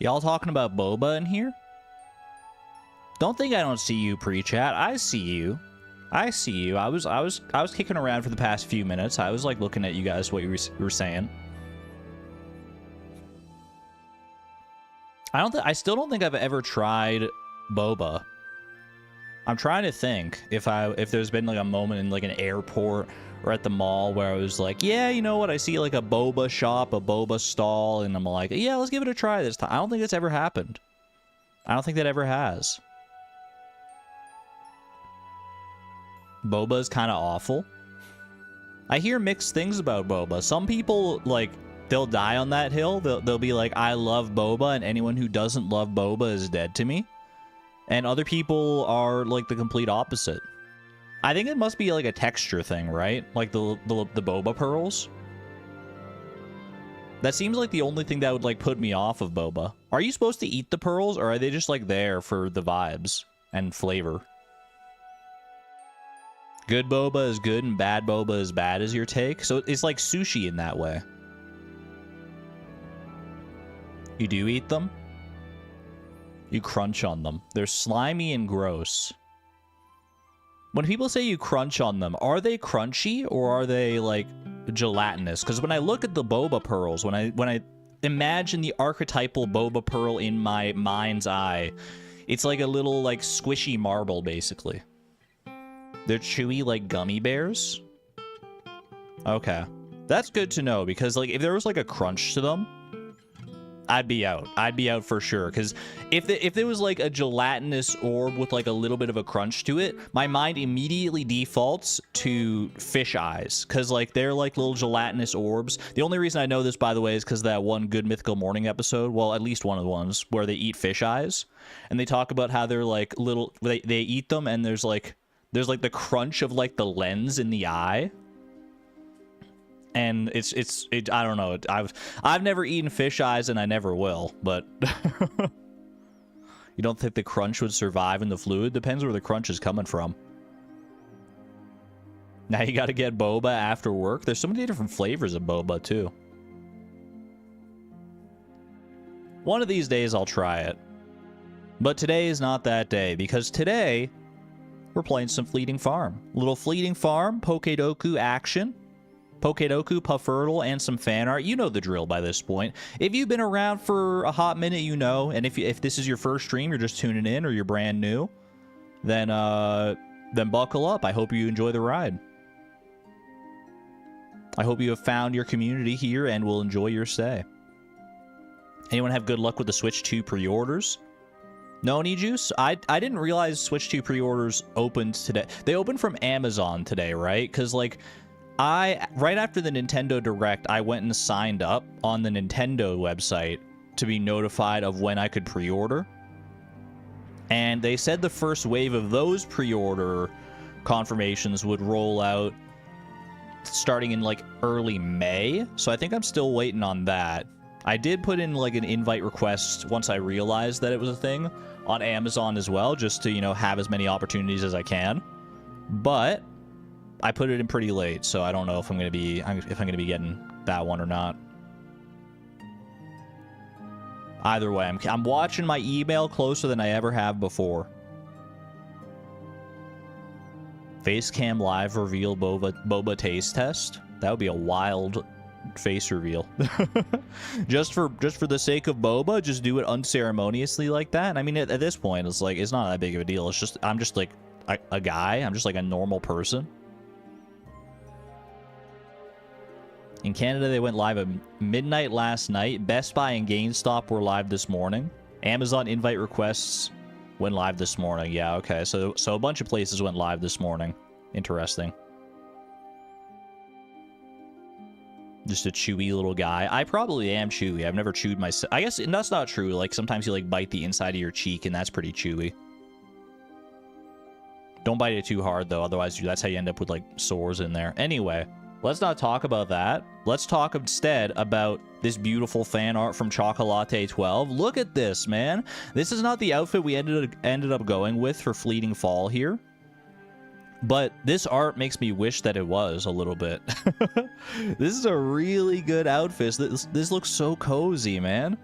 Y'all talking about boba in here? Don't think I don't see you, pre-chat. I see you. I see you. I was kicking around for the past few minutes. I was like looking at you guys, what you were saying. I still don't think I've ever tried boba. I'm trying to think if there's been like a moment in like an airport or at the mall where I was like, yeah, you know what? I see like a boba shop, a boba stall, and I'm like, yeah, let's give it a try this time. I don't think it's ever happened. I don't think that ever has. Boba is kind of awful. I hear mixed things about boba. Some people, like, they'll die on that hill. They'll be like, I love boba, and anyone who doesn't love boba is dead to me. And other people are, like, the complete opposite. I think it must be, like, a texture thing, right? Like, the boba pearls. That seems like the only thing that would, like, put me off of boba. Are you supposed to eat the pearls, or are they just, like, there for the vibes and flavor? Good boba is good and bad boba is bad is your take? So it's like sushi in that way. You do eat them? You crunch on them. They're slimy and gross. When people say you crunch on them, are they crunchy or are they like gelatinous? Because when I look at the boba pearls, when I imagine the archetypal boba pearl in my mind's eye, it's like a little like squishy marble basically. They're chewy like gummy bears? Okay. That's good to know, because like if there was like a crunch to them, I'd be out. I'd be out for sure, because if there was like a gelatinous orb with like a little bit of a crunch to it, my mind immediately defaults to fish eyes, because like they're like little gelatinous orbs. The only reason I know this, by the way, is because that one Good Mythical Morning episode, well, at least one of the ones, where they eat fish eyes, and they talk about how they're like little, they eat them, and there's like the crunch of like the lens in the eye. And it's I don't know. I've never eaten fish eyes and I never will, but you don't think the crunch would survive in the fluid? Depends where the crunch is coming from. Now you got to get boba after work. There's so many different flavors of boba too. One of these days I'll try it. But today is not that day, because today we're playing some Fleeting Farm. Little Fleeting Farm, Pokedoku action. Pokedoku, Puffurtle, and some fan art. You know the drill by this point. If you've been around for a hot minute, you know. And if this is your first stream, you're just tuning in, or you're brand new, then buckle up. I hope you enjoy the ride. I hope you have found your community here and will enjoy your stay. Anyone have good luck with the Switch 2 pre-orders? No, Any Juice? I didn't realize Switch 2 pre-orders opened today. They opened from Amazon today, right? Because, like, right after the Nintendo Direct, I went and signed up on the Nintendo website to be notified of when I could pre-order. And they said the first wave of those pre-order confirmations would roll out starting in, like, early May. So I think I'm still waiting on that. I did put in, like, an invite request once I realized that it was a thing on Amazon as well, just to, you know, have as many opportunities as I can. But I put it in pretty late, so I don't know if I'm gonna be getting that one or not. Either way, I'm watching my email closer than I ever have before. Facecam live reveal boba taste test. That would be a wild face reveal. just for the sake of boba, just do it unceremoniously like that. I mean, at this point, it's like, it's not that big of a deal. It's just, I'm just like a guy. I'm just like a normal person. In Canada, they went live at midnight last night. Best Buy and GameStop were live this morning. Amazon invite requests went live this morning. Yeah, okay. So a bunch of places went live this morning. Interesting. Just a chewy little guy. I probably am chewy. I've never chewed myself. I guess that's not true. Like, sometimes you, like, bite the inside of your cheek, and that's pretty chewy. Don't bite it too hard, though. Otherwise, that's how you end up with, like, sores in there. Anyway, let's not talk about that. Let's talk instead about this beautiful fan art from Chocolate12. Look at this, man. This is not the outfit we ended up going with for Fleeting Fall here. But this art makes me wish that it was a little bit. This is a really good outfit. This looks so cozy, man.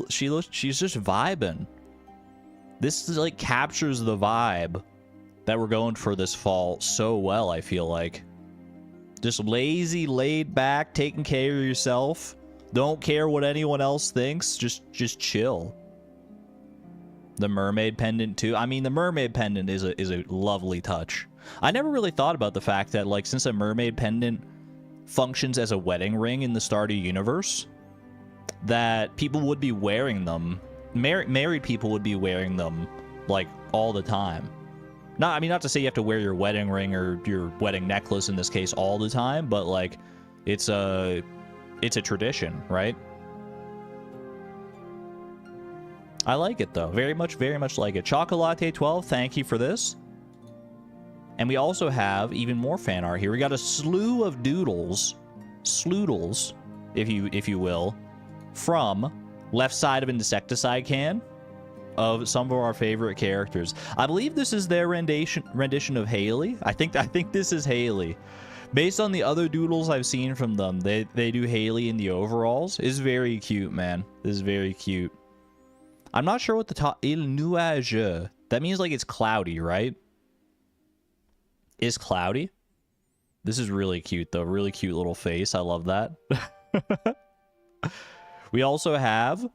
She's just vibing. This is like captures the vibe that we're going for this fall so well, I feel like. Just lazy, laid back, taking care of yourself. Don't care what anyone else thinks. Just chill. The mermaid pendant too. I mean, the mermaid pendant is a lovely touch. I never really thought about the fact that, like, since a mermaid pendant functions as a wedding ring in the Stardew universe, that people would be wearing them. Married people would be wearing them, like, all the time. I mean, not to say you have to wear your wedding ring or your wedding necklace in this case all the time, but, like, it's a tradition, right? I like it, though. Very much like it. Chocolate12, thank you for this. And we also have even more fan art here. We got a slew of doodles, sloodles, if you will, from left side of an insecticide can of some of our favorite characters. I believe this is their rendition of Haley. I think this is Haley. Based on the other doodles I've seen from them, they do Haley in the overalls. It's very cute, man. This is very cute. I'm not sure what the top... Il nuage. That means, like, it's cloudy, right? Is cloudy? This is really cute, though. Really cute little face. I love that. We also have...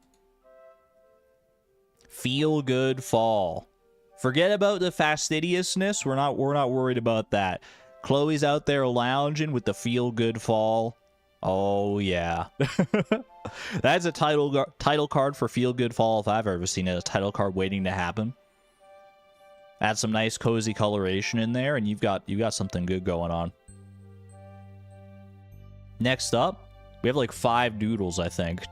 Feel Good Fall. Forget about the fastidiousness. We're not worried about that. Chloe's out there lounging with the Feel Good Fall. Oh, yeah. That's a title card for Feel Good Fall if I've ever seen it. A title card waiting to happen. Add some nice cozy coloration in there, and you've got something good going on. Next up, we have like 5 doodles, I think.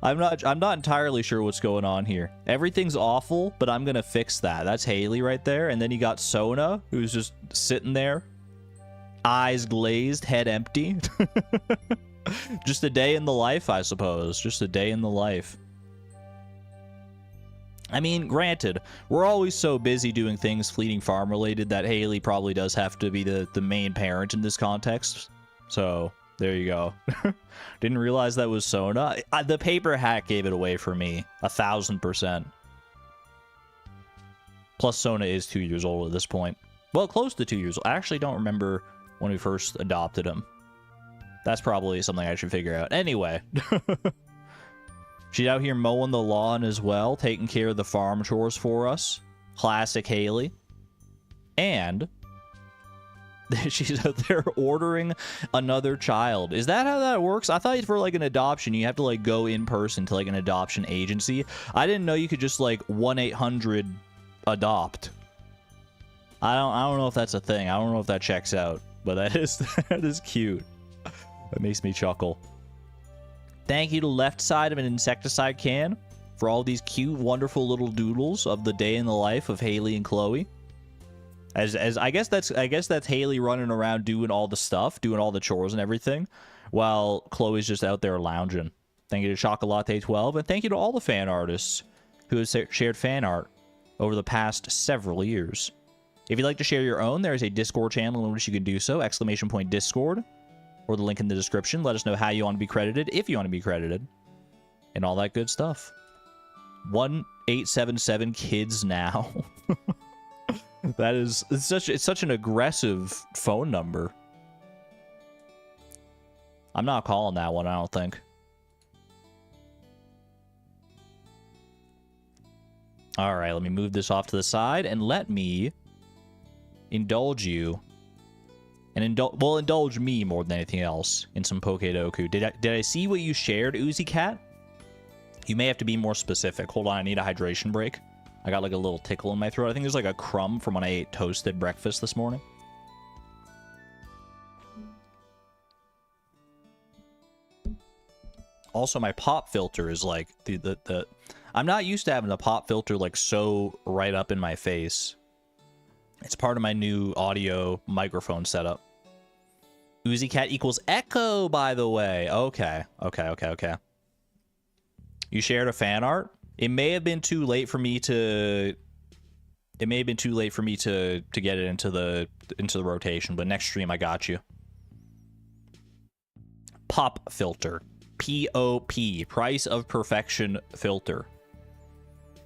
I'm not entirely sure what's going on here. Everything's awful, but I'm gonna fix that. That's Haley right there, and then you got Sona, who's just sitting there, eyes glazed, head empty. Just a day in the life, I suppose. Just a day in the life. I mean, granted, we're always so busy doing things Fleeting Farm related that Haley probably does have to be the main parent in this context. So, there you go. Didn't realize that was Sona. The paper hat gave it away for me. 1000%. Plus, Sona is 2 years old at this point. Well, close to 2 years old. I actually don't remember when we first adopted him. That's probably something I should figure out. Anyway. She's out here mowing the lawn as well, taking care of the farm chores for us. Classic Haley. And she's out there ordering another child. Is that how that works? I thought for like an adoption, you have to like go in person to like an adoption agency. I didn't know you could just like 1-800-ADOPT. I don't know if that's a thing. I don't know if that checks out, but that is cute. That makes me chuckle. Thank you to left side of an insecticide can for all these cute, wonderful little doodles of the day in the life of Haley and Chloe. As I guess that's Haley running around doing all the stuff, doing all the chores and everything, while Chloe's just out there lounging. Thank you to Chocolate12, and thank you to all the fan artists who have shared fan art over the past several years. If you'd like to share your own, there is a Discord channel in which you can do so, !Discord, or the link in the description. Let us know how you want to be credited, if you want to be credited, and all that good stuff. 1877 kids now. That is, it's such an aggressive phone number. I'm not calling that one, I don't think. All right, let me move this off to the side and let me indulge you and indulge me more than anything else in some Pokedoku. Did I see what you shared, Uzi Cat? You may have to be more specific. Hold on, I need a hydration break. I got like a little tickle in my throat. I think there's like a crumb from when I ate toasted breakfast this morning. Also, my pop filter is like the I'm not used to having a pop filter like so right up in my face. It's part of my new audio microphone setup. Uzi Cat equals Echo, by the way. Okay. You shared a fan art? It may have been too late for me to get it into the rotation, but next stream I got you. Pop filter. POP, price of perfection filter,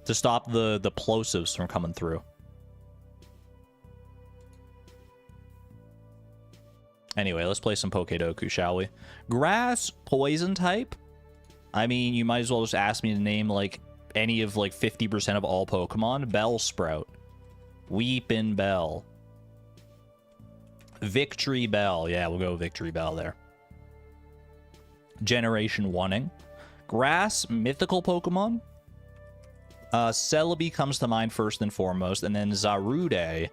to stop the plosives from coming through. Anyway, let's play some Pokedoku, shall we? Grass, poison type? I mean, you might as well just ask me to name, like, any of, like, 50% of all Pokemon. Bellsprout. Weepin' Bell. Victory Bell. Yeah, we'll go Victory Bell there. Generation 1-ing. Grass, mythical Pokemon. Celebi comes to mind first and foremost, and then Zarude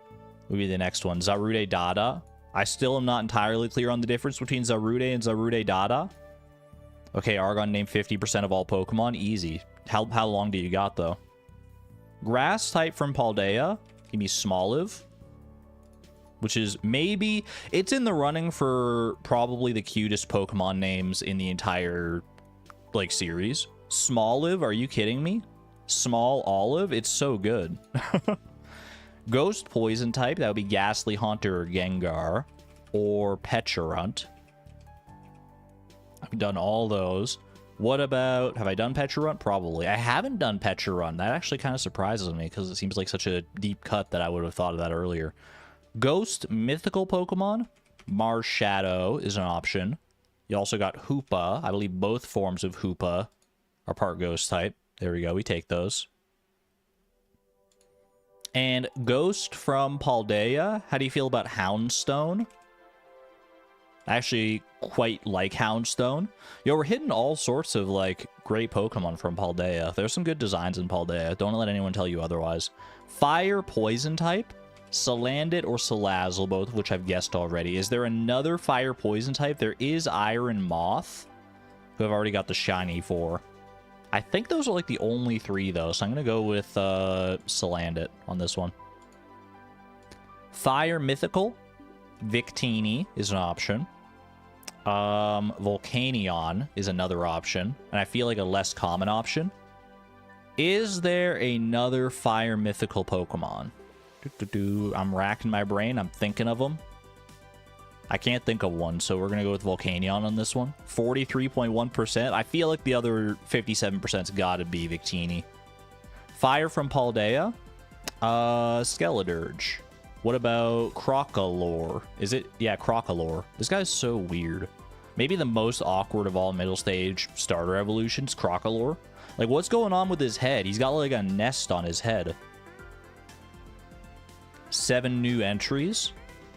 would be the next one. Zarude Dada. I still am not entirely clear on the difference between Zarude and Zarude Dada. Okay, Argon named 50% of all Pokemon. Easy. How long do you got, though? Grass type from Paldea. Give me Smoliv. Which is maybe... It's in the running for probably the cutest Pokemon names in the entire, like, series. Smoliv? Are you kidding me? Small Olive? It's so good. Ghost poison type, that would be Ghastly Haunter or Gengar, or Pecharunt. I've done all those. What about, have I done Pecharunt? Probably. I haven't done Pecharunt. That actually kind of surprises me, because it seems like such a deep cut that I would have thought of that earlier. Ghost mythical Pokemon, Marshadow is an option. You also got Hoopa. I believe both forms of Hoopa are part Ghost type. There we go, we take those. And Ghost from Paldea. How do you feel about Houndstone? I actually quite like Houndstone. Yo, we're hitting all sorts of, like, great Pokemon from Paldea. There's some good designs in Paldea. Don't let anyone tell you otherwise. Fire Poison type. Salandit or Salazzle, both of which I've guessed already. Is there another Fire Poison type? There is Iron Moth, who I've already got the shiny for. I think those are, like, the only three, though, so I'm going to go with Salandit on this one. Fire Mythical. Victini is an option. Volcanion is another option, and I feel like a less common option. Is there another Fire Mythical Pokemon? I'm racking my brain. I'm thinking of them. I can't think of one, so we're going to go with Volcanion on this one. 43.1%. I feel like the other 57%'s got to be Victini. Fire from Paldea. Skeledirge. What about Crocolore? Is it? Yeah, Crocolore. This guy's so weird. Maybe the most awkward of all middle stage starter evolutions, Crocolore. Like, what's going on with his head? He's got, like, a nest on his head. 7 new entries.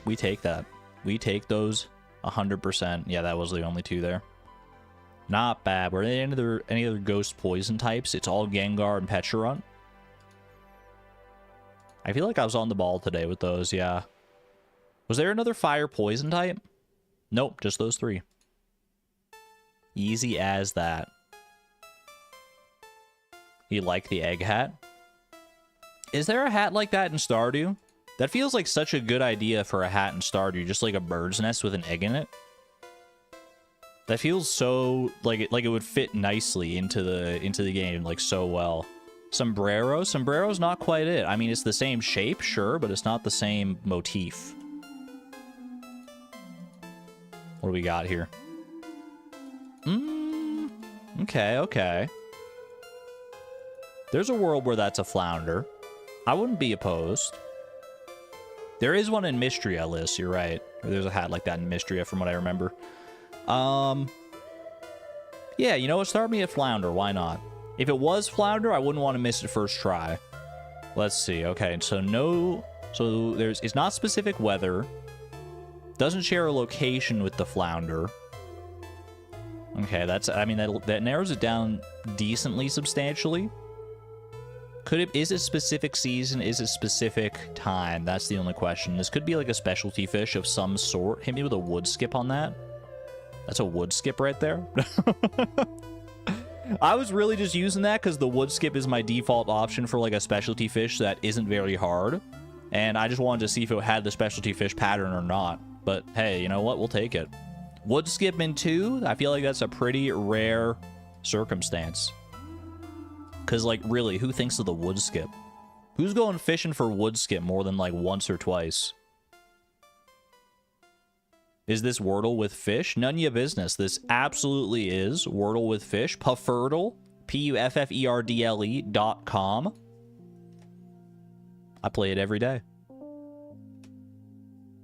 We take that. We take those 100%. Yeah, that was the only 2 there. Not bad. Were there any other ghost poison types? It's all Gengar and Pecharunt. I feel like I was on the ball today with those, yeah. Was there another fire poison type? Nope, just those 3. Easy as that. You like the egg hat? Is there a hat like that in Stardew? That feels like such a good idea for a hat in Stardew, just like a bird's nest with an egg in it. That feels so like it would fit nicely into the game, like, so well. Sombrero? Sombrero's not quite it. I mean, it's the same shape, sure, but it's not the same motif. What do we got here? Okay, okay. There's a world where that's a flounder. I wouldn't be opposed. There is one in Mystria, Liz, you're right. Or there's a hat like that in Mystria, from what I remember. Yeah, you know what? Start me at Flounder. Why not? If it was Flounder, I wouldn't want to miss it first try. Let's see. Okay, so no... So it's not specific weather. Doesn't share a location with the Flounder. Okay, that's... I mean, that narrows it down decently substantially. Is it specific season? Is it specific time? That's the only question. This could be like a specialty fish of some sort. Hit me with a wood skip on that. That's a wood skip right there. I was really just using that because the wood skip is my default option for like a specialty fish that isn't very hard. And I just wanted to see if it had the specialty fish pattern or not. But hey, you know what? We'll take it. Wood skip in 2? I feel like that's a pretty rare circumstance. Because, like, really, who thinks of the wood skip? Who's going fishing for wood skip more than, like, once or twice? Is this Wordle with fish? None of your business. This absolutely is Wordle with fish. Pufferdle, PUFFERDLE.com. I play it every day.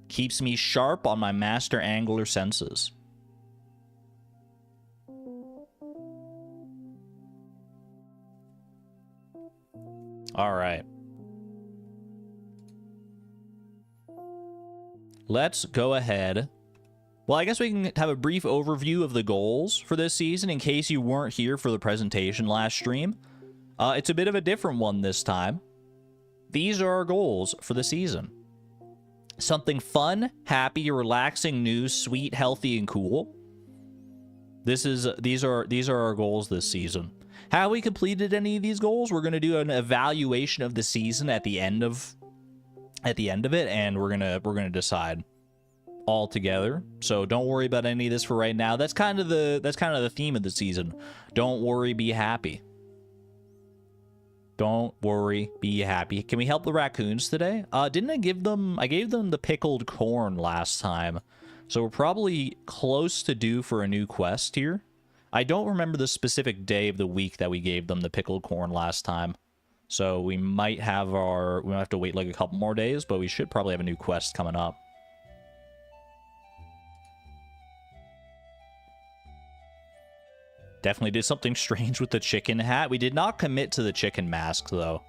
Keeps me sharp on my master angler senses. All right. Let's go ahead. Well, I guess we can have a brief overview of the goals for this season in case you weren't here for the presentation last stream. It's a bit of a different one this time. These are our goals for the season. Something fun, happy, relaxing, new, sweet, healthy, and cool. These are our goals this season. Have we completed any of these goals? We're going to do an evaluation of the season at the end of it, and we're gonna decide all together. So don't worry about any of this for right now. That's kind of the theme of the season. Don't worry, be happy. Don't worry, be happy. Can we help the raccoons today? Didn't I gave them the pickled corn last time. So we're probably close to due for a new quest here. I don't remember the specific day of the week that we gave them the pickled corn last time. So we might have to wait like a couple more days, but we should probably have a new quest coming up. Definitely did something strange with the chicken hat. We did not commit to the chicken mask, though.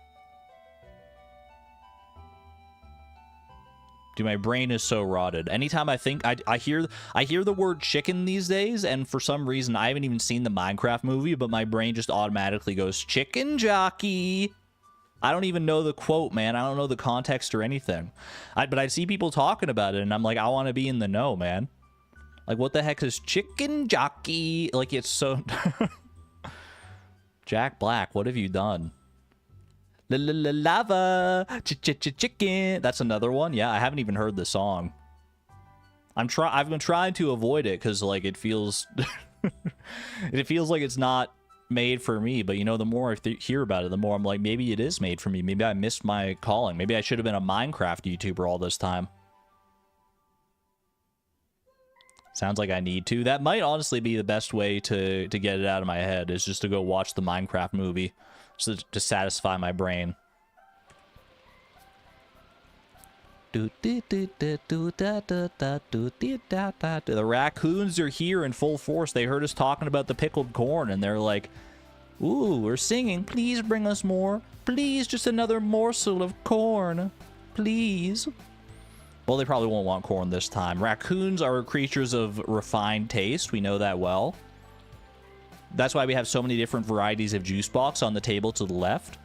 Dude, my brain is so rotted. Anytime I think I hear the word chicken these days, and for some reason I haven't even seen the Minecraft movie, but my brain just automatically goes chicken jockey. I don't even know the quote, man. I don't know the context or anything. But I see people talking about it, and I'm like, I want to be in the know, man. Like, what the heck is chicken jockey? Like, it's so... Jack Black, what have you done? Lava, chicken. That's another one. Yeah, I haven't even heard the song. I've been trying to avoid it because, like, it feels... it feels like it's not made for me. But, you know, the more I hear about it, the more I'm like, maybe it is made for me. Maybe I missed my calling. Maybe I should have been a Minecraft YouTuber all this time. Sounds like I need to. That might honestly be the best way to get it out of my head, is just to go watch the Minecraft movie, so to satisfy my brain. The raccoons are here in full force. They heard us talking about the pickled corn, and they're like, ooh, we're singing. Please bring us more. Please, just another morsel of corn. Please. Well, they probably won't want corn this time. Raccoons are creatures of refined taste. We know that well. That's why we have so many different varieties of juice box on the table to the left.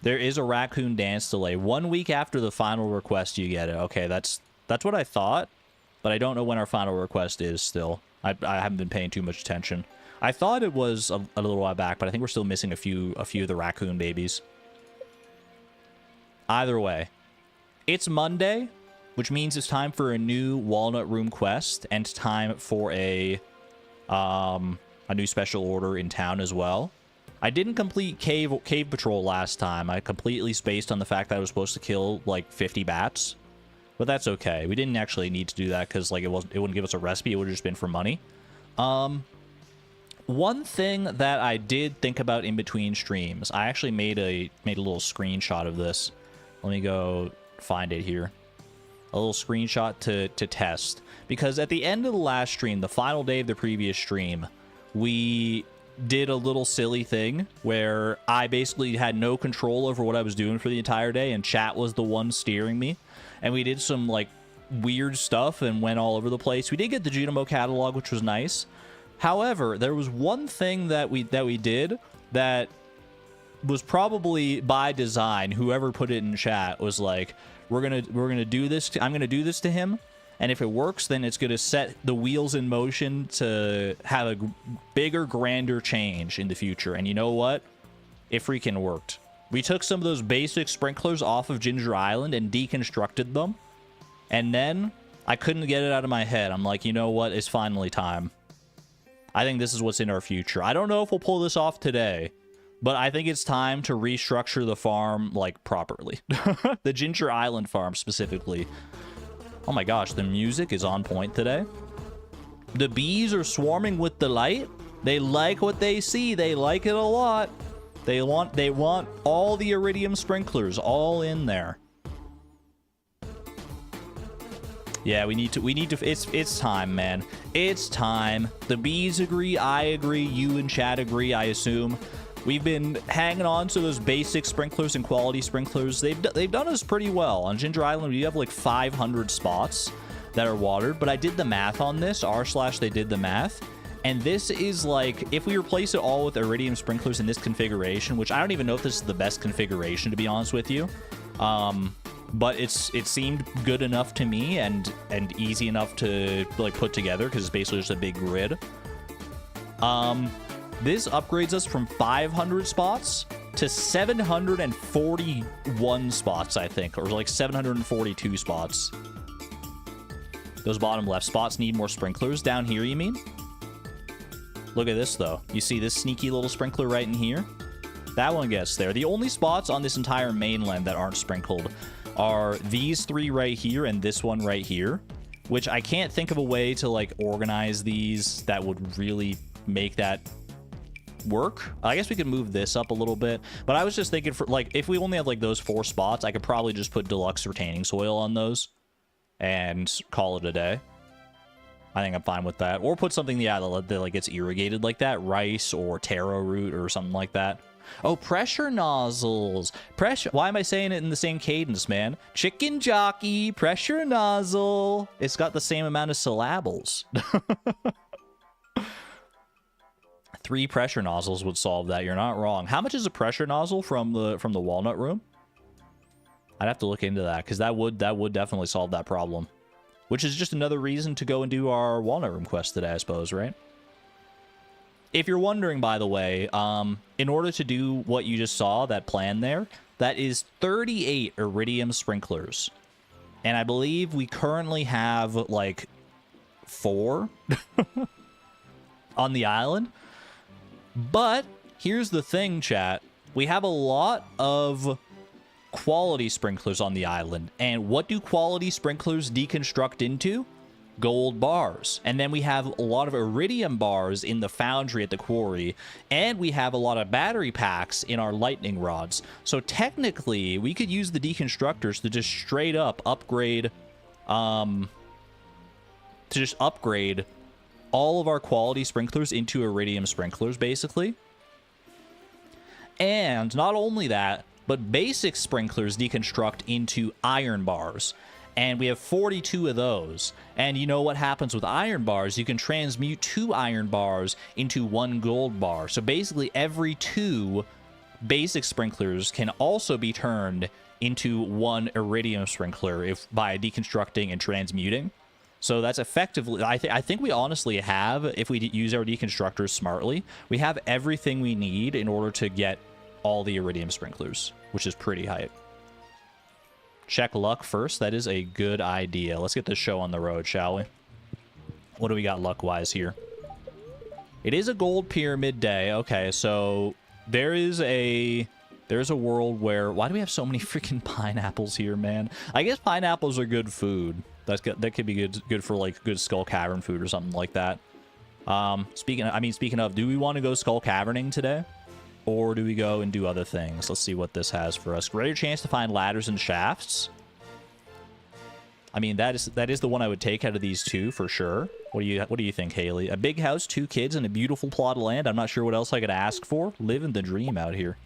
There is a raccoon dance delay. 1 week after the final request, you get it. Okay, that's what I thought, but I don't know when our final request is still. I haven't been paying too much attention. I thought it was a little while back, but I think we're still missing a few of the raccoon babies. Either way, it's Monday, which means it's time for a new Walnut Room quest and time for a new special order in town as well. I didn't complete Cave Patrol last time. I completely spaced on the fact that I was supposed to kill like 50 bats, but that's okay. We didn't actually need to do that because like it wouldn't give us a recipe. It would have just been for money. One thing that I did think about in between streams, I actually made a little screenshot of this. Let me go find it here. A little screenshot to test. Because at the end of the last stream, the final day of the previous stream, we did a little silly thing where I basically had no control over what I was doing for the entire day, and chat was the one steering me. And we did some like weird stuff and went all over the place. We did get the Junimo catalog, which was nice. However, there was one thing that we did that was probably by design. Whoever put it in chat was like, we're gonna do this. I'm gonna do this to him, and if it works, then it's gonna set the wheels in motion to have a bigger, grander change in the future. And you know what? It freaking worked. We took some of those basic sprinklers off of Ginger Island and deconstructed them, and then I couldn't get it out of my head. I'm like, you know what? It's finally time. I think this is what's in our future. I don't know if we'll pull this off today, But I think it's time to restructure the farm, like, properly. The Ginger Island farm, specifically. Oh my gosh, the music is on point today. The bees are swarming with delight. They like what they see. They like it a lot. They want all the iridium sprinklers all in there. Yeah, we need to, it's time, man. It's time. The bees agree, I agree, you and Chad agree, I assume. We've been hanging on to those basic sprinklers and quality sprinklers. They've done us pretty well. On Ginger Island, we have like 500 spots that are watered, but I did the math on this, r/they did the math, and this is like, if we replace it all with iridium sprinklers in this configuration, which I don't even know if this is the best configuration, to be honest with you, but it seemed good enough to me and easy enough to like put together because it's basically just a big grid. This upgrades us from 500 spots to 741 spots, I think, or like 742 spots. Those bottom left spots need more sprinklers. Down here, you mean? Look at this, though. You see this sneaky little sprinkler right in here? That one gets there. The only spots on this entire mainland that aren't sprinkled are these three right here and this one right here, which I can't think of a way to, like, organize these that would really make that work. I guess we could move this up a little bit, but I was just thinking, for like, if we only have like those 4 spots, I could probably just put deluxe retaining soil on those and call it a day. I think I'm fine with that. Or put something, yeah, that like gets irrigated like that, rice or taro root or something like that. Oh, pressure nozzles. Pressure. Why am I saying it in the same cadence, man? Chicken jockey, pressure nozzle. It's got the same amount of syllables. 3 pressure nozzles would solve that. You're not wrong. How much is a pressure nozzle from the walnut room? I'd have to look into that, because that would definitely solve that problem. Which is just another reason to go and do our walnut room quest today, I suppose, right? If you're wondering, by the way, in order to do what you just saw, that plan there, that is 38 iridium sprinklers. And I believe we currently have, like, 4 on the island. But here's the thing, chat. We have a lot of quality sprinklers on the island. And what do quality sprinklers deconstruct into? Gold bars. And then we have a lot of iridium bars in the foundry at the quarry. And we have a lot of battery packs in our lightning rods. So technically, we could use the deconstructors to just straight up upgrade, all of our quality sprinklers into iridium sprinklers, basically. And not only that, but basic sprinklers deconstruct into iron bars. And we have 42 of those. And you know what happens with iron bars? You can transmute 2 iron bars into 1 gold bar. So basically every 2 basic sprinklers can also be turned into 1 iridium sprinkler by deconstructing and transmuting. So that's effectively, I think we honestly have, if we use our deconstructors smartly, we have everything we need in order to get all the iridium sprinklers, which is pretty hype. Check luck first. That is a good idea. Let's get this show on the road, shall we? What do we got luck-wise here? It is a gold pyramid day. Okay, so there's a world where... Why do we have so many freaking pineapples here, man? I guess pineapples are good food. That could be good for like good Skull Cavern food or something like that. Speaking of, do we want to go Skull Caverning today? Or do we go and do other things? Let's see what this has for us. Greater chance to find ladders and shafts. I mean, that is the one I would take out of these 2 for sure. What do you think, Haley? A big house, 2 kids, and a beautiful plot of land. I'm not sure what else I could ask for. Living the dream out here.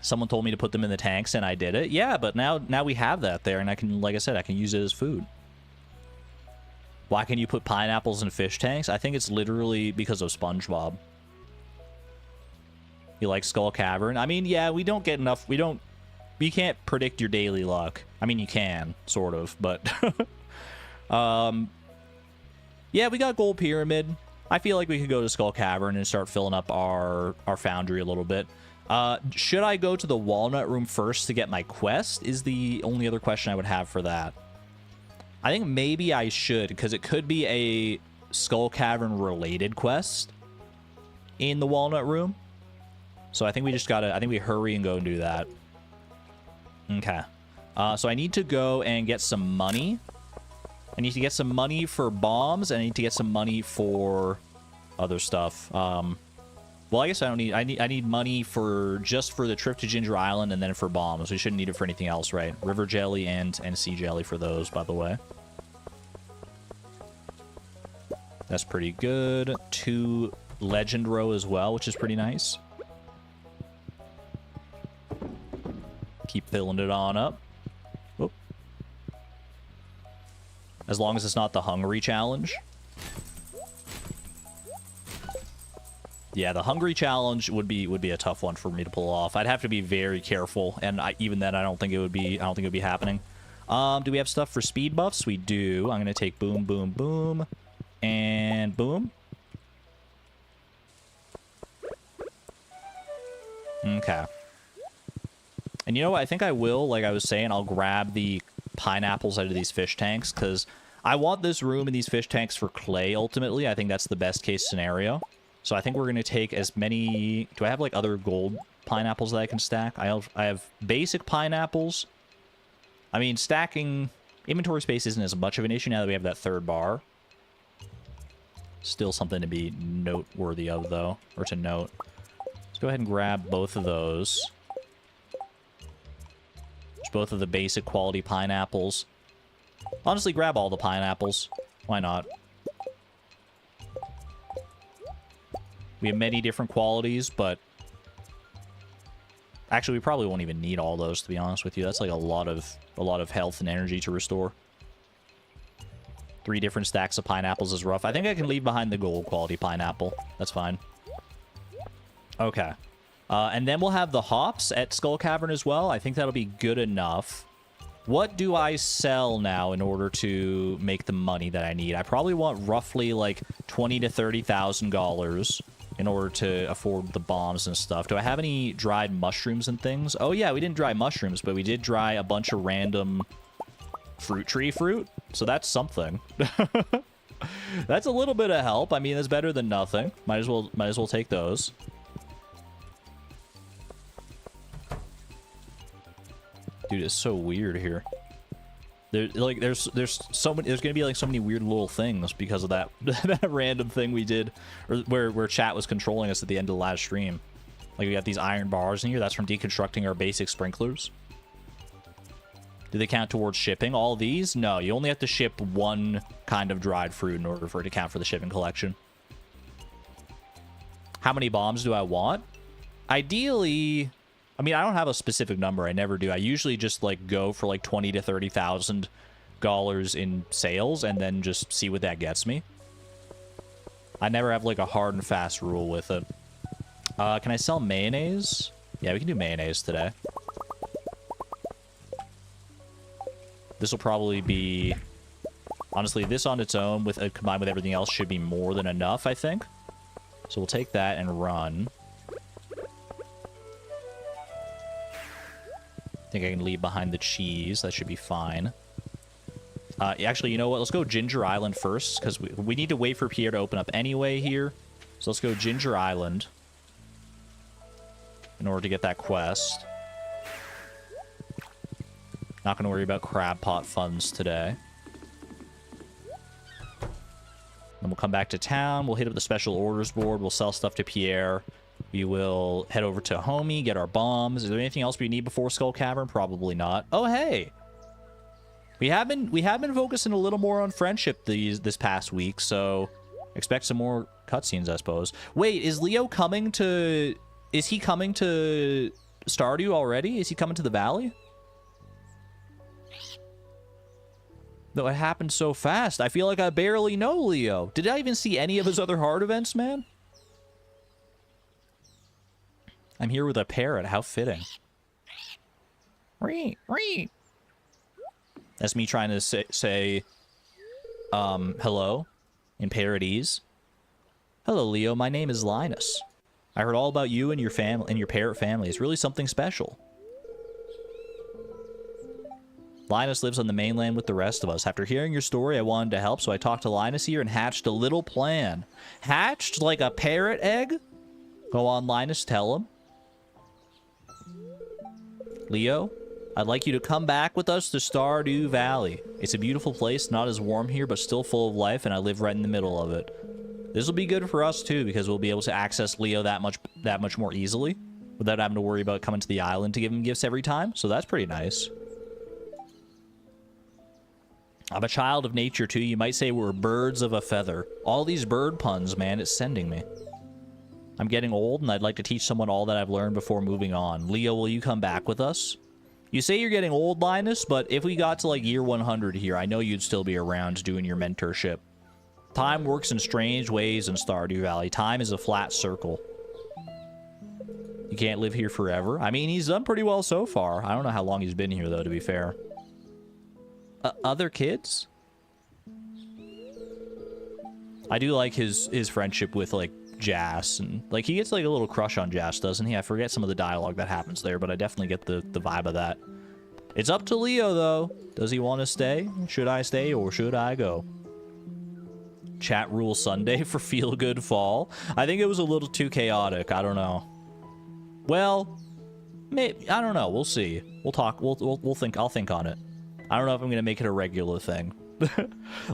Someone told me to put them in the tanks, and I did it. Yeah, but now we have that there, and I can, like I said, I can use it as food. Why can you put pineapples in fish tanks? I think it's literally because of SpongeBob. You like Skull Cavern? I mean, yeah, we don't get enough. We can't predict your daily luck. I mean, you can, sort of, but... yeah, we got Gold Pyramid. I feel like we could go to Skull Cavern and start filling up our foundry a little bit. Should I go to the Walnut Room first to get my quest? Is the only other question I would have for that. I think maybe I should, because it could be a Skull Cavern related quest. in the walnut room. So I think we just gotta, I think we hurry and go and do that. Okay. So I need to go and get some money. I need to get some money for bombs, and I need to get some money for other stuff. Well, I guess I don't need, I need money for, just for the trip to Ginger Island and then for bombs. We shouldn't need it for anything else, right? River jelly and sea jelly for those, by the way. That's pretty good. 2 legend row as well, which is pretty nice. Keep filling it on up. Whoop. As long as it's not the hungry challenge. Yeah, the hungry challenge would be a tough one for me to pull off. I'd have to be very careful, and even then, I don't think it would be happening. Do we have stuff for speed buffs? We do. I'm gonna take boom, boom, boom, and boom. Okay. And you know what? I think I will, like I was saying, I'll grab the pineapples out of these fish tanks, because I want this room in these fish tanks for clay, ultimately. I think that's the best case scenario. So I think we're going to take as many... Do I have, like, other gold pineapples that I can stack? I have basic pineapples. I mean, stacking... Inventory space isn't as much of an issue now that we have that 3rd bar. Still something to be noteworthy of, though. Or to note. Let's go ahead and grab both of those. Just both of the basic quality pineapples. Honestly, grab all the pineapples. Why not? We have many different qualities, but... Actually, we probably won't even need all those, to be honest with you. That's like a lot of health and energy to restore. 3 different stacks of pineapples is rough. I think I can leave behind the gold quality pineapple. That's fine. Okay. And then we'll have the hops at Skull Cavern as well. I think that'll be good enough. What do I sell now in order to make the money that I need? I probably want roughly like $20,000 to $30,000 in order to afford the bombs and stuff. Do I have any dried mushrooms and things? Oh yeah, we didn't dry mushrooms, but we did dry a bunch of random fruit tree fruit. So that's something. That's a little bit of help. I mean, that's better than nothing. Might as well take those. Dude, it's so weird here. There's gonna be like so many weird little things because of that that random thing we did, or where chat was controlling us at the end of the last stream. Like, we got these iron bars in here. That's from deconstructing our basic sprinklers. Do they count towards shipping? All these? No, you only have to ship 1 kind of dried fruit in order for it to count for the shipping collection. How many bombs do I want? Ideally, I mean, I don't have a specific number. I never do. I usually just, like, go for, like, $20,000 to $30,000 in sales and then just see what that gets me. I never have, like, a hard and fast rule with it. Can I sell mayonnaise? Yeah, we can do mayonnaise today. This will probably be... Honestly, this on its own, combined with everything else, should be more than enough, I think. So we'll take that and run. I think I can leave behind the cheese. That should be fine. Actually, you know what? Let's go Ginger Island first, because we need to wait for Pierre to open up anyway here. So let's go Ginger Island in order to get that quest. Not going to worry about crab pot funds today. Then we'll come back to town. We'll hit up the special orders board. We'll sell stuff to Pierre. We will head over to Homie, get our bombs. Is there anything else we need before Skull Cavern? Probably not. Oh, hey! We have been focusing a little more on friendship this past week, so expect some more cutscenes, I suppose. Wait, is Leo coming to... Is he coming to Stardew already? Is he coming to the Valley? No, it happened so fast. I feel like I barely know Leo. Did I even see any of his other hard events, man? I'm here with a parrot. How fitting. That's me trying to say hello in parrotese. Hello, Leo. My name is Linus. I heard all about you and your family and your parrot family. It's really something special. Linus lives on the mainland with the rest of us. After hearing your story, I wanted to help, so I talked to Linus here and hatched a little plan. Hatched like a parrot egg? Go on, Linus, tell him. Leo, I'd like you to come back with us to Stardew Valley. It's a beautiful place, not as warm here, but still full of life, and I live right in the middle of it. This will be good for us, too, because we'll be able to access Leo that much more easily without having to worry about coming to the island to give him gifts every time, so that's pretty nice. I'm a child of nature, too. You might say we're birds of a feather. All these bird puns, man, it's sending me. I'm getting old, and I'd like to teach someone all that I've learned before moving on. Leo, will you come back with us? You say you're getting old, Linus, but if we got to, like, year 100 here, I know you'd still be around doing your mentorship. Time works in strange ways in Stardew Valley. Time is a flat circle. You can't live here forever. I mean, he's done pretty well so far. I don't know how long he's been here, though, to be fair. Other kids? I do like his friendship with, like, Jas, and like he gets like a little crush on Jas, doesn't he? I forget some of the dialogue that happens there, but I definitely get the vibe of that. It's up to Leo, though. Does he want to stay? Should I stay or should I go? Chat rule Sunday for feel good fall. I think it was a little too chaotic. I don't know. Well, maybe, I don't know. We'll see. We'll talk. We'll think. I'll think on it. I don't know if I'm gonna make it a regular thing.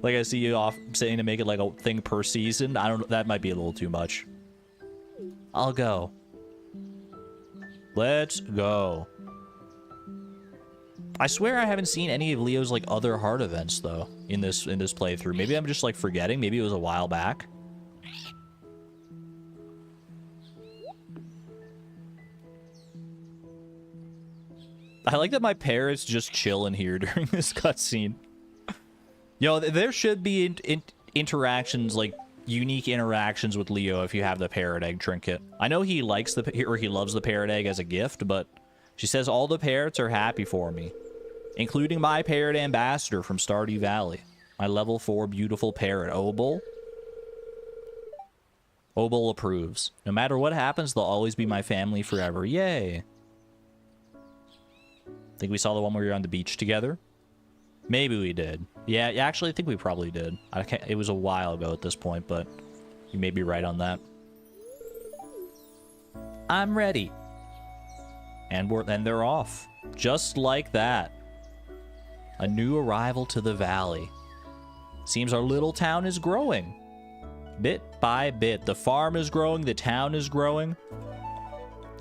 Like I see you off saying to make it like a thing per season. I don't. That might be a little too much. I'll go. Let's go. I swear I haven't seen any of Leo's like other hard events though in this playthrough. Maybe I'm just like forgetting. Maybe it was a while back. I like that my parrot's just chilling here during this cutscene. Yo, there should be interactions, like unique interactions with Leo if you have the parrot egg trinket. I know he likes he loves the parrot egg as a gift, but she says all the parrots are happy for me, including my parrot ambassador from Stardew Valley, my level 4 beautiful parrot, Obel. Obel approves. No matter what happens, they'll always be my family forever. Yay. Think we saw the one where we were on the beach together? Maybe we did. Yeah, actually, I think we probably did. It was a while ago at this point, but you may be right on that. I'm ready. And they're off. Just like that. A new arrival to the valley. Seems our little town is growing. Bit by bit. The farm is growing, the town is growing.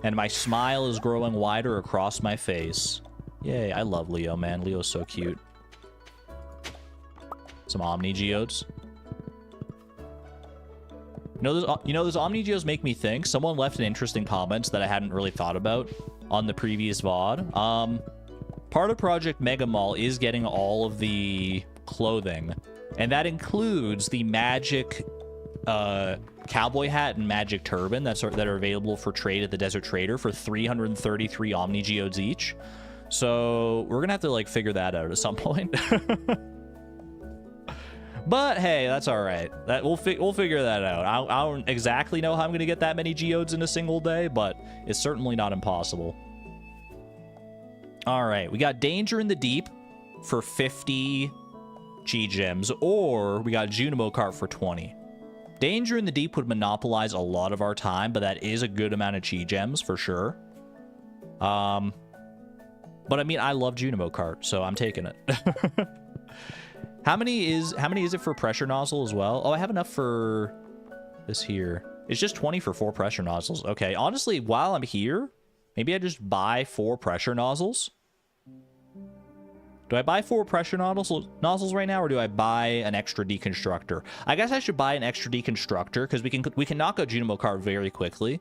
And my smile is growing wider across my face. Yay, I love Leo, man. Leo's so cute. Some Omni Geodes. You know, those Omni Geodes make me think. Someone left an interesting comment that I hadn't really thought about on the previous VOD. Part of Project Mega Mall is getting all of the clothing, and that includes the magic cowboy hat and magic turban that are available for trade at the Desert Trader for 333 Omni Geodes each. So we're gonna have to like figure that out at some point. But hey, that's all right. We'll figure that out. I don't exactly know how I'm gonna get that many geodes in a single day, but it's certainly not impossible. All right, we got Danger in the Deep for 50 G-Gems, or we got Junimo Cart for 20. Danger in the Deep would monopolize a lot of our time, but that is a good amount of G-Gems for sure. But I mean, I love Junimo Cart, so I'm taking it. How many is it for pressure nozzle as well? Oh, I have enough for this here. It's just 20 for 4 pressure nozzles. Okay, honestly, while I'm here, maybe I just buy 4 pressure nozzles. Do I buy 4 pressure nozzles right now, or do I buy an extra deconstructor? I guess I should buy an extra deconstructor because we can knock out Junimo Cart very quickly,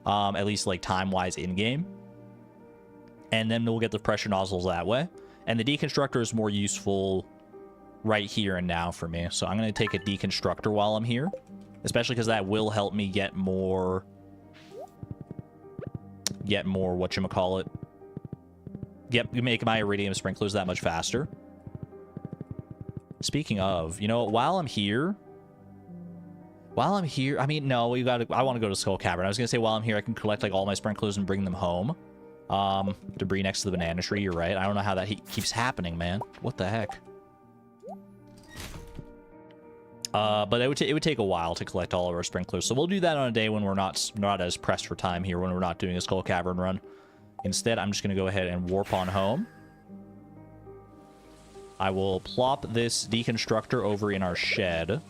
at least like time-wise in-game. And then we'll get the pressure nozzles that way. And the deconstructor is more useful right here and now for me. So I'm going to take a deconstructor while I'm here, especially because that will help me get more whatchamacallit. Make my iridium sprinklers that much faster. Speaking of, you know, while I'm here, I mean, no, I want to go to Skull Cavern. I was going to say while I'm here, I can collect like all my sprinklers and bring them home. Debris next to the banana tree, you're right. I don't know how that keeps happening, man. What the heck? But it would take a while to collect all of our sprinklers, so we'll do that on a day when we're not as pressed for time here, when we're not doing a Skull Cavern run. Instead, I'm just gonna go ahead and warp on home. I will plop this deconstructor over in our shed.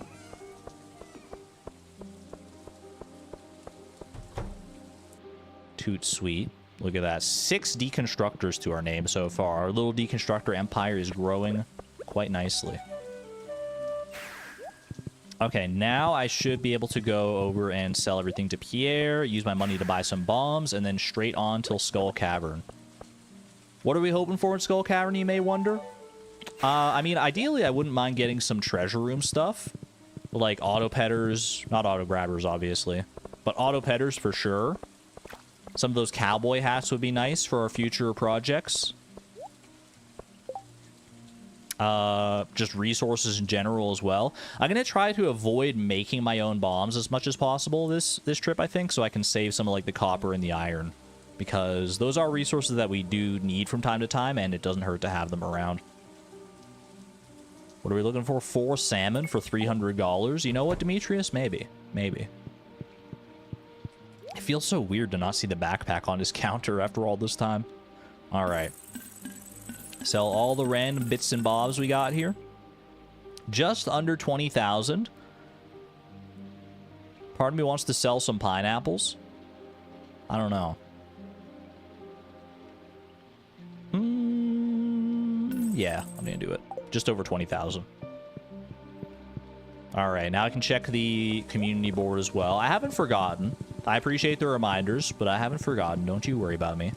Toot sweet. Look at that. 6 deconstructors to our name so far. Our little deconstructor empire is growing quite nicely. Okay, now I should be able to go over and sell everything to Pierre, use my money to buy some bombs, and then straight on till Skull Cavern. What are we hoping for in Skull Cavern, you may wonder? I mean, ideally, I wouldn't mind getting some treasure room stuff. Like auto-petters. Not auto-grabbers, obviously. But auto-petters for sure. Some of those cowboy hats would be nice for our future projects. Just resources in general as well. I'm going to try to avoid making my own bombs as much as possible this trip, I think, so I can save some of like the copper and the iron. Because those are resources that we do need from time to time, and it doesn't hurt to have them around. What are we looking for? 4 salmon for $300? You know what, Demetrius? Maybe. Maybe. It feels so weird to not see the backpack on his counter after all this time. Alright. Sell all the random bits and bobs we got here. Just under 20,000. Part of me wants to sell some pineapples. I don't know. Yeah, I'm gonna do it. Just over 20,000. Alright, now I can check the community board as well. I haven't forgotten. I appreciate the reminders, but I haven't forgotten. Don't you worry about me.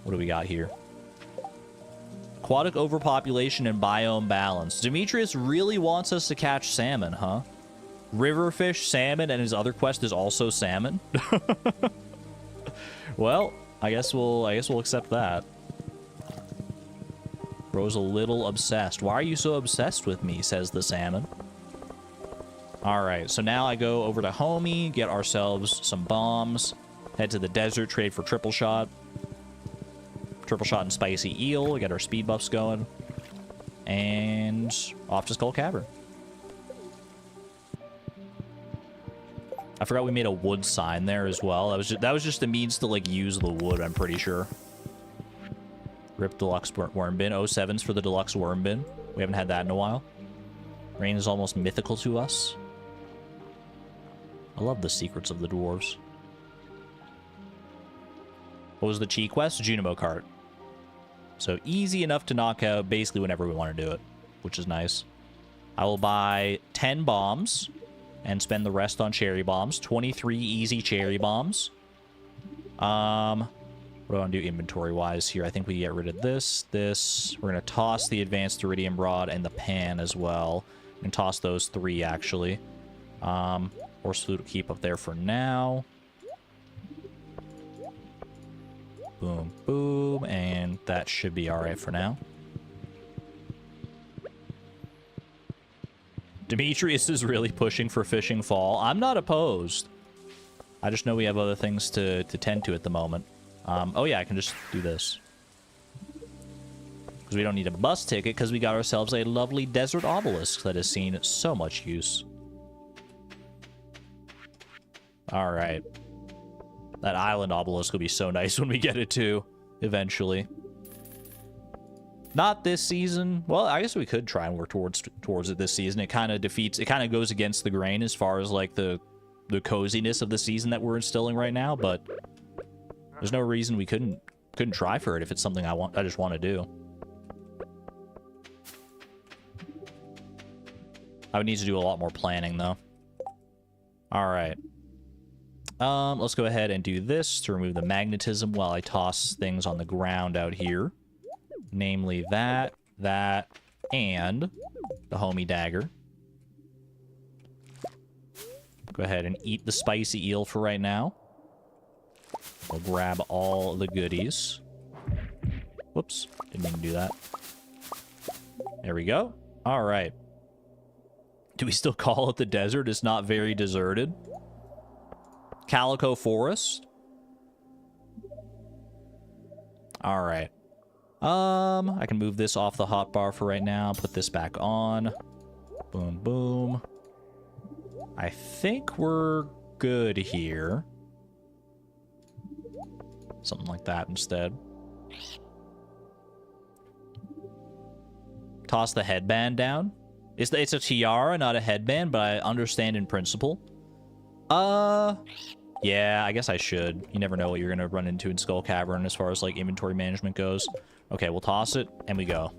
What do we got here? Aquatic overpopulation and biome balance. Demetrius really wants us to catch salmon, huh? Riverfish, salmon, and his other quest is also salmon. Well, I guess we'll accept that. Bro's a little obsessed. Why are you so obsessed with me? Says the salmon. Alright, so now I go over to Homie, get ourselves some bombs, head to the desert, trade for triple shot. Triple shot and spicy eel, get our speed buffs going. And off to Skull Cavern. I forgot we made a wood sign there as well. That was just a means to like use the wood, I'm pretty sure. Rip deluxe worm bin. 07's for the deluxe worm bin. We haven't had that in a while. Rain is almost mythical to us. I love the secrets of the dwarves. What was the cheat quest? Junimo cart. So easy enough to knock out basically whenever we want to do it, which is nice. I will buy 10 bombs and spend the rest on cherry bombs. 23 easy cherry bombs. What do I want to do inventory-wise here? I think we get rid of this. We're going to toss the advanced iridium rod and the pan as well. And toss those 3, actually. Horse food will keep up there for now. Boom, boom. And that should be alright for now. Demetrius is really pushing for fishing fall. I'm not opposed. I just know we have other things to tend to at the moment. Oh yeah, I can just do this. Because we don't need a bus ticket, because we got ourselves a lovely desert obelisk that has seen so much use. Alright. That island obelisk will be so nice when we get it too, eventually. Not this season. Well, I guess we could try and work towards it this season. It kind of goes against the grain as far as like the coziness of the season that we're instilling right now, but there's no reason we couldn't try for it if it's something I just want to do. I would need to do a lot more planning though. All right. Let's go ahead and do this to remove the magnetism while I toss things on the ground out here. Namely that, and the homie dagger. Go ahead and eat the spicy eel for right now. We'll grab all the goodies. Whoops, didn't mean to do that. There we go. All right. Do we still call it the desert? It's not very deserted. Calico Forest. All right. I can move this off the hotbar for right now. Put this back on. Boom, boom. I think we're good here. Something like that instead. Toss the headband down. It's a tiara, not a headband, but I understand in principle. Yeah, I guess I should. You never know what you're gonna run into in Skull Cavern as far as, like, inventory management goes. Okay, we'll toss it, and we go.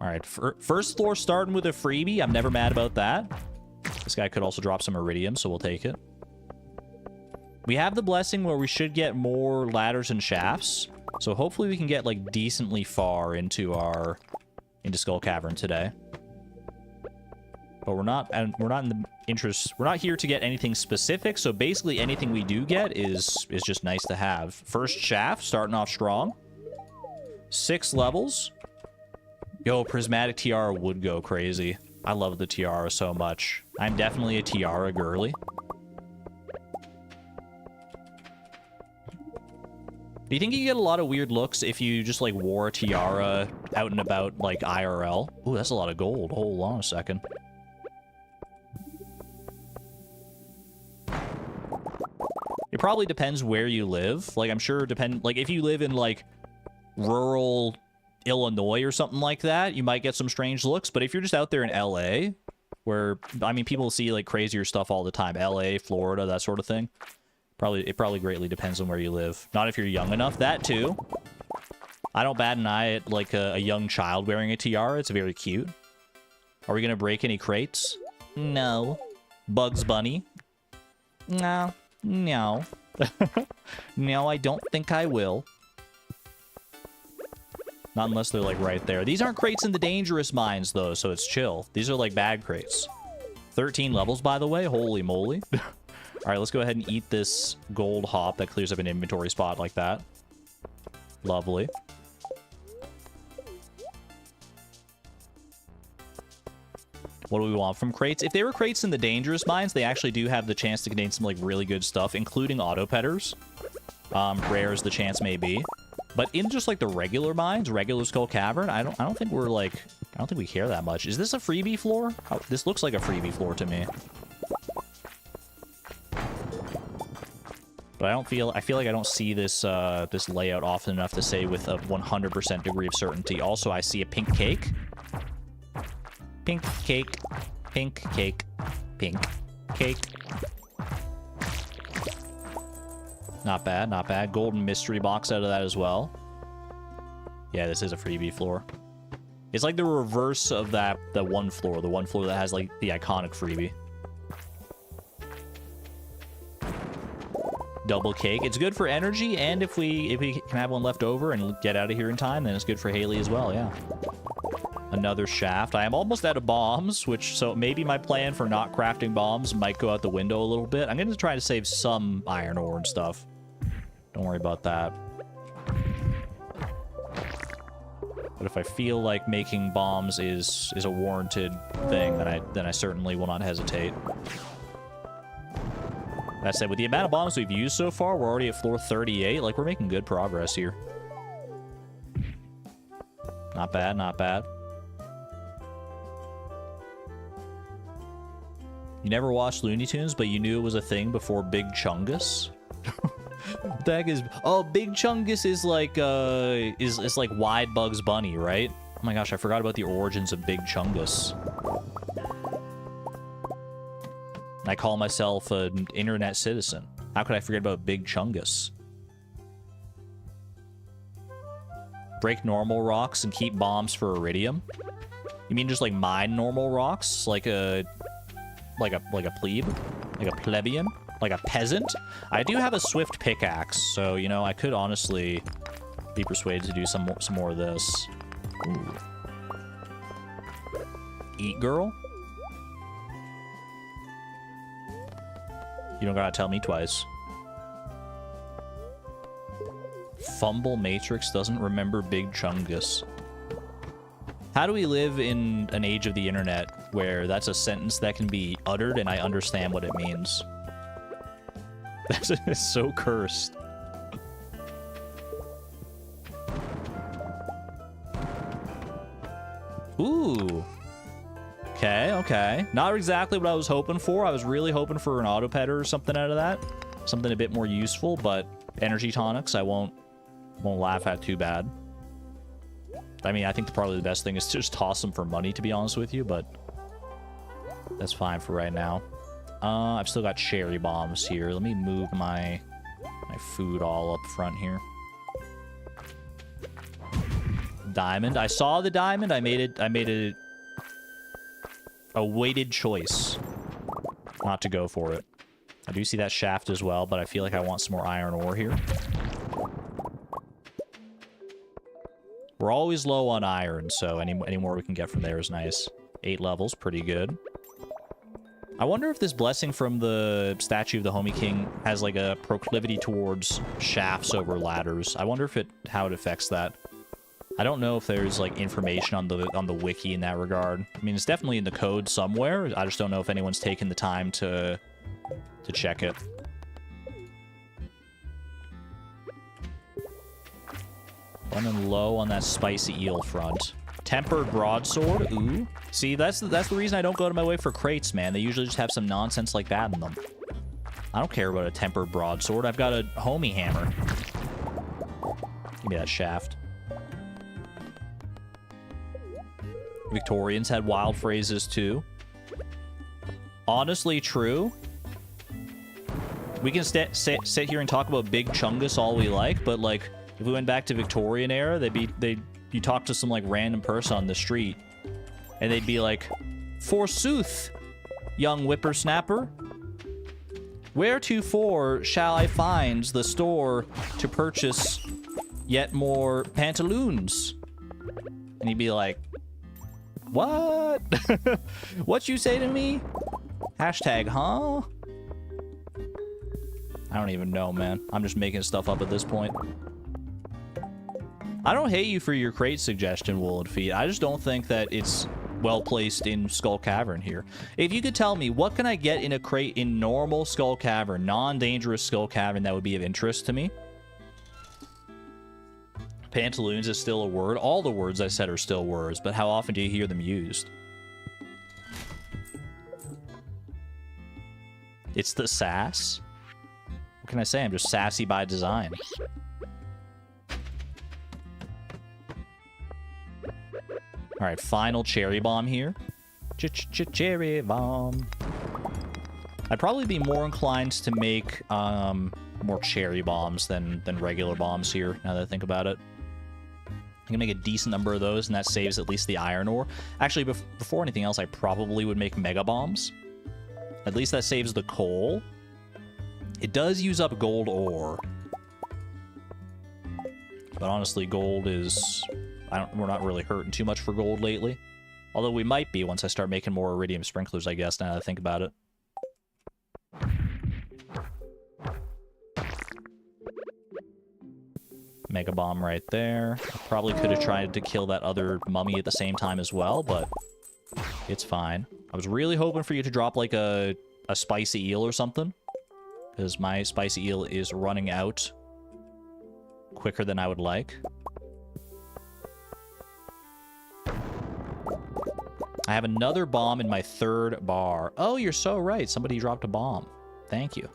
Alright, first floor starting with a freebie. I'm never mad about that. This guy could also drop some iridium, so we'll take it. We have the blessing where we should get more ladders and shafts. So hopefully we can get, like, decently far into Skull Cavern today. But we're not in the interest. We're not here to get anything specific. So basically anything we do get is just nice to have. First shaft, starting off strong. 6 levels. Yo, Prismatic Tiara would go crazy. I love the tiara so much. I'm definitely a tiara girly. Do you think you get a lot of weird looks if you just, like, wore a tiara out and about, like, IRL? Ooh, that's a lot of gold. Hold on a second. It probably depends where you live. Like, I'm sure like, if you live in, like, rural Illinois or something like that, you might get some strange looks. But if you're just out there in LA, where, I mean, people see, like, crazier stuff all the time. LA, Florida, that sort of thing. It probably greatly depends on where you live. Not if you're young enough. That, too. I don't bat an eye at, like, a young child wearing a tiara. It's very cute. Are we going to break any crates? No. Bugs Bunny? No. No. No, I don't think I will. Not unless they're, like, right there. These aren't crates in the dangerous mines, though, so it's chill. These are, like, bad crates. 13 levels, by the way. Holy moly. All right, let's go ahead and eat this gold hop that clears up an inventory spot like that. Lovely. What do we want from crates? If they were crates in the dangerous mines, they actually do have the chance to contain some, like, really good stuff, including auto-petters. Rare as the chance may be. But in just, like, the regular mines, regular Skull Cavern, I don't think we're, like, I don't think we care that much. Is this a freebie floor? This looks like a freebie floor to me. But I feel like I don't see this this layout often enough to say with a 100% degree of certainty. Also, I see a pink cake. Pink cake. Pink cake. Pink cake. Not bad, not bad. Golden mystery box out of that as well. Yeah, this is a freebie floor. It's like the reverse of the one floor. The one floor that has, like, the iconic freebie. Double cake. It's good for energy, and if we can have one left over and get out of here in time, then it's good for Haley as well, yeah. Another shaft. I am almost out of bombs, so maybe my plan for not crafting bombs might go out the window a little bit. I'm going to try to save some iron ore and stuff. Don't worry about that. But if I feel like making bombs is a warranted thing, then I certainly will not hesitate. That said, with the amount of bombs we've used so far, we're already at floor 38. Like, we're making good progress here. Not bad, not bad. You never watched Looney Tunes, but you knew it was a thing before Big Chungus? What the heck is... Oh, Big Chungus is like, is like Wide Bugs Bunny, right? Oh my gosh, I forgot about the origins of Big Chungus. I call myself an internet citizen. How could I forget about Big Chungus? Break normal rocks and keep bombs for iridium? You mean just, like, mine normal rocks? Like a plebe? Like a plebeian? Like a peasant? I do have a swift pickaxe, so, you know, I could honestly be persuaded to do some more of this. Ooh. Eat girl? You don't gotta tell me twice. Fumble Matrix doesn't remember Big Chungus. How do we live in an age of the internet where that's a sentence that can be uttered and I understand what it means? That's so cursed. Ooh. Okay. Not exactly what I was hoping for. I was really hoping for an auto petter or something out of that. Something a bit more useful, but energy tonics I won't laugh at too bad. I mean, I think probably the best thing is to just toss them for money, to be honest with you, but that's fine for right now. I've still got cherry bombs here. Let me move my food all up front here. Diamond. I saw the diamond. I made a weighted choice not to go for it. I do see that shaft as well, but I feel like I want some more iron ore here. We're always low on iron, so any more we can get from there is nice. 8 levels, pretty good. I wonder if this blessing from the statue of the Homie King has like a proclivity towards shafts over ladders. I wonder if how it affects that. I don't know if there's like information on the wiki in that regard. I mean, it's definitely in the code somewhere. I just don't know if anyone's taken the time to check it. Running low on that spicy eel front. Tempered broadsword. Ooh. See, that's the reason I don't go to my way for crates, man. They usually just have some nonsense like that in them. I don't care about a tempered broadsword. I've got a homie hammer. Give me that shaft. Victorians had wild phrases too. Honestly, true. We can sit here and talk about Big Chungus all we like, but like if we went back to Victorian era, you talk to some like random person on the street, and they'd be like, "Forsooth, young whippersnapper, wheretofore shall I find the store to purchase yet more pantaloons?" And he'd be like, "What? What you say to me? Hashtag, huh?" I don't even know, man. I'm just making stuff up at this point. I don't hate you for your crate suggestion, Wool and Feet. I just don't think that it's well placed in Skull Cavern here. If you could tell me, what can I get in a crate in normal Skull Cavern, non-dangerous Skull Cavern that would be of interest to me? Pantaloons is still a word. All the words I said are still words, but how often do you hear them used? It's the sass. What can I say? I'm just sassy by design. All right, final cherry bomb here. Cherry bomb. I'd probably be more inclined to make more cherry bombs than regular bombs here, now that I think about it. I can make a decent number of those, and that saves at least the iron ore. Actually, before anything else, I probably would make mega bombs. At least that saves the coal. It does use up gold ore. But honestly, gold is... we're not really hurting too much for gold lately. Although we might be once I start making more iridium sprinklers, I guess, now that I think about it. Mega bomb right there. I probably could have tried to kill that other mummy at the same time as well, but it's fine. I was really hoping for you to drop like a spicy eel or something, because my spicy eel is running out quicker than I would like. I have another bomb in my 3rd bar. Oh, you're so right. Somebody dropped a bomb. Thank you.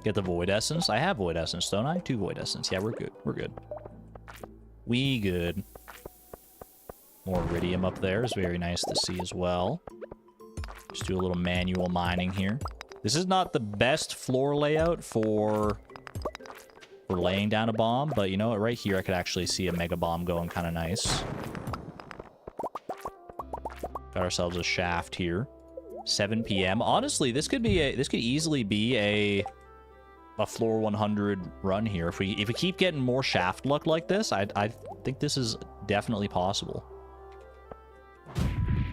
Get the Void Essence. I have Void Essence, don't I? 2 Void Essence. Yeah, we're good. We're good. We good. More iridium up there is very nice to see as well. Just do a little manual mining here. This is not the best floor layout for laying down a bomb, but you know what? Right here, I could actually see a mega bomb going kind of nice. Got ourselves a shaft here. 7 p.m. Honestly, this could easily be a floor 100 run here. If we keep getting more shaft luck like this, I think this is definitely possible.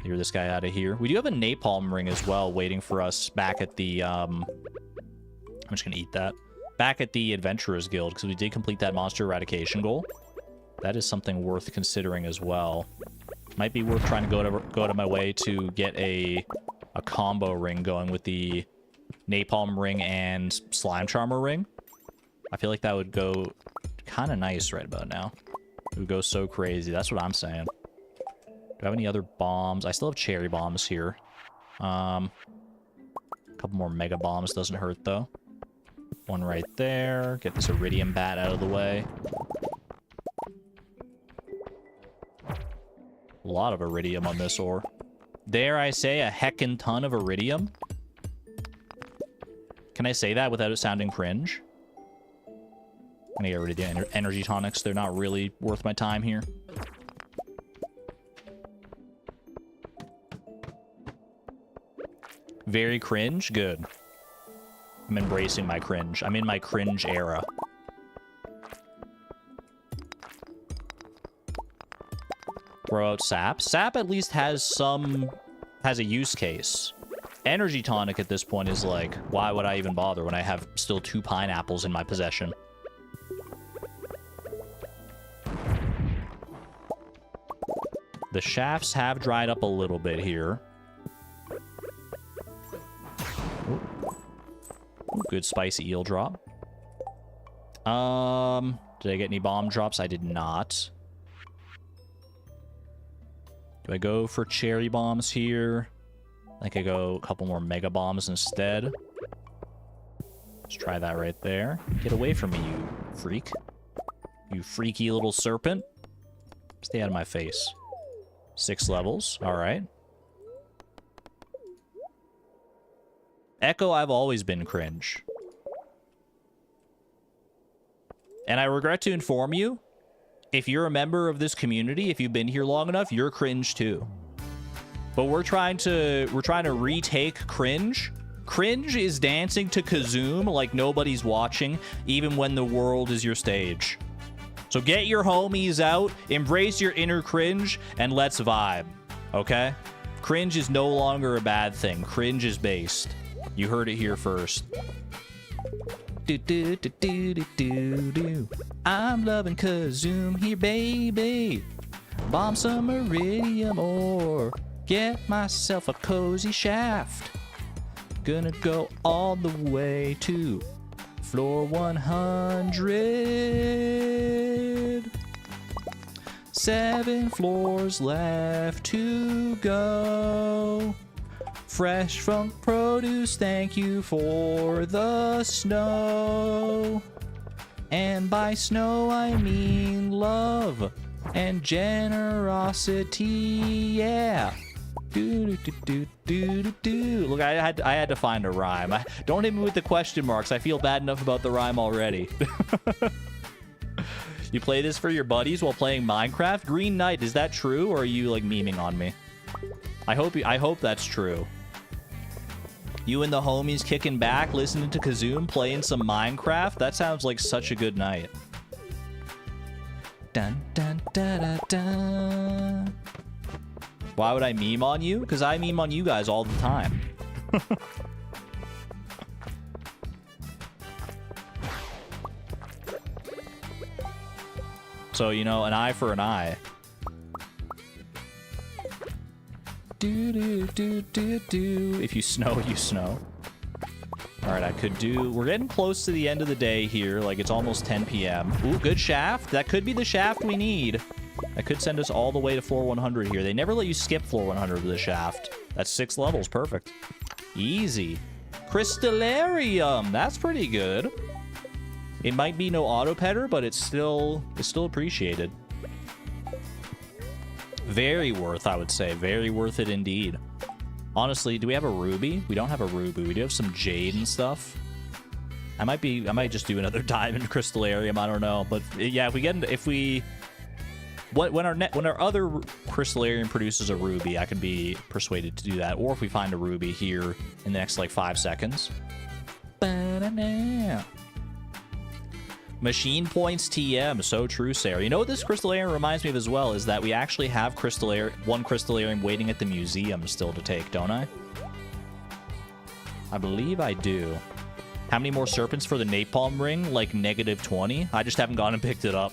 Clear this guy out of here. We do have a napalm ring as well waiting for us back at the I'm just gonna eat that. Back at the Adventurers Guild, because we did complete that monster eradication goal. That is something worth considering as well. Might be worth trying to go to my way to get a combo ring going with the napalm ring and slime charmer ring. I feel like that would go kind of nice right about now. It would go so crazy. That's what I'm saying. Do I have any other bombs? I still have cherry bombs here. A couple more mega bombs doesn't hurt, though. One right there. Get this iridium bat out of the way. A lot of iridium on this ore. Dare I say a heckin' ton of iridium? Can I say that without it sounding cringe? I'm gonna get rid of the energy tonics. They're not really worth my time here. Very cringe? Good. I'm embracing my cringe. I'm in my cringe era. Throw out sap. Sap at least has a use case. Energy tonic at this point is like, why would I even bother when I have still 2 pineapples in my possession? The shafts have dried up a little bit here. Ooh. Good spicy eel drop. Did I get any bomb drops? I did not. Do I go for cherry bombs here? I think I go a couple more mega bombs instead. Let's try that right there. Get away from me, you freak. You freaky little serpent. Stay out of my face. 6 levels. All right. Echo, I've always been cringe. And I regret to inform you, if you're a member of this community, if you've been here long enough, you're cringe too. But we're trying to retake cringe. Cringe is dancing to Kazoom like nobody's watching, even when the world is your stage. So get your homies out, embrace your inner cringe, and let's vibe. Okay? Cringe is no longer a bad thing. Cringe is based. You heard it here first. I'm loving Kazoom here, baby. Bomb some iridium ore. Get myself a cozy shaft. Gonna go all the way to floor 100. 7 floors left to go. Fresh from produce, thank you for the snow. And by snow I mean love and generosity, yeah. Look, I had to find a rhyme. Don't hit me with the question marks. I feel bad enough about the rhyme already. You play this for your buddies while playing Minecraft? Green Knight, is that true, or are you like memeing on me? I hope that's true. You and the homies kicking back, listening to Kazoom, playing some Minecraft? That sounds like such a good night. Dun dun da da dun. Why would I meme on you? Because I meme on you guys all the time. So, you know, an eye for an eye. If you snow, you snow. Alright, I could do... We're getting close to the end of the day here. Like, it's almost 10 p.m. Ooh, good shaft. That could be the shaft we need. That could send us all the way to floor 100 here. They never let you skip floor 100 with the shaft. That's 6 levels. Perfect. Easy. Crystallarium. That's pretty good. It might be no auto-petter, but it's still appreciated. Very worth, I would say. Very worth it indeed. Honestly, do we have a ruby? We don't have a ruby. We do have some jade and stuff. I might just do another diamond crystallarium. I don't know, but yeah, when our other crystallarium produces a ruby, I can be persuaded to do that. Or if we find a ruby here in the next like 5 seconds. Ba-da-da. Machine points TM. So true, Sarah. You know what this crystallarium reminds me of as well is that we actually have one crystallarium waiting at the museum still to take, don't I? I believe I do. How many more serpents for the napalm ring? Like -20? I just haven't gone and picked it up.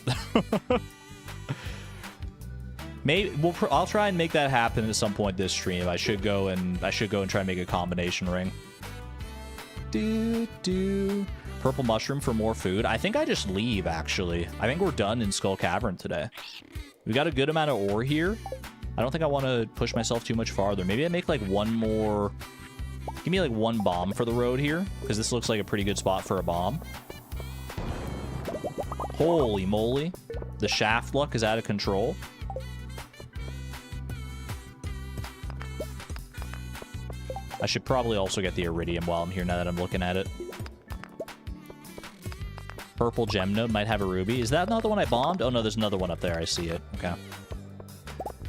Maybe I'll try and make that happen at some point this stream. I should go and try and make a combination ring. Purple mushroom for more food. I think I just leave, actually. I think we're done in Skull Cavern today. We got a good amount of ore here. I don't think I want to push myself too much farther. Maybe I make like one more... Give me like one bomb for the road here, because this looks like a pretty good spot for a bomb. Holy moly. The shaft luck is out of control. I should probably also get the iridium while I'm here now that I'm looking at it. Purple gem node might have a ruby. Is that not the one I bombed? Oh no, there's another one up there. I see it. Okay.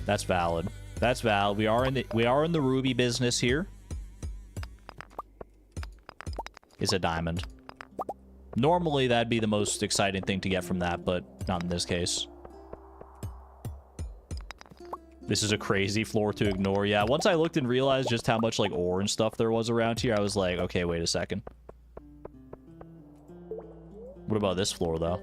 That's valid. That's valid. We are in the ruby business here. It's a diamond. Normally that'd be the most exciting thing to get from that, but not in this case. This is a crazy floor to ignore. Yeah, once I looked and realized just how much like ore and stuff there was around here, I was like, okay, wait a second. What about this floor though?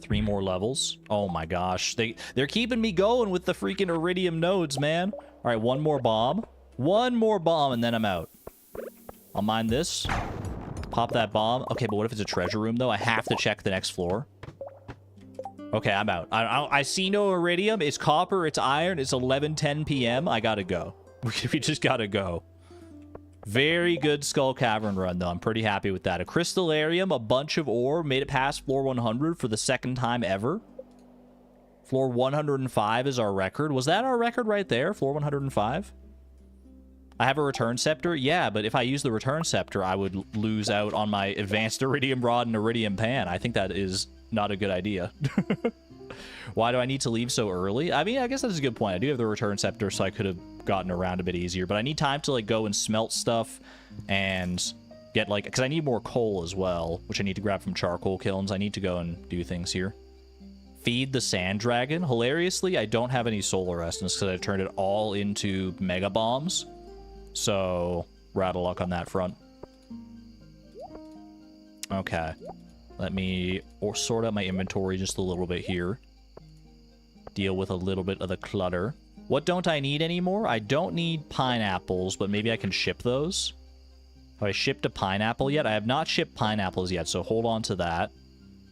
3 more levels. Oh my gosh. They're keeping me going with the freaking iridium nodes, man. All right, one more bomb. One more bomb and then I'm out. I'll mine this. Pop that bomb. Okay, but what if it's a treasure room though? I have to check the next floor. Okay, I'm out. I see no iridium. It's copper. It's iron. It's 11:10 p.m. I gotta go. We just gotta go. Very good Skull Cavern run, though. I'm pretty happy with that. A crystallarium, a bunch of ore, made it past floor 100 for the second time ever. Floor 105 is our record. Was that our record right there? Floor 105? I have a return scepter? Yeah, but if I use the return scepter, I would lose out on my advanced iridium rod and iridium pan. I think that is not a good idea. Why do I need to leave so early? I mean, I guess that's a good point. I do have the return scepter, so I could have gotten around a bit easier. But I need time to, like, go and smelt stuff and get, like... Because I need more coal as well, which I need to grab from charcoal kilns. I need to go and do things here. Feed the sand dragon. Hilariously, I don't have any solar essence because I turned it all into mega bombs. So, we're out of luck on that front. Okay. Let me sort out my inventory just a little bit here. Deal with a little bit of the clutter. What don't I need anymore? I don't need pineapples, but maybe I can ship those. Have I shipped a pineapple yet? I have not shipped pineapples yet, so hold on to that.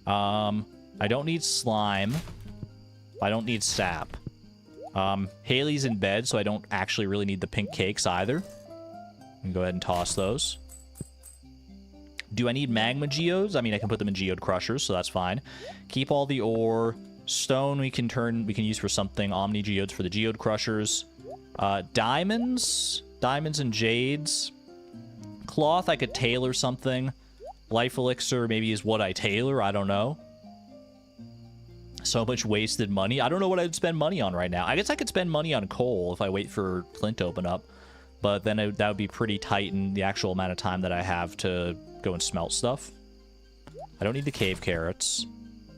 I don't need slime. I don't need sap. Haley's in bed, so I don't actually really need the pink cakes either. I can go ahead and toss those. Do I need magma geodes? I mean, I can put them in geode crushers, so that's fine. Keep all the ore. Stone we can use for something. Omni geodes for the geode crushers. Diamonds and jades. Cloth, I could tailor something. Life elixir maybe is what I tailor. I don't know. So much wasted money. I don't know what I'd spend money on right now. I guess I could spend money on coal if I wait for Flint to open up. But then that would be pretty tight in the actual amount of time that I have to go and smelt stuff. I don't need the cave carrots.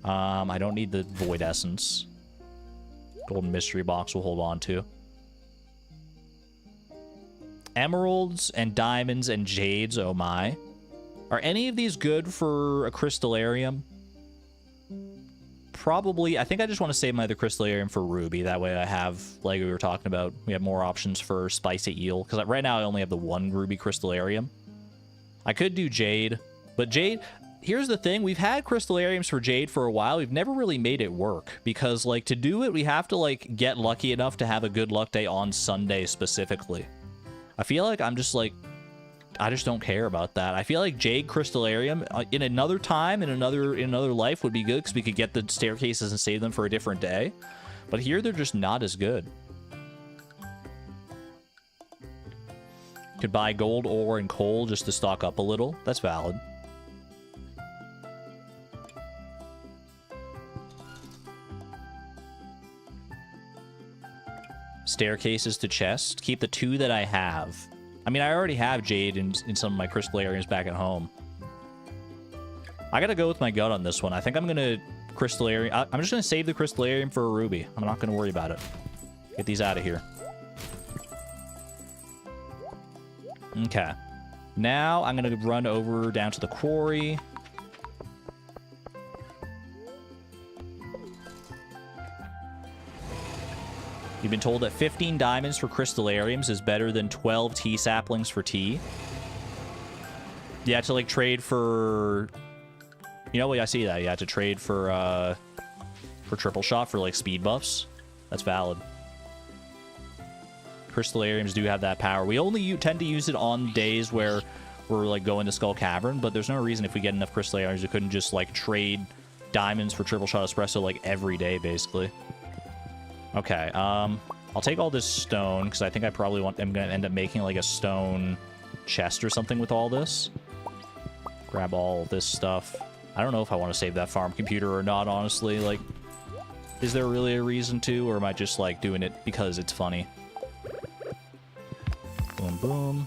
I don't need the void essence. Golden mystery box we'll hold on to. Emeralds and diamonds and jades, oh my. Are any of these good for a crystallarium? Probably. I think I just want to save my other crystallarium for ruby. That way I have, like we were talking about, we have more options for spicy eel. Because right now I only have the one ruby crystallarium. I could do jade, but jade... Here's the thing, we've had crystallariums for jade for a while. We've never really made it work because, like, to do it, we have to, like, get lucky enough to have a good luck day on Sunday specifically. I feel like I'm just, like, I just don't care about that. I feel like jade crystallarium in another time, in another life would be good because we could get the staircases and save them for a different day. But here, they're just not as good. Could buy gold, ore, and coal just to stock up a little. That's valid. Staircases to chest. Keep the 2 that I have. I mean, I already have jade in some of my crystallariums back at home. I gotta go with my gut on this one. I think I'm gonna crystallarium. I'm just gonna save the crystallarium for a ruby. I'm not gonna worry about it. Get these out of here. Okay. Now I'm gonna run over down to the quarry. You've been told that 15 diamonds for crystallariums is better than 12 tea saplings for tea. Yeah, to like trade for... You know what? I see that. Yeah, to trade for triple shot for like speed buffs. That's valid. Crystallariums do have that power. We only tend to use it on days where we're like going to Skull Cavern, but there's no reason if we get enough Crystallariums we couldn't just like trade diamonds for triple shot espresso like every day basically. Okay, I'll take all this stone because I think I probably am gonna end up making like a stone chest or something with all this. Grab all this stuff. I don't know if I want to save that farm computer or not, honestly. Like, is there really a reason to, or am I just like doing it because it's funny? Boom, boom.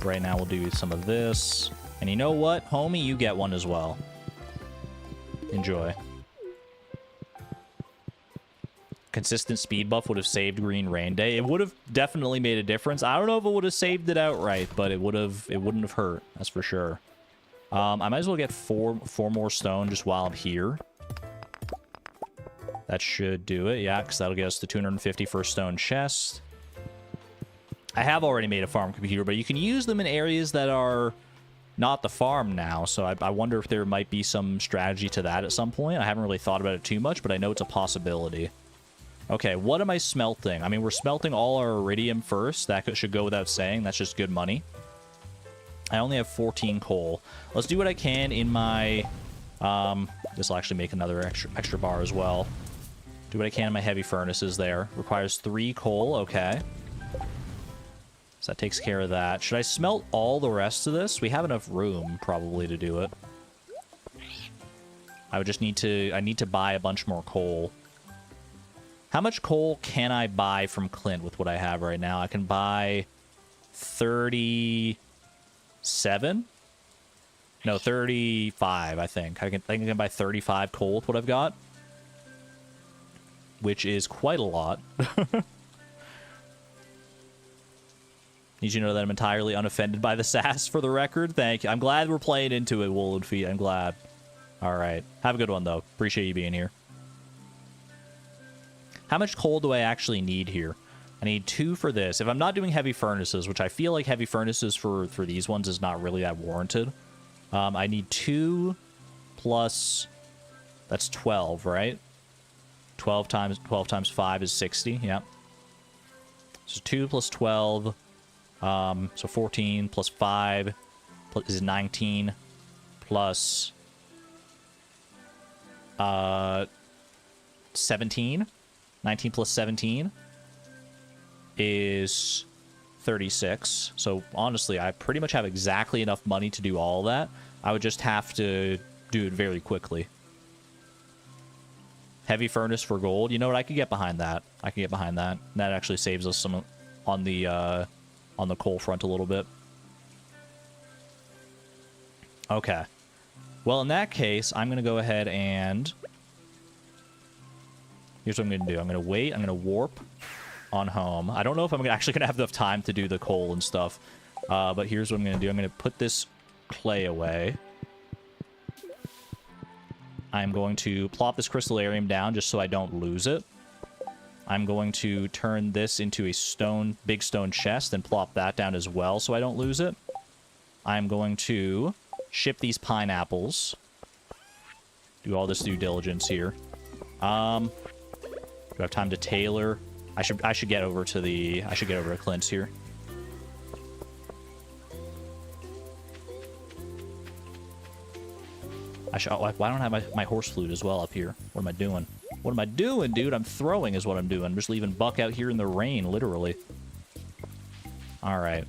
Right now we'll do some of this. And you know what? Homie, you get one as well. Enjoy. Consistent speed buff would have saved Green Rain Day. It would have definitely made a difference. I don't know if it would have saved it outright, but it wouldn't have hurt. That's for sure. I might as well get four more stone just while I'm here. That should do it. Yeah, because that'll get us the 250 for a stone chest. I have already made a farm computer, but you can use them in areas that are not the farm now. So I wonder if there might be some strategy to that at some point. I haven't really thought about it too much, but I know it's a possibility. Okay, what am I smelting? I mean, we're smelting all our iridium first. That should go without saying. That's just good money. I only have 14 coal. Let's do what I can in my... this will actually make another extra bar as well. Do what I can in my heavy furnaces there. Requires 3 coal. Okay. So that takes care of that. Should I smelt all the rest of this? We have enough room, probably, to do it. I would just need to... I need to buy a bunch more coal. How much coal can I buy from Clint with what I have right now? I can buy 37? No, 35, I think. I think I can buy 35 coal with what I've got. Which is quite a lot. Need you to know that I'm entirely unoffended by the sass, for the record. Thank you. I'm glad we're playing into it, Wooled Feet. I'm glad. All right. Have a good one, though. Appreciate you being here. How much coal do I actually need here? I need 2 for this. If I'm not doing heavy furnaces, which I feel like heavy furnaces for these ones is not really that warranted. I need 2 plus... That's 12, right? 12 times 5 is 60. Yeah. So 2 plus 12... so 14 plus 5 is 19 plus 17. 19 plus 17 is 36. So honestly, I pretty much have exactly enough money to do all that. I would just have to do it very quickly. Heavy furnace for gold. You know what? I could get behind that. I can get behind that. That actually saves us some on the coal front a little bit. Okay. Well, in that case, I'm going to go ahead and... Here's what I'm going to do. I'm going to wait. I'm going to warp on home. I don't know if I'm actually going to have enough time to do the coal and stuff. But here's what I'm going to do. I'm going to put this clay away. I'm going to plop this crystallarium down just so I don't lose it. I'm going to turn this into a big stone chest and plop that down as well so I don't lose it. I'm going to ship these pineapples. Do all this due diligence here. Do I have time to tailor? I should get over to Clint's here. Why don't I have my horse flute as well up here? What am I doing? What am I doing, dude? I'm throwing is what I'm doing. I'm just leaving Buck out here in the rain, literally. All right.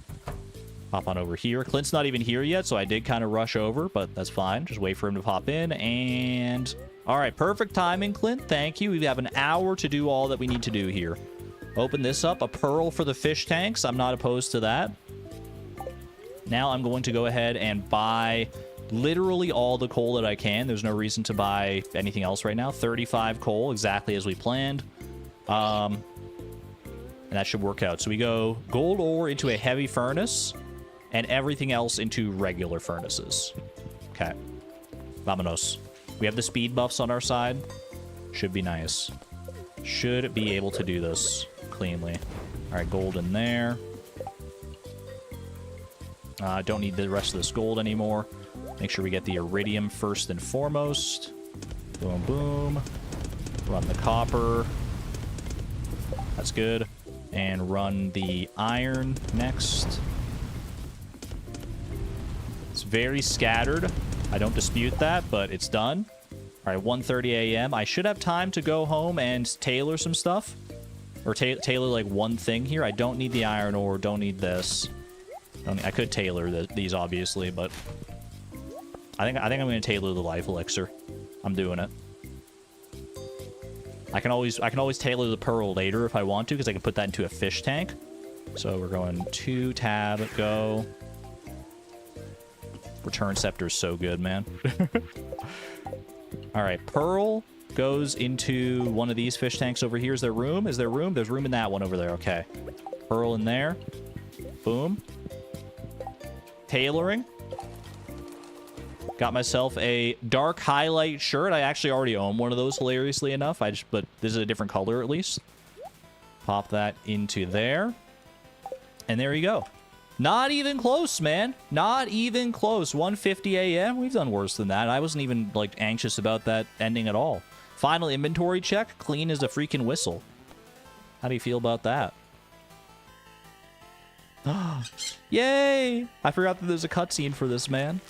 Hop on over here. Clint's not even here yet, so I did kind of rush over, but that's fine. Just wait for him to pop in, and... All right, perfect timing, Clint. Thank you. We have an hour to do all that we need to do here. Open this up. A pearl for the fish tanks. I'm not opposed to that. Now I'm going to go ahead and buy... literally all the coal that I can. There's no reason to buy anything else right now. 35 coal, exactly as we planned. And that should work out. So we go gold ore into a heavy furnace and everything else into regular furnaces. Okay. Vamonos. We have the speed buffs on our side. Should be nice. Should be able to do this cleanly. All right, gold in there. Don't need the rest of this gold anymore. Make sure we get the iridium first and foremost. Boom, boom. Run the copper. That's good. And run the iron next. It's very scattered. I don't dispute that, but it's done. All right, 1:30 a.m. I should have time to go home and tailor some stuff. Or tailor, like, one thing here. I don't need the iron ore. Don't need this. I could tailor these, obviously, but... I think I'm going to tailor the life elixir. I'm doing it. I can always tailor the pearl later if I want to, because I can put that into a fish tank. So we're going to tab, go. Return scepter is so good, man. All right, pearl goes into one of these fish tanks over here. Is there room? Is there room? There's room in that one over there. Okay. Pearl in there. Boom. Tailoring. Got myself a dark highlight shirt. I actually already own one of those, hilariously enough. But this is a different color at least. Pop that into there. And there you go. Not even close, man. Not even close. 1:50 a.m. We've done worse than that. I wasn't even, like, anxious about that ending at all. Final inventory check. Clean as a freaking whistle. How do you feel about that? Yay! I forgot that there's a cutscene for this, man.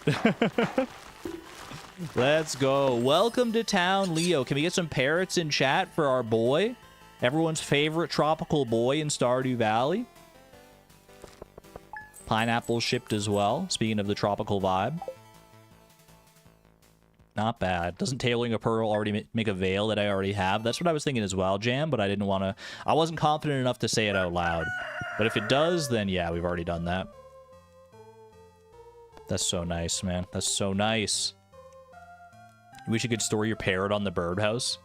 Let's go. Welcome to town, Leo. Can we get some parrots in chat for our boy? Everyone's favorite tropical boy in Stardew Valley. Pineapple shipped as well. Speaking of the tropical vibe. Not bad. Doesn't tailoring a pearl already make a veil that I already have? That's what I was thinking as well, Jam, but I didn't want to... I wasn't confident enough to say it out loud. But if it does, then yeah, we've already done that. That's so nice, man. That's so nice. You wish you could store your parrot on the birdhouse.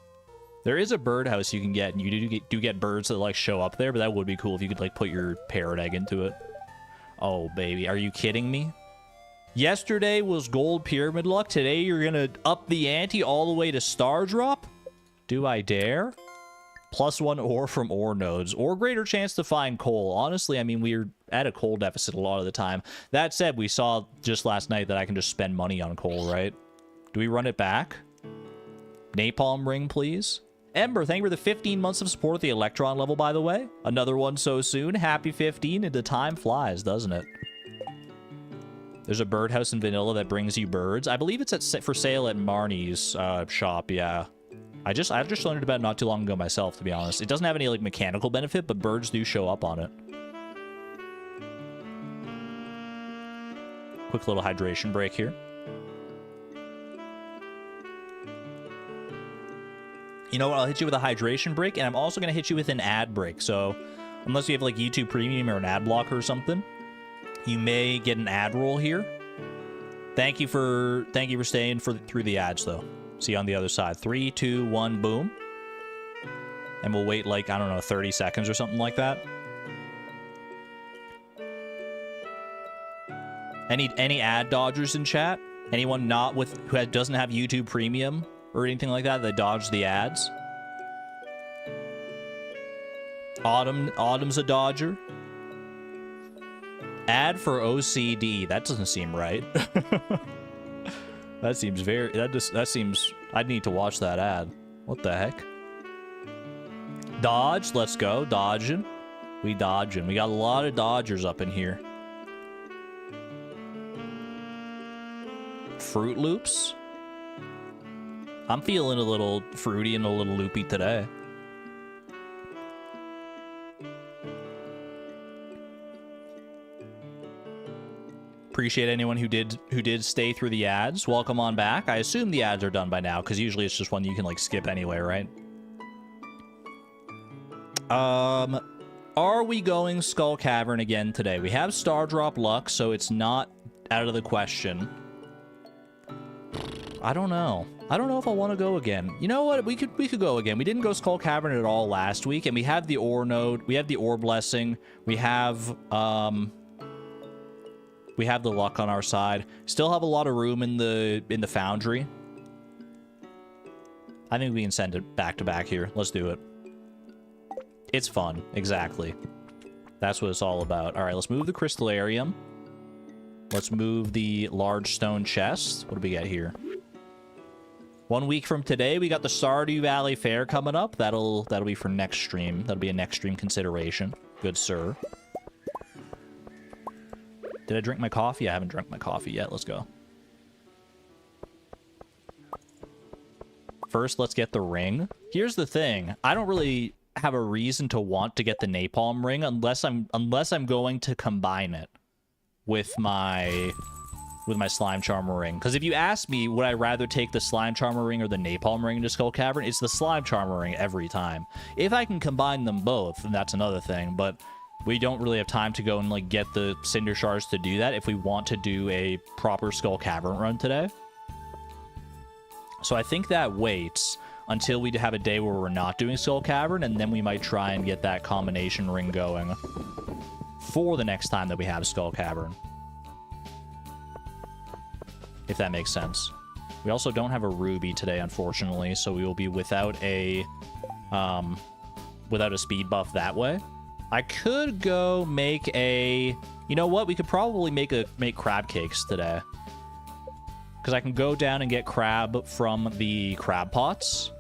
There is a birdhouse you can get, and you do get birds that, like, show up there, but that would be cool if you could, like, put your parrot egg into it. Oh, baby. Are you kidding me? Yesterday was gold pyramid luck. Today you're gonna up the ante all the way to star drop? Do I dare? +1 ore from ore nodes, or greater chance to find coal. Honestly, I mean, we're at a coal deficit a lot of the time. That said, we saw just last night that I can just spend money on coal, right? Do we run it back? Napalm ring, please. Ember, thank you for the 15 months of support at the Electron level, by the way. Another one so soon. Happy 15, and the time flies, doesn't it? There's a birdhouse in vanilla that brings you birds. I believe it's for sale at Marnie's shop, yeah. I just learned about it not too long ago myself, to be honest. It doesn't have any, like, mechanical benefit, but birds do show up on it. Quick little hydration break here. You know what? I'll hit you with a hydration break, and I'm also going to hit you with an ad break. So, unless you have, like, YouTube Premium or an ad blocker or something, you may get an ad roll here. Thank you for staying through the ads, though. See you on the other side. 3, 2, 1, boom. And we'll wait, like, I don't know, 30 seconds or something like that. Any ad dodgers in chat? Anyone not with who doesn't have YouTube Premium or anything like that that dodged the ads? Autumn's a dodger. Ad for OCD. That doesn't seem right. That seems that seems... I'd need to watch that ad. What the heck? Dodge. Let's go. Dodging. We dodging. We got a lot of dodgers up in here. Fruit Loops. I'm feeling a little fruity and a little loopy today. Appreciate anyone who did stay through the ads. Welcome on back. I assume the ads are done by now, because usually it's just one you can, like, skip anyway, right? Are we going Skull Cavern again today? We have Star Drop luck, so it's not out of the question. I don't know. I don't know if I want to go again. You know what? We could go again. We didn't go Skull Cavern at all last week, and we have the ore node. We have the ore blessing. We have the luck on our side. Still have a lot of room in the foundry. I think we can send it back to back here. Let's do it. It's fun. Exactly. That's what it's all about. All right, let's move the crystallarium. Let's move the large stone chest. What do we get here? 1 week from today, we got the Stardew Valley Fair coming up. That'll be for next stream. That'll be a next stream consideration. Good sir. Did I drink my coffee? I haven't drunk my coffee yet. Let's go. First, let's get the ring. Here's the thing. I don't really have a reason to want to get the napalm ring unless I'm going to combine it with my slime charmer ring. Because if you ask me, would I rather take the slime charmer ring or the napalm ring into Skull Cavern, it's the slime charmer ring every time. If I can combine them both, then that's another thing. But we don't really have time to go and like get the cinder shards to do that if we want to do a proper Skull Cavern run today. So I think that waits until we have a day where we're not doing Skull Cavern, and then we might try and get that combination ring going for the next time that we have Skull Cavern. If that makes sense. We also don't have a ruby today, unfortunately, so we will be without a speed buff that way. I could go make a... You know what? We could probably make crab cakes today. Because I can go down and get crab from the crab pots.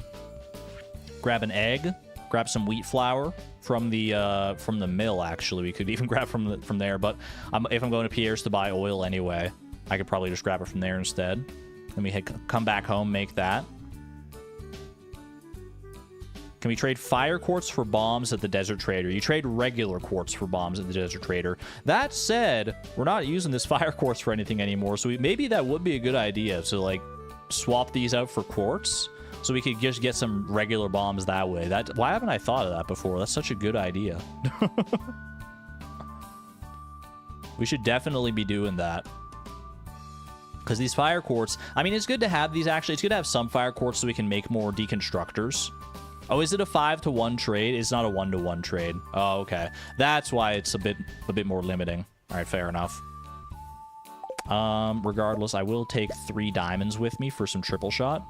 Grab an egg. Grab some wheat flour from the mill, actually. We could even grab from there, but if I'm going to Pierre's to buy oil anyway, I could probably just grab it from there instead. Then we come back home, make that. Can we trade fire quartz for bombs at the Desert Trader? You trade regular quartz for bombs at the Desert Trader. That said, we're not using this fire quartz for anything anymore, so maybe that would be a good idea to, like, swap these out for quartz, so we could just get some regular bombs that way. Why haven't I thought of that before? That's such a good idea. We should definitely be doing that. Because these fire quartz... I mean, it's good to have these, actually. It's good to have some fire quartz so we can make more deconstructors. Oh, is it a 5-to-1 trade? It's not a 1-to-1 trade. Oh, okay. That's why it's a bit more limiting. All right, fair enough. Regardless, I will take 3 diamonds with me for some triple shot.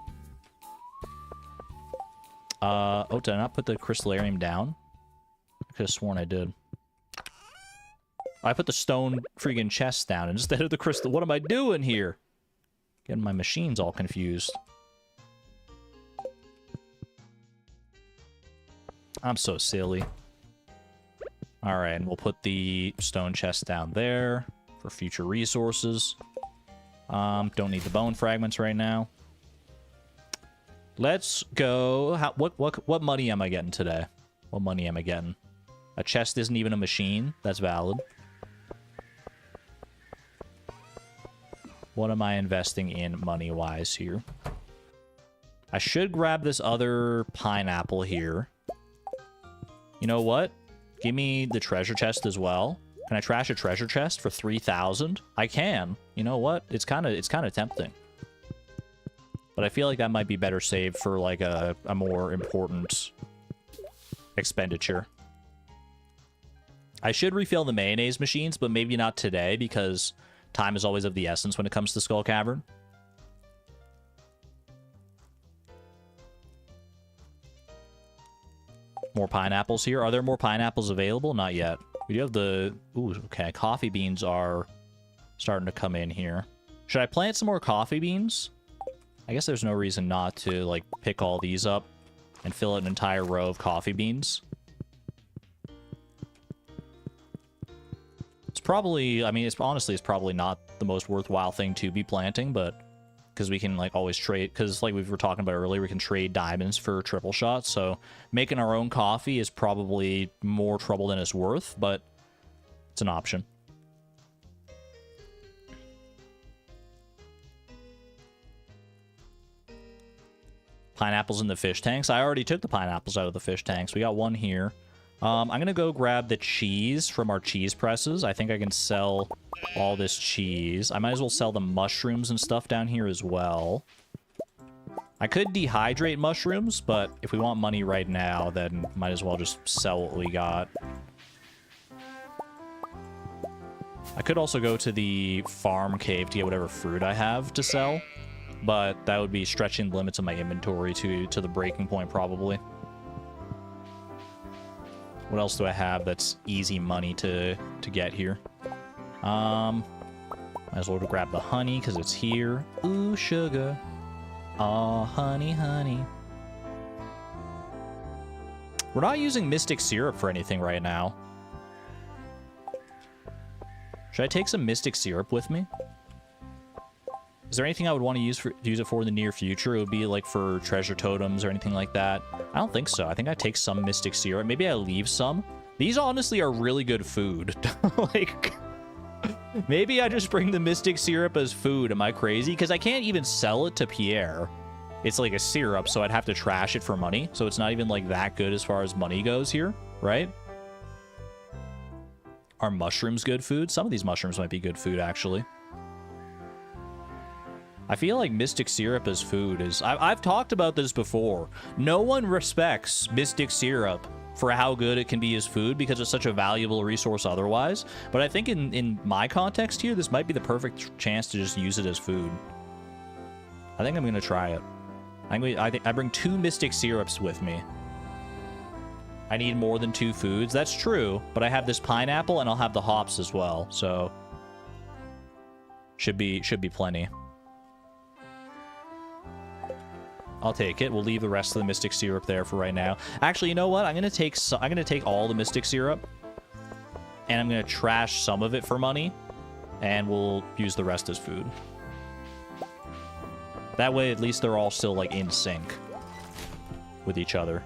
Oh, did I not put the crystallarium down? I could have sworn I did. I put the stone freaking chest down instead of the crystal. What am I doing here? Getting my machines all confused. I'm so silly. All right, and we'll put the stone chest down there for future resources. Don't need the bone fragments right now. Let's go. What money am I getting today? What money am I getting? A chest isn't even a machine. That's valid. What am I investing in money-wise here? I should grab this other pineapple here. You know what? Give me the treasure chest as well. Can I trash a treasure chest for 3,000? I can. You know what? It's kind of tempting. But I feel like that might be better saved for like a more important expenditure. I should refill the mayonnaise machines, but maybe not today because time is always of the essence when it comes to Skull Cavern. More pineapples here. Are there more pineapples available? Not yet. We do have the... Ooh, okay. Coffee beans are starting to come in here. Should I plant some more coffee beans? I guess there's no reason not to, like, pick all these up and fill an entire row of coffee beans. It's probably... I mean, honestly, it's probably not the most worthwhile thing to be planting, but... Because we can, like, always trade... Because, like we were talking about earlier, we can trade diamonds for triple shots. So, making our own coffee is probably more trouble than it's worth, but it's an option. Pineapples in the fish tanks. I already took the pineapples out of the fish tanks. We got one here. I'm going to go grab the cheese from our cheese presses. I think I can sell all this cheese. I might as well sell the mushrooms and stuff down here as well. I could dehydrate mushrooms, but if we want money right now, then might as well just sell what we got. I could also go to the farm cave to get whatever fruit I have to sell, but that would be stretching the limits of my inventory to the breaking point, probably. What else do I have that's easy money to get here? Let's Might as well grab the honey because it's here. Ooh, sugar. Aw, honey, honey. We're not using Mystic Syrup for anything right now. Should I take some Mystic Syrup with me? Is there anything I would want to use it for in the near future? It would be like for treasure totems or anything like that. I don't think so. I think I take some Mystic Syrup. Maybe I leave some. These honestly are really good food. Like, maybe I just bring the Mystic Syrup as food. Am I crazy? Because I can't even sell it to Pierre. It's like a syrup, so I'd have to trash it for money. So it's not even like that good as far as money goes here, right? Are mushrooms good food? Some of these mushrooms might be good food, actually. I feel like Mystic Syrup as food is... I've talked about this before. No one respects Mystic Syrup for how good it can be as food because it's such a valuable resource otherwise. But I think in my context here, this might be the perfect chance to just use it as food. I think I'm going to try it. I bring 2 Mystic Syrups with me. I need more than 2 foods. That's true, but I have this pineapple and I'll have the hops as well, so should be plenty. I'll take it. We'll leave the rest of the Mystic Syrup there for right now. Actually, you know what? I'm gonna take all the Mystic Syrup, and I'm gonna trash some of it for money, and we'll use the rest as food. That way, at least they're all still like in sync with each other.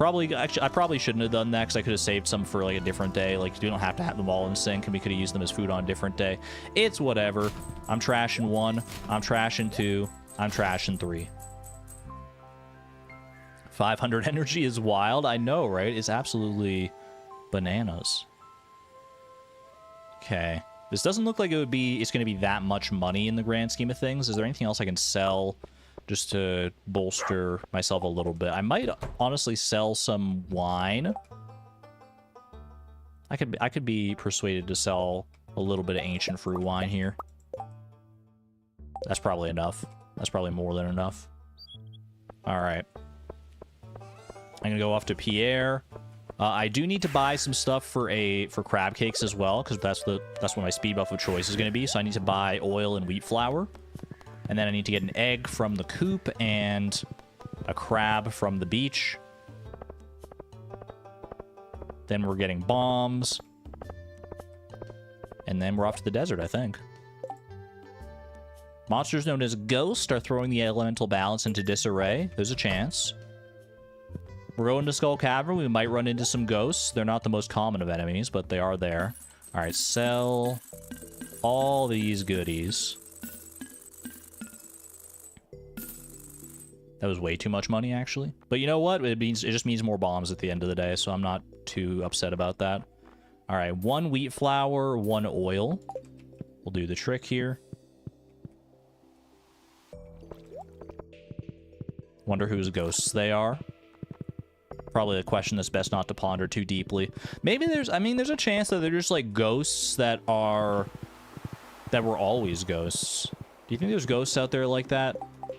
Actually, I probably shouldn't have done that because I could have saved some for like a different day. Like, you don't have to have them all in sync, and we could have used them as food on a different day. It's whatever. I'm trashing 1. I'm trashing 2. I'm trashing 3. 500 energy is wild. I know, right? It's absolutely bananas. Okay. This doesn't look like it's going to be that much money in the grand scheme of things. Is there anything else I can sell just to bolster myself a little bit? I might honestly sell some wine. I could be persuaded to sell a little bit of ancient fruit wine here. That's probably enough. That's probably more than enough. All right. I'm gonna go off to Pierre. I do need to buy some stuff for crab cakes as well, because that's what my speed buff of choice is gonna be. So I need to buy oil and wheat flour, and then I need to get an egg from the coop and a crab from the beach. Then we're getting bombs, and then we're off to the desert, I think. Monsters known as ghosts are throwing the elemental balance into disarray. There's a chance. We're going to Skull Cavern. We might run into some ghosts. They're not the most common of enemies, but they are there. All right, sell all these goodies. That was way too much money, actually. But you know what? It just means more bombs at the end of the day, so I'm not too upset about that. All right, 1 wheat flour, 1 oil. We'll do the trick here. Wonder whose ghosts they are. Probably a question that's best not to ponder too deeply. Maybe there's a chance that they're just like ghosts that were always ghosts. Do you think there's ghosts out there like that? I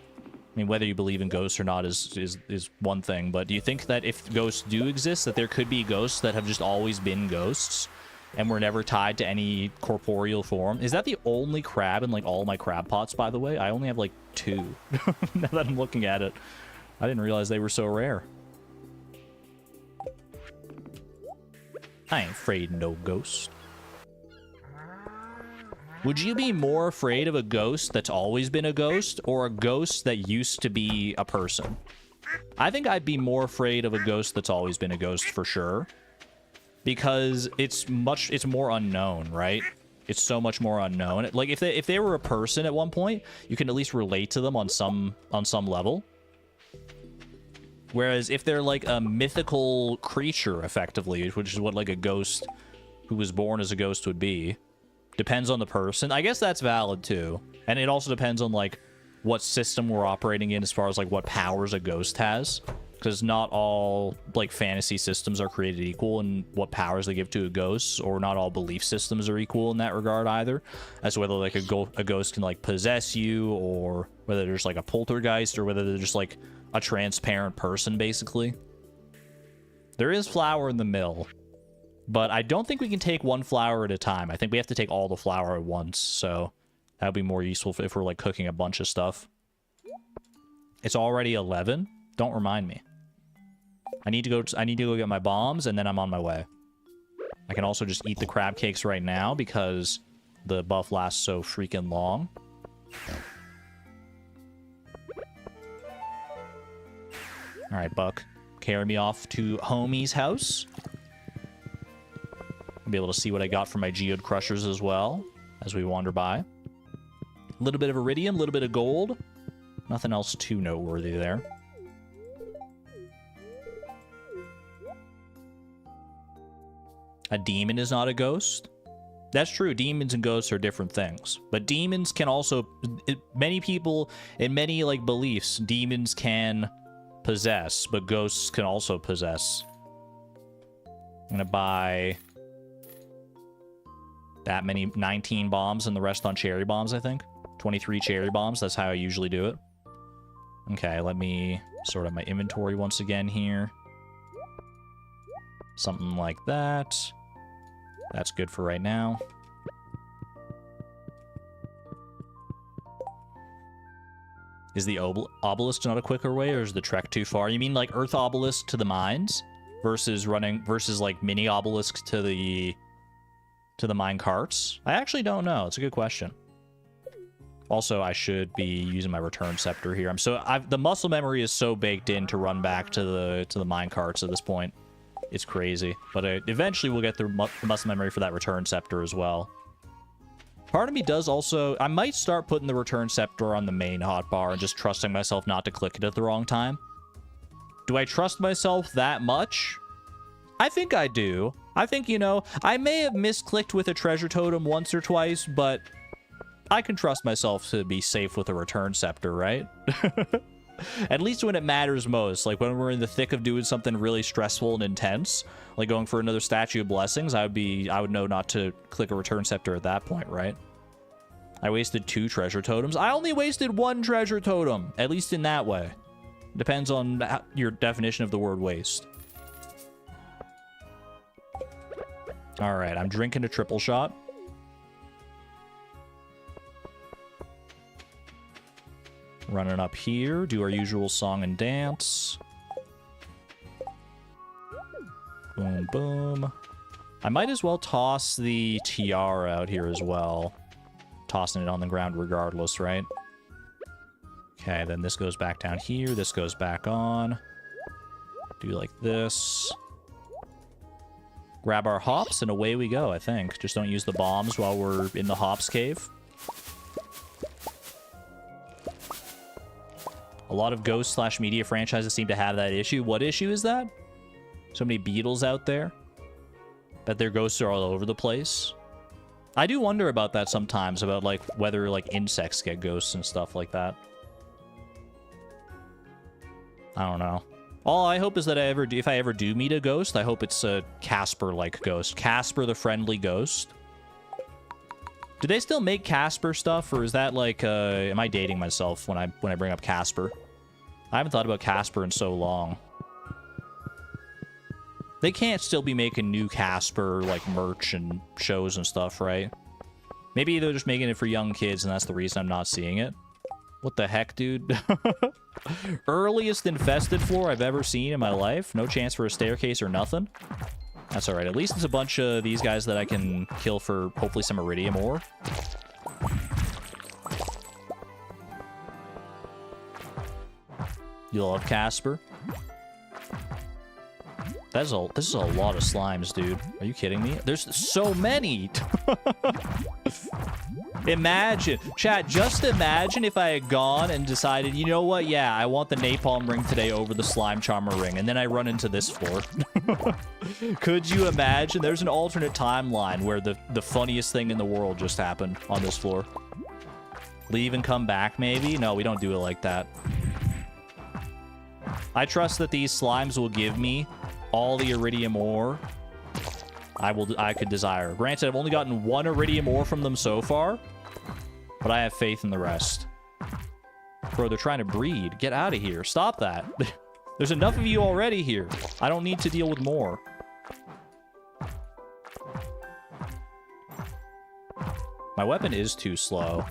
mean, whether you believe in ghosts or not is one thing, but do you think that if ghosts do exist, that there could be ghosts that have just always been ghosts and were never tied to any corporeal form? Is that the only crab in like all my crab pots, by the way? I only have like 2 now that I'm looking at it. I didn't realize they were so rare. I ain't afraid no ghost. Would you be more afraid of a ghost that's always been a ghost, or a ghost that used to be a person? I think I'd be more afraid of a ghost that's always been a ghost for sure. Because it's more unknown, right? It's so much more unknown. Like if they were a person at one point, you can at least relate to them on some level. Whereas if they're like a mythical creature, effectively, which is what like a ghost who was born as a ghost would be, depends on the person. I guess that's valid too. And it also depends on like what system we're operating in as far as like what powers a ghost has. Because not all like fantasy systems are created equal in what powers they give to a ghost, or not all belief systems are equal in that regard either. As to whether like a ghost can like possess you, or whether there's like a poltergeist, or whether they're just like a transparent person, basically. There is flour in the mill. But I don't think we can take one flower at a time. I think we have to take all the flour at once, so that would be more useful if we're, like, cooking a bunch of stuff. It's already 11? Don't remind me. I need to go get my bombs, and then I'm on my way. I can also just eat the crab cakes right now because the buff lasts so freaking long. Alright, Buck. Carry me off to homie's house. I'll be able to see what I got from my geode crushers as well as we wander by. A little bit of iridium, a little bit of gold. Nothing else too noteworthy there. A demon is not a ghost. That's true. Demons and ghosts are different things. But demons can also... many people, in many, like, beliefs, demons can possess, but ghosts can also possess. I'm gonna buy that many, 19 bombs and the rest on cherry bombs, I think. 23 cherry bombs, that's how I usually do it. Okay, let me sort out my inventory once again here. Something like that. That's good for right now. Is the obelisk not a quicker way, or is the trek too far? You mean like Earth obelisk to the mines versus like mini obelisk to the mine carts? I actually don't know. It's a good question. Also, I should be using my return scepter here. The muscle memory is so baked in to run back to the mine carts at this point. It's crazy. But eventually we'll get the muscle memory for that return scepter as well. Part of me does also... I might start putting the return scepter on the main hotbar and just trusting myself not to click it at the wrong time. Do I trust myself that much? I think I do. I think, you know, I may have misclicked with a treasure totem once or twice, but I can trust myself to be safe with a return scepter, right? At least when it matters most, like when we're in the thick of doing something really stressful and intense, like going for another Statue of Blessings, I would know not to click a return scepter at that point, right? I wasted 2 treasure totems. I only wasted 1 treasure totem, at least in that way. Depends on your definition of the word waste. All right, I'm drinking a triple shot. Running up here, do our usual song and dance. Boom, boom. I might as well toss the tiara out here as well. Tossing it on the ground regardless, right? Okay, then this goes back down here. This goes back on. Do like this. Grab our hops, and away we go, I think. Just don't use the bombs while we're in the hops cave. A lot of ghost/media franchises seem to have that issue. What issue is that? So many beetles out there. Bet their ghosts are all over the place. I do wonder about that sometimes, about like whether like insects get ghosts and stuff like that. I don't know. All I hope is that if I ever do meet a ghost, I hope it's a Casper-like ghost. Casper the Friendly Ghost. Do they still make Casper stuff, or is that like, am I dating myself when I bring up Casper? I haven't thought about Casper in so long. They can't still be making new Casper, like, merch and shows and stuff, right? Maybe they're just making it for young kids, and that's the reason I'm not seeing it. What the heck, dude? Earliest infested floor I've ever seen in my life. No chance for a staircase or nothing. That's alright. At least it's a bunch of these guys that I can kill for hopefully some iridium ore. You love Casper? This is a lot of slimes, dude. Are you kidding me? There's so many! Imagine, chat, just imagine if I had gone and decided, you know what, yeah, I want the napalm ring today over the slime charmer ring, and then I run into this floor. Could you imagine? There's an alternate timeline where the funniest thing in the world just happened on this floor. Leave and come back, maybe? No, we don't do it like that. I trust that these slimes will give me all the iridium ore I could desire. Granted, I've only gotten 1 iridium ore from them so far, but I have faith in the rest. Bro, they're trying to breed. Get out of here. Stop that. There's enough of you already here. I don't need to deal with more. My weapon is too slow.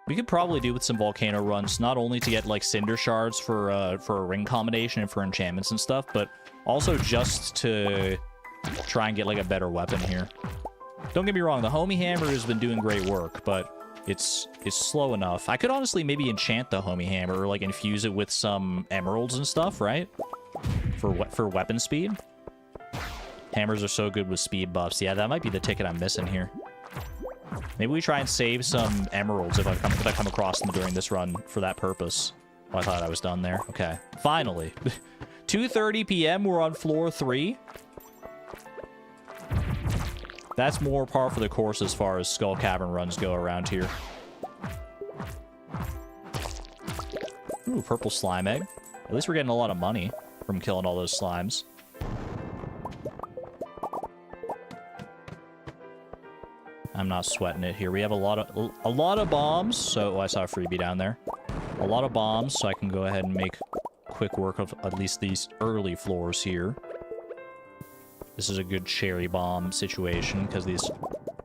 We could probably do with some volcano runs, not only to get like cinder shards for a ring combination and for enchantments and stuff, but also just to try and get like a better weapon here. Don't get me wrong, the homie hammer has been doing great work, but it's slow enough. I could honestly maybe enchant the homie hammer or like infuse it with some emeralds and stuff, right? For weapon speed. Hammers are so good with speed buffs. Yeah, that might be the ticket I'm missing here. Maybe we try and save some emeralds if I come across them during this run for that purpose. Oh, I thought I was done there. Okay, finally. 2:30 p.m. We're on floor 3. That's more par for the course as far as Skull Cavern runs go around here. Ooh, purple slime egg. At least we're getting a lot of money from killing all those slimes. I'm not sweating it here. We have a lot of bombs. So, oh, I saw a freebie down there. A lot of bombs, so I can go ahead and make quick work of at least these early floors here. This is a good cherry bomb situation because these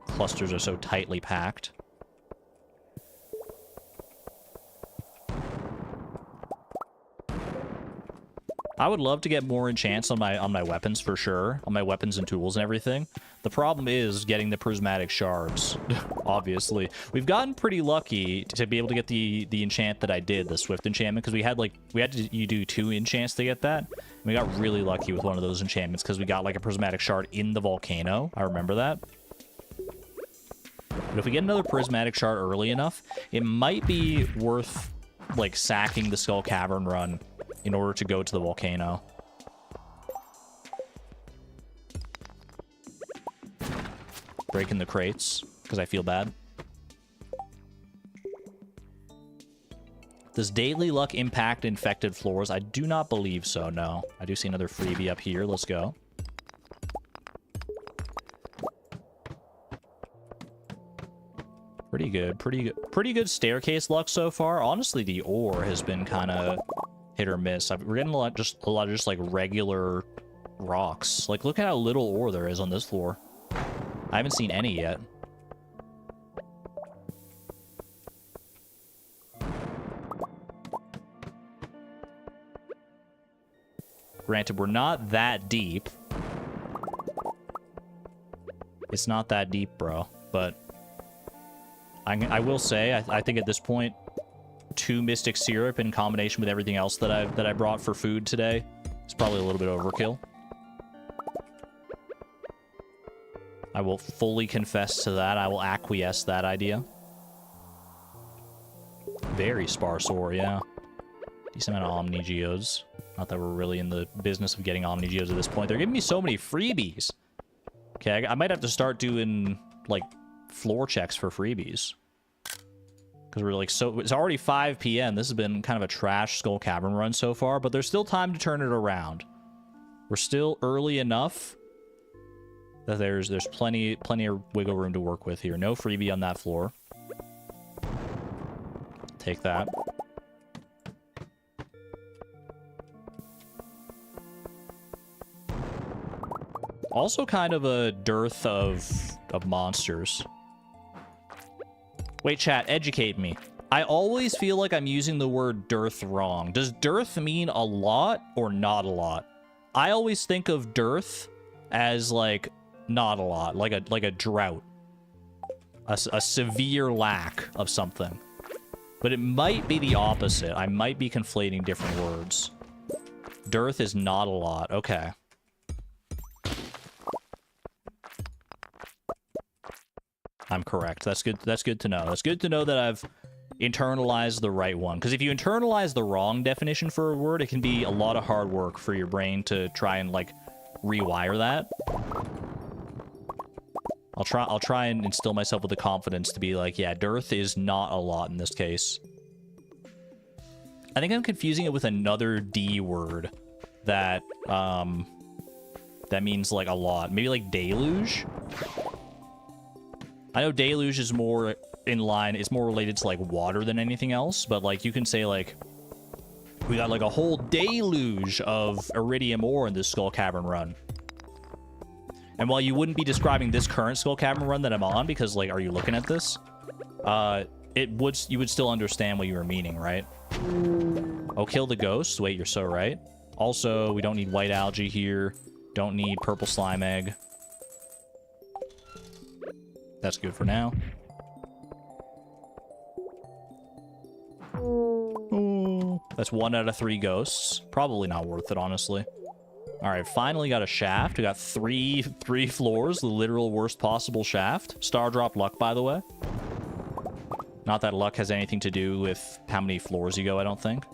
clusters are so tightly packed. I would love to get more enchants on my weapons for sure, on my weapons and tools and everything. The problem is getting the prismatic shards, obviously. We've gotten pretty lucky to be able to get the enchant that I did, the Swift enchantment, because we had to do 2 enchants to get that. And we got really lucky with one of those enchantments because we got like a prismatic shard in the volcano. I remember that. But if we get another prismatic shard early enough, it might be worth like sacking the Skull Cavern run in order to go to the volcano. Breaking the crates because I feel bad. Does daily luck impact infected floors? I do not believe so, no. I do see another freebie up here. Let's go. Pretty good, pretty good. Pretty good staircase luck so far. Honestly, the ore has been kind of hit or miss. We're getting a lot of just like regular rocks. Like, look at how little ore there is on this floor. I haven't seen any yet. Granted, we're not that deep. It's not that deep, bro. But I will say, I think at this point, 2 Mystic Syrup in combination with everything else that I brought for food today is probably a little bit overkill. I will fully confess to that. I will acquiesce that idea. Very sparse ore, yeah. Decent amount of Omni Geodes. Not that we're really in the business of getting Omni Geodes at this point. They're giving me so many freebies. Okay, I might have to start doing, like, floor checks for freebies. Because we're like, so it's already 5 p.m. This has been kind of a trash Skull Cavern run so far, but there's still time to turn it around. We're still early enough that there's plenty of wiggle room to work with here. No freebie on that floor. Take that. Also kind of a dearth of monsters. Wait, chat, educate me. I always feel like I'm using the word dearth wrong. Does dearth mean a lot or not a lot? I always think of dearth as like not a lot, like a drought, a severe lack of something. But it might be the opposite. I might be conflating different words. Dearth is not a lot. Okay. I'm correct. That's good. That's good to know. That's good to know that I've internalized the right one. Because if you internalize the wrong definition for a word, it can be a lot of hard work for your brain to try and like rewire that. I'll try and instill myself with the confidence to be like, yeah, dearth is not a lot in this case. I think I'm confusing it with another D word that that means like a lot. Maybe like deluge. I know deluge is more in line, it's more related to like water than anything else, but like you can say like we got like a whole deluge of iridium ore in this Skull Cavern run. And while you wouldn't be describing this current skull cavern run that I'm on, because, like, are you looking at this? You would still understand what you were meaning, right? Oh, kill the ghosts. Wait, you're so right. Also, we don't need white algae here. Don't need purple slime egg. That's good for now. Oh, that's 1 out of 3 ghosts. Probably not worth it, honestly. All right, finally got a shaft. We got three floors, the literal worst possible shaft. Star drop luck, by the way. Not that luck has anything to do with how many floors you go, I don't think.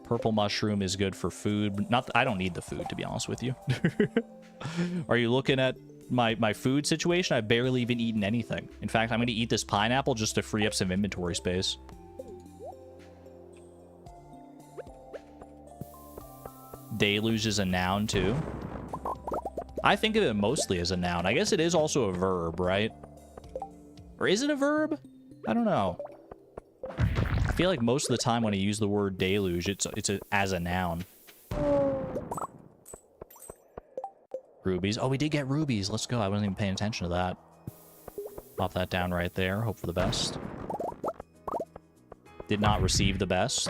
Purple mushroom is good for food. I don't need the food, to be honest with you. Are you looking at my food situation? I've barely even eaten anything. In fact, I'm going to eat this pineapple just to free up some inventory space. Deluge is a noun, too. I think of it mostly as a noun. I guess it is also a verb, right? Or is it a verb? I don't know. I feel like most of the time when I use the word deluge, it's as a noun. Rubies. Oh, we did get rubies. Let's go. I wasn't even paying attention to that. Pop that down right there. Hope for the best. Did not receive the best.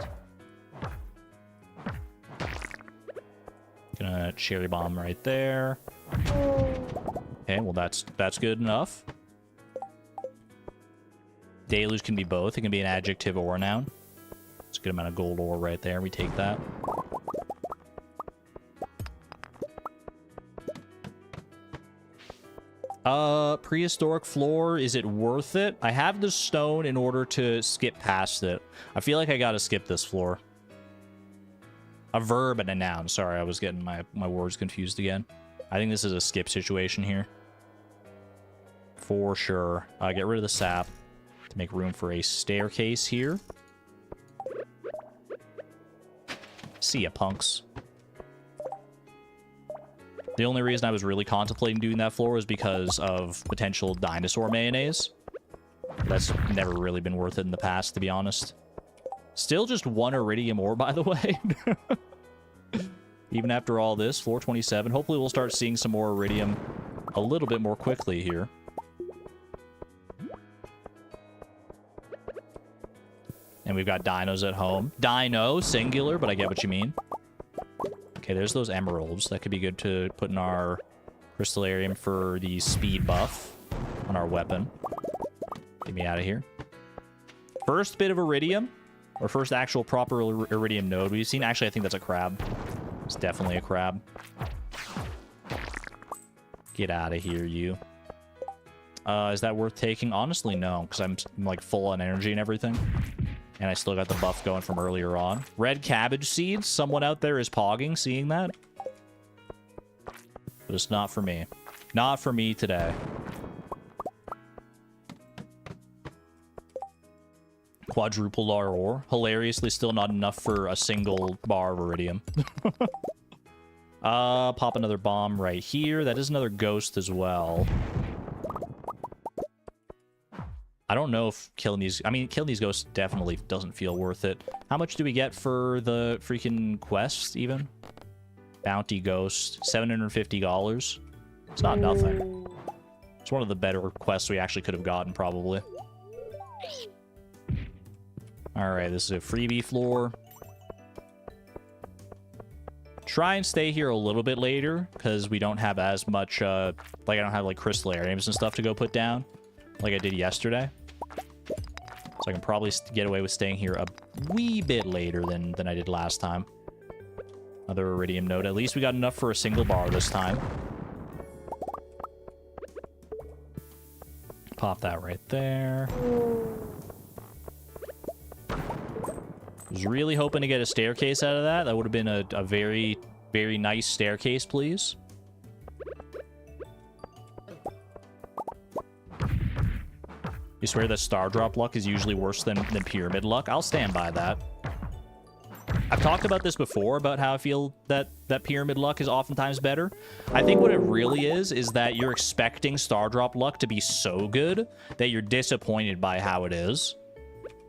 Gonna cherry bomb right there. Okay, well that's good enough. Deluge can be both. It can be an adjective or a noun. It's a good amount of gold ore right there. We take that. Prehistoric floor. Is it worth it? I have the stone in order to skip past it. I feel like I gotta skip this floor. A verb and a noun. Sorry, I was getting my words confused again. I think this is a skip situation here. For sure. Get rid of the sap to make room for a staircase here. See ya, punks. The only reason I was really contemplating doing that floor was because of potential dinosaur mayonnaise. That's never really been worth it in the past, to be honest. Still just 1 iridium ore, by the way. Even after all this, floor 27. Hopefully we'll start seeing some more iridium a little bit more quickly here. And we've got dinos at home. Dino, singular, but I get what you mean. Okay, there's those emeralds. That could be good to put in our crystallarium for the speed buff on our weapon. Get me out of here. First bit of iridium. Or first actual proper iridium node we've seen. Actually, I think that's a crab. It's definitely a crab. Get out of here, you. Is that worth taking? Honestly, no, because I'm like full on energy and everything. And I still got the buff going from earlier on. Red cabbage seeds. Someone out there is pogging, seeing that. But it's not for me. Not for me today. Quadruple ore. Hilariously still not enough for a single bar of iridium. Pop another bomb right here. That is another ghost as well. I don't know if killing these... I mean, killing these ghosts definitely doesn't feel worth it. How much do we get for the freaking quest, even? Bounty ghost. $750. It's not nothing. It's one of the better quests we actually could have gotten, probably. Alright, this is a freebie floor. Try and stay here a little bit later, because we don't have as much, like, I don't have, like, crystallariums and stuff to go put down, like I did yesterday. So I can probably get away with staying here a wee bit later than I did last time. Another iridium node. At least we got enough for a single bar this time. Pop that right there. Was really hoping to get a staircase out of that. That would have been a very, very nice staircase, please. You swear that star drop luck is usually worse than pyramid luck? I'll stand by that. I've talked about this before, about how I feel that pyramid luck is oftentimes better. I think what it really is that you're expecting star drop luck to be so good that you're disappointed by how it is.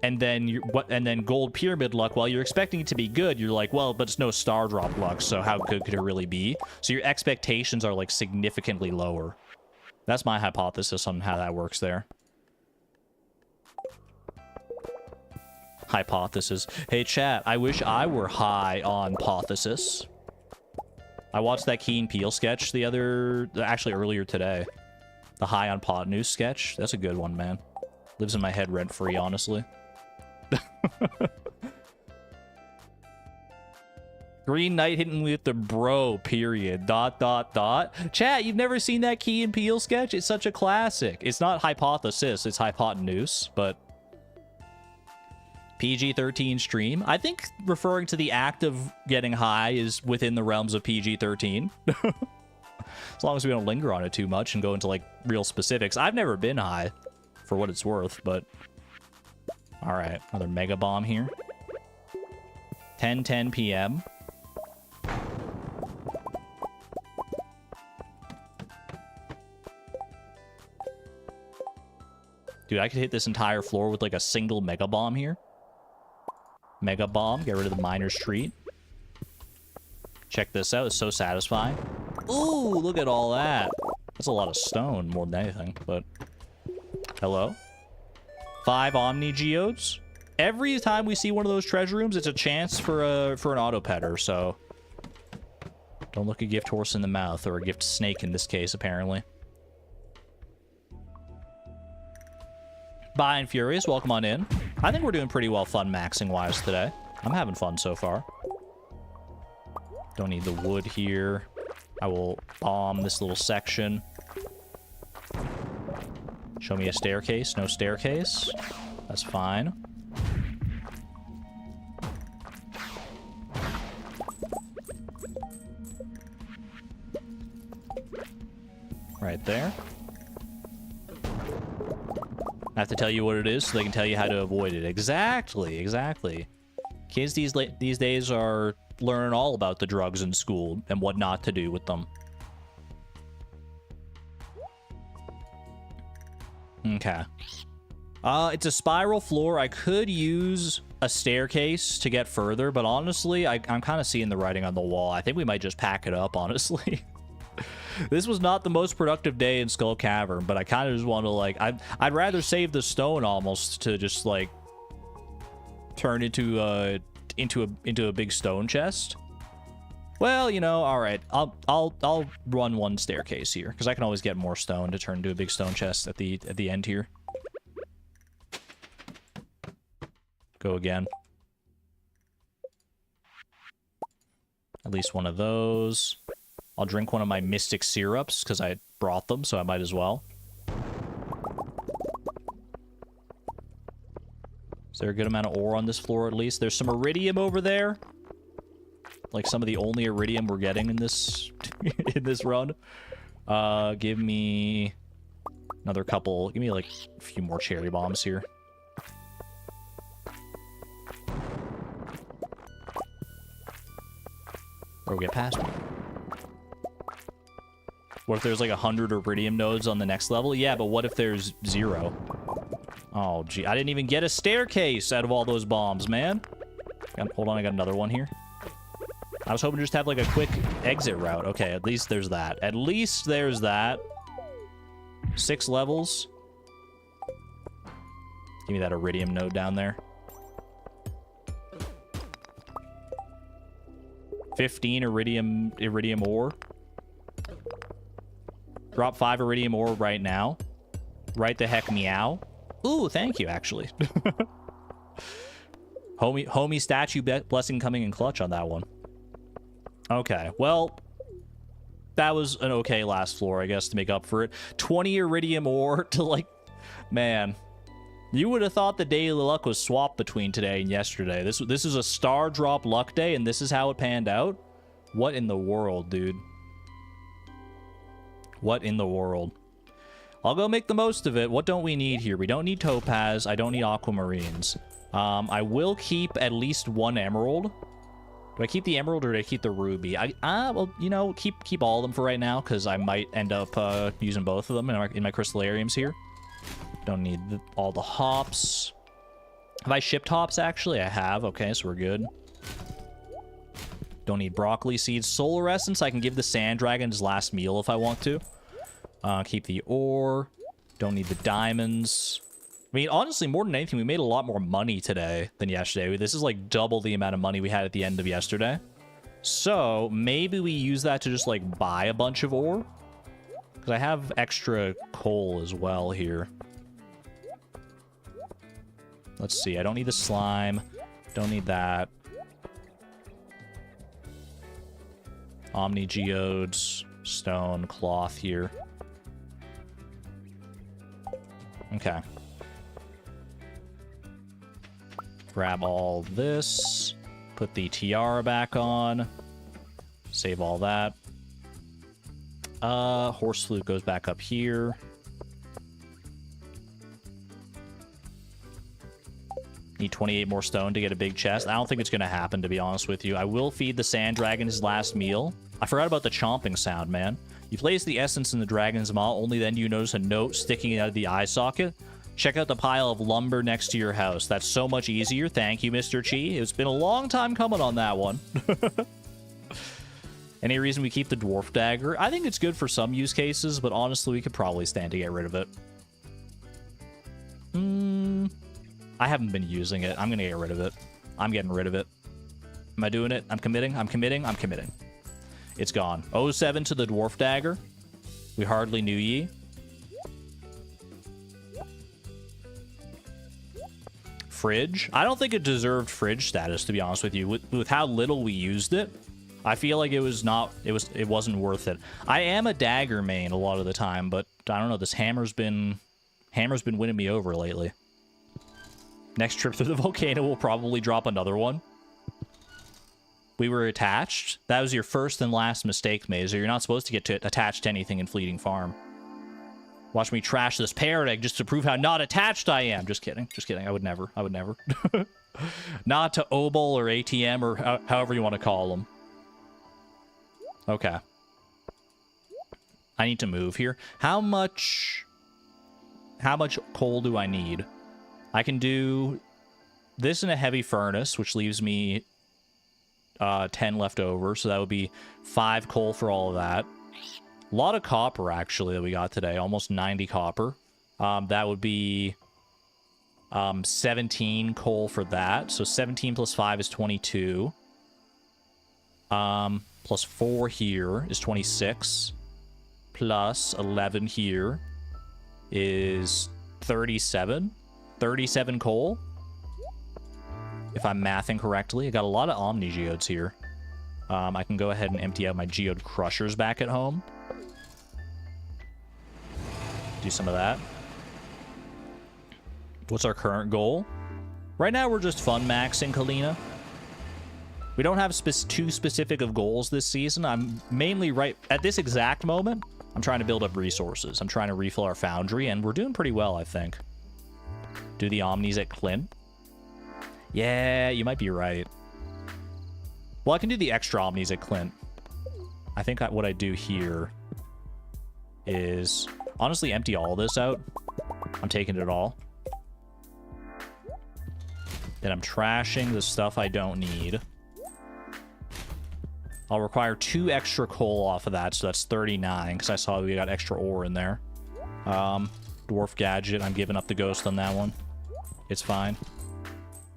And then gold pyramid luck, while you're expecting it to be good, you're like, well, but it's no star drop luck, so how good could it really be? So your expectations are, like, significantly lower. That's my hypothesis on how that works there. Hypothesis. Hey, chat, I wish I were high on hypothesis. I watched that Key and Peele sketch actually earlier today. The high on pot news sketch. That's a good one, man. Lives in my head rent-free, honestly. Green Knight hitting with the bro, period. ... Chat, you've never seen that Key and Peele sketch? It's such a classic. It's not hypothesis, it's hypotenuse, but... PG-13 stream. I think referring to the act of getting high is within the realms of PG-13. As long as we don't linger on it too much and go into, like, real specifics. I've never been high, for what it's worth, but... Alright, another Mega Bomb here. 10:10 p.m. Dude, I could hit this entire floor with, like, a single Mega Bomb here. Mega Bomb, get rid of the Miner's Treat. Check this out, it's so satisfying. Ooh, look at all that. That's a lot of stone more than anything, but... Hello? 5 Omni Geodes. Every time we see one of those treasure rooms, it's a chance for an auto petter, so... Don't look a gift horse in the mouth, or a gift snake in this case, apparently. Bye and Furious, welcome on in. I think we're doing pretty well fun maxing-wise today. I'm having fun so far. Don't need the wood here. I will bomb this little section. Show me a staircase. No staircase. That's fine. Right there. I have to tell you what it is so they can tell you how to avoid it. Exactly, exactly. Kids these days are learning all about the drugs in school and what not to do with them. Okay. It's a spiral floor. I could use a staircase to get further, but honestly, I'm kind of seeing the writing on the wall. I think we might just pack it up, honestly. This was not the most productive day in Skull Cavern, but I kind of just want to, like, I'd rather save the stone almost to just, like, turn into a big stone chest. Well, you know, all right. I'll run one staircase here because I can always get more stone to turn into a big stone chest at the end here. Go again. At least one of those. I'll drink one of my Mystic Syrups, because I brought them, so I might as well. Is there a good amount of ore on this floor, at least? There's some iridium over there. Like, some of the only iridium we're getting in this in this run. Give me another couple. Give me, like, a few more cherry bombs here. Or we get past me. What if there's like 100 iridium nodes on the next level? Yeah, but what if there's 0? Oh, gee. I didn't even get a staircase out of all those bombs, man. Hold on, I got another one here. I was hoping to just have like a quick exit route. Okay, at least there's that. At least there's that. 6 levels. Give me that iridium node down there. 15 iridium ore. Drop 5 iridium ore right now. Right the heck meow. Ooh, thank you, actually. homie statue blessing coming in clutch on that one. Okay, well, that was an okay last floor, I guess, to make up for it. 20 iridium ore to, like, man. You would have thought the daily luck was swapped between today and yesterday. This is a star drop luck day, and this is how it panned out? What in the world, dude? What in the world? I'll go make the most of it. What don't we need here? We don't need topaz. I don't need aquamarines. I will keep at least 1 emerald. Do I keep the emerald or do I keep the ruby? Well, you know, keep all of them for right now because I might end up using both of them in my crystallariums here. Don't need all the hops. Have I shipped hops, actually? I have. Okay, so we're good. Don't need broccoli seeds. Solar essence, I can give the sand dragon his last meal if I want to. Keep the ore. Don't need the diamonds. I mean, honestly, more than anything, we made a lot more money today than yesterday. This is like double the amount of money we had at the end of yesterday. So maybe we use that to just like buy a bunch of ore. Because I have extra coal as well here. Let's see. I don't need the slime. Don't need that. Omni geodes, stone, cloth here. Okay. Grab all this. Put the tiara back on. Save all that. Horse flute goes back up here. Need 28 more stone to get a big chest. I don't think it's going to happen, to be honest with you. I will feed the sand dragon his last meal. I forgot about the chomping sound, man. You place the essence in the dragon's maw, only then do you notice a note sticking out of the eye socket. Check out the pile of lumber next to your house. That's so much easier. Thank you, Mr. Chi. It's been a long time coming on that one. Any reason we keep the dwarf dagger? I think it's good for some use cases, but honestly, we could probably stand to get rid of it. I haven't been using it. I'm going to get rid of it. I'm getting rid of it. Am I doing it? I'm committing. I'm committing. I'm committing. It's gone. 07 to the dwarf dagger. We hardly knew ye. Fridge. I don't think it deserved fridge status, to be honest with you. With how little we used it, I feel like it wasn't worth it. I am a dagger main a lot of the time, but I don't know. This hammer's been winning me over lately. Next trip through the volcano, we'll probably drop another one. We were attached. That was your first and last mistake, Mazer. You're not supposed to get attached to anything in Fleeting Farm. Watch me trash this parrot egg just to prove how not attached I am. Just kidding. Just kidding. I would never. I would never. Not to Obol or ATM or however you want to call them. Okay. I need to move here. How much coal do I need? I can do this in a heavy furnace, which leaves me 10 left over. So that would be 5 coal for all of that. A lot of copper, actually, that we got today. Almost 90 copper. That would be 17 coal for that. So 17 plus 5 is 22. Plus 4 here is 26. Plus 11 here is 37. 37 coal. If I'm mathing correctly. I got a lot of Omni geodes here. I can go ahead and empty out my geode crushers back at home. Do some of that. What's our current goal? Right now, we're just fun maxing Kalina. We don't have too specific of goals this season. I'm mainly right at this exact moment. I'm trying to build up resources. I'm trying to refill our foundry, and we're doing pretty well, I think. Do the Omnis at Clint? Yeah, you might be right. Well, I can do the extra Omnis at Clint. I think what I do here is honestly empty all this out. I'm taking it all. Then I'm trashing the stuff I don't need. I'll require 2 extra coal off of that, so that's 39, because I saw we got extra ore in there. Dwarf gadget, I'm giving up the ghost on that one. It's fine.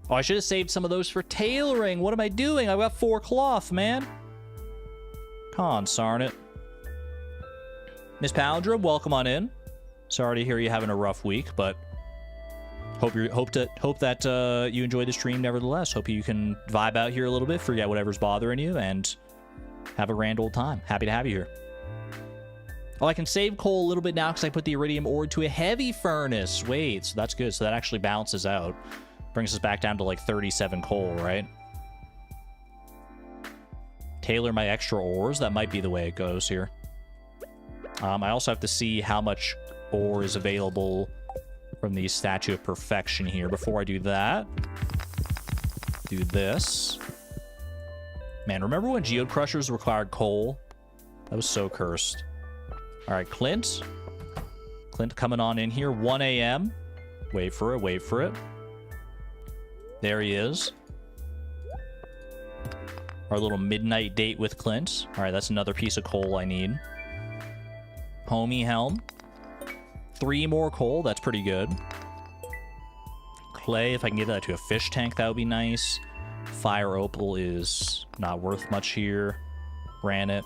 Oh, I should have saved some of those for tailoring. What am I doing? I've got 4 cloth, man. Consarn it. Miss Palindrome, welcome on in. Sorry to hear you having a rough week, but hope that you enjoy the stream nevertheless. Hope you can vibe out here a little bit, forget whatever's bothering you, and have a grand old time. Happy to have you here. Oh, I can save coal a little bit now because I put the iridium ore to a heavy furnace. Wait, so that's good. So that actually balances out. Brings us back down to like 37 coal, right? Tailor my extra ores. That might be the way it goes here. I also have to see how much ore is available from the Statue of Perfection here. Before I do that, do this. Man, remember when Geode Crushers required coal? That was so cursed. All right, Clint. Clint coming on in here. 1 a.m. Wait for it, wait for it. There he is. Our little midnight date with Clint. All right, that's another piece of coal I need. Homie helm. 3 more coal. That's pretty good. Clay, if I can get that to a fish tank, that would be nice. Fire opal is not worth much here. Granite.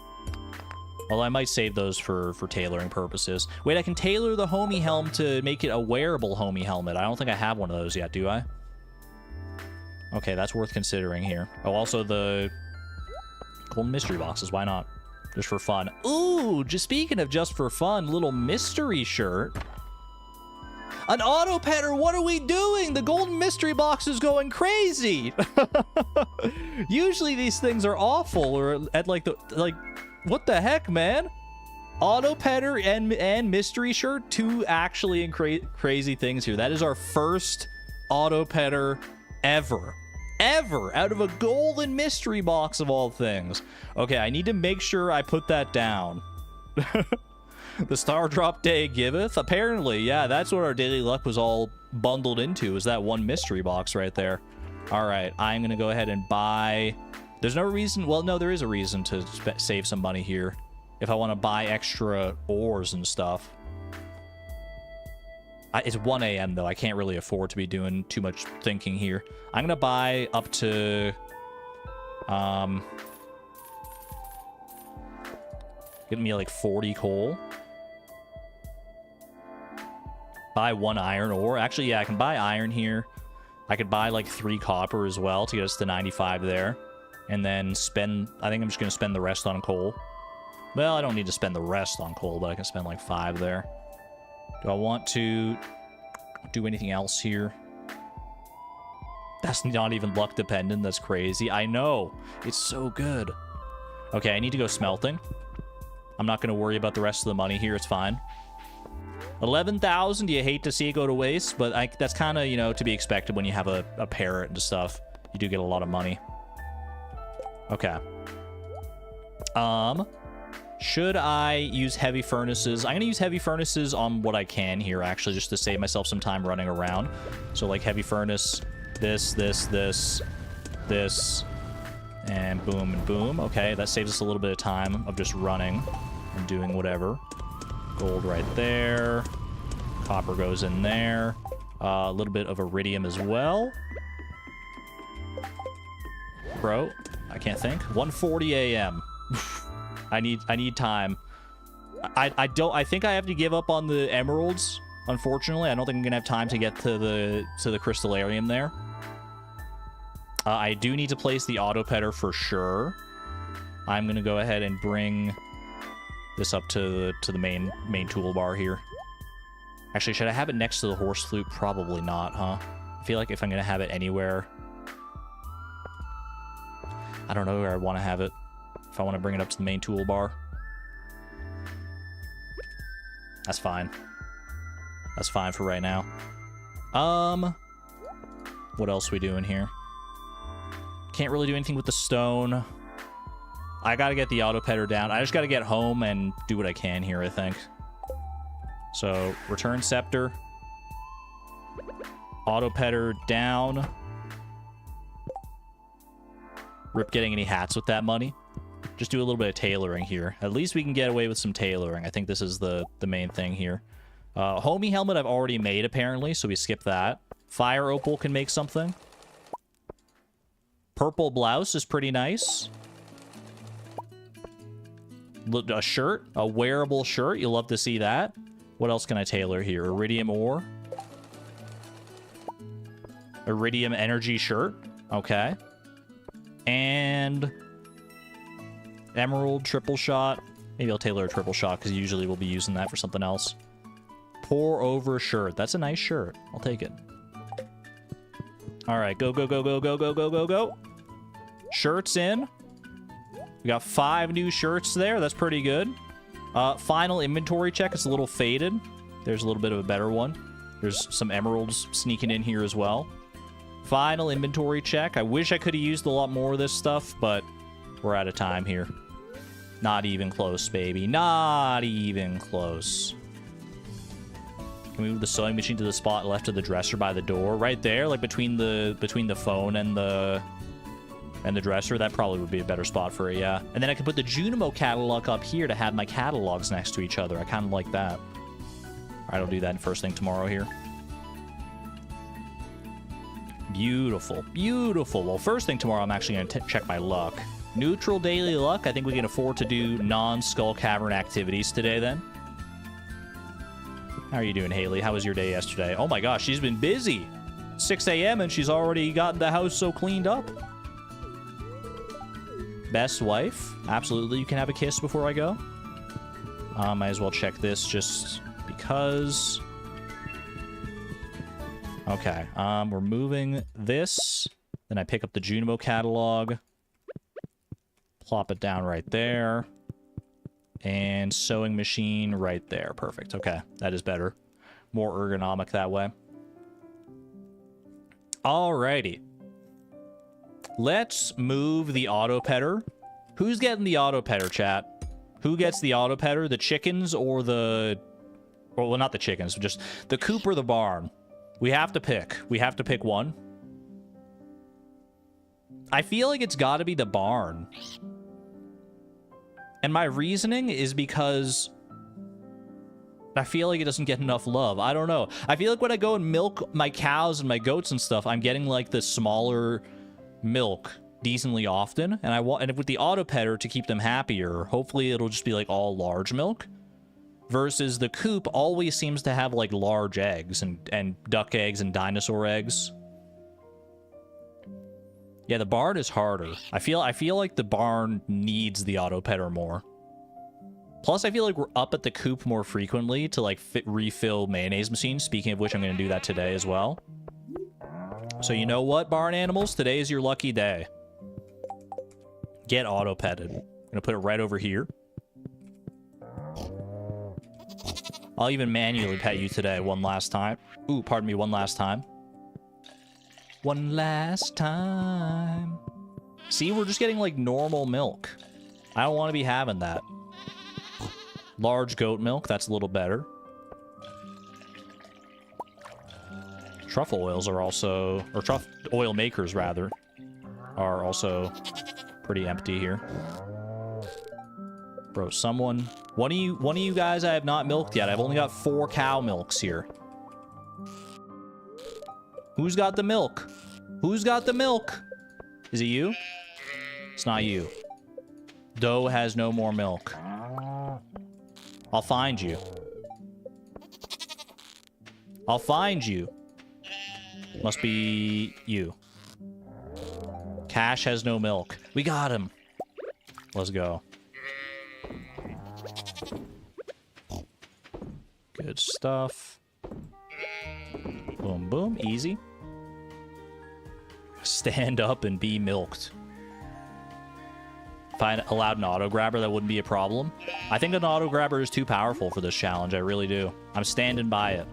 Although I might save those for tailoring purposes. Wait, I can tailor the homie helm to make it a wearable homie helmet. I don't think I have one of those yet, do I? Okay, that's worth considering here. Oh, also the golden mystery boxes. Why not? Just for fun. Ooh, just speaking of just for fun, little mystery shirt. An auto petter, what are we doing? The golden mystery box is going crazy. Usually these things are awful, or at like what the heck, man? Auto petter and mystery shirt, 2 actually crazy things here. That is our first auto petter ever out of a golden mystery box of all things. Okay, I need to make sure I put that down. The star drop day giveth? Apparently, yeah, that's what our daily luck was all bundled into, is that one mystery box right there. All right, I'm going to go ahead and buy... There's no reason... Well, no, there is a reason to save some money here. If I want to buy extra ores and stuff. It's 1 a.m. though. I can't really afford to be doing too much thinking here. I'm going to buy up to... Get me like 40 coal. Buy 1 iron ore. Actually, yeah, I can buy iron here. I could buy like 3 copper as well to get us to 95 there. And then spend... I think I'm just going to spend the rest on coal. Well, I don't need to spend the rest on coal, but I can spend like 5 there. Do I want to do anything else here? That's not even luck dependent. That's crazy. I know. It's so good. Okay, I need to go smelting. I'm not going to worry about the rest of the money here. It's fine. 11,000. You hate to see it go to waste, but that's kind of, you know, to be expected when you have a parrot and stuff. You do get a lot of money. Okay. Should I use heavy furnaces? I'm going to use heavy furnaces on what I can here, actually, just to save myself some time running around. So, like, heavy furnace, this, and boom and boom. Okay, that saves us a little bit of time of just running and doing whatever. Gold right there. Copper goes in there. A little bit of iridium as well. Bro, I can't think. 1:40 a.m. I need time. I think I have to give up on the emeralds, unfortunately. I don't think I'm gonna have time to get to the crystallarium there. I do need to place the auto petter for sure. I'm gonna go ahead and bring this up to the main toolbar here. Actually, should I have it next to the horse flute? Probably not, huh? I feel like if I'm gonna have it anywhere, I don't know where I want to have it. If I want to bring it up to the main toolbar, that's fine. That's fine for right now. What else are we doing here? Can't really do anything with the stone. I gotta get the auto petter down. I just gotta get home and do what I can here, I think. So, return scepter. Auto petter down. Rip getting any hats with that money. Just do a little bit of tailoring here. At least we can get away with some tailoring. I think this is the main thing here. Homie helmet I've already made, apparently, so we skip that. Fire opal can make something. Purple blouse is pretty nice. A shirt, a wearable shirt. You'll love to see that. What else can I tailor here? Iridium ore. Iridium energy shirt. Okay. And emerald triple shot. Maybe I'll tailor a triple shot because usually we'll be using that for something else. Pour over shirt. That's a nice shirt. I'll take it. All right, go, go, go, go, go, go, go, go, go. Shirts in. We got 5 new shirts there. That's pretty good. Final inventory check. It's a little faded. There's a little bit of a better one. There's some emeralds sneaking in here as well. Final inventory check. I wish I could have used a lot more of this stuff, but we're out of time here. Not even close, baby. Not even close. Can we move the sewing machine to the spot left of the dresser by the door? Right there, like between the phone and the And the dresser, that probably would be a better spot for it, yeah. And then I could put the Junimo catalog up here to have my catalogs next to each other. I kind of like that. All right, I'll do that first thing tomorrow here. Beautiful, beautiful. Well, first thing tomorrow, I'm actually going to check my luck. Neutral daily luck. I think we can afford to do non-Skull Cavern activities today, then. How are you doing, Haley? How was your day yesterday? Oh my gosh, she's been busy. 6 a.m. and she's already gotten the house so cleaned up. Best wife. Absolutely, you can have a kiss before I go. Might as well check this just because. Okay, we're moving this. Then I pick up the Junimo catalog. Plop it down right there. And sewing machine right there. Perfect. Okay, that is better. More ergonomic that way. Alrighty. Let's move the auto petter. Who's getting the auto petter, chat? Who gets the auto petter? The chickens or the... Well, not the chickens. Just the coop or the barn. We have to pick. We have to pick one. I feel like it's got to be the barn. And my reasoning is because I feel like it doesn't get enough love. I don't know. I feel like when I go and milk my cows and my goats and stuff, I'm getting like the smaller milk decently often. And with the auto petter to keep them happier, hopefully it'll just be like all large milk. Versus the coop always seems to have like large eggs and duck eggs and dinosaur eggs. Yeah, the barn is harder. I feel like the barn needs the auto petter more. Plus, I feel like we're up at the coop more frequently to like refill mayonnaise machines. Speaking of which, I'm going to do that today as well. So you know what, barn animals? Today is your lucky day. Get auto petted. I'm going to put it right over here. I'll even manually pet you today one last time. Ooh, pardon me, one last time. One last time. See, we're just getting like normal milk. I don't want to be having that. Large goat milk, that's a little better. Truffle oils are also, or truffle oil makers rather, are also pretty empty here. Bro, one of you guys I have not milked yet. I've only got 4 cow milks here. Who's got the milk? Who's got the milk? Is it you? It's not you. Doe has no more milk. I'll find you. I'll find you. Must be you. Cash has no milk. We got him. Let's go. Good stuff. Boom, boom. Easy. Stand up and be milked. If I allowed an auto grabber, that wouldn't be a problem. I think an auto grabber is too powerful for this challenge. I really do. I'm standing by it.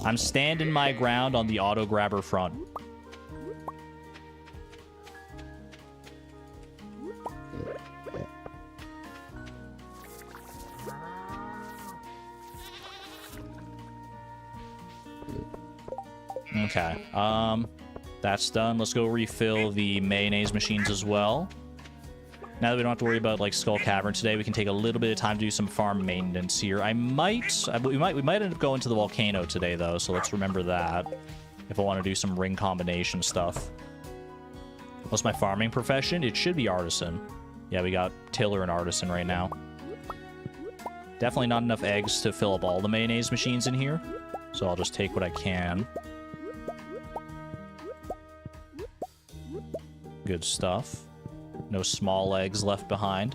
I'm standing my ground on the auto grabber front. Okay, that's done. Let's go refill the mayonnaise machines as well. Now that we don't have to worry about like Skull Cavern today, we can take a little bit of time to do some farm maintenance here. we might end up going to the volcano today though, so let's remember that if I want to do some ring combination stuff. What's my farming profession? It should be artisan. Yeah, we got tiller and artisan right now. Definitely not enough eggs to fill up all the mayonnaise machines in here, so I'll just take what I can. Good stuff. No small eggs left behind.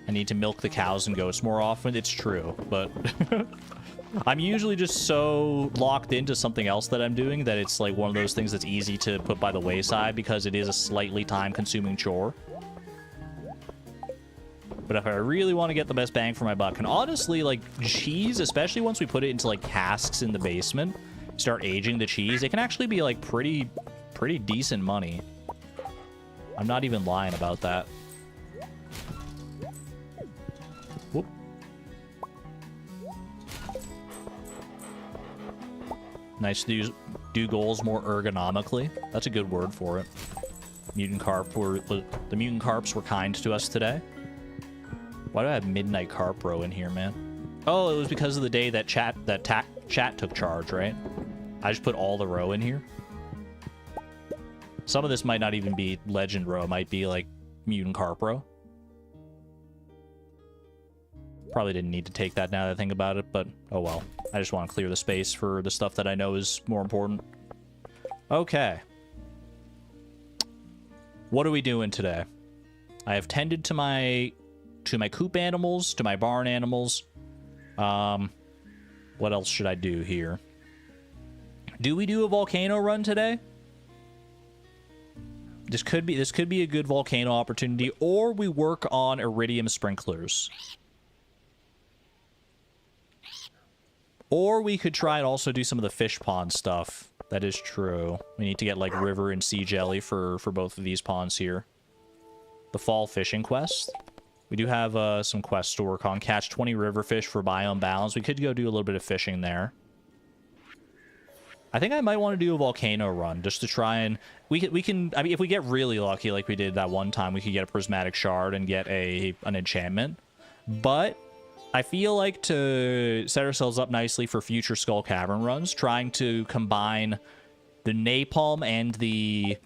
I need to milk the cows and goats more often. It's true, but I'm usually just so locked into something else that I'm doing that it's like one of those things that's easy to put by the wayside because it is a slightly time-consuming chore. But if I really want to get the best bang for my buck, and honestly, like, cheese, especially once we put it into, like, casks in the basement, start aging the cheese, it can actually be, like, pretty decent money. I'm not even lying about that. Whoop. Nice to use do goals more ergonomically. That's a good word for it. The mutant carps were kind to us today. Why do I have Midnight Carp Row in here, man? Oh, it was because of the day that chat took charge, right? I just put all the row in here. Some of this might not even be Legend Row. It might be like Mutant Carp Row. Probably didn't need to take that now that I think about it, but oh well. I just want to clear the space for the stuff that I know is more important. Okay. What are we doing today? I have tended to my coop animals, to my barn animals. What else should I do here? Do we do a volcano run today? This could be a good volcano opportunity, or we work on iridium sprinklers. Or we could try and also do some of the fish pond stuff. That is true. We need to get, like, river and sea jelly for both of these ponds here. The fall fishing quest. We do have some quests to work on. Catch 20 river fish for biome balance. We could go do a little bit of fishing there. I think I might want to do a volcano run just to try and... We can... I mean, if we get really lucky like we did that one time, we could get a prismatic shard and get an enchantment. But... I feel like to set ourselves up nicely for future Skull Cavern runs, trying to combine the Napalm and the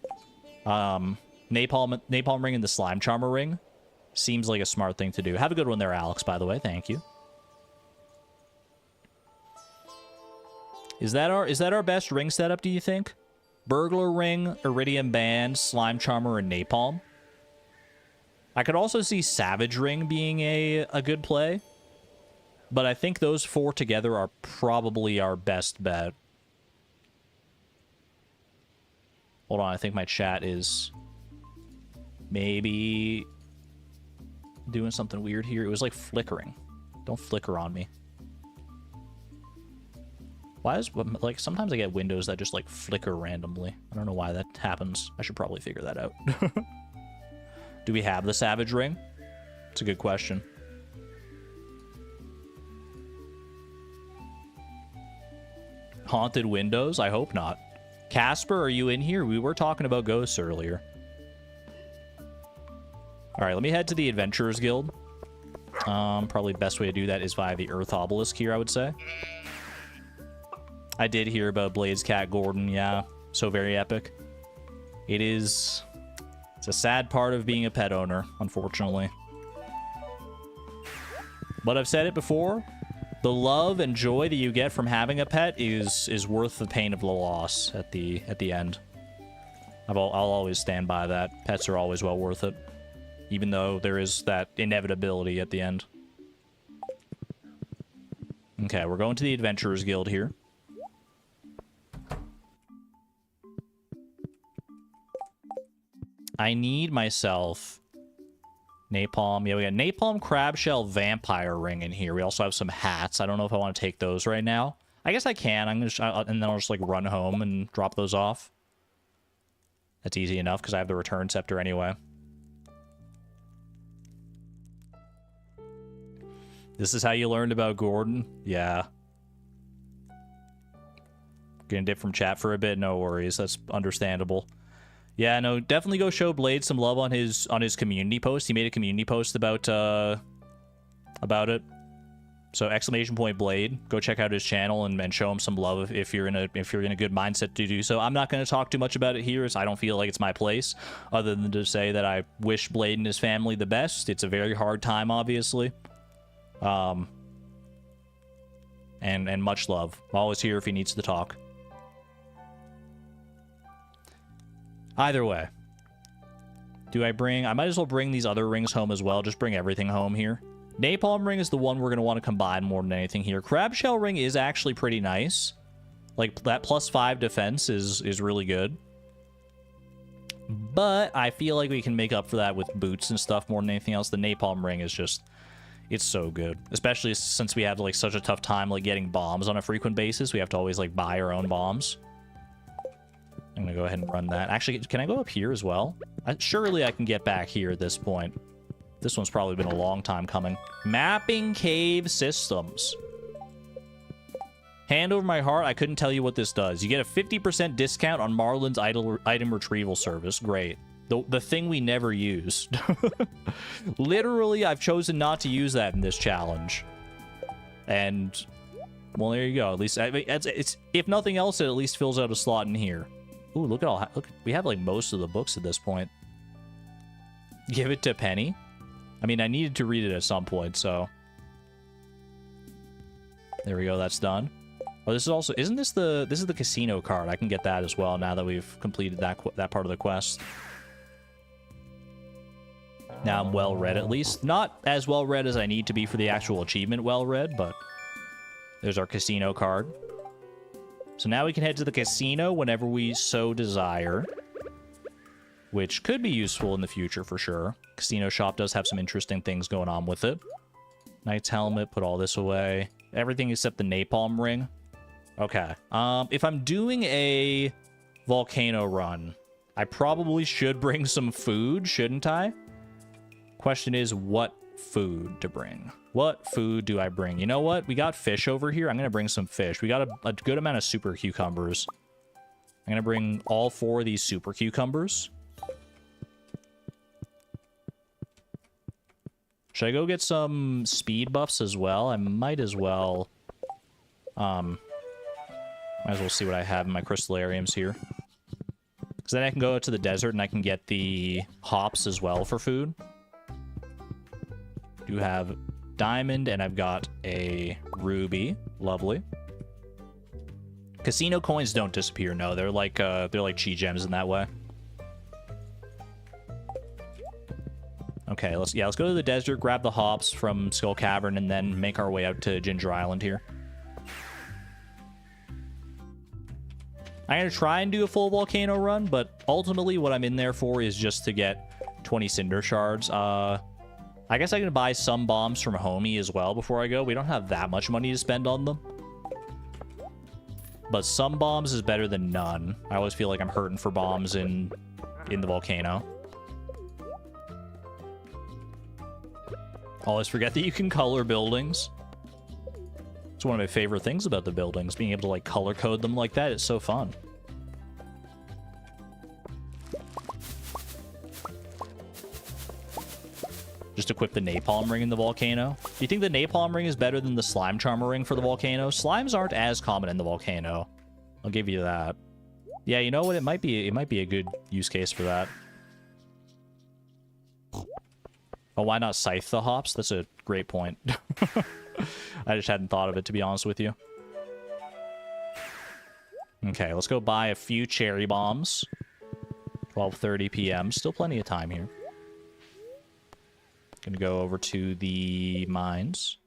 Napalm ring and the Slime Charmer ring seems like a smart thing to do. Have a good one there, Alex, by the way. Thank you. Is that our best ring setup, do you think? Burglar ring, Iridium band, Slime Charmer, and Napalm. I could also see Savage ring being a good play. But I think those four together are probably our best bet. Hold on, I think my chat is maybe doing something weird here. It was like flickering. Don't flicker on me. Why is, like, sometimes I get windows that just, like, flicker randomly. I don't know why that happens. I should probably figure that out. Do we have the Savage ring? It's a good question. Haunted windows? I hope not. Casper, are you in here? We were talking about ghosts earlier. Alright, let me head to the Adventurers Guild. Probably the best way to do that is via the Earth Obelisk here, I would say. I did hear about Blade's Cat Gordon, yeah. So very epic. It's a sad part of being a pet owner, unfortunately. But I've said it before. The love and joy that you get from having a pet is worth the pain of the loss at the end. I'll always stand by that. Pets are always well worth it, even though there is that inevitability at the end. Okay, we're going to the Adventurers Guild here. I need myself... Napalm. Yeah, we got Napalm, Crabshell, Vampire Ring in here. We also have some hats. I don't know if I want to take those right now. I guess I can. And then I'll just, like, run home and drop those off. That's easy enough, because I have the Return Scepter anyway. This is how you learned about Gordon? Yeah. Gonna dip from chat for a bit? No worries. That's understandable. Yeah, no, definitely go show Blade some love on his community post. He made a community post about it. So ! Blade, go check out his channel and show him some love if you're in a good mindset to do so. I'm not going to talk too much about it here, as I don't feel like it's my place, other than to say that I wish Blade and his family the best. It's a very hard time, obviously. And much love. I'm always here if he needs to talk. Either way. I might as well bring these other rings home as well. Just bring everything home here. Napalm ring is the one we're going to want to combine more than anything here. Crabshell ring is actually pretty nice. Like, that +5 defense is really good. But I feel like we can make up for that with boots and stuff more than anything else. The Napalm ring is just... It's so good. Especially since we have, like, such a tough time, like, getting bombs on a frequent basis. We have to always, like, buy our own bombs. I'm gonna go ahead and run that. Actually, can I go up here as well? Surely I can get back here at this point. This one's probably been a long time coming. Mapping cave systems. Hand over my heart, I couldn't tell you what this does. You get a 50% discount on Marlin's item retrieval service. Great. The thing we never used. Literally, I've chosen not to use that in this challenge. And, well, there you go. At least, I mean, it's if nothing else, it at least fills out a slot in here. Ooh, look at all. Look, we have like most of the books at this point. Give it to Penny. I mean, I needed to read it at some point, so. There we go. That's done. Oh, this is also, isn't this this is the casino card? I can get that as well now that we've completed that part of the quest. Now I'm well read, at least. Not as well read as I need to be for the actual achievement well read, but there's our casino card. So now we can head to the casino whenever we so desire, which could be useful in the future for sure. Casino shop does have some interesting things going on with it. Knight's helmet, put all this away. Everything except the napalm ring. Okay. If I'm doing a volcano run, I probably should bring some food, shouldn't I? Question is, what food to bring? What food do I bring? You know what? We got fish over here. I'm going to bring some fish. We got a good amount of super cucumbers. I'm going to bring all 4 of these super cucumbers. Should I go get some speed buffs as well? I might as well. Might as well see what I have in my crystallariums here. Because then I can go out to the desert and I can get the hops as well for food. Do have diamond and I've got a ruby. Lovely. Casino coins don't disappear. No, they're like chi gems in that way. Okay, let's go to the desert, grab the hops from Skull Cavern, and then make our way out to Ginger Island here. I'm going to try and do a full volcano run, but ultimately what I'm in there for is just to get 20 cinder shards. I guess I can buy some bombs from Homie as well before I go. We don't have that much money to spend on them. But some bombs is better than none. I always feel like I'm hurting for bombs in the volcano. Always forget that you can color buildings. It's one of my favorite things about the buildings. Being able to, like, color code them like that is so fun. Just equip the napalm ring in the volcano. Do you think the napalm ring is better than the slime charmer ring for the volcano? Slimes aren't as common in the volcano. I'll give you that. Yeah, you know what? It might be a good use case for that. Oh, why not scythe the hops? That's a great point. I just hadn't thought of it, to be honest with you. Okay, let's go buy a few cherry bombs. 12:30 p.m. Still plenty of time here. Gonna go over to the mines.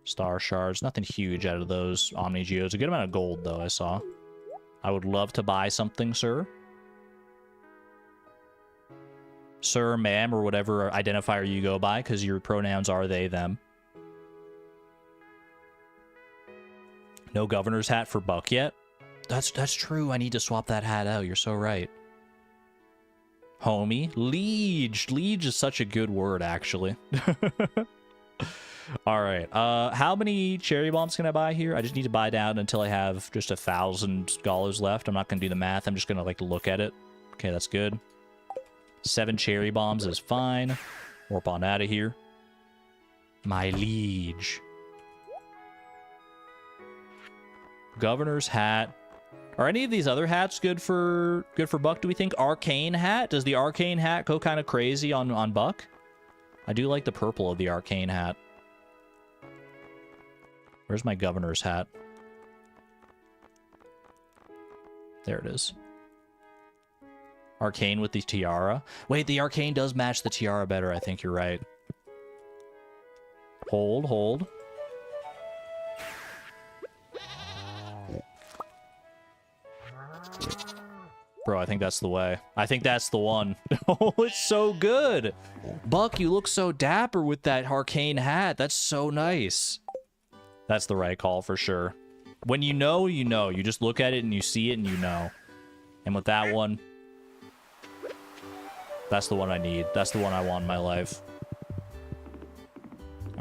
Star shards. Nothing huge out of those Omni Geodes. A good amount of gold, though, I saw. I would love to buy something, sir. Sir, ma'am, or whatever identifier you go by, because your pronouns are they, them. No governor's hat for Buck yet? That's true. I need to swap that hat out. You're so right. Homie. Liege. Liege is such a good word, actually. Alright. How many cherry bombs can I buy here? I just need to buy down until I have just $1,000 left. I'm not going to do the math. I'm just going to, like, look at it. Okay, that's good. 7 cherry bombs is fine. Warp on out of here. My liege. Governor's hat. Are any of these other hats good for Buck, do we think? Arcane hat? Does the arcane hat go kind of crazy on Buck? I do like the purple of the arcane hat. Where's my governor's hat? There it is. Arcane with the tiara. Wait, the arcane does match the tiara better. I think you're right. Hold. Bro, I think that's the way. I think that's the one. Oh, it's so good. Buck, you look so dapper with that arcane hat. That's so nice. That's the right call for sure. When you know, you know. You just look at it and you see it and you know. And with that one, that's the one I need. That's the one I want in my life.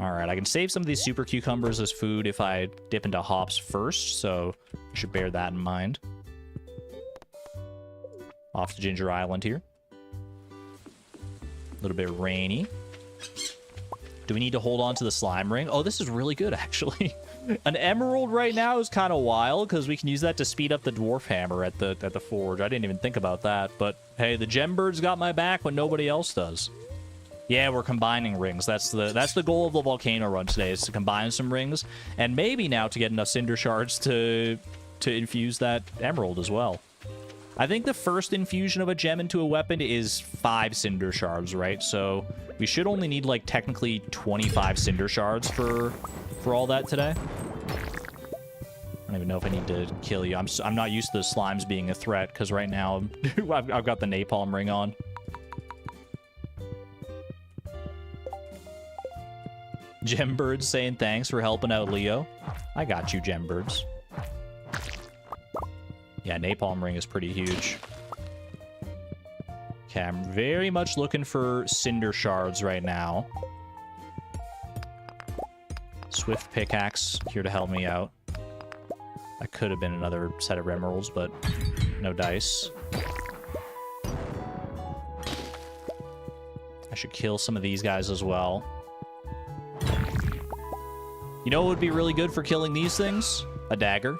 All right, I can save some of these super cucumbers as food if I dip into hops first, so I should bear that in mind. Off to Ginger Island here. A little bit rainy. Do we need to hold on to the slime ring? Oh, this is really good, actually. An emerald right now is kind of wild, because we can use that to speed up the dwarf hammer at the forge. I didn't even think about that, but hey, the gem birds got my back when nobody else does. Yeah, we're combining rings. That's the goal of the volcano run today, is to combine some rings, and maybe now to get enough cinder shards to infuse that emerald as well. I think the first infusion of a gem into a weapon is 5 cinder shards, right? So we should only need, like, technically 25 cinder shards for all that today. I don't even know if I need to kill you. I'm not used to the slimes being a threat, because right now I've got the napalm ring on. Gembirds saying thanks for helping out Leo. I got you, Gembirds. Yeah, napalm ring is pretty huge. Okay, I'm very much looking for cinder shards right now. Swift pickaxe here to help me out. That could have been another set of emeralds, but no dice. I should kill some of these guys as well. You know what would be really good for killing these things? A dagger.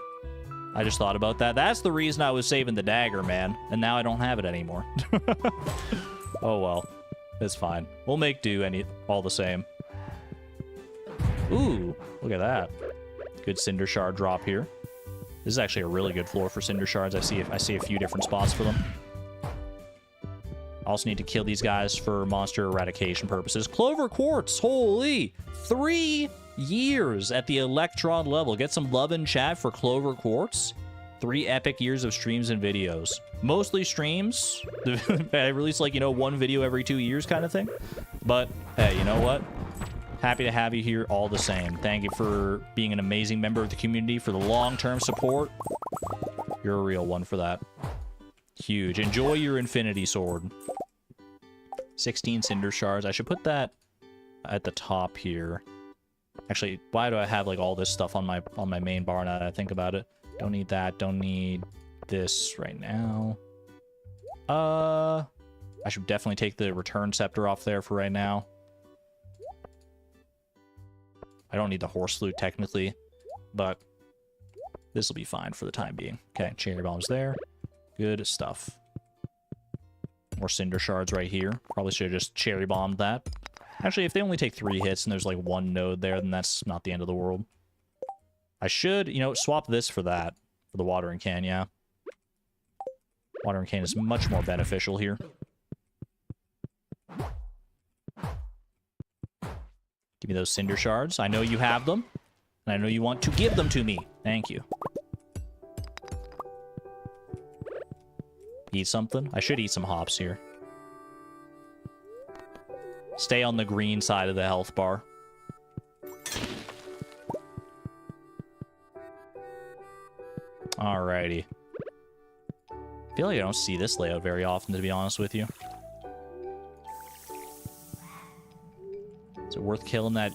I just thought about that. That's the reason I was saving the dagger, man. And now I don't have it anymore. Oh, well. It's fine. We'll make do all the same. Ooh, look at that. Good cinder shard drop here. This is actually a really good floor for cinder shards. I see a few different spots for them. Also need to kill these guys for monster eradication purposes. Clover quartz, holy! 3 years at the electron level. Get some love in chat for Clover quartz. 3 epic years of streams and videos. Mostly streams. I release, like, you know, 1 video every 2 years kind of thing. But hey, you know what? Happy to have you here all the same. Thank you for being an amazing member of the community, for the long-term support. You're a real one for that. Huge. Enjoy your infinity sword. 16 cinder shards. I should put that at the top here. Actually, why do I have, like, all this stuff on my main bar now that I think about it? Don't need that. Don't need this right now. I should definitely take the return scepter off there for right now. I don't need the horse flute technically, but this will be fine for the time being. Okay, cherry bombs there. Good stuff. More cinder shards right here. Probably should have just cherry bombed that. Actually, if they only take 3 hits and there's like 1 node there, then that's not the end of the world. I should, you know, swap this for that. For the watering can, yeah. Watering can is much more beneficial here. Give me those cinder shards. I know you have them. And I know you want to give them to me. Thank you. Eat something? I should eat some hops here. Stay on the green side of the health bar. Alrighty. I feel like I don't see this layout very often, to be honest with you. Is it worth killing that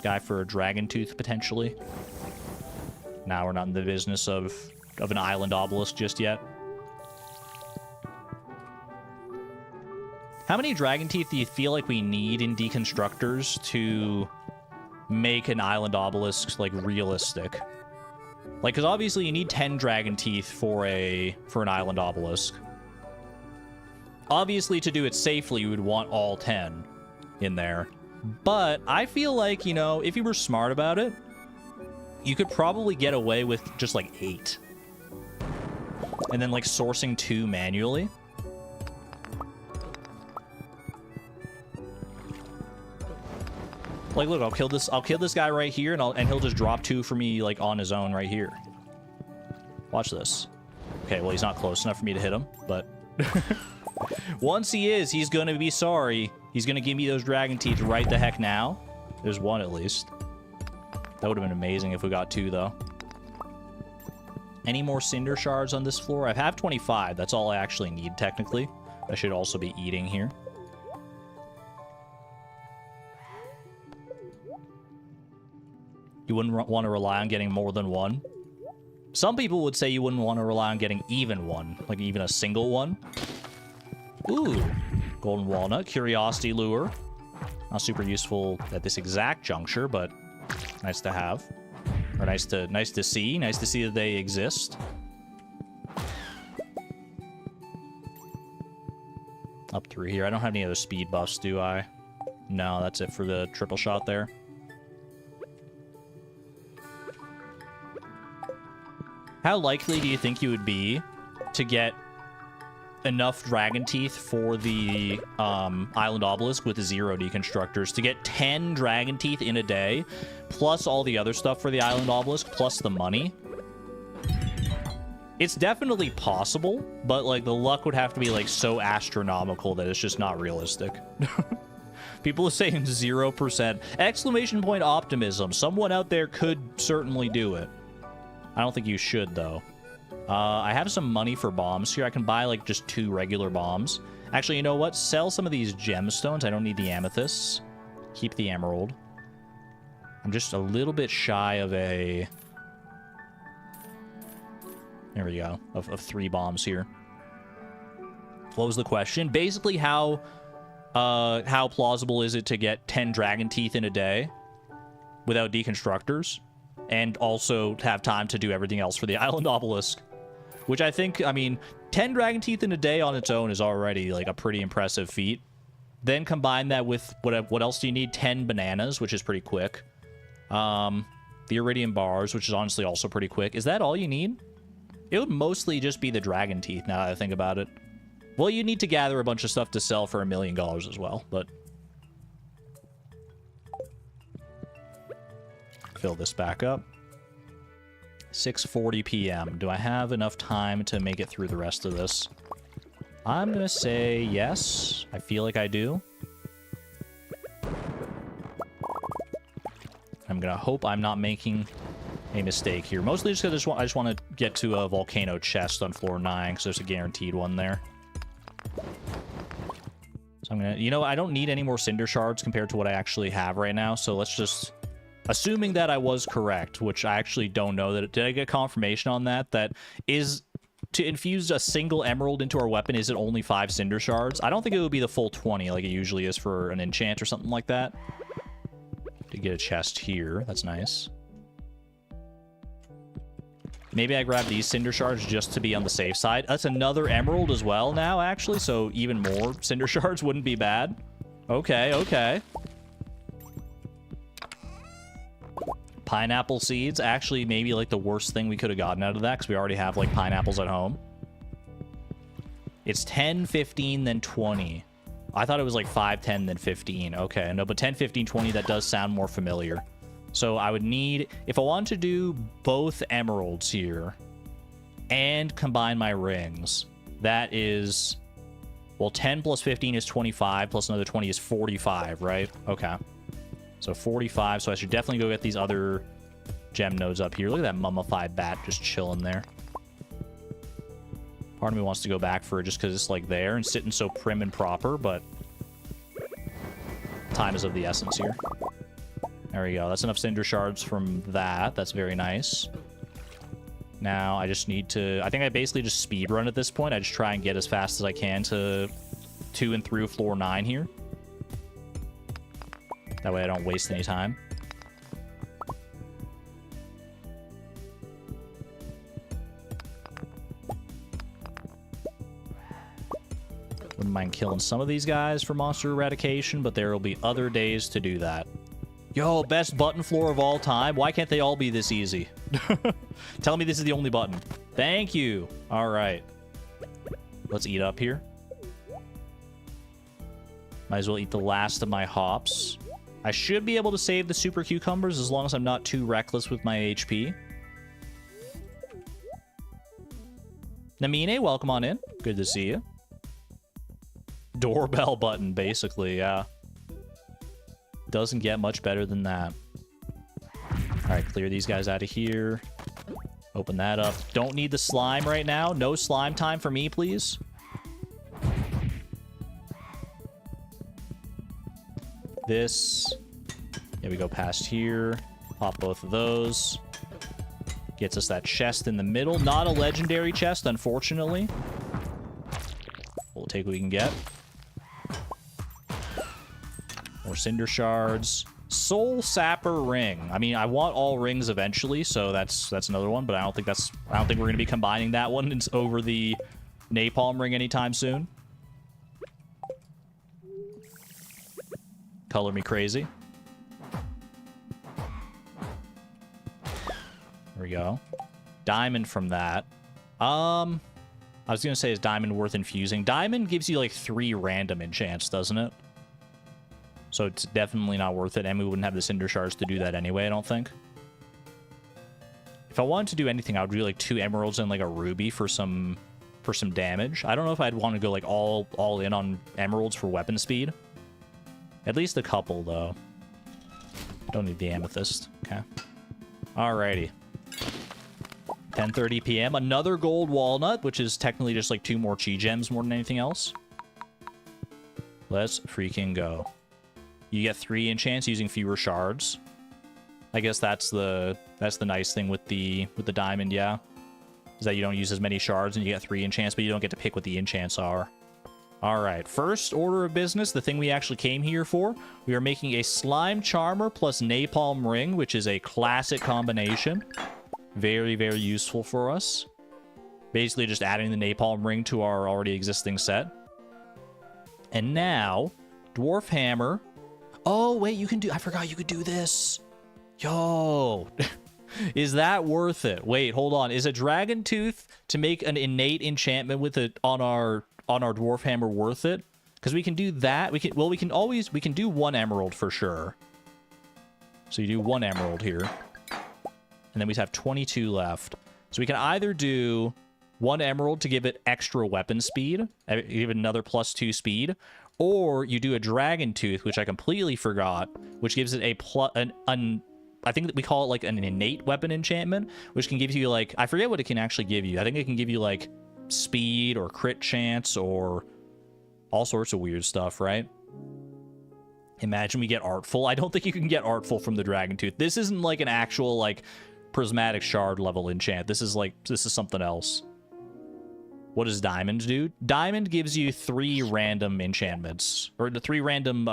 guy for a dragon tooth, potentially? Now we're not in the business of an island obelisk just yet. How many dragon teeth do you feel like we need in deconstructors to make an island obelisk, like, realistic? Like, because obviously you need 10 dragon teeth for an island obelisk. Obviously, to do it safely, you would want all 10 in there. But I feel like, you know, if you were smart about it, you could probably get away with just, like, 8. And then, like, sourcing 2 manually. Like, look, I'll kill this guy right here, and he'll just drop 2 for me, like, on his own right here. Watch this. Okay, well, he's not close enough for me to hit him, but once he is, he's gonna be sorry. He's gonna give me those dragon teeth right the heck now. There's 1 at least. That would have been amazing if we got 2, though. Any more cinder shards on this floor? I have 25. That's all I actually need, technically. I should also be eating here. You wouldn't want to rely on getting more than one. Some people would say you wouldn't want to rely on getting even one, like even a single one. Ooh, golden walnut, curiosity lure. Not super useful at this exact juncture, but nice to have. Or nice to see. Nice to see that they exist. Up through here. I don't have any other speed buffs, do I? No, that's it for the triple shot there. How likely do you think you would be to get enough dragon teeth for the island obelisk with 0 deconstructors? To get 10 dragon teeth in a day, plus all the other stuff for the island obelisk, plus the money? It's definitely possible, but like the luck would have to be like so astronomical that it's just not realistic. People are saying 0%. Exclamation point optimism. Someone out there could certainly do it. I don't think you should, though. I have some money for bombs here. I can buy, like, just 2 regular bombs. Actually, you know what? Sell some of these gemstones. I don't need the amethysts. Keep the emerald. I'm just a little bit shy of a... There we go. Of 3 bombs here. What was the question? Basically, how plausible is it to get 10 dragon teeth in a day without deconstructors? And also have time to do everything else for the island obelisk. Which I think, I mean, 10 dragon teeth in a day on its own is already, like, a pretty impressive feat. Then combine that with, what else do you need? 10 bananas, which is pretty quick. The iridium bars, which is honestly also pretty quick. Is that all you need? It would mostly just be the dragon teeth, now that I think about it. Well, you need to gather a bunch of stuff to sell for $1 million as well, but... Fill this back up. 6:40 p.m. Do I have enough time to make it through the rest of this? I'm gonna say yes. I feel like I do. I'm gonna hope I'm not making a mistake here. Mostly just because I just want to get to a volcano chest on floor 9, because there's a guaranteed one there. So I'm gonna... You know, I don't need any more cinder shards compared to what I actually have right now, so let's just... Assuming that I was correct, which I actually don't know. Did I get confirmation on that? That is... To infuse a single emerald into our weapon, is it only 5 cinder shards? I don't think it would be the full 20 like it usually is for an enchant or something like that. Did get a chest here. That's nice. Maybe I grab these cinder shards just to be on the safe side. That's another emerald as well now, actually, so even more cinder shards wouldn't be bad. Okay, okay. Pineapple seeds, actually maybe like the worst thing we could have gotten out of that, because we already have like pineapples at home. It's 10, 15, then 20. I thought it was like 5, 10, then 15. Okay, no, but 10, 15, 20, that does sound more familiar. So I would need, if I want to do both emeralds here and combine my rings, that is, well, 10 plus 15 is 25, plus another 20 is 45, right? Okay. So 45, so I should definitely go get these other gem nodes up here. Look at that mummified bat just chilling there. Part of me wants to go back for it just because it's like there and sitting so prim and proper, but time is of the essence here. There we go. That's enough cinder shards from that. That's very nice. Now I just need to... I think I basically just speed run at this point. I just try and get as fast as I can to and through floor 9 here. That way I don't waste any time. Wouldn't mind killing some of these guys for monster eradication, but there will be other days to do that. Yo, best button floor of all time. Why can't they all be this easy? Tell me this is the only button. Thank you. All right. Let's eat up here. Might as well eat the last of my hops. I should be able to save the super cucumbers as long as I'm not too reckless with my HP. Namine, welcome on in. Good to see you. Doorbell button, basically, yeah. Doesn't get much better than that. Alright, clear these guys out of here. Open that up. Don't need the slime right now. No slime time for me, please. This. Yeah, we go past here. Pop both of those. Gets us that chest in the middle. Not a legendary chest, unfortunately. We'll take what we can get. More cinder shards. Soul Sapper ring. I mean, I want all rings eventually, so that's another one, but I don't think we're going to be combining that one over the napalm ring anytime soon. Color me crazy. There we go. Diamond from that. I was going to say, is diamond worth infusing? Diamond gives you like 3 random enchants, doesn't it? So it's definitely not worth it, and we wouldn't have the cinder shards to do that anyway, I don't think. If I wanted to do anything, I would do like 2 emeralds and like a ruby for some damage. I don't know if I'd want to go like all in on emeralds for weapon speed. At least a couple, though. Don't need the amethyst. Okay. Alrighty. 10:30 p.m. Another gold walnut, which is technically just like 2 more chi gems more than anything else. Let's freaking go. You get 3 enchants using fewer shards. I guess that's the nice thing with the diamond, yeah. Is that you don't use as many shards and you get 3 enchants, but you don't get to pick what the enchants are. Alright, first order of business, the thing we actually came here for. We are making a slime charmer plus napalm ring, which is a classic combination. Very, very useful for us. Basically just adding the napalm ring to our already existing set. And now, dwarf hammer. Oh, wait, you can do... I forgot you could do this. Yo. Is that worth it? Wait, hold on. Is a dragon tooth to make an innate enchantment with it on our dwarf hammer worth it? Because we can do that. We can do 1 emerald for sure. So you do 1 emerald here. And then we have 22 left. So we can either do 1 emerald to give it extra weapon speed, give it another +2 speed, or you do a dragon tooth, which I completely forgot, which gives it I think that we call it like an innate weapon enchantment, which can give you like, I forget what it can actually give you. I think it can give you like speed or crit chance or all sorts of weird stuff, right? Imagine we get artful. I don't think you can get artful from the dragon tooth. This isn't like an actual like prismatic shard level enchant. This is something else. What does diamond do? Diamond gives you 3 random enchantments, or the 3 random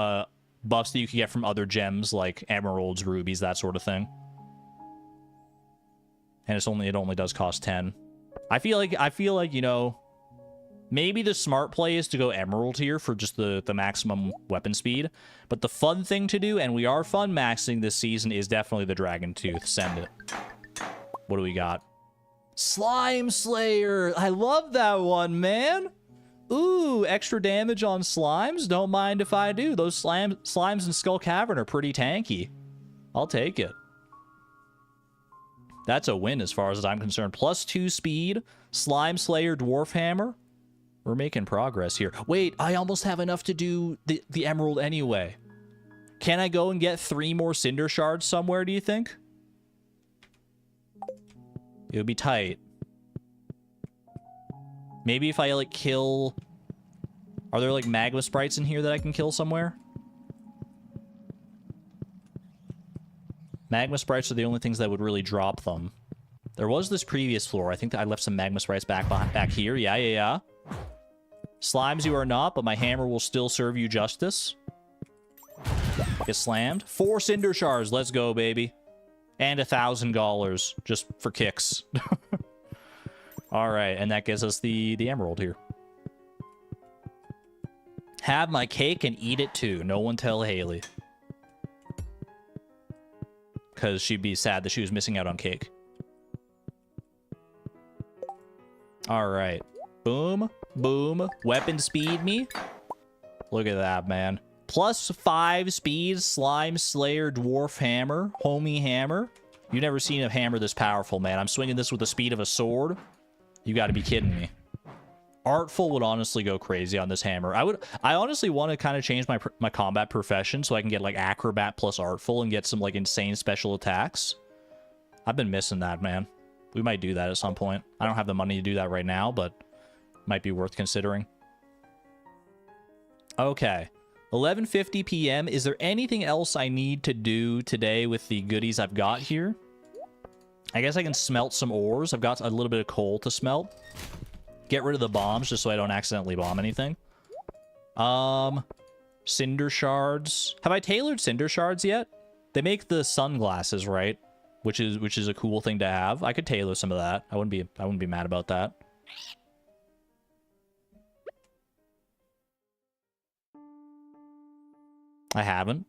buffs that you can get from other gems like emeralds, rubies, that sort of thing. And it only does cost 10. I feel like, you know, maybe the smart play is to go emerald here for just the maximum weapon speed. But the fun thing to do, and we are fun maxing this season, is definitely the dragon tooth. Send it. What do we got? Slime Slayer. I love that one, man. Ooh, extra damage on slimes. Don't mind if I do. Those slimes in Skull Cavern are pretty tanky. I'll take it. That's a win as far as I'm concerned. +2 speed. Slime Slayer Dwarf Hammer. We're making progress here. Wait, I almost have enough to do the emerald anyway. Can I go and get 3 more cinder shards somewhere, do you think? It would be tight. Maybe if I, like, kill... Are there, like, magma sprites in here that I can kill somewhere? Magma sprites are the only things that would really drop them. There was this previous floor. I think that I left some magma sprites back here. Yeah. Slimes you are not, but my hammer will still serve you justice. Get slammed. 4 cinder shards. Let's go, baby. And $1,000 just for kicks. Alright, and that gives us the emerald here. Have my cake and eat it too. No one tell Haley. Because she'd be sad that she was missing out on cake. Alright. Boom. Boom. Weapon speed me. Look at that, man. +5 speed, Slime Slayer Dwarf Hammer. Homie hammer. You've never seen a hammer this powerful, man. I'm swinging this with the speed of a sword. You gotta be kidding me. Artful would honestly go crazy on this hammer. I honestly want to kind of change my combat profession so I can get like acrobat plus artful and get some like insane special attacks. I've been missing that, man. We might do that at some point. I don't have the money to do that right now, but might be worth considering. Okay. 11:50 p.m. Is there anything else I need to do today with the goodies I've got here? I guess I can smelt some ores. I've got a little bit of coal to smelt. Get rid of the bombs just so I don't accidentally bomb anything. Cinder shards. Have I tailored cinder shards yet? They make the sunglasses, right? Which is a cool thing to have. I could tailor some of that. I wouldn't be mad about that. I haven't.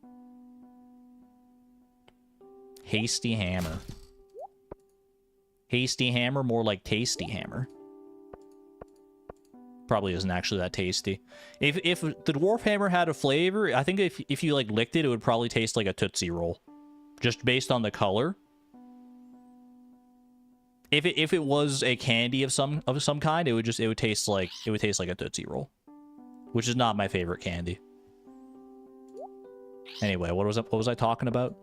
Hasty hammer. Hasty hammer, more like tasty hammer. Probably isn't actually that tasty. If the dwarf hammer had a flavor, I think if you like licked it, it would probably taste like a Tootsie Roll, just based on the color. If it was a candy of some kind, it would taste like a Tootsie Roll, which is not my favorite candy. Anyway, what was I talking about?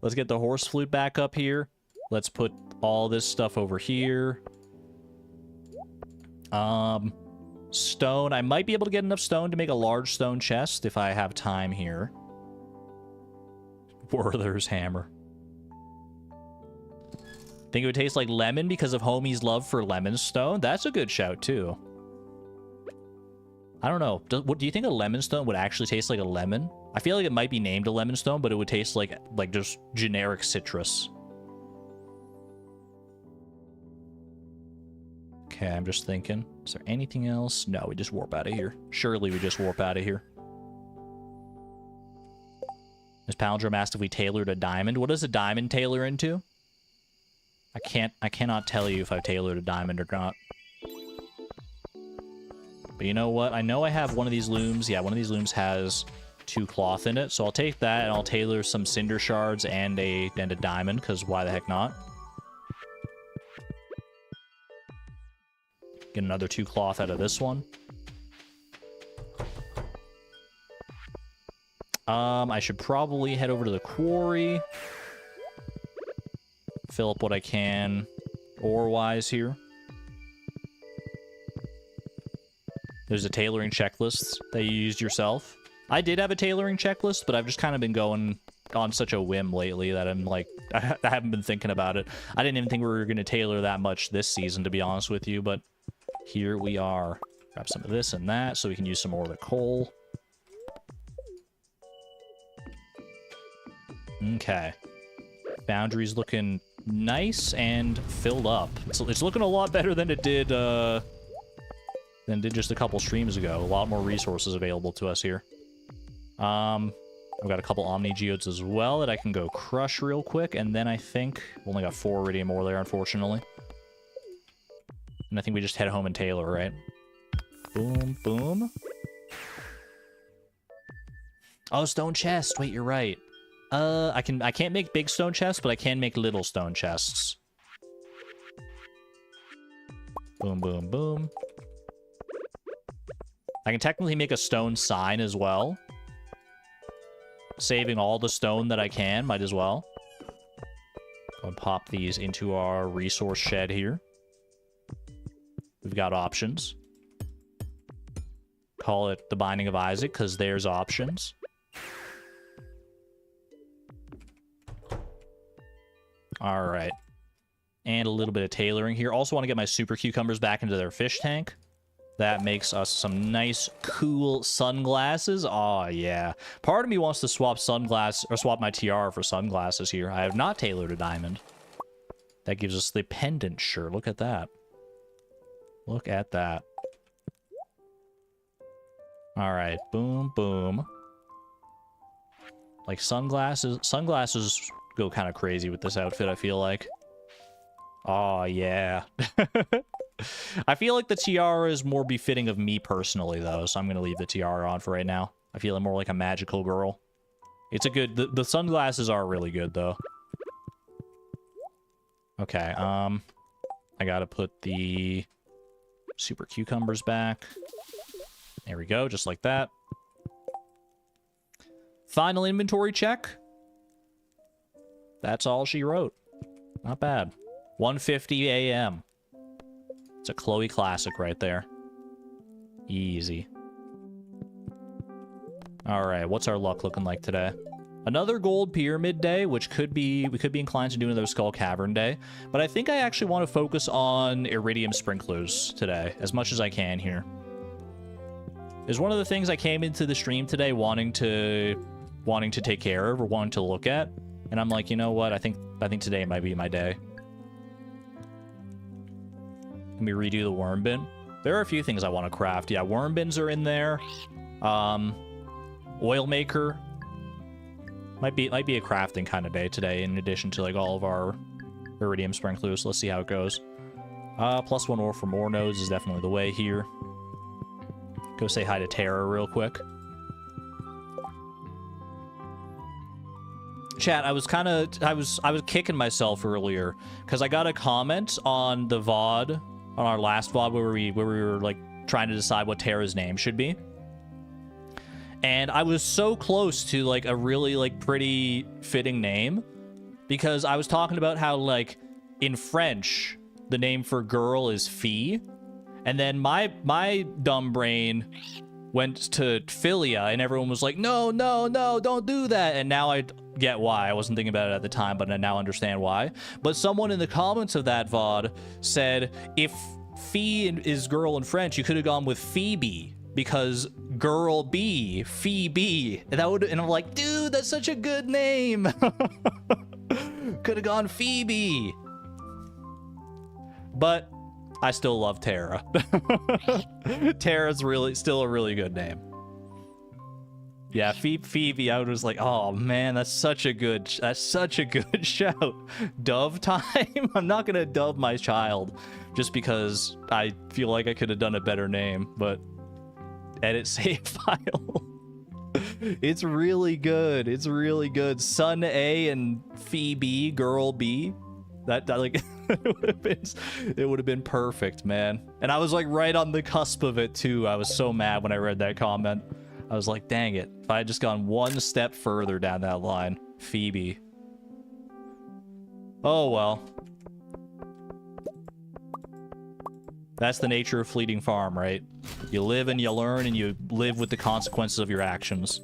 Let's get the horse flute back up here. Let's put all this stuff over here. Stone. I might be able to get enough stone to make a large stone chest if I have time here. Werther's hammer. Think it would taste like lemon because of Homie's love for lemon stone? That's a good shout, too. I don't know. Do you think a lemon stone would actually taste like a lemon? I feel like it might be named a lemon stone, but it would taste like just generic citrus. Okay, I'm just thinking. Is there anything else? No, we just warp out of here. Surely we just warp out of here. This Palindrome asked if we tailored a diamond. What does a diamond tailor into? I cannot tell you if I've tailored a diamond or not. But you know what? I know I have one of these looms. Yeah, one of these looms has 2 cloth in it. So I'll take that and I'll tailor some cinder shards and a diamond, because why the heck not? Get another 2 cloth out of this one. I should probably head over to the quarry. Fill up what I can ore-wise here. There's a tailoring checklist that you used yourself. I did have a tailoring checklist, but I've just kind of been going on such a whim lately that I'm like, I haven't been thinking about it. I didn't even think we were going to tailor that much this season, to be honest with you, but here we are. Grab some of this and that so we can use some more of the coal. Okay. Boundary's looking nice and filled up. It's looking a lot better than it did just a couple streams ago. A lot more resources available to us here. I've got a couple Omni Geodes as well that I can go crush real quick, and then I think we only got 4 iridium ore there, unfortunately. And I think we just head home and tailor, right? Boom, boom. Oh, stone chest. Wait, you're right. I can't make big stone chests, but I can make little stone chests. Boom, boom, boom. I can technically make a stone sign as well. Saving all the stone that I can, might as well. Go and pop these into our resource shed here. We've got options. Call it the Binding of Isaac, because there's options. Alright. And a little bit of tailoring here. Also want to get my super cucumbers back into their fish tank. That makes us some nice, cool sunglasses. Oh, yeah. Part of me wants to swap my tiara for sunglasses here. I have not tailored a diamond. That gives us the pendant shirt. Look at that. Look at that. Alright. Boom, boom. Like sunglasses. Sunglasses go kind of crazy with this outfit, I feel like. Oh, yeah. I feel like the tiara is more befitting of me personally, though, so I'm going to leave the tiara on for right now. I feel more like a magical girl. It's a good... The sunglasses are really good, though. Okay, I gotta put the super cucumbers back. There we go, just like that. Final inventory check. That's all she wrote. Not bad. 1:50 a.m. It's a Chloe classic right there. Easy. All right, what's our luck looking like today? Another gold pyramid day, which we could be inclined to do another skull cavern day. But I think I actually want to focus on iridium sprinklers today, as much as I can here. Is one of the things I came into the stream today wanting to take care of or wanting to look at, and I'm like, you know what? I think today might be my day. Can we redo the worm bin? There are a few things I want to craft. Yeah, worm bins are in there. Oil maker might be a crafting kind of day today. In addition to like all of our iridium sprinklers, let's see how it goes. Plus one ore for more nodes is definitely the way here. Go say hi to Tara real quick. Chat, I was kicking myself earlier because I got a comment on the VOD, on our last VOD where we were like trying to decide what Tara's name should be. And I was so close to like a really like pretty fitting name because I was talking about how like in French the name for girl is fille. And then my dumb brain went to philia, and everyone was like, no, don't do that. And now I get why. I wasn't thinking about it at the time, but I now understand why. But someone in the comments of that VOD said, if fille is girl in French, you could have gone with Phoebe, because girl B, Phoebe. And I'm like, dude, that's such a good name. Could have gone Phoebe. But I still love Tara. Tara's still a really good name. Yeah, Phoebe, I was like, oh man, that's such a good shout. Dove time? I'm not gonna dove my child just because I feel like I could have done a better name, but edit save file. It's really good. It's really good. Son A and Phoebe, girl B. That like it would have been perfect, man. And I was like right on the cusp of it too. I was so mad when I read that comment. I was like, dang it. If I had just gone one step further down that line. Phoebe. Oh well. That's the nature of Fleeting Farm, right? You live and you learn and you live with the consequences of your actions.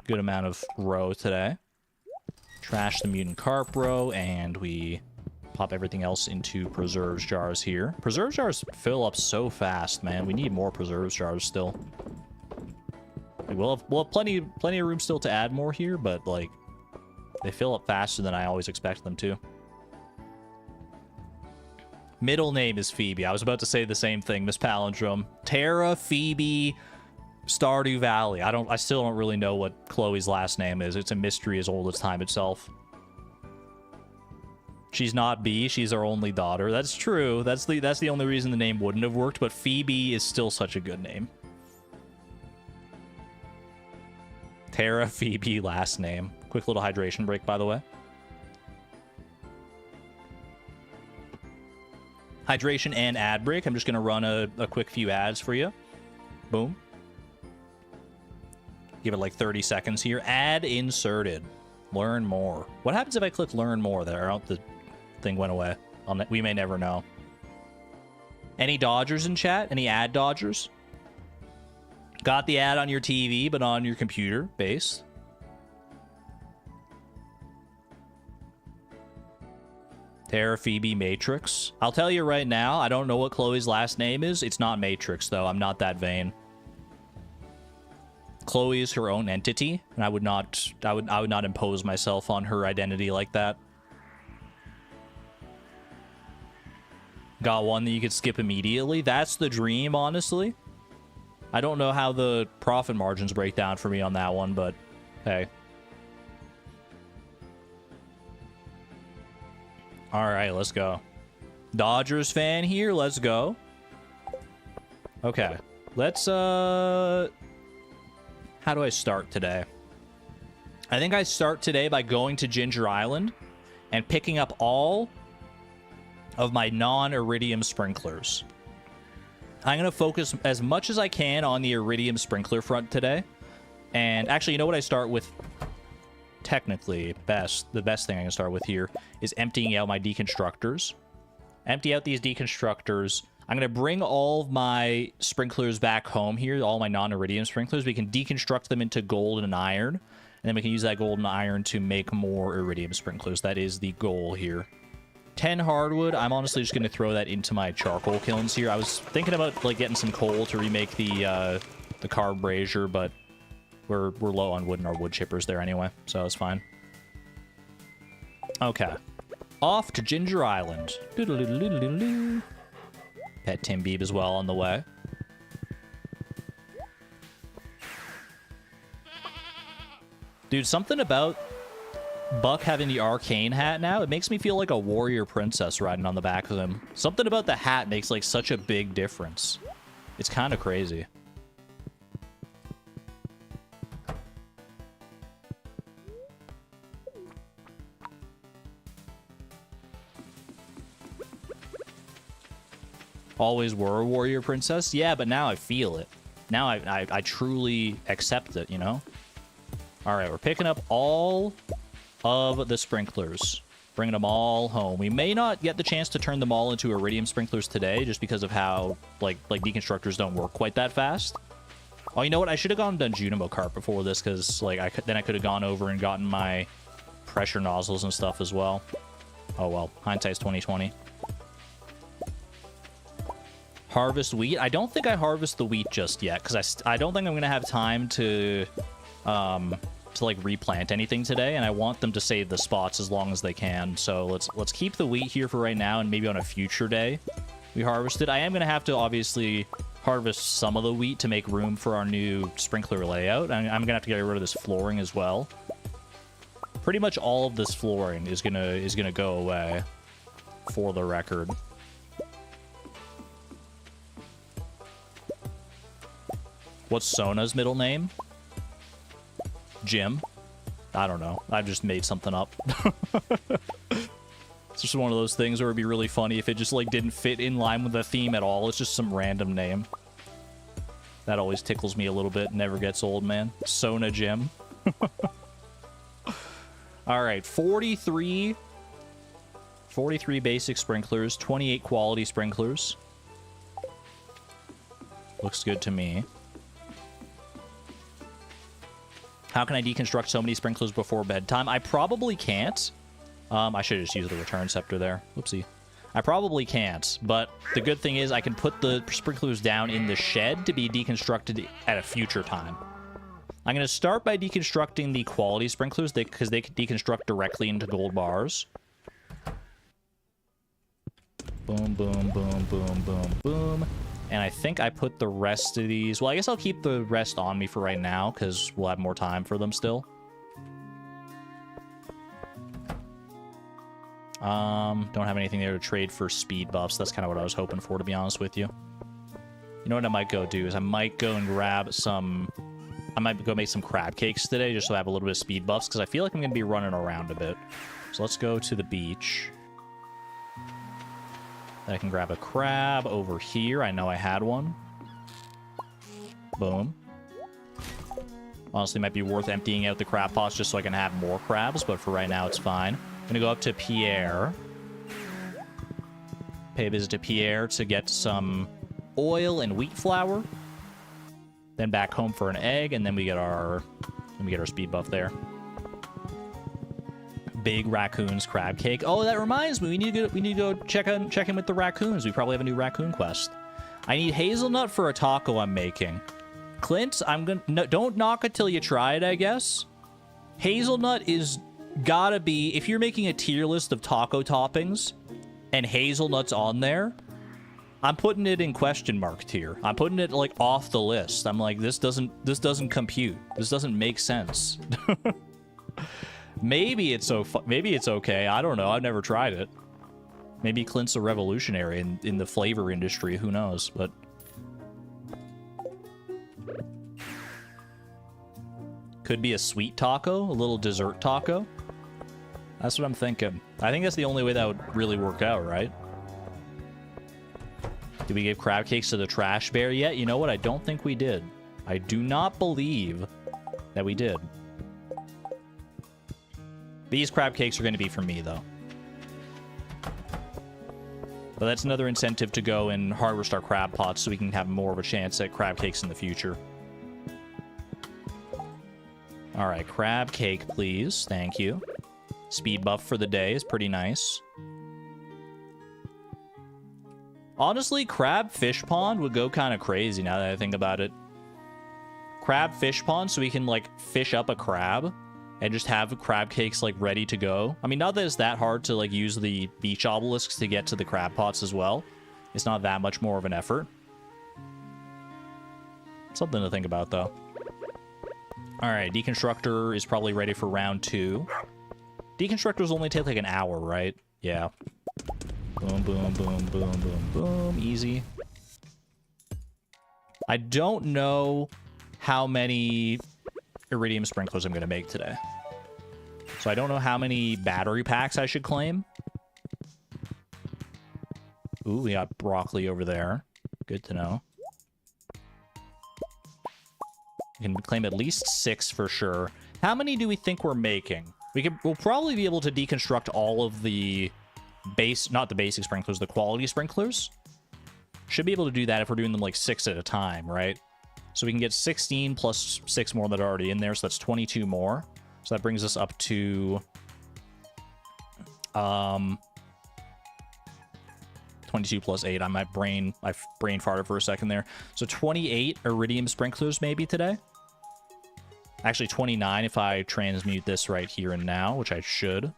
Good amount of row today. Trash the mutant carp row, and we pop everything else into preserves jars here. Preserves jars fill up so fast, man. We need more preserves jars still. Like, we'll have plenty of room still to add more here, but like they fill up faster than I always expect them to. Middle name is Phoebe. I was about to say the same thing, Miss Palindrome. Tara, Phoebe, Stardew Valley. I still don't really know what Chloe's last name is. It's a mystery as old as time itself. She's not B, she's our only daughter. That's true. That's the only reason the name wouldn't have worked, but Phoebe is still such a good name. Tara, Phoebe, last name. Quick little hydration break, by the way. Hydration and ad break. I'm just going to run a quick few ads for you. Boom. Give it like 30 seconds here. Ad inserted. Learn more. What happens if I click learn more there? Oh, the thing went away. We may never know. Any dodgers in chat? Any ad dodgers? Got the ad on your TV, but on your computer base. Tara, Phoebe, Matrix. I'll tell you right now, I don't know what Chloe's last name is. It's not Matrix, though. I'm not that vain. Chloe is her own entity, and I would not impose myself on her identity like that. Got one that you could skip immediately. That's the dream, honestly. I don't know how the profit margins break down for me on that one, but hey. All right, let's go. Dodgers fan here. Let's go. Okay. Let's, how do I start today? I think I start today by going to Ginger Island and picking up all of my non-iridium sprinklers. I'm going to focus as much as I can on the iridium sprinkler front today. And actually, you know what I start with? Technically, the best thing I can start with here is emptying out my deconstructors. Empty out these deconstructors, I'm going to bring all of my sprinklers back home here, all my non-iridium sprinklers. We can deconstruct them into gold and iron, and then we can use that gold and iron to make more iridium sprinklers. That is the goal here. 10 hardwood. I'm honestly just going to throw that into my charcoal kilns here. I was thinking about like getting some coal to remake the carb brazier, but we're low on wood in our wood chippers there anyway, so it's fine. Okay. Off to Ginger Island. Pet Tim Beeb as well on the way. Dude, something about Buck having the arcane hat now, it makes me feel like a warrior princess riding on the back of him. Something about the hat makes like such a big difference. It's kind of crazy. Always were a warrior princess? Yeah, but now I feel it. Now I truly accept it, you know? Alright, we're picking up all of the sprinklers. Bringing them all home. We may not get the chance to turn them all into iridium sprinklers today, just because of how, like deconstructors don't work quite that fast. Oh, you know what? I should have gone and done Junimo Cart before this, because, like, then I could have gone over and gotten my pressure nozzles and stuff as well. Oh, well. Hindsight's 20/20. Harvest wheat. I don't think I harvest the wheat just yet, because I don't think I'm going to have time to like replant anything today, and I want them to save the spots as long as they can. So let's keep the wheat here for right now, and maybe on a future day we harvest it. I am going to have to obviously harvest some of the wheat to make room for our new sprinkler layout. I'm going to have to get rid of this flooring as well. Pretty much all of this flooring is gonna go away, for the record. What's Sona's middle name? Jim? I don't know. I just made something up. It's just one of those things where it'd be really funny if it just, like, didn't fit in line with the theme at all. It's just some random name. That always tickles me a little bit. Never gets old, man. Sona Jim. Alright, 43 basic sprinklers, 28 quality sprinklers. Looks good to me. How can I deconstruct so many sprinklers before bedtime? I probably can't. I should have just used the return scepter there. Whoopsie. I probably can't, but the good thing is I can put the sprinklers down in the shed to be deconstructed at a future time. I'm going to start by deconstructing the quality sprinklers because they can deconstruct directly into gold bars. Boom, boom, boom, boom, boom, boom. And I think I put the rest of these... Well, I guess I'll keep the rest on me for right now, because we'll have more time for them still. Don't have anything there to trade for speed buffs. That's kind of what I was hoping for, to be honest with you. You know what I might go do is I might go and grab some... I might go make some crab cakes today, just so I have a little bit of speed buffs, because I feel like I'm going to be running around a bit. So let's go to the beach. I can grab a crab over here. I know I had one. Boom. Honestly, might be worth emptying out the crab pots just so I can have more crabs, but for right now, it's fine. I'm going to go up to Pierre. Pay a visit to Pierre to get some oil and wheat flour. Then back home for an egg, and then we get our speed buff there. Big raccoons crab cake. Oh, that reminds me. We need to go check in with the raccoons. We probably have a new raccoon quest. I need hazelnut for a taco I'm making. Clint, don't knock it till you try it, I guess. Hazelnut is gotta be, if you're making a tier list of taco toppings and hazelnut's on there, I'm putting it in question mark tier. I'm putting it like off the list. I'm like, this doesn't compute. This doesn't make sense. Maybe it's okay. I don't know. I've never tried it. Maybe Clint's a revolutionary in the flavor industry. Who knows? But could be a sweet taco, a little dessert taco. That's what I'm thinking. I think that's the only way that would really work out, right? Did we give crab cakes to the trash bear yet? You know what? I don't think we did. I do not believe that we did. These crab cakes are going to be for me, though. But that's another incentive to go and harvest our crab pots so we can have more of a chance at crab cakes in the future. All right, crab cake, please. Thank you. Speed buff for the day is pretty nice. Honestly, crab fish pond would go kind of crazy now that I think about it. Crab fish pond so we can, like, fish up a crab and just have crab cakes, like, ready to go. I mean, not that it's that hard to, like, use the beach obelisks to get to the crab pots as well. It's not that much more of an effort. Something to think about, though. Alright, Deconstructor is probably ready for round 2. Deconstructors only take, like, an hour, right? Yeah. Boom, boom, boom, boom, boom, boom. Easy. I don't know how many iridium sprinklers I'm going to make today. So I don't know how many battery packs I should claim. Ooh, we got broccoli over there. Good to know. We can claim at least 6 for sure. How many do we think we're making? We'll probably be able to deconstruct all of the not the basic sprinklers, the quality sprinklers. Should be able to do that if we're doing them like 6 at a time, right? So we can get 16 plus 6 more that are already in there, so that's 22 more. So that brings us up to 22 plus 8. I brain farted for a second there. So 28 iridium sprinklers maybe today. Actually 29 if I transmute this right here and now, which I should.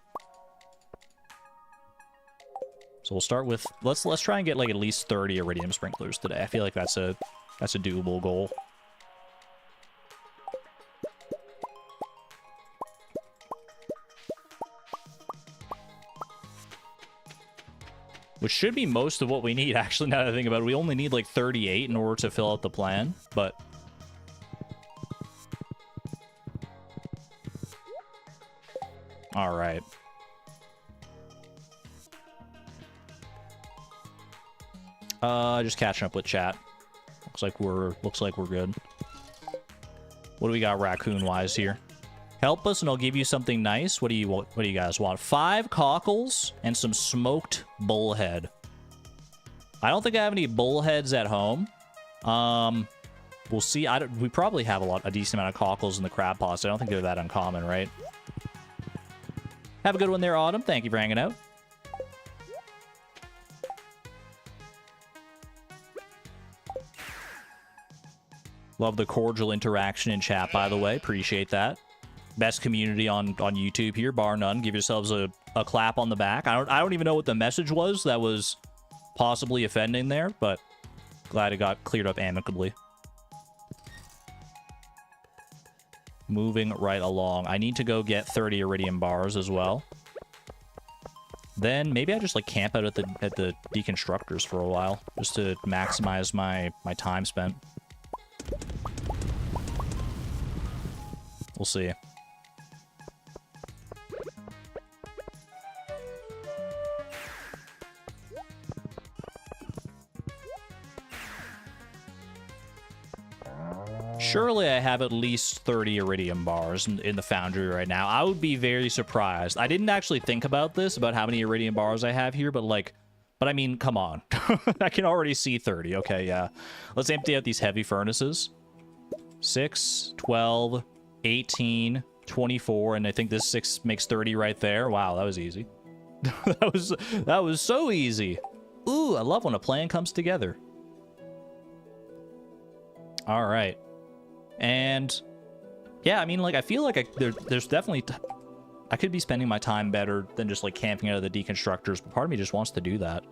So we'll start with let's try and get like at least 30 iridium sprinklers today. I feel like that's a doable goal. Which should be most of what we need, actually, now that I think about it. We only need like 38 in order to fill out the plan, but all right. Just catching up with chat. Looks like we're good. What do we got raccoon-wise here? Help us and I'll give you something nice. What do you guys want? 5 cockles and some smoked bullhead. I don't think I have any bullheads at home. We'll see. We probably have a decent amount of cockles in the crab pots. I don't think they're that uncommon, right? Have a good one there, Autumn. Thank you for hanging out. Love the cordial interaction in chat, by the way. Appreciate that. Best community on YouTube here, bar none. Give yourselves a clap on the back. I don't even know what the message was that was possibly offending there, but glad it got cleared up amicably. Moving right along. I need to go get 30 iridium bars as well. Then maybe I just like camp out at the deconstructors for a while, just to maximize my time spent. We'll see. Surely I have at least 30 iridium bars in the foundry right now. I would be very surprised. I didn't actually think about this, about how many iridium bars I have here, but I mean, come on. I can already see 30. Okay, yeah. Let's empty out these heavy furnaces. 6, 12, 18, 24, and I think this 6 makes 30 right there. Wow, that was easy. that was so easy. Ooh, I love when a plan comes together. All right. And yeah, I mean, like, I feel like there's definitely I could be spending my time better than just like camping out of the deconstructors, but part of me just wants to do that.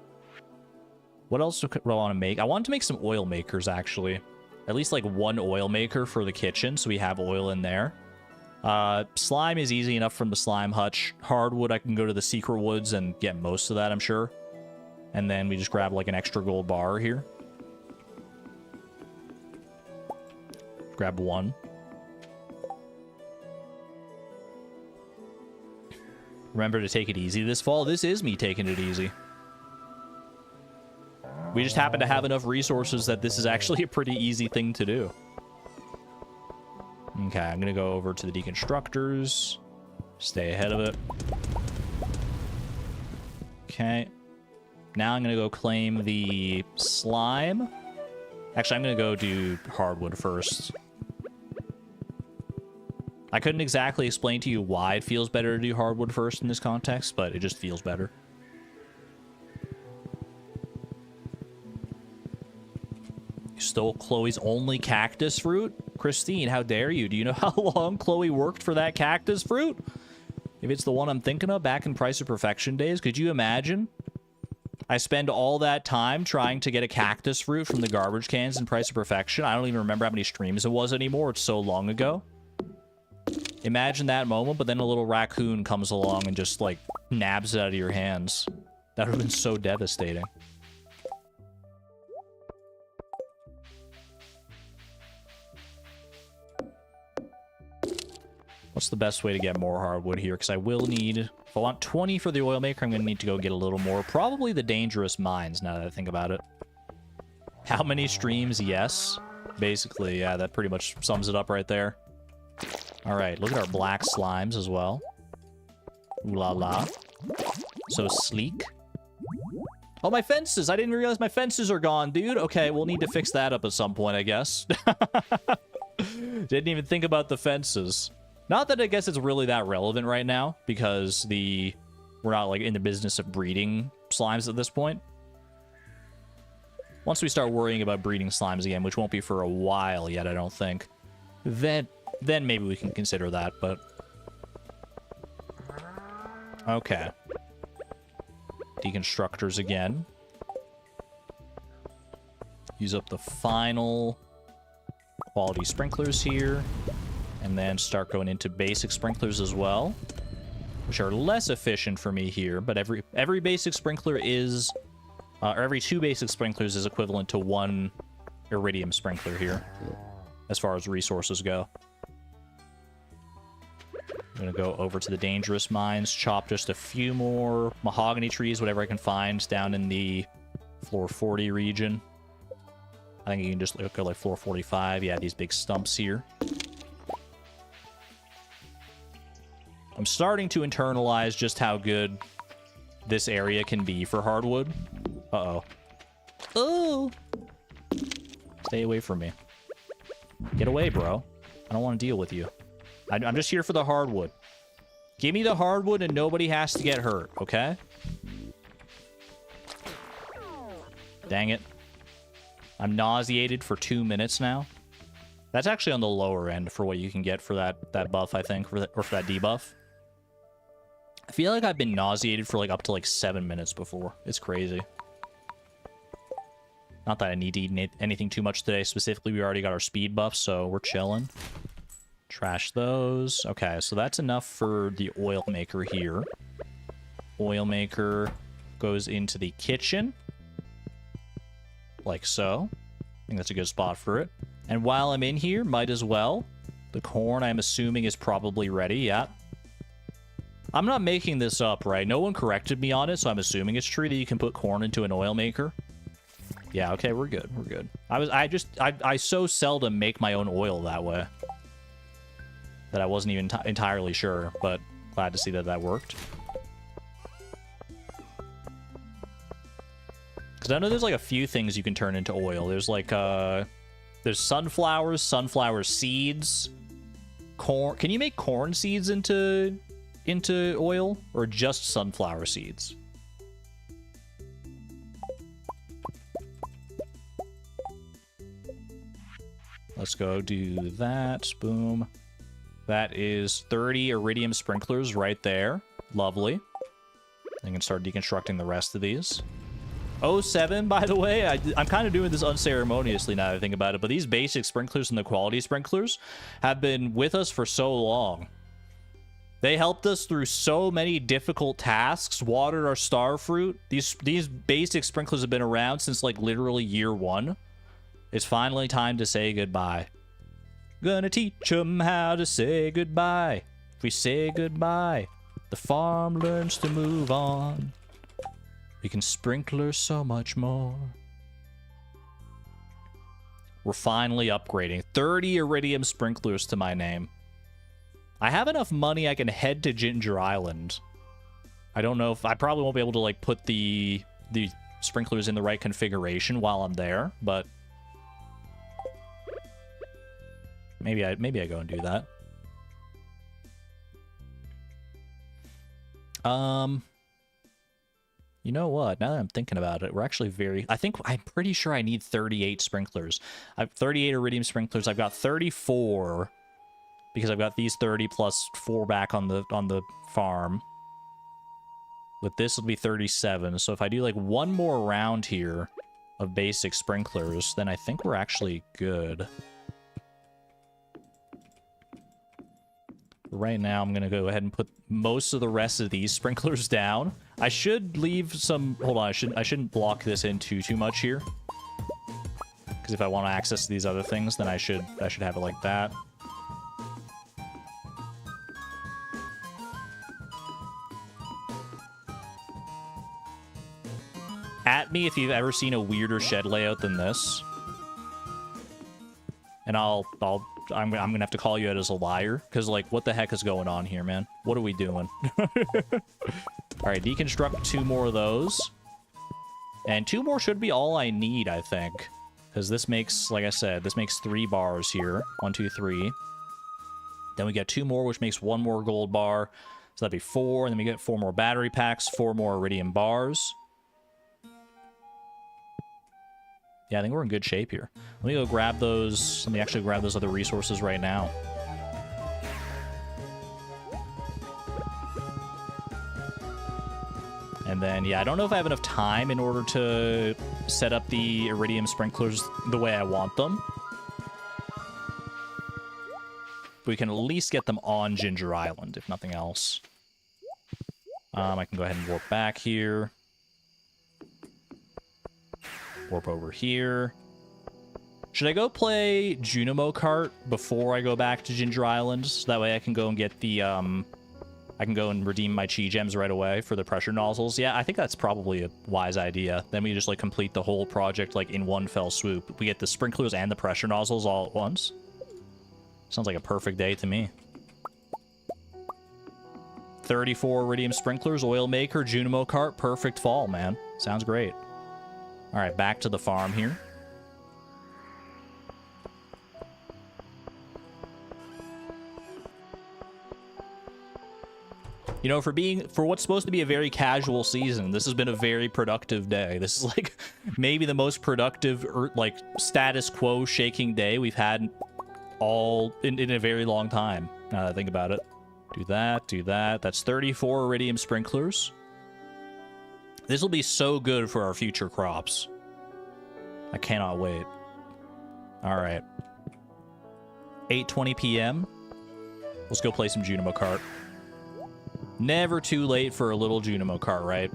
What else do I want to make? I wanted to make some oil makers, actually. At least like 1 oil maker for the kitchen, so we have oil in there. Slime is easy enough from the slime hutch. Hardwood, I can go to the secret woods and get most of that, I'm sure. And then we just grab like an extra gold bar here. Grab 1. Remember to take it easy this fall. This is me taking it easy. We just happen to have enough resources that this is actually a pretty easy thing to do. Okay, I'm going to go over to the deconstructors. Stay ahead of it. Okay. Now I'm going to go claim the slime. Actually, I'm going to go do hardwood first. I couldn't exactly explain to you why it feels better to do hardwood first in this context, but it just feels better. You stole Chloe's only cactus fruit? Christine, how dare you? Do you know how long Chloe worked for that cactus fruit? If it's the one I'm thinking of back in Price of Perfection days, could you imagine? I spend all that time trying to get a cactus fruit from the garbage cans in Price of Perfection. I don't even remember how many streams it was anymore. It's so long ago. Imagine that moment, but then a little raccoon comes along and just, like, nabs it out of your hands. That would have been so devastating. What's the best way to get more hardwood here? Because I will need... If I want 20 for the oil maker, I'm going to need to go get a little more. Probably the dangerous mines, now that I think about it. How many streams? Yes. Basically, yeah, that pretty much sums it up right there. All right, look at our black slimes as well. Ooh la la. So sleek. Oh, my fences! I didn't realize my fences are gone, dude. Okay, we'll need to fix that up at some point, I guess. Didn't even think about the fences. Not that I guess it's really that relevant right now, because we're not, like, in the business of breeding slimes at this point. Once we start worrying about breeding slimes again, which won't be for a while yet, I don't think, then maybe we can consider that, but... Okay. Deconstructors again. Use up the final quality sprinklers here. And then start going into basic sprinklers as well, which are less efficient for me here, but every basic sprinkler is... or every 2 basic sprinklers is equivalent to 1 iridium sprinkler here, as far as resources go. I'm going to go over to the dangerous mines, chop just a few more mahogany trees, whatever I can find, down in the floor 40 region. I think you can just go like floor 45. Yeah, these big stumps here. I'm starting to internalize just how good this area can be for hardwood. Uh-oh. Oh! Stay away from me. Get away, bro. I don't want to deal with you. I'm just here for the hardwood. Give me the hardwood and nobody has to get hurt, okay? Dang it. I'm nauseated for 2 minutes now. That's actually on the lower end for what you can get for that buff, I think, or for that debuff. I feel like I've been nauseated for like up to like 7 minutes before. It's crazy. Not that I need to eat anything too much today. Specifically, we already got our speed buff, so we're chilling. Trash those. Okay, so that's enough for the oil maker here. Oil maker goes into the kitchen. Like so. I think that's a good spot for it. And while I'm in here, might as well. The corn, I'm assuming, is probably ready. Yeah. I'm not making this up, right? No one corrected me on it, so I'm assuming it's true that you can put corn into an oil maker. Yeah, okay, we're good. We're good. I so seldom make my own oil that way that I wasn't even entirely sure, but glad to see that that worked. Because I know there's like a few things you can turn into oil. There's like, there's sunflowers, sunflower seeds, corn. Can you make corn seeds into oil, or just sunflower seeds? Let's go do that. Boom. That is 30 iridium sprinklers right there. Lovely. I can start deconstructing the rest of these. 07, by the way, I'm kind of doing this unceremoniously now that I think about it, but these basic sprinklers and the quality sprinklers have been with us for so long. They helped us through so many difficult tasks, watered our star fruit. These basic sprinklers have been around since like literally year 1. It's finally time to say goodbye. Gonna teach them how to say goodbye. If we say goodbye, the farm learns to move on. We can sprinkler so much more. We're finally upgrading. 30 iridium sprinklers to my name. I have enough money I can head to Ginger Island. I don't know if... I probably won't be able to, like, put the sprinklers in the right configuration while I'm there, but maybe I go and do that. You know what? Now that I'm thinking about it, we're actually I'm pretty sure I need 38 sprinklers. I have 38 iridium sprinklers. I've got 34 because I've got these 30 plus 4 back on the farm. With this, it'll be 37. So if I do like one more round here of basic sprinklers, then I think we're actually good. Right now, I'm going to go ahead and put most of the rest of these sprinklers down. I should leave some... Hold on, I shouldn't block this in too much here. Because if I want access to these other things, then I should have it like that. At me if you've ever seen a weirder shed layout than this. And I'm gonna have to call you out as a liar, because, like, what the heck is going on here, man? What are we doing? Alright, deconstruct 2 more of those. And 2 more should be all I need, I think. Because this makes, like I said, this makes 3 bars here. 1, 2, 3. Then we get 2 more, which makes 1 more gold bar. So that'd be 4, and then we get 4 more battery packs, 4 more iridium bars. Yeah, I think we're in good shape here. Let me go grab those. Let me actually grab those other resources right now. And then, yeah, I don't know if I have enough time in order to set up the iridium sprinklers the way I want them. But we can at least get them on Ginger Island, if nothing else. I can go ahead and warp back here. Warp over here. Should I go play Junimo Kart before I go back to Ginger Island? So that way I can go and get the, I can go and redeem my Chi Gems right away for the pressure nozzles. Yeah, I think that's probably a wise idea. Then we just, like, complete the whole project, like, in one fell swoop. We get the sprinklers and the pressure nozzles all at once. Sounds like a perfect day to me. 34 iridium sprinklers, oil maker, Junimo Kart, perfect fall, man. Sounds great. All right, back to the farm here. You know, for what's supposed to be a very casual season, this has been a very productive day. This is, like, maybe the most productive, like, status quo shaking day we've had all in a very long time, now that I think about it. Do that, do that. That's 34 iridium sprinklers. This will be so good for our future crops. I cannot wait. All right. 8:20 p.m. Let's go play some Junimo Kart. Never too late for a little Junimo Kart, right?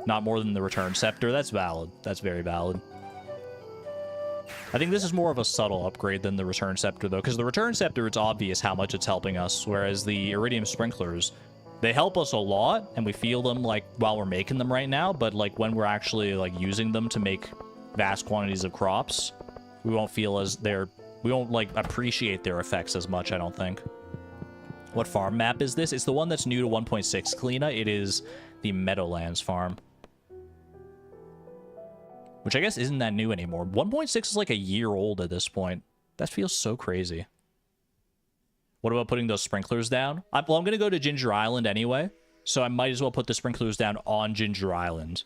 Not more than the Return Scepter. That's valid. That's very valid. I think this is more of a subtle upgrade than the Return Scepter, though, because the Return Scepter, it's obvious how much it's helping us, whereas the Iridium Sprinklers, they help us a lot, and we feel them, like, while we're making them right now, but, like, when we're actually, like, using them to make vast quantities of crops, we won't feel as we won't, like, appreciate their effects as much, I don't think. What farm map is this? It's the one that's new to 1.6, Kalina. It is the Meadowlands farm. Which I guess isn't that new anymore. 1.6 is like a year old at this point. That feels so crazy. What about putting those sprinklers down? I'm going to go to Ginger Island anyway, so I might as well put the sprinklers down on Ginger Island.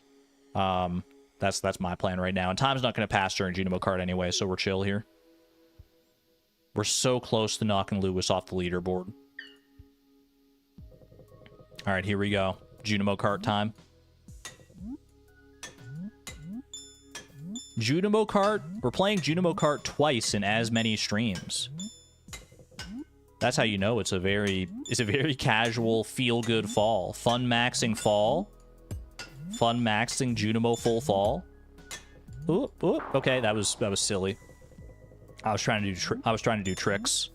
That's my plan right now. And time's not going to pass during Junimo Kart anyway, so we're chill here. We're so close to knocking Lewis off the leaderboard. All right, here we go. Junimo Kart time. Junimo Kart. We're playing Junimo Kart twice in as many streams. That's how you know it's a very casual, feel-good fall. Fun maxing fall. Fun maxing Junimo full fall. Ooh, ooh, okay, that was silly. I was trying to do tricks.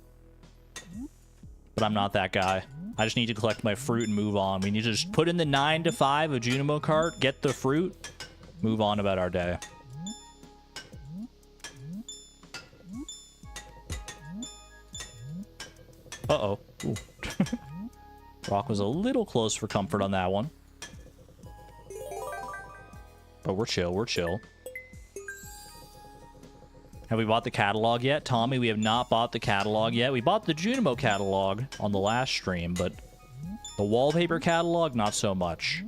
But I'm not that guy. I just need to collect my fruit and move on. We need to just put in the 9 to 5 of Junimo Kart, get the fruit, move on about our day. Uh-oh. Ooh. Rock was a little close for comfort on that one. But we're chill, we're chill. Have we bought the catalog yet? Tommy, we have not bought the catalog yet. We bought the Junimo catalog on the last stream, but the wallpaper catalog, not so much.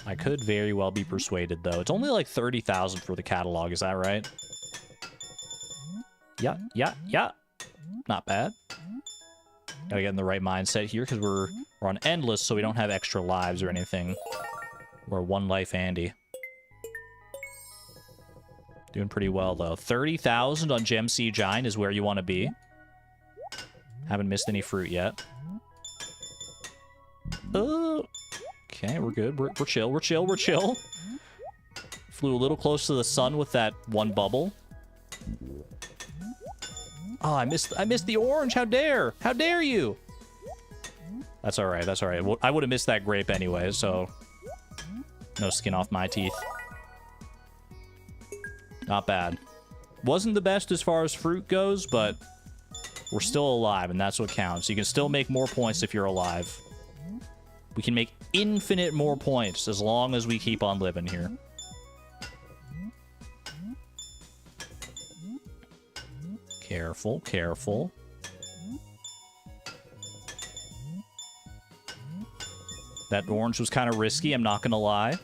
I could very well be persuaded, though. It's only like 30,000 for the catalog, is that right? Yeah, yeah, yeah. Not bad. Gotta get in the right mindset here, because we're on endless, so we don't have extra lives or anything. We're one life Andy. Doing pretty well, though. 30,000 on Gem Sea Giant is where you want to be. Haven't missed any fruit yet. Oh, okay, we're good. We're chill, we're chill, we're chill. Flew a little close to the sun with that one bubble. Oh, I missed the orange. How dare? How dare you? That's all right. That's all right. Well, I would have missed that grape anyway, so no skin off my teeth. Not bad. Wasn't the best as far as fruit goes, but we're still alive, and that's what counts. You can still make more points if you're alive. We can make infinite more points as long as we keep on living here. Careful, careful. That orange was kind of risky, I'm not gonna lie.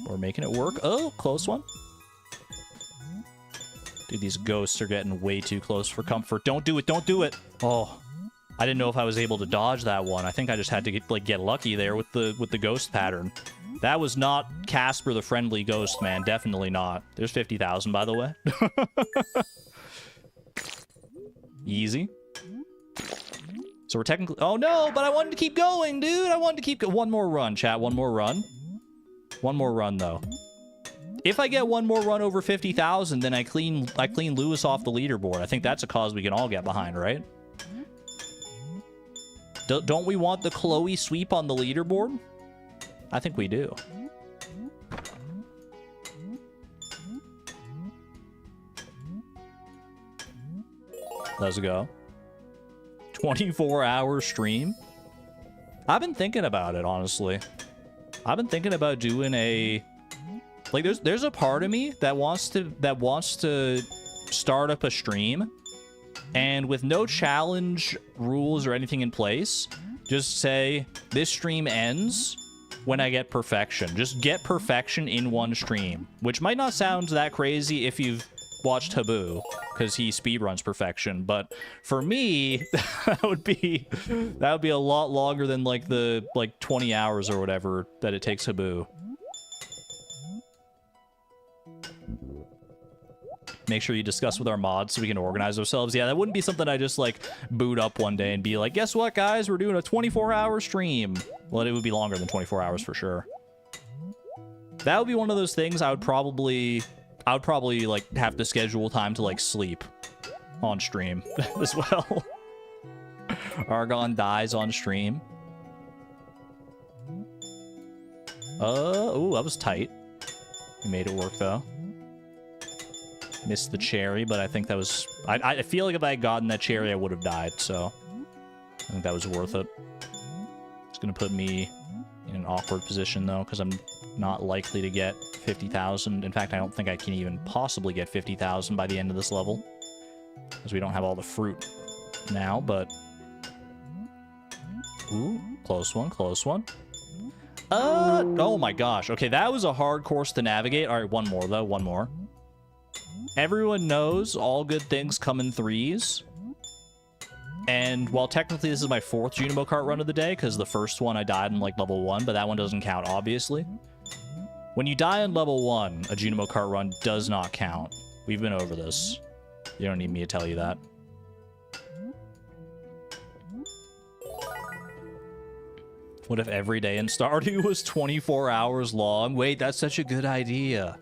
We're making it work. Oh, close one. Dude, these ghosts are getting way too close for comfort. Don't do it, don't do it. Oh, I didn't know if I was able to dodge that one. I think I just had to get lucky there with the ghost pattern. That was not Casper the Friendly Ghost, man. Definitely not. There's 50,000, by the way. Easy. So we're technically... Oh, no, but I wanted to keep going, dude. I wanted to keep... One more run, chat. One more run. One more run, though. If I get one more run over 50,000, then I clean Lewis off the leaderboard. I think that's a cause we can all get behind, right? Don't we want the Chloe sweep on the leaderboard? I think we do. Let's go. 24-hour stream. I've been thinking about it, honestly. I've been thinking about doing a... Like, there's a part of me that wants to start up a stream, and with no challenge rules or anything in place, just say, this stream ends when I get perfection. Just get perfection in one stream, which might not sound that crazy if you've watched Habu, because he speedruns perfection, but for me, that would be a lot longer than like 20 hours or whatever that it takes Habu. Make sure you discuss with our mods so we can organize ourselves. Yeah, that wouldn't be something I just like boot up one day and be like, guess what, guys, we're doing a 24-hour stream. Well, it would be longer than 24 hours for sure. That would be one of those things I would probably like have to schedule time to like sleep on stream as well. Argon dies on stream. Oh, that was tight. We made it work though. Missed the cherry, but I think that was... I feel like if I had gotten that cherry, I would have died, so... I think that was worth it. It's gonna put me in an awkward position, though, because I'm not likely to get 50,000. In fact, I don't think I can even possibly get 50,000 by the end of this level. Because we don't have all the fruit now, but... Ooh, close one, close one. Oh my gosh. Okay, that was a hard course to navigate. Alright, one more, though. One more. Everyone knows all good things come in threes. And while technically this is my 4th Junimo Kart run of the day, because the first one I died in like level 1, but that one doesn't count, obviously. When you die in level 1, a Junimo Kart run does not count. We've been over this. You don't need me to tell you that. What if every day in Stardew was 24 hours long? Wait, that's such a good idea.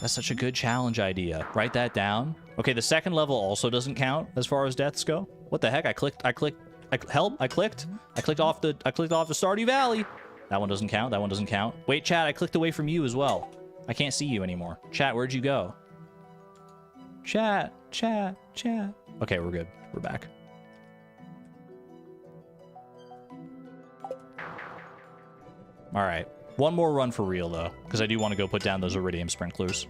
That's such a good challenge idea. Write that down. Okay, the second level also doesn't count as far as deaths go. What the heck? I clicked off the Stardew Valley. That one doesn't count. That one doesn't count. Wait, chat, I clicked away from you as well. I can't see you anymore. Chat, where'd you go? Chat. Okay, we're good. We're back. All right. One more run for real, though, because I do want to go put down those iridium sprinklers.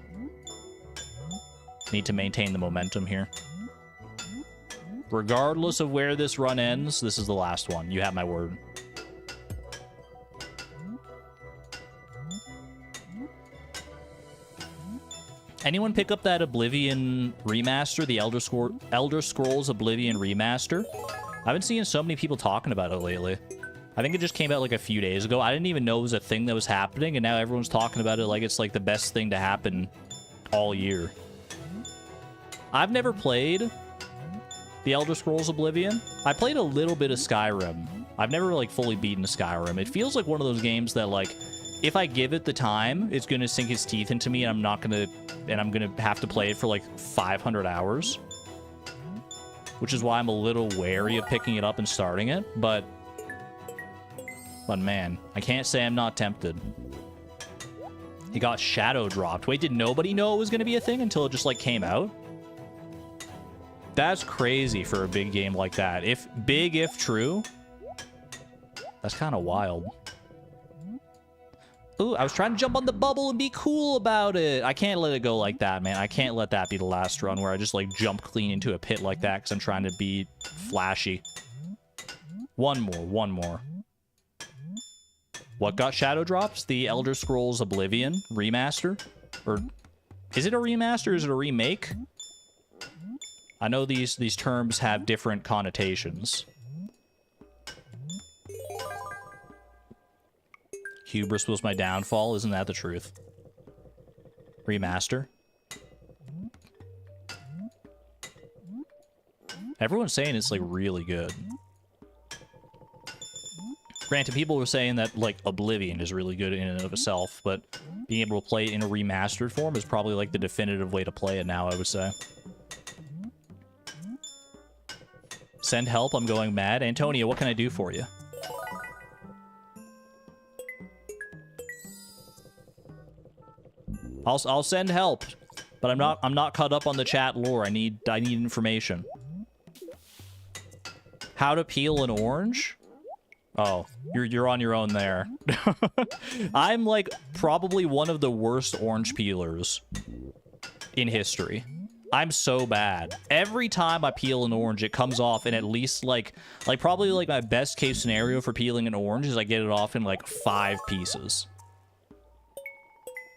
Need to maintain the momentum here. Regardless of where this run ends, this is the last one. You have my word. Anyone pick up that Oblivion remaster, the Elder Scrolls Oblivion remaster? I've been seeing so many people talking about it lately. I think it just came out like a few days ago. I didn't even know it was a thing that was happening, and now everyone's talking about it like it's like the best thing to happen all year. I've never played the Elder Scrolls Oblivion. I played a little bit of Skyrim. I've never like fully beaten Skyrim. It feels like one of those games that like, if I give it the time, it's gonna sink its teeth into me, and I'm gonna have to play it for like 500 hours. Which is why I'm a little wary of picking it up and starting it, but man, I can't say I'm not tempted. It got shadow dropped. Wait, did nobody know it was gonna be a thing until it just like came out? That's crazy for a big game like that. If true, that's kind of wild. Ooh, I was trying to jump on the bubble and be cool about it. I can't let it go like that, man. I can't let that be the last run where I just, like, jump clean into a pit like that because I'm trying to be flashy. One more. What got shadow drops? The Elder Scrolls Oblivion remaster? Or is it a remaster? Is it a remake? I know these terms have different connotations. Hubris was my downfall. Isn't that the truth? Remaster. Everyone's saying it's, like, really good. Granted, people were saying that, like, Oblivion is really good in and of itself, but being able to play it in a remastered form is probably, like, the definitive way to play it now, I would say. Send help, I'm going mad. Antonio, what can I do for you? I'll send help, but I'm not caught up on the chat lore. I need information. How to peel an orange? Oh, you're on your own there. I'm like probably one of the worst orange peelers in history. I'm so bad. Every time I peel an orange, it comes off in at least like probably like my best case scenario for peeling an orange is I get it off in like 5 pieces.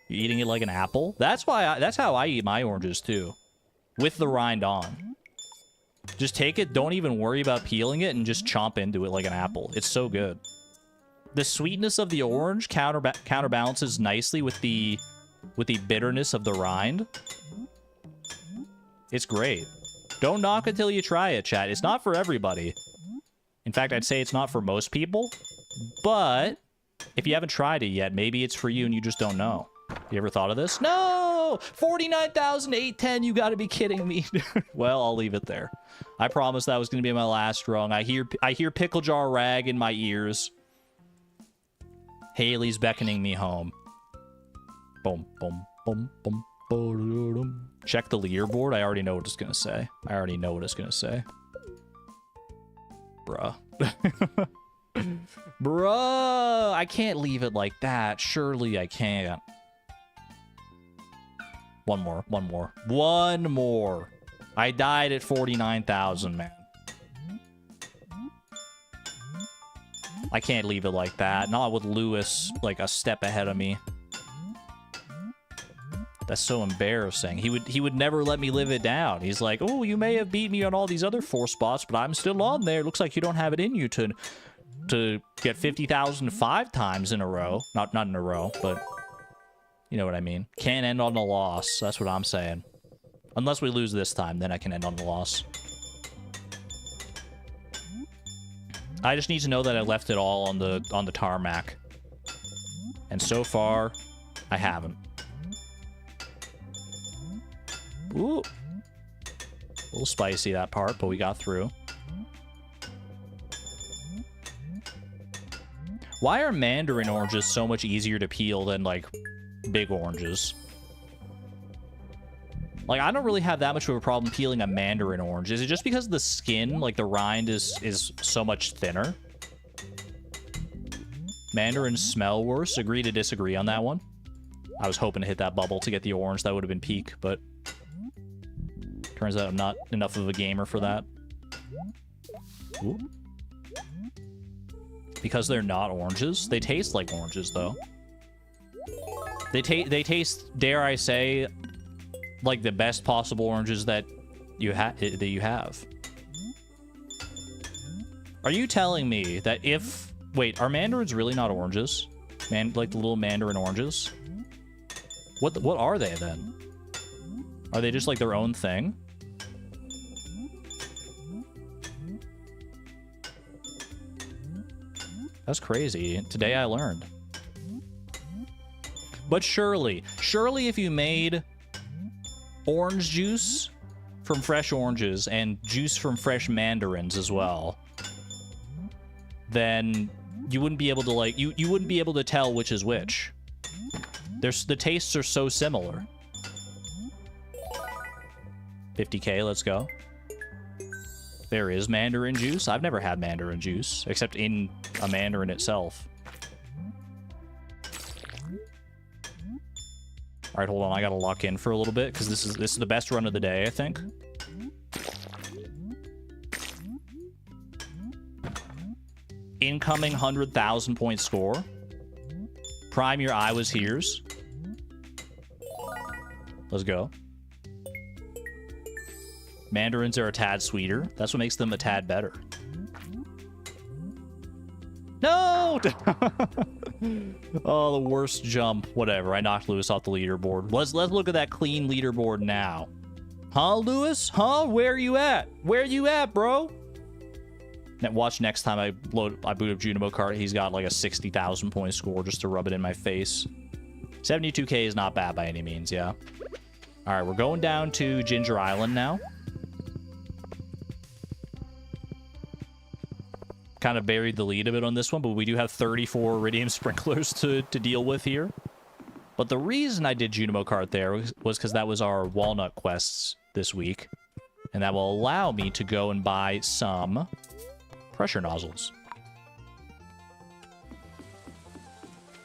You're eating it like an apple? That's how I eat my oranges too. With the rind on. Just take it, don't even worry about peeling it, and just chomp into it like an apple. It's so good. The sweetness of the orange counterbalances nicely with the bitterness of the rind. It's great. Don't knock until you try it, chat. It's not for everybody. In fact, I'd say it's not for most people. But if you haven't tried it yet, maybe it's for you and you just don't know. You ever thought of this? No! 49,810, you gotta be kidding me. Well, I'll leave it there. I promised that was gonna be my last rung. I hear Pickle Jar Rag in my ears. Haley's beckoning me home. Boom, boom, boom, boom, boom. Check the leaderboard. I already know what it's gonna say. Bruh. Bruh, I can't leave it like that. Surely I can't. One more. I died at 49,000, man. I can't leave it like that. Not with Lewis, like, a step ahead of me. That's so embarrassing. He would never let me live it down. He's like, oh, you may have beat me on all these other 4 spots, but I'm still on there. Looks like you don't have it in you to get 50,000 5 times in a row. Not in a row, but you know what I mean. Can't end on a loss. That's what I'm saying. Unless we lose this time, then I can end on the loss. I just need to know that I left it all on the tarmac. And so far, I haven't. Ooh. A little spicy, that part, but we got through. Why are mandarin oranges so much easier to peel than, like, big oranges? Like, I don't really have that much of a problem peeling a mandarin orange. Is it just because the skin, like, the rind is so much thinner? Mandarins smell worse. Agree to disagree on that one. I was hoping to hit that bubble to get the orange. That would have been peak, but turns out I'm not enough of a gamer for that. Ooh. Because they're not oranges. They taste like oranges, though. They taste, dare I say, like the best possible oranges that you have. Are you telling me that if... Wait, are mandarins really not oranges? Like the little mandarin oranges? What are they, then? Are they just like their own thing? That's crazy. Today I learned. But surely if you made orange juice from fresh oranges and juice from fresh mandarins as well, then you wouldn't be able to, like, you wouldn't be able to tell which is which. The tastes are so similar. 50k, let's go. There is mandarin juice. I've never had mandarin juice, except in a mandarin itself. All right, hold on. I gotta lock in for a little bit because this is the best run of the day, I think. Incoming 100,000 point score. Prime your I was here's. Let's go. Mandarins are a tad sweeter. That's what makes them a tad better. No! Oh, the worst jump. Whatever. I knocked Lewis off the leaderboard. Let's look at that clean leaderboard now. Huh, Lewis? Huh? Where you at? Where you at, bro? Now, watch next time I boot up Junimo Kart. He's got like a 60,000 point score just to rub it in my face. 72k is not bad by any means, yeah. All right, we're going down to Ginger Island now. Kind of buried the lead a bit on this one, but we do have 34 Iridium sprinklers to deal with here. But the reason I did Junimo Kart there was because that was our walnut quests this week. And that will allow me to go and buy some pressure nozzles.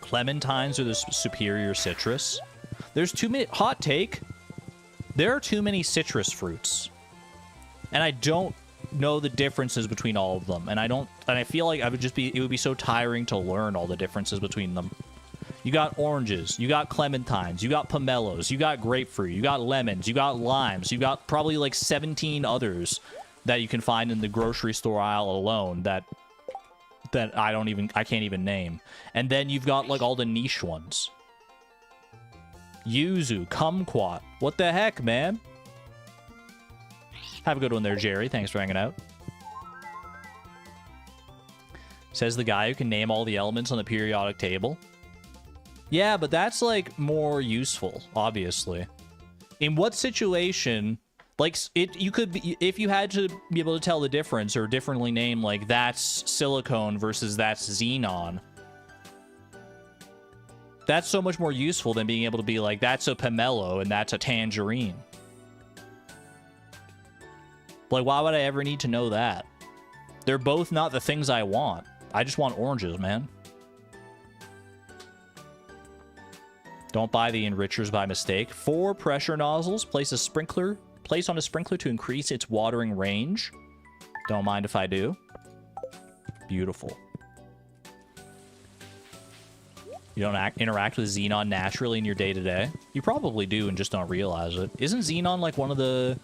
Clementines are the superior citrus. There's too many... Hot take. There are too many citrus fruits. And I don't know the differences between all of them, and I feel like it would be so tiring to learn all the differences between them. You got oranges, you got clementines, you got pomelos, you got grapefruit, you got lemons, you got limes, you got probably like 17 others that you can find in the grocery store aisle alone that I can't even name. And then you've got like all the niche ones. Yuzu, kumquat. What the heck, man? Have a good one there, Jerry. Thanks for hanging out. Says the guy who can name all the elements on the periodic table. Yeah, but that's, like, more useful, obviously. In what situation, like, you could be, if you had to be able to tell the difference or differently name, like, that's silicone versus that's xenon. That's so much more useful than being able to be like, that's a pomelo and that's a tangerine. Like, why would I ever need to know that? They're both not the things I want. I just want oranges, man. Don't buy the enrichers by mistake. 4 pressure nozzles. Place on a sprinkler to increase its watering range. Don't mind if I do. Beautiful. You don't interact with xenon naturally in your day-to-day? You probably do and just don't realize it. Isn't xenon like one of the...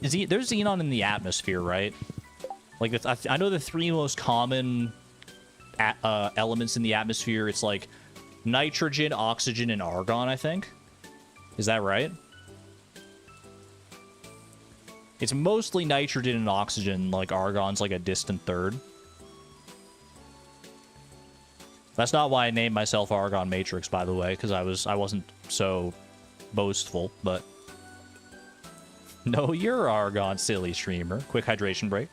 There's xenon in the atmosphere, right? Like, I know the 3 most common elements in the atmosphere. It's like nitrogen, oxygen, and argon, I think. Is that right? It's mostly nitrogen and oxygen. Like, argon's like a distant third. That's not why I named myself Argon Matrix, by the way, because I wasn't so boastful, but... No, you're Argon, silly streamer. Quick hydration break.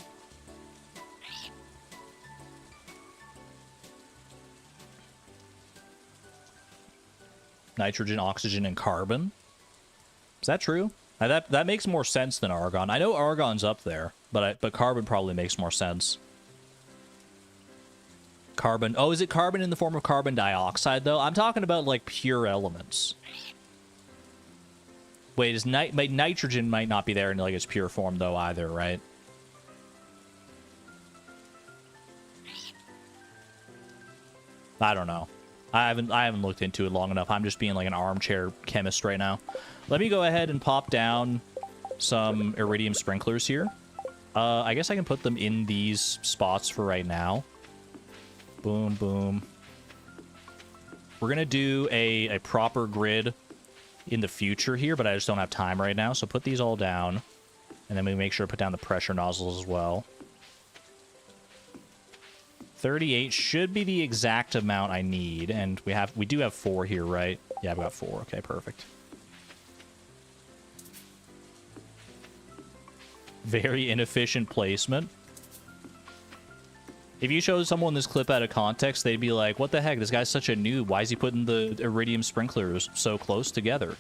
Nitrogen, oxygen, and carbon. Is that true? That makes more sense than argon. I know argon's up there, but carbon probably makes more sense. Carbon. Oh, is it carbon in the form of carbon dioxide, though? I'm talking about, like, pure elements. Wait, is nitrogen might not be there in, like, its pure form, though, either, right? I don't know. I haven't looked into it long enough. I'm just being, like, an armchair chemist right now. Let me go ahead and pop down some iridium sprinklers here. I guess I can put them in these spots for right now. Boom, boom. We're going to do a proper grid in the future here, but I just don't have time right now. So put these all down, and then we make sure to put down the pressure nozzles as well. 38 should be the exact amount I need, and we do have 4 here, right? Yeah, I've got 4. Okay, perfect. Very inefficient placement. If you showed someone this clip out of context, they'd be like, what the heck? This guy's such a noob. Why is he putting the iridium sprinklers so close together?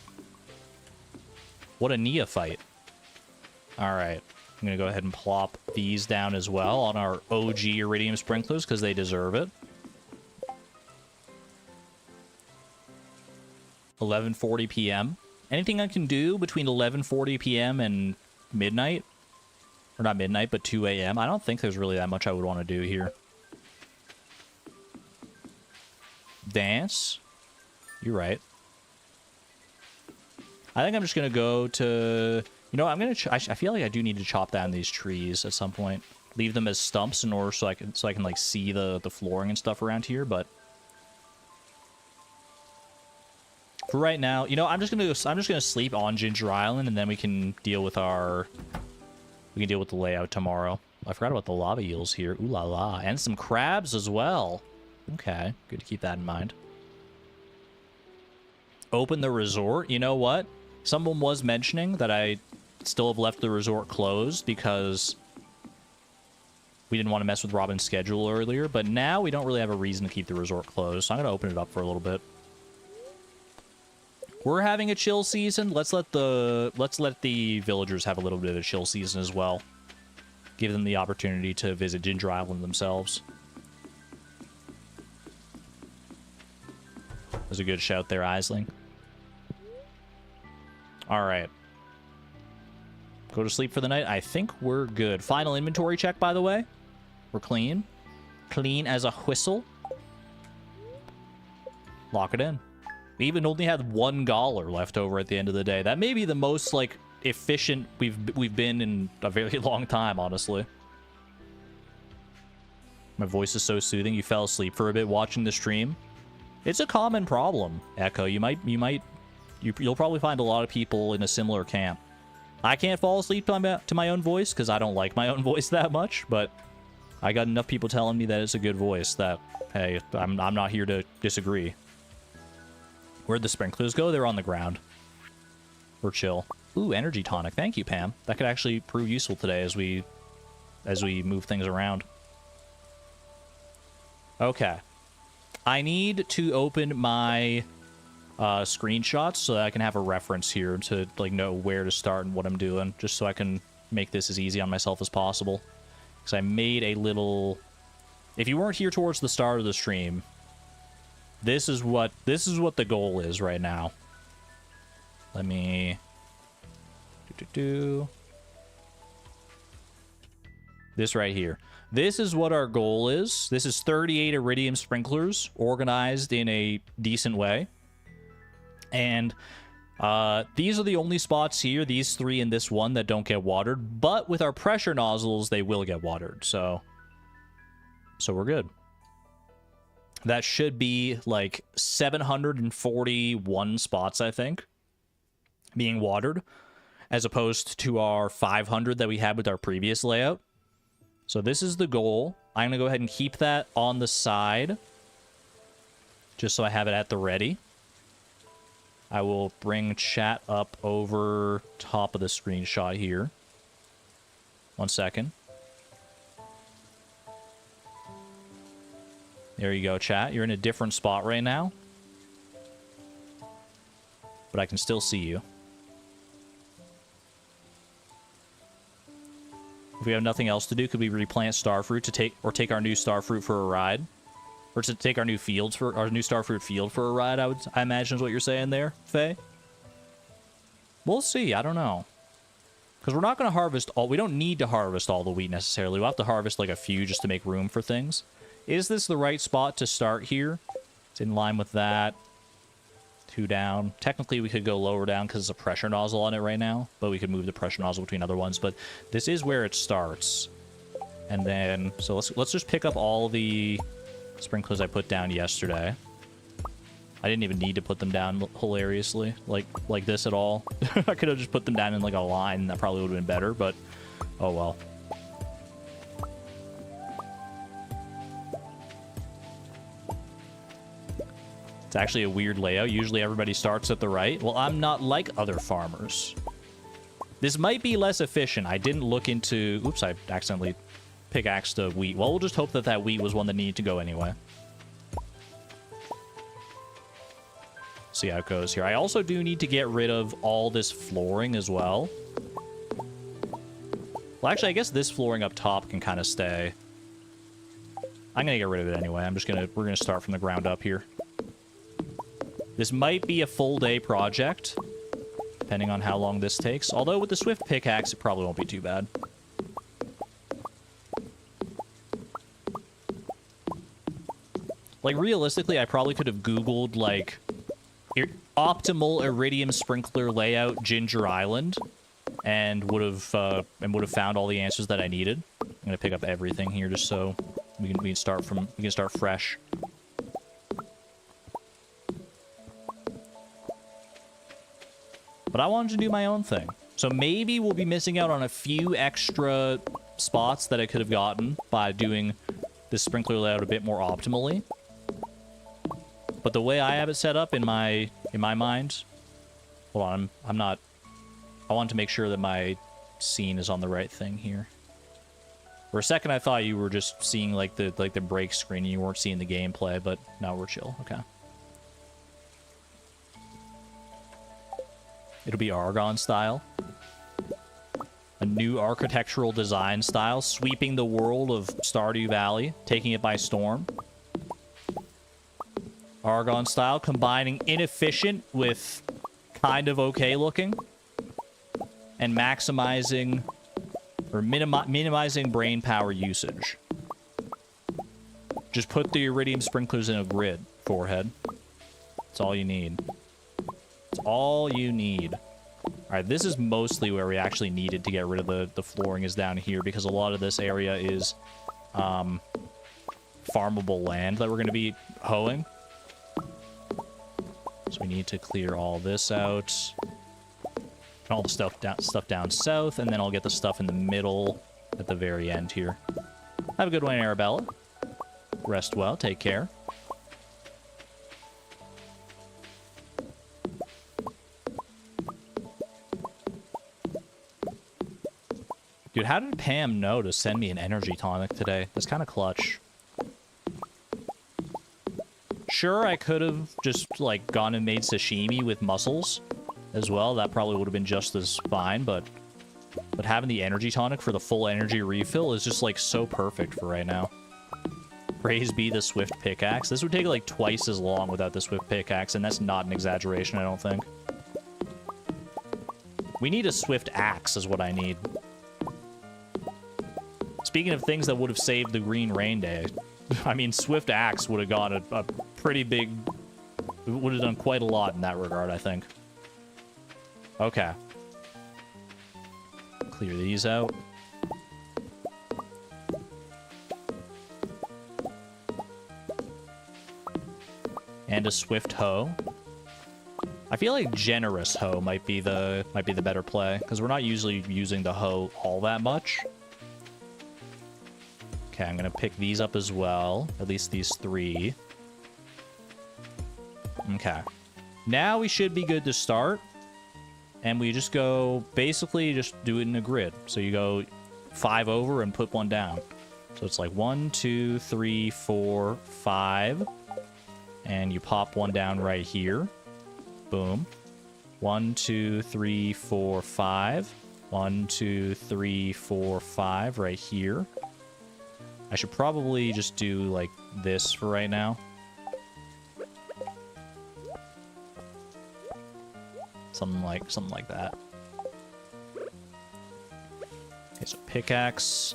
What a neophyte. All right. I'm going to go ahead and plop these down as well on our OG iridium sprinklers because they deserve it. 11:40 p.m. Anything I can do between 11:40 p.m. and midnight? Or not midnight, but 2 a.m. I don't think there's really that much I would want to do here. Dance. You're right. I think I'm just going to go to... You know, I'm going to... I feel like I do need to chop down these trees at some point. Leave them as stumps in order so I can like see the flooring and stuff around here, but... For right now, you know, I'm just gonna sleep on Ginger Island, and then we can deal with our... We can deal with the layout tomorrow. I forgot about the lava eels here. Ooh la la. And some crabs as well. Okay, good to keep that in mind. Open the resort. You know what? Someone was mentioning that I still have left the resort closed because we didn't want to mess with Robin's schedule earlier, but now we don't really have a reason to keep the resort closed, so I'm going to open it up for a little bit. We're having a chill season. Let's let the villagers have a little bit of a chill season as well. Give them the opportunity to visit Ginger Island themselves. That was a good shout there, Aisling. All right. Go to sleep for the night. I think we're good. Final inventory check, by the way. We're clean. Clean as a whistle. Lock it in. We even only had $1 left over at the end of the day. That may be the most, like, efficient we've been in a very long time, honestly. My voice is so soothing. You fell asleep for a bit watching the stream. It's a common problem, Echo. You'll probably find a lot of people in a similar camp. I can't fall asleep to my own voice because I don't like my own voice that much, but I got enough people telling me that it's a good voice that, hey, I'm not here to disagree. Where'd the sprinklers go? They're on the ground. We're chill. Ooh, energy tonic. Thank you, Pam. That could actually prove useful today as we move things around. Okay. I need to open my screenshots so that I can have a reference here to like know where to start and what I'm doing, just so I can make this as easy on myself as possible. Because I made a little... If you weren't here towards the start of the stream, this is what the goal is right now. Let me... This right here. This is what our goal is. This is 38 iridium sprinklers organized in a decent way. And these are the only spots here, these 3 and this one, that don't get watered. But with our pressure nozzles, they will get watered. So we're good. That should be like 741 spots, I think, being watered, as opposed to our 500 that we had with our previous layout. So this is the goal. I'm going to go ahead and keep that on the side, just so I have it at the ready. I will bring chat up over top of the screenshot here. 1 second. There you go, chat. You're in a different spot right now, but I can still see you. If we have nothing else to do, could we replant starfruit to take our new starfruit for a ride? Or to take our new fields for our new starfruit field for a ride, I imagine is what you're saying there, Faye. We'll see. I don't know. Because we're not going to harvest all... We don't need to harvest all the wheat necessarily. We'll have to harvest like a few just to make room for things. Is this the right spot to start here? It's in line with that. 2 down. Technically, we could go lower down because it's a pressure nozzle on it right now. But we could move the pressure nozzle between other ones. But this is where it starts. And then... So let's just pick up all the sprinklers I put down yesterday. I didn't even need to put them down hilariously, like this at all. I could have just put them down in like a line. That probably would have been better, but oh well. It's actually a weird layout. Usually everybody starts at the right. Well, I'm not like other farmers. This might be less efficient. I didn't look into... Oops, I accidentally pickaxed a wheat. Well, we'll just hope that that wheat was one that needed to go anyway. See how it goes here. I also do need to get rid of all this flooring as well. Well, actually, I guess this flooring up top can kind of stay. I'm gonna get rid of it anyway. We're gonna start from the ground up here. This might be a full day project, depending on how long this takes. Although with the swift pickaxe, it probably won't be too bad. Like, realistically, I probably could have Googled, like... optimal iridium sprinkler layout Ginger Island and would have found all the answers that I needed. I'm gonna pick up everything here just so we can start fresh. But I wanted to do my own thing. So maybe we'll be missing out on a few extra spots that I could have gotten by doing this sprinkler layout a bit more optimally. But the way I have it set up in my mind... Hold on, I'm not... I want to make sure that my scene is on the right thing here. For a second, I thought you were just seeing, like, the break screen and you weren't seeing the gameplay, but now we're chill. Okay. It'll be Argon style. A new architectural design style, sweeping the world of Stardew Valley, taking it by storm. Argon style, combining inefficient with kind of okay looking. And maximizing or minimizing brain power usage. Just put the iridium sprinklers in a grid, forehead. That's all you need. That's all you need. Alright, this is mostly where we actually needed to get rid of the flooring is down here, because a lot of this area is farmable land that we're going to be hoeing. So we need to clear all this out. And all the stuff down south, and then I'll get the stuff in the middle at the very end here. Have a good one, Arabella. Rest well. Take care. Dude, how did Pam know to send me an energy tonic today? That's kind of clutch. Sure, I could have just, like, gone and made sashimi with mussels as well. That probably would have been just as fine, but having the energy tonic for the full energy refill is just, like, so perfect for right now. Praise be the swift pickaxe. This would take, like, twice as long without the swift pickaxe, and that's not an exaggeration, I don't think. We need a swift axe is what I need. Speaking of things that would have saved the Green Rain Day, I mean, Swift Axe would have gone a pretty big... would have done quite a lot in that regard, I think. Okay. Clear these out. And a Swift Hoe. I feel like Generous Hoe might be the better play, because we're not usually using the hoe all that much. Okay, I'm gonna pick these up as well. At least these 3. Okay. Now we should be good to start. And we just go... basically, just do it in a grid. So you go 5 over and put 1 down. So it's like 1, 2, 3, 4, 5. And you pop 1 down right here. Boom. 1, 2, 3, 4, 5. 1, 2, 3, 4, 5 right here. I should probably just do, like, this for right now. Something like that. Okay, so pickaxe.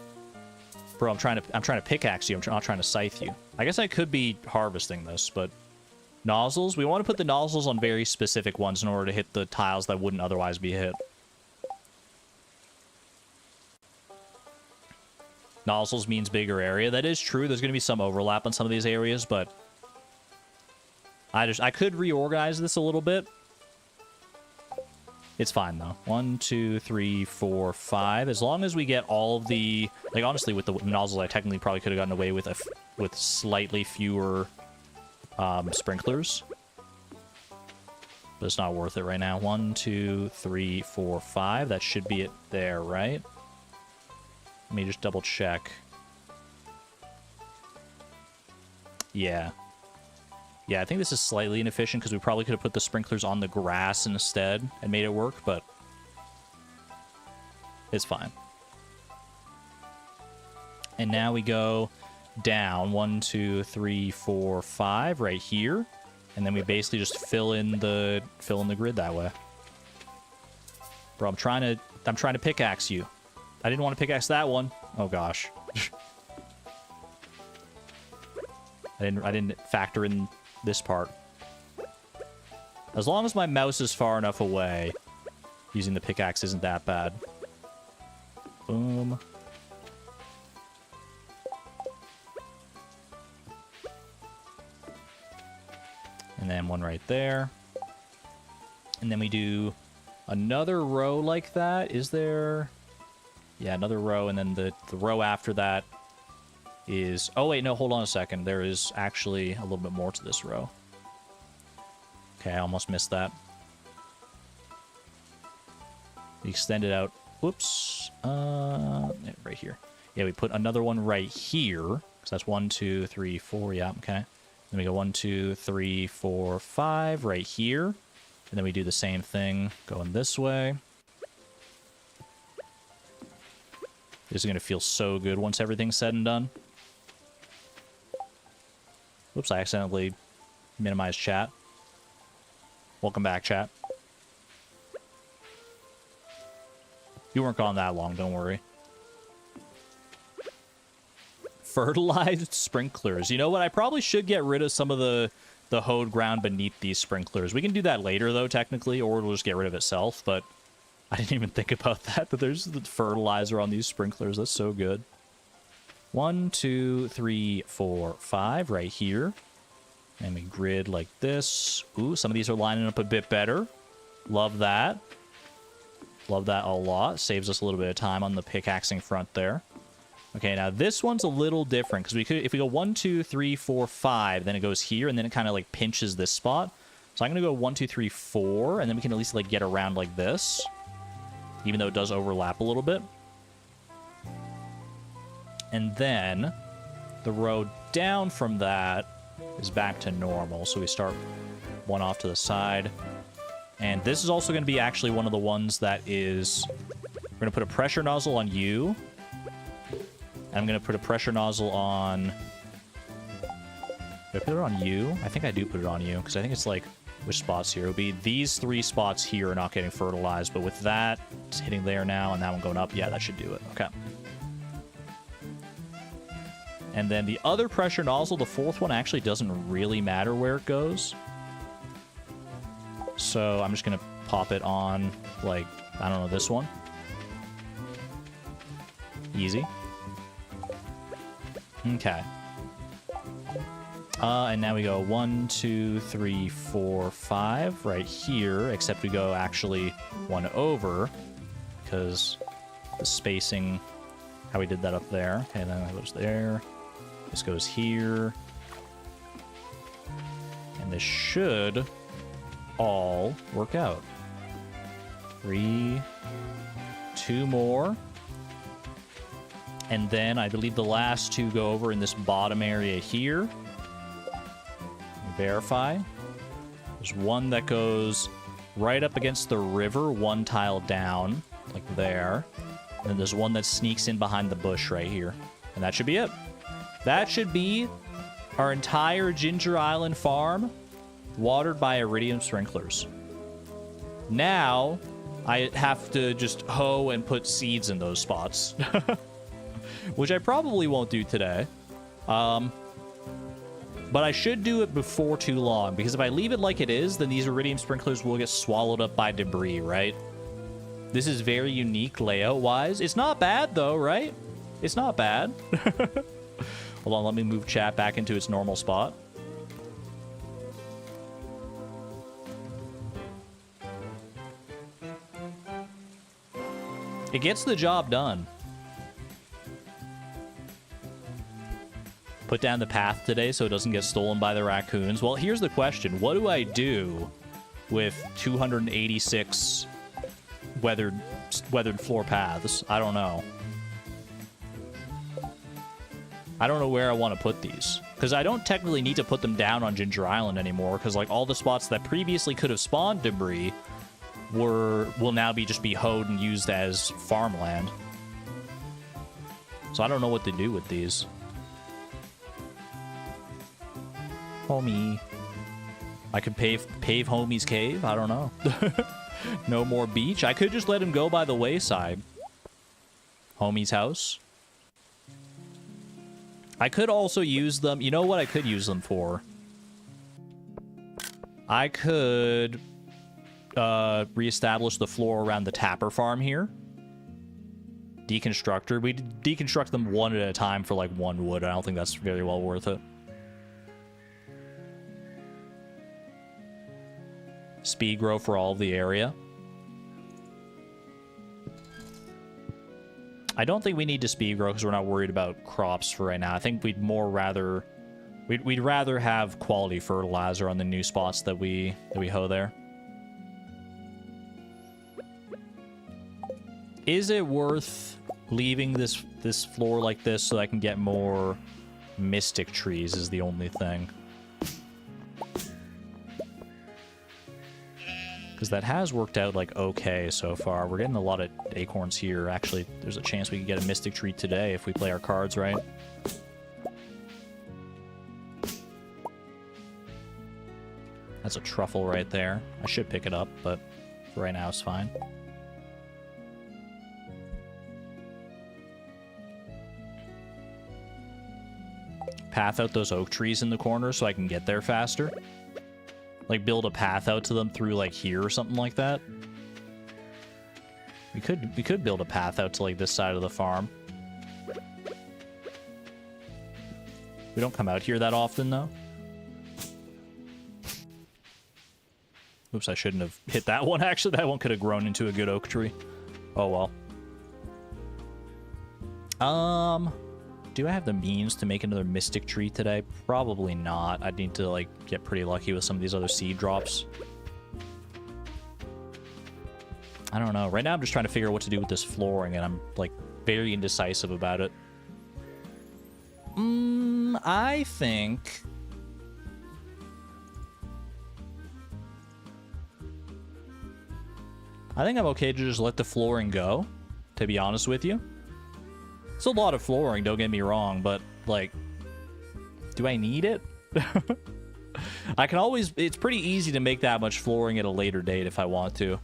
Bro, I'm trying to pickaxe you. I'm not trying to scythe you. I guess I could be harvesting this, but nozzles. We want to put the nozzles on very specific ones in order to hit the tiles that wouldn't otherwise be hit. Nozzles means bigger area. That is true. There's going to be some overlap on some of these areas, but I could reorganize this a little bit. It's fine, though. 1, 2, 3, 4, 5. As long as we get all of the... Like, honestly, with the nozzles, I technically probably could have gotten away with with slightly fewer sprinklers. But it's not worth it right now. 1, 2, 3, 4, 5. That should be it there, right? Let me just double check. Yeah. Yeah, I think this is slightly inefficient because we probably could have put the sprinklers on the grass instead and made it work, but it's fine. And now we go down 1, 2, 3, 4, 5 right here, and then we basically just fill in the grid that way. Bro, I'm trying to pickaxe you. I didn't want to pickaxe that one. Oh gosh. I didn't factor in this part. As long as my mouse is far enough away, using the pickaxe isn't that bad. Boom. And then one right there. And then we do another row like that. Is there... Yeah, another row, and then the row after that is... Oh, wait, no, hold on a second. There is actually a little bit more to this row. Okay, I almost missed that. We extend it out. Whoops. Right here. Yeah, we put another one right here. So that's 1, 2, 3, 4. Yeah, okay. Then we go 1, 2, 3, 4, 5 right here. And then we do the same thing going this way. This is going to feel so good once everything's said and done. Whoops, I accidentally minimized chat. Welcome back, chat. You weren't gone that long, don't worry. Fertilized sprinklers. You know what? I probably should get rid of some of the hoed ground beneath these sprinklers. We can do that later, though, technically, or we'll just get rid of itself, but... I didn't even think about that there's the fertilizer on these sprinklers. That's so good. 1, 2, 3, 4, 5 right here. And we grid like this. Ooh, some of these are lining up a bit better. Love that. Love that a lot. Saves us a little bit of time on the pickaxing front there. Okay, now this one's a little different because we could, if we go 1, 2, 3, 4, 5, then it goes here, and then it kind of like pinches this spot. So I'm gonna go 1, 2, 3, 4, and then we can at least like get around like this. Even though it does overlap a little bit. And then the row down from that is back to normal. So we start one off to the side. And this is also going to be actually one of the ones that is... We're going to put a pressure nozzle on you. And I'm going to put a pressure nozzle on... Did I put it on you? I think I do put it on you. Because I think it's like... Which spots here? It would be these 3 spots here are not getting fertilized, but with that, it's hitting there now, and that one going up, yeah, that should do it. Okay. And then the other pressure nozzle, the 4th one, actually doesn't really matter where it goes. So I'm just going to pop it on, like, I don't know, this one. Easy. Okay. And now we go 1, 2, 3, 4, 5 right here, except we go actually one over because the spacing, how we did that up there. Okay, then that goes there. This goes here. And this should all work out. 3, 2 more. And then I believe the last 2 go over in this bottom area here. Verify. There's one that goes right up against the river, 1 tile down, like there. And then there's one that sneaks in behind the bush right here. And that should be it. That should be Our entire Ginger Island farm watered by iridium sprinklers. Now, I have to just hoe and put seeds in those spots. Which I probably won't do today. But I should do it before too long, because if I leave it like it is, then these iridium sprinklers will get swallowed up by debris, right? This is very unique layout-wise. It's not bad, though, right? It's not bad. Hold on, let me move chat back into its normal spot. It gets the job done. Put down the path today so it doesn't get stolen by the raccoons. Well, here's the question. What do I do with 286 weathered floor paths? I don't know. I don't know where I want to put these. Because I don't technically need to put them down on Ginger Island anymore. Because like all the spots that previously could have spawned debris will now just be hoed and used as farmland. So I don't know what to do with these. Homie. I could pave Homie's cave? I don't know. No more beach? I could just let him go by the wayside. Homie's house. I could also use them... You know what I could use them for? I could reestablish the floor around the Tapper farm here. Deconstructor. We deconstruct them one at a time for like 1 wood. I don't think that's very well worth it. Speed grow for all of the area. I don't think we need to speed grow because we're not worried about crops for right now. I think we'd rather have quality fertilizer on the new spots that we hoe there. Is it worth leaving this floor like this so I can get more mystic trees is the only thing. Because that has worked out, like, okay so far. We're getting a lot of acorns here. Actually, there's a chance we could get a mystic tree today if we play our cards right. That's a truffle right there. I should pick it up, but for right now it's fine. Path out those oak trees in the corner so I can get there faster. Like, build a path out to them through, like, here or something like that. We could build a path out to, like, this side of the farm. We don't come out here that often, though. Oops, I shouldn't have hit that one, actually. That one could have grown into a good oak tree. Oh, well. Do I have the means to make another mystic tree today? Probably not. I'd need to, like, get pretty lucky with some of these other seed drops. I don't know. Right now I'm just trying to figure out what to do with this flooring, and I'm, like, very indecisive about it. I think... I'm okay to just let the flooring go, to be honest with you. It's a lot of flooring, don't get me wrong, but, like, do I need it? I can always... It's pretty easy to make that much flooring at a later date if I want to.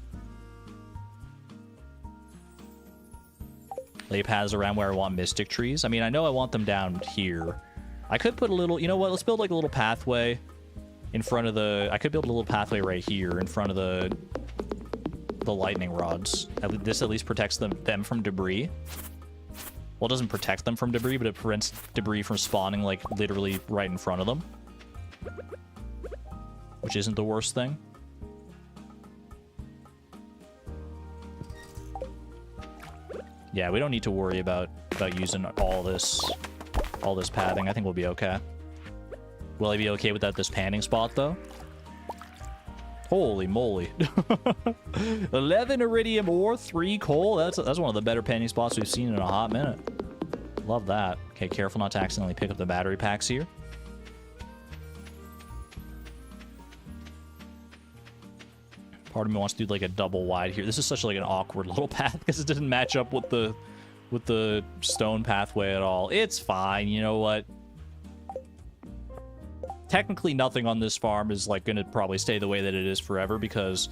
Lay paths around where I want mystic trees. I mean, I know I want them down here. I could put a little... You know what? Let's build, like, a little pathway in front of the... I could build a little pathway right here in front of the lightning rods. This at least protects them from debris. Well, it doesn't protect them from debris, but it prevents debris from spawning, like, literally right in front of them. Which isn't the worst thing. Yeah, we don't need to worry about using all this pathing. I think we'll be okay. Will I be okay without this panning spot, though? Holy moly. 11 iridium ore, 3 coal. That's one of the better panning spots we've seen in a hot minute. Love that. Okay, careful not to accidentally pick up the battery packs here. Part of me wants to do like a double wide here. This is such like an awkward little path because it doesn't match up with the stone pathway at all. It's fine. You know what? technically nothing on this farm is like going to probably stay the way that it is forever, because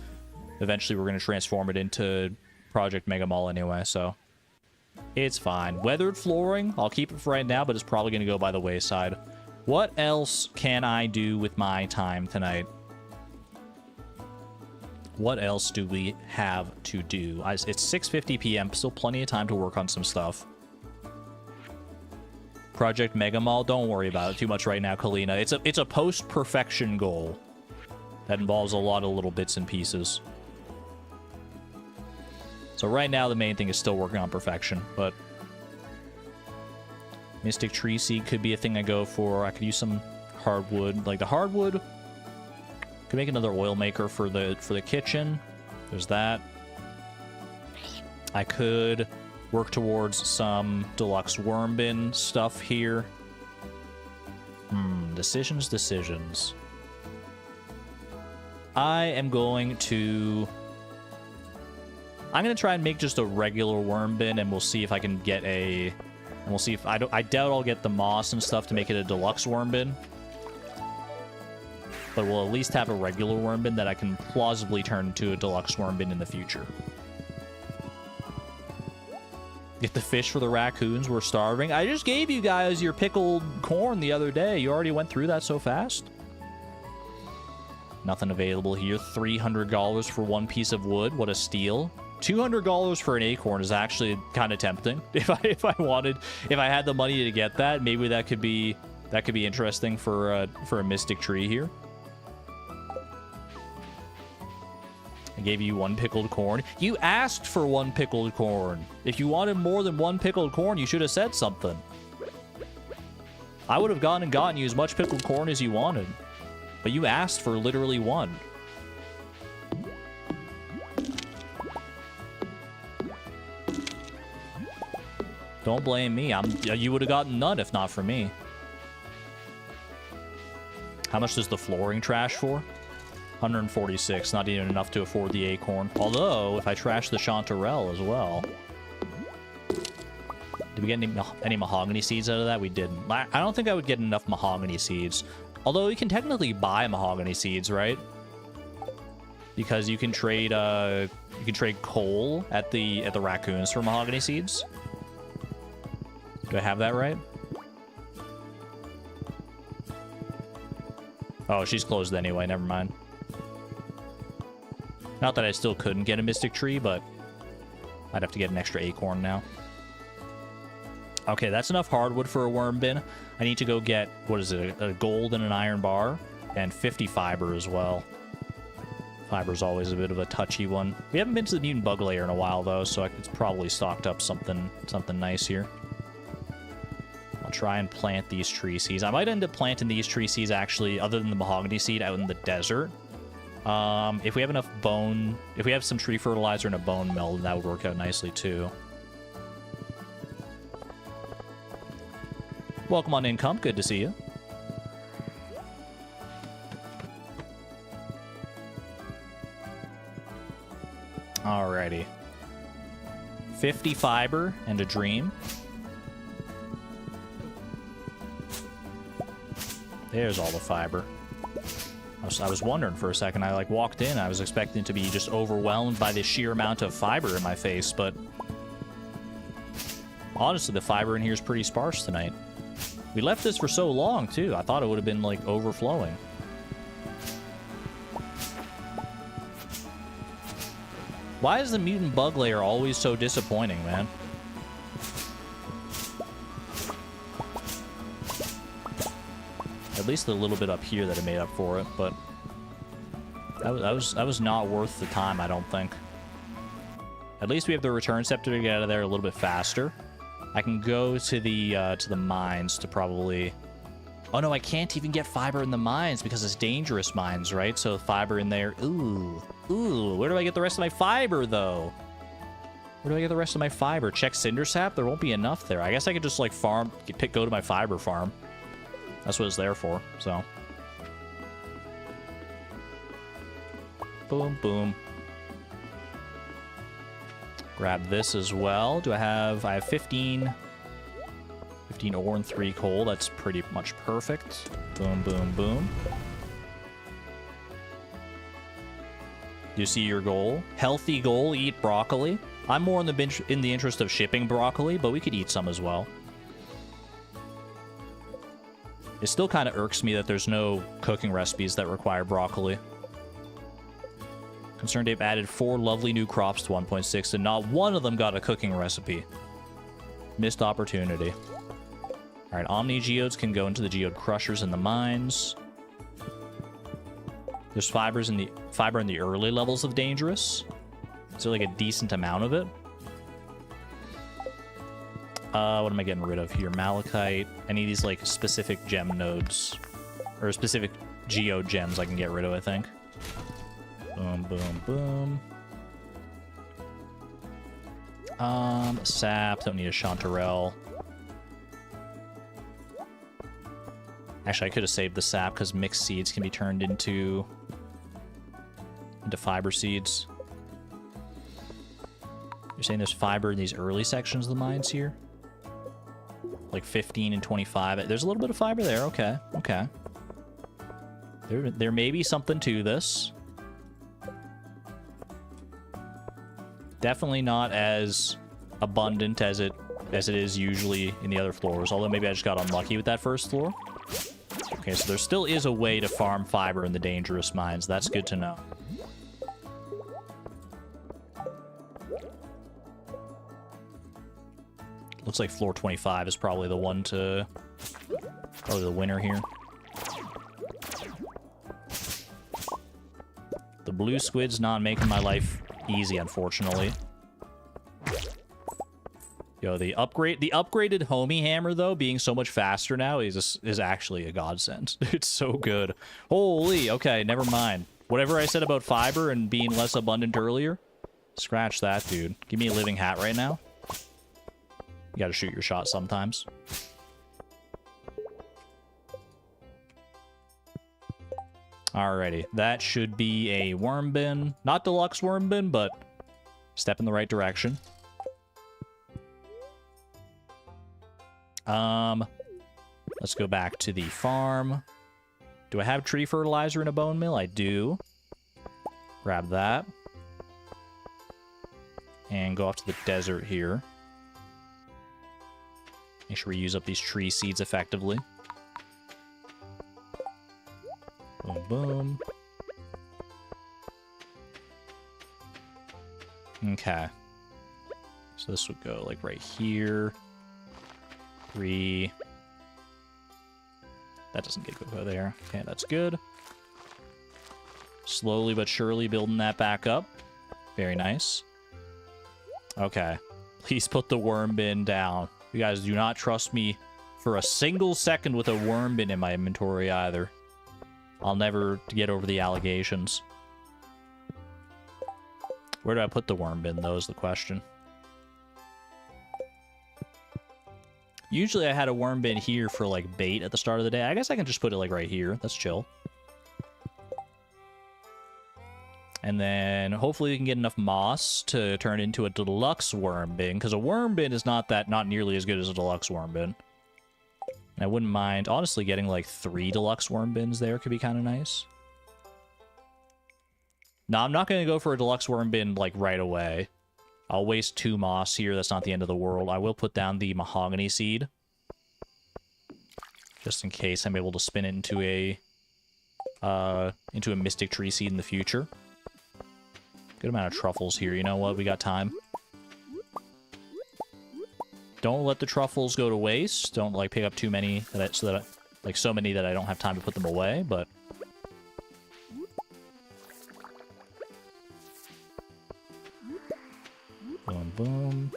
eventually we're going to transform it into Project Mega Mall anyway, so it's fine. Weathered flooring, I'll keep it for right now, but it's probably going to go by the wayside. What else can I do with my time tonight? What else do we have to do? It's 6:50 p.m. Still plenty of time to work on some stuff. Project Mega Mall, don't worry about it too much right now, Kalina. It's a post-perfection goal that involves a lot of little bits and pieces. So right now the main thing is still working on perfection, but Mystic Tree Seed could be a thing I go for. I could use some hardwood. Like the hardwood, could make another oil maker for the kitchen. There's that. I could work towards some deluxe worm bin stuff here. Decisions. I'm going to try and make just a regular worm bin, and we'll see if I can get a... And we'll see if... I doubt I'll get the moss and stuff to make it a deluxe worm bin. But we'll at least have a regular worm bin that I can plausibly turn into a deluxe worm bin in the future. Get the fish for the raccoons. We're starving. I just gave you guys your pickled corn the other day. You already went through that so fast? Nothing available here. $300 for one piece of wood. What a steal. $200 for an acorn is actually kind of tempting. If I had the money to get that, maybe that could be interesting for a mystic tree here. I gave you one pickled corn. You asked for one pickled corn. If you wanted more than one pickled corn, you should have said something. I would have gone and gotten you as much pickled corn as you wanted. But you asked for literally one. Don't blame me. You would have gotten none if not for me. How much does the flooring trash for? 146, not even enough to afford the acorn. Although, if I trash the chanterelle as well... Did we get any mahogany seeds out of that? We didn't. I don't think I would get enough mahogany seeds. Although you can technically buy mahogany seeds, right? Because you can trade coal at the raccoons for mahogany seeds. Do I have that right? Oh, she's closed anyway, never mind. Not that I still couldn't get a mystic tree, but I'd have to get an extra acorn now. Okay, that's enough hardwood for a worm bin. I need to go get, what is it, a gold and an iron bar, and 50 fiber as well. Fiber's always a bit of a touchy one. We haven't been to the mutant bug layer in a while, though, so it's probably stocked up something nice here. I'll try and plant these tree seeds. I might end up planting these tree seeds, actually, other than the mahogany seed, out in the desert. If we have enough bone... If we have some tree fertilizer and a bone mill, then that would work out nicely, too. Welcome on Income. Good to see you. Alrighty. 50 fiber and a dream. There's all the fiber. I was wondering for a second. I walked in. I was expecting to be just overwhelmed by the sheer amount of fiber in my face, but honestly, the fiber in here is pretty sparse tonight. We left this for so long, too. I thought it would have been, overflowing. Why is the mutant bug layer always so disappointing, man? At least the little bit up here that it made up for it, but that was not worth the time, I don't think. At least we have the return scepter to get out of there a little bit faster. I can go to the mines to probably... Oh no, I can't even get fiber in the mines because it's dangerous mines, right? So fiber in there. Ooh. Where do I get the rest of my fiber, though? Where do I get the rest of my fiber? Check cinder sap? There won't be enough there. I guess I could just farm, go to my fiber farm. That's what it's there for, so. Boom, boom. Grab this as well. I have 15 15 ore and 3 coal. That's pretty much perfect. Boom, boom, boom. You see your goal? Healthy goal, eat broccoli. I'm more in the interest of shipping broccoli, but we could eat some as well. It still kind of irks me that there's no cooking recipes that require broccoli. Concerned they've added 4 lovely new crops to 1.6, and not one of them got a cooking recipe. Missed opportunity. Alright, Omni Geodes can go into the Geode Crushers in the mines. There's fiber in the early levels of Dangerous. Is there like a decent amount of it? What am I getting rid of here? Malachite. Any of these like specific gem nodes. Or specific Geode gems I can get rid of, I think. Boom, boom, boom. Sap. Don't need a chanterelle. Actually, I could have saved the sap because mixed seeds can be turned into fiber seeds. You're saying there's fiber in these early sections of the mines here? Like 15 and 25. There's a little bit of fiber there. Okay, okay. There may be something to this. Definitely not as abundant as it is usually in the other floors, although maybe I just got unlucky with that first floor. Okay, so there still is a way to farm fiber in the Dangerous mines. That's good to know. Looks like floor 25 is probably the one to... Probably the winner here. The blue squid's not making my life easy, unfortunately. Yo, the upgraded homie hammer, though, being so much faster now is actually a godsend. It's so good. Holy, okay, never mind. Whatever I said about fiber and being less abundant earlier, scratch that, dude. Give me a living hat right now. You gotta shoot your shot sometimes. Alrighty, that should be a worm bin. Not deluxe worm bin, but step in the right direction. Let's go back to the farm. Do I have tree fertilizer in a bone mill? I do. Grab that. And go off to the desert here. Make sure we use up these tree seeds effectively. Boom, boom. Okay. So this would go, like, right here. 3. That doesn't get go there. Okay, that's good. Slowly but surely building that back up. Very nice. Okay. Please put the worm bin down. You guys do not trust me for a single second with a worm bin in my inventory either. I'll never get over the allegations. Where do I put the worm bin, though, is the question. Usually I had a worm bin here for, like, bait at the start of the day. I guess I can just put it, like, right here. That's chill. And then hopefully we can get enough moss to turn into a deluxe worm bin, because a worm bin is not nearly as good as a deluxe worm bin. And I wouldn't mind, honestly, getting, like, 3 deluxe worm bins there could be kind of nice. No, I'm not going to go for a deluxe worm bin, like, right away. I'll waste 2 moss here. That's not the end of the world. I will put down the mahogany seed. Just in case I'm able to spin it into a mystic tree seed in the future. Good amount of truffles here. You know what? We got time. Don't let the truffles go to waste. Don't, like, pick up too many so many that I don't have time to put them away, but... Boom, boom.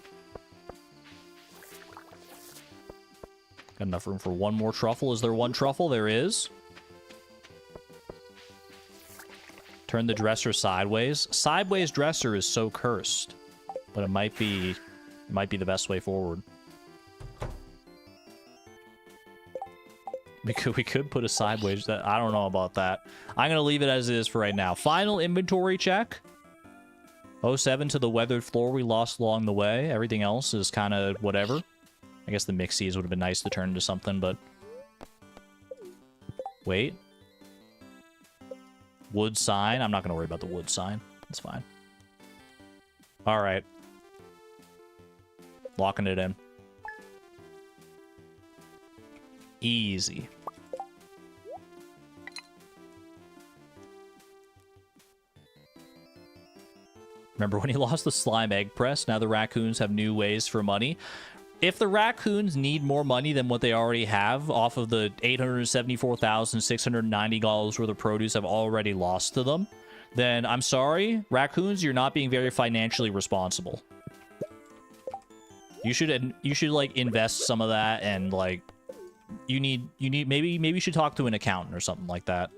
Got enough room for one more truffle. Is there one truffle? There is. Turn the dresser sideways. Sideways dresser is so cursed, but it might be the best way forward. We could put a sideways. I don't know about that. I'm gonna leave it as it is for right now. Final inventory check. 07 to the weathered floor we lost along the way. Everything else is kind of whatever. I I guess the mixed seeds would have been nice to turn into something, but... Wait. Wood sign? I'm not going to worry about the wood sign. It's fine. Alright. Locking it in. Easy. Remember when he lost the slime egg press? Now the raccoons have new ways for money. If the raccoons need more money than what they already have off of the $874,690 worth of produce I've already lost to them, then I'm sorry, raccoons, you're not being very financially responsible. You should like invest some of that, and like maybe you should talk to an accountant or something like that.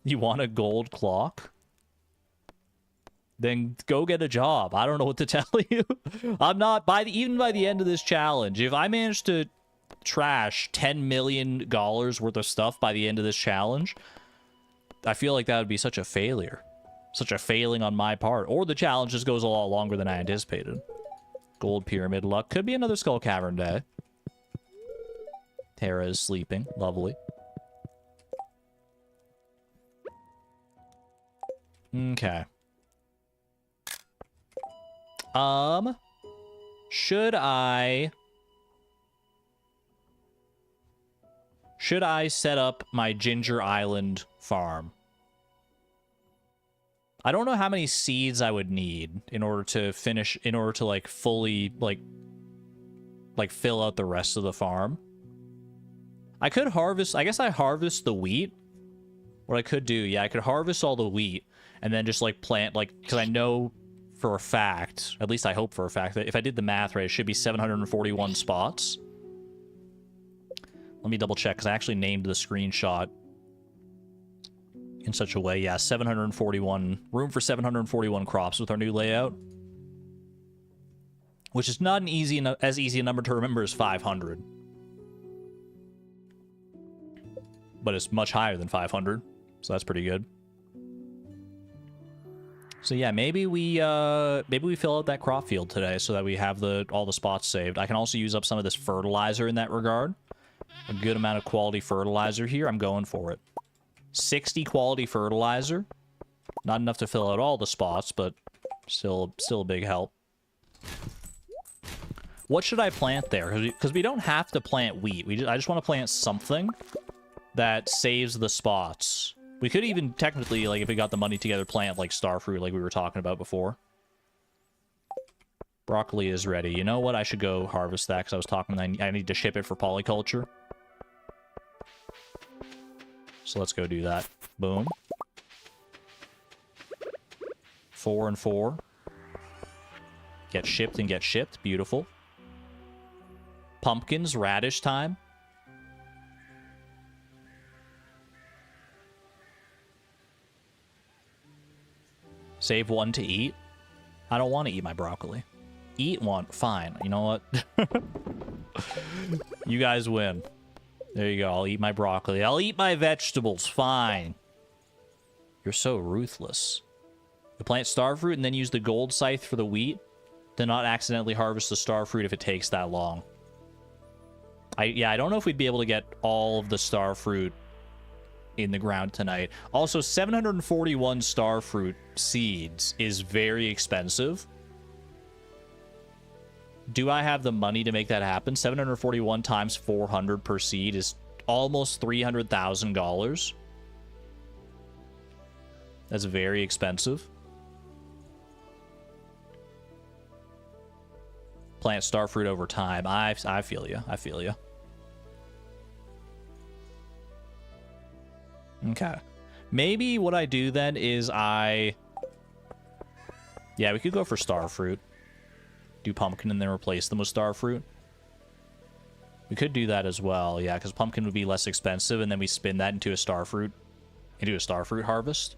You want a gold clock? Then go get a job. I don't know what to tell you. I'm not, even by the end of this challenge, if I manage to trash $10 million worth of stuff by the end of this challenge, I feel like that would be such a failure. Such a failing on my part. Or the challenge just goes a lot longer than I anticipated. Gold pyramid luck. Could be another Skull Cavern day. Terra is sleeping. Lovely. Okay. Should I set up my Ginger Island farm? I don't know how many seeds I would need in order to like fully like fill out the rest of the farm. I could harvest, I guess I harvest the wheat. What I could do, yeah, I could harvest all the wheat and then just like plant, like, because I know for a fact, at least I hope for a fact, that if I did the math right, it should be 741 spots. Let me double check, because I actually named the screenshot in such a way. Yeah, 741, room for 741 crops with our new layout. Which is not as easy a number to remember as 500. But it's much higher than 500, so that's pretty good. So yeah, maybe we fill out that crop field today so that we have all the spots saved. I can also use up some of this fertilizer in that regard. A good amount of quality fertilizer here. I'm going for it. 60 quality fertilizer. Not enough to fill out all the spots, but still a big help. What should I plant there? Because we don't have to plant wheat. I just want to plant something that saves the spots. We could even technically, like, if we got the money together, plant, like, starfruit like we were talking about before. Broccoli is ready. You know what? I should go harvest that, because I was talking, I need to ship it for polyculture. So let's go do that. Boom. 4 and 4. Get shipped and get shipped. Beautiful. Pumpkins, radish time. Save one to eat. I don't want to eat my broccoli. Eat one. Fine. You know what? You guys win. There you go. I'll eat my broccoli. I'll eat my vegetables. Fine. You're so ruthless. You plant starfruit and then use the gold scythe for the wheat. To not accidentally harvest the starfruit if it takes that long. I don't know if we'd be able to get all of the starfruit in the ground tonight. Also, 741 starfruit seeds is very expensive. Do I have the money to make that happen? 741 times 400 per seed is almost $300,000. That's very expensive. Plant starfruit over time. I feel you. I feel you. Okay. Maybe what I do then is yeah, we could go for starfruit. Do pumpkin and then replace them with starfruit. We could do that as well, yeah, because pumpkin would be less expensive, and then we spin that into a starfruit harvest.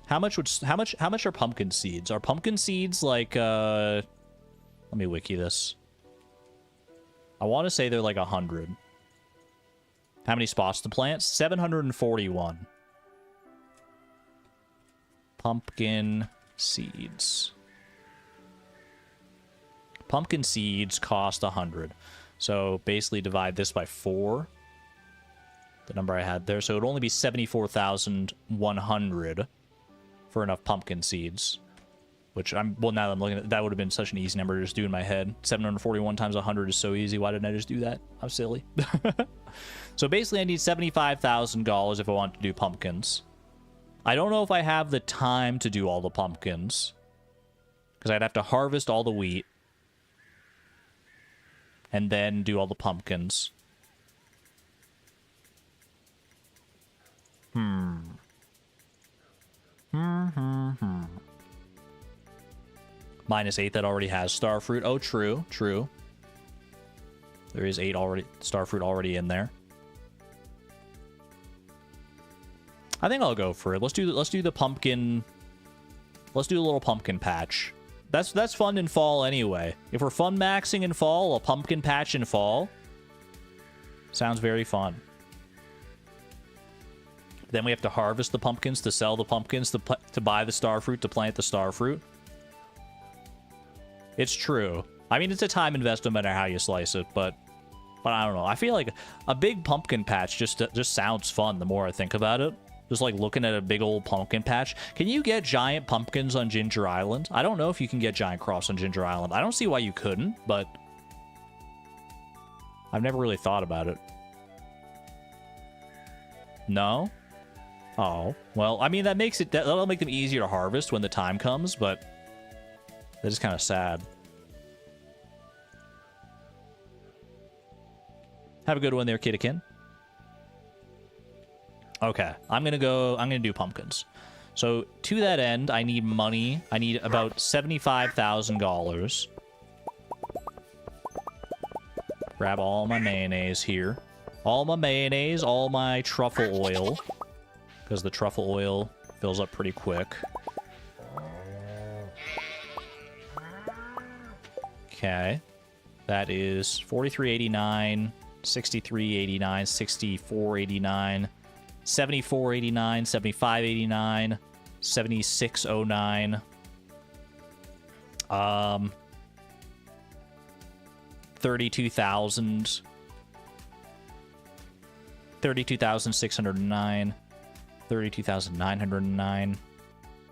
How much are pumpkin seeds? Are pumpkin seeds like let me wiki this. I want to say they're like 100. How many spots to plant? 741. Pumpkin seeds. Pumpkin seeds cost 100. So basically divide this by 4. The number I had there. So it would only be 74,100 for enough pumpkin seeds. Which well, now that I'm looking at that would have been such an easy number to just do in my head. 741 times 100 is so easy. Why didn't I just do that? I'm silly. So basically I need $75,000 if I want to do pumpkins. I don't know if I have the time to do all the pumpkins. Because I'd have to harvest all the wheat. And then do all the pumpkins. -8 that already has starfruit. Oh, true, true. There is 8 already, starfruit already in there. I think I'll go for it. Let's do the pumpkin. Let's do a little pumpkin patch. That's fun in fall anyway. If we're fun maxing in fall, a pumpkin patch in fall sounds very fun. Then we have to harvest the pumpkins to sell the pumpkins to buy the starfruit to plant the starfruit. It's true. I mean, it's a time investment no matter how you slice it, but I don't know. I feel like a big pumpkin patch just sounds fun the more I think about it. Just like looking at a big old pumpkin patch. Can you get giant pumpkins on Ginger Island? I don't know if you can get giant crops on Ginger Island. I don't see why you couldn't, but I've never really thought about it. No? Oh, well, I mean, that makes it, that'll make them easier to harvest when the time comes, but that is kind of sad. Have a good one there, Kiddikin. Okay, I'm gonna do pumpkins. So to that end, I need money. I need about $75,000. Grab all my mayonnaise here. All my mayonnaise, all my truffle oil. Because the truffle oil fills up pretty quick. Okay. That is $43.89, $63.89, $64.89, $74.89, $75.89, $76.09. 32,000. 32,609. 32,909.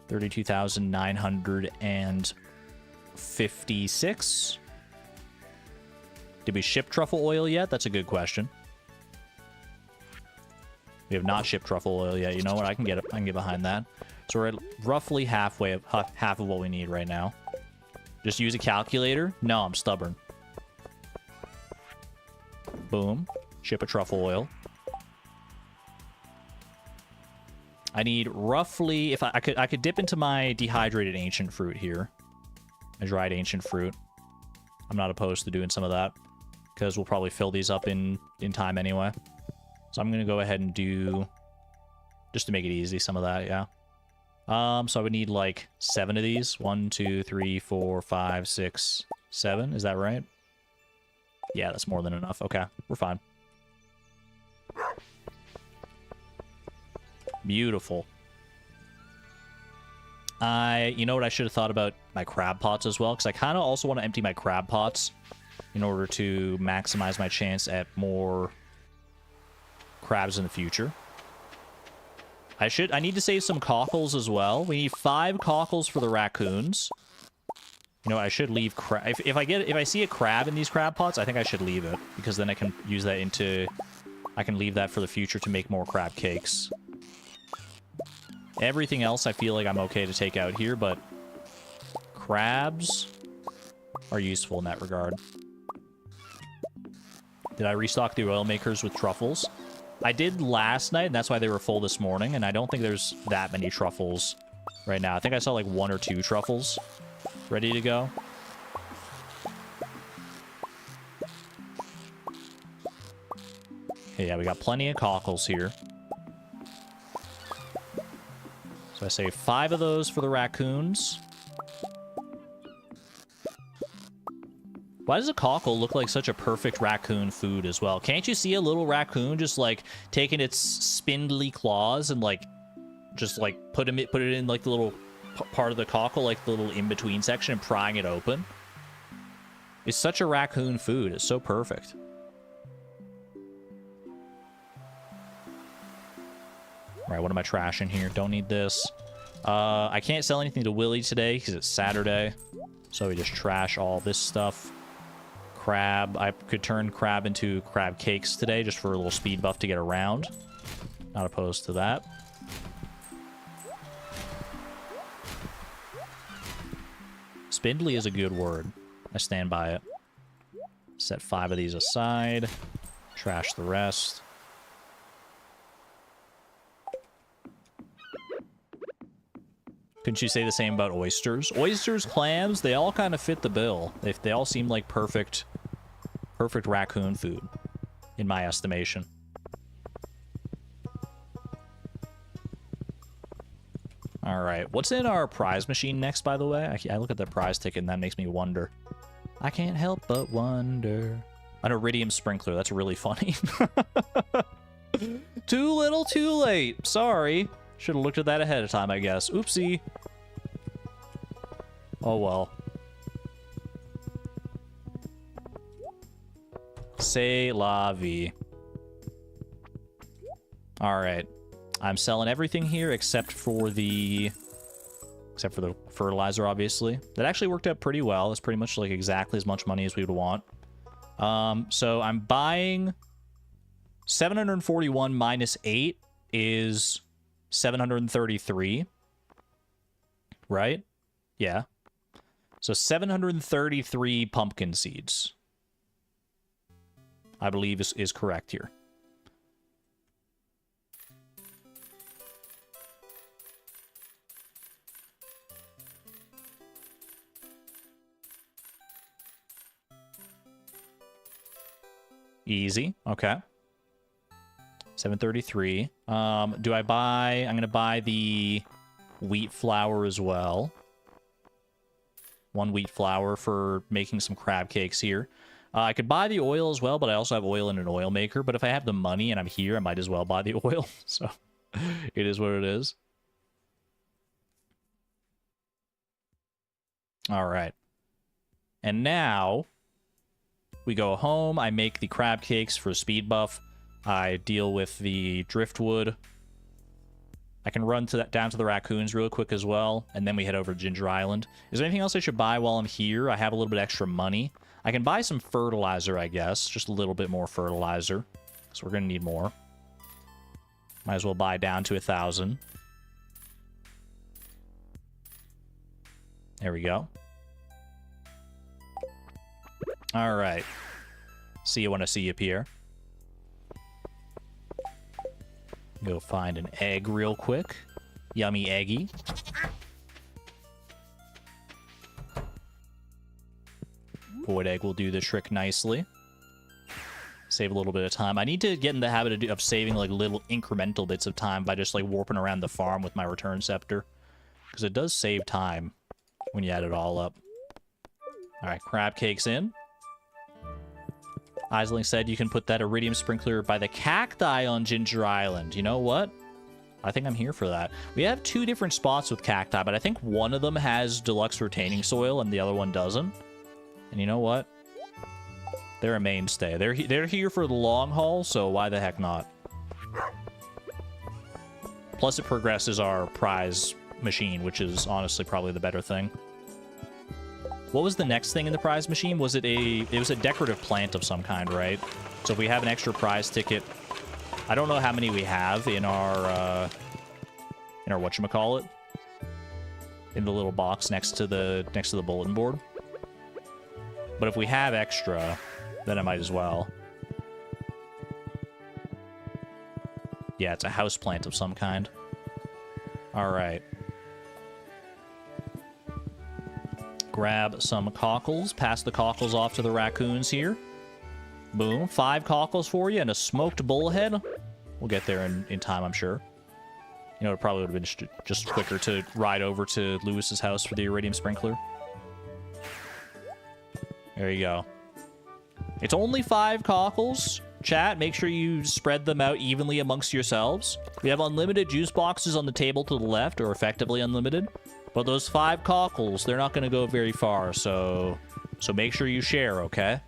32,956. Did we ship truffle oil yet? That's a good question. We have not shipped truffle oil yet. You know what? I can get behind that. So we're at roughly half of what we need right now. Just use a calculator? No, I'm stubborn. Boom. Ship a truffle oil. I need roughly, if I could dip into my dehydrated ancient fruit here. My dried ancient fruit. I'm not opposed to doing some of that, because we'll probably fill these up in time anyway. So I'm gonna go ahead and do, just to make it easy, some of that, yeah. So I would need like 7 of these. 1, 2, 3, 4, 5, 6, 7. Is that right? Yeah, that's more than enough. Okay, we're fine. Beautiful. You know what I should have thought about my crab pots as well, because I kind of also want to empty my crab pots in order to maximize my chance at more crabs in the future. I need to save some cockles as well. We need 5 cockles for the raccoons. You know, I should leave crab. If I see a crab in these crab pots, I think I should leave it, because then I can use that into, I can leave that for the future to make more crab cakes. Everything else I feel like I'm okay to take out here, but crabs are useful in that regard. Did I restock the oil makers with truffles? I did last night, and that's why they were full this morning, and I don't think there's that many truffles right now. I think I saw like 1 or 2 truffles ready to go. Okay, yeah, we got plenty of cockles here. So I say 5 of those for the raccoons. Why does a cockle look like such a perfect raccoon food as well? Can't you see a little raccoon just like taking its spindly claws and like just like put it in like the little part of the cockle, like the little in-between section, and prying it open. It's such a raccoon food. It's so perfect. All right, what am I trashing here? Don't need this. I can't sell anything to Willie today because it's Saturday. So we just trash all this stuff. Crab. I could turn crab into crab cakes today just for a little speed buff to get around. Not opposed to that. Spindly is a good word. I stand by it. Set 5 of these aside. Trash the rest. Couldn't you say the same about oysters? Oysters, clams, they all kind of fit the bill. They all seem like perfect raccoon food, in my estimation. All right, what's in our prize machine next, by the way? I look at the prize ticket and that makes me wonder. I can't help but wonder. An iridium sprinkler, that's really funny. Too little, too late. Sorry. Should have looked at that ahead of time, I guess. Oopsie. Oh, well. C'est la vie. All right. I'm selling everything here except for the fertilizer, obviously. That actually worked out pretty well. It's pretty much like exactly as much money as we would want. So I'm buying 741 minus 8 is 733. Right? Yeah. So 733 pumpkin seeds, I believe is correct here. Easy. Okay. 733. Do I buy... I'm going to buy the wheat flour as well. 1 wheat flour for making some crab cakes here. I could buy the oil as well, but I also have oil in an oil maker. But if I have the money and I'm here, I might as well buy the oil. So it is what it is. All right. And now we go home. I make the crab cakes for speed buff. I deal with the driftwood. I can run to down to the raccoons real quick as well, and then we head over to Ginger Island. Is there anything else I should buy while I'm here? I have a little bit extra money. I can buy some fertilizer, I guess. Just a little bit more fertilizer. So we're going to need more. Might as well buy down to 1,000. There we go. All right. See you when I see you, Pierre. Go find an egg real quick. Yummy eggy. Void egg will do the trick nicely. Save a little bit of time. I need to get in the habit of saving like little incremental bits of time by just like warping around the farm with my return scepter. Because it does save time when you add it all up. Alright, crab cakes in. Isling said you can put that iridium sprinkler by the cacti on Ginger Island. You know what? I think I'm here for that. We have 2 different spots with cacti, but I think one of them has deluxe retaining soil and the other one doesn't. And you know what? They're a mainstay. They're here for the long haul, so why the heck not? Plus it progresses our prize machine, which is honestly probably the better thing. What was the next thing in the prize machine? Was it was a decorative plant of some kind, right? So if we have an extra prize ticket, I don't know how many we have in our whatchamacallit, in the little box next to the bulletin board. But if we have extra, then I might as well. Yeah, it's a house plant of some kind. All right. Grab some cockles. Pass the cockles off to the raccoons here. Boom. 5 cockles for you and a smoked bullhead. We'll get there in time, I'm sure. You know, it probably would have been just quicker to ride over to Lewis's house for the iridium sprinkler. There you go. It's only 5 cockles. Chat, make sure you spread them out evenly amongst yourselves. We have unlimited juice boxes on the table to the left, or effectively unlimited. But those 5 cockles, they're not going to go very far, so make sure you share, okay?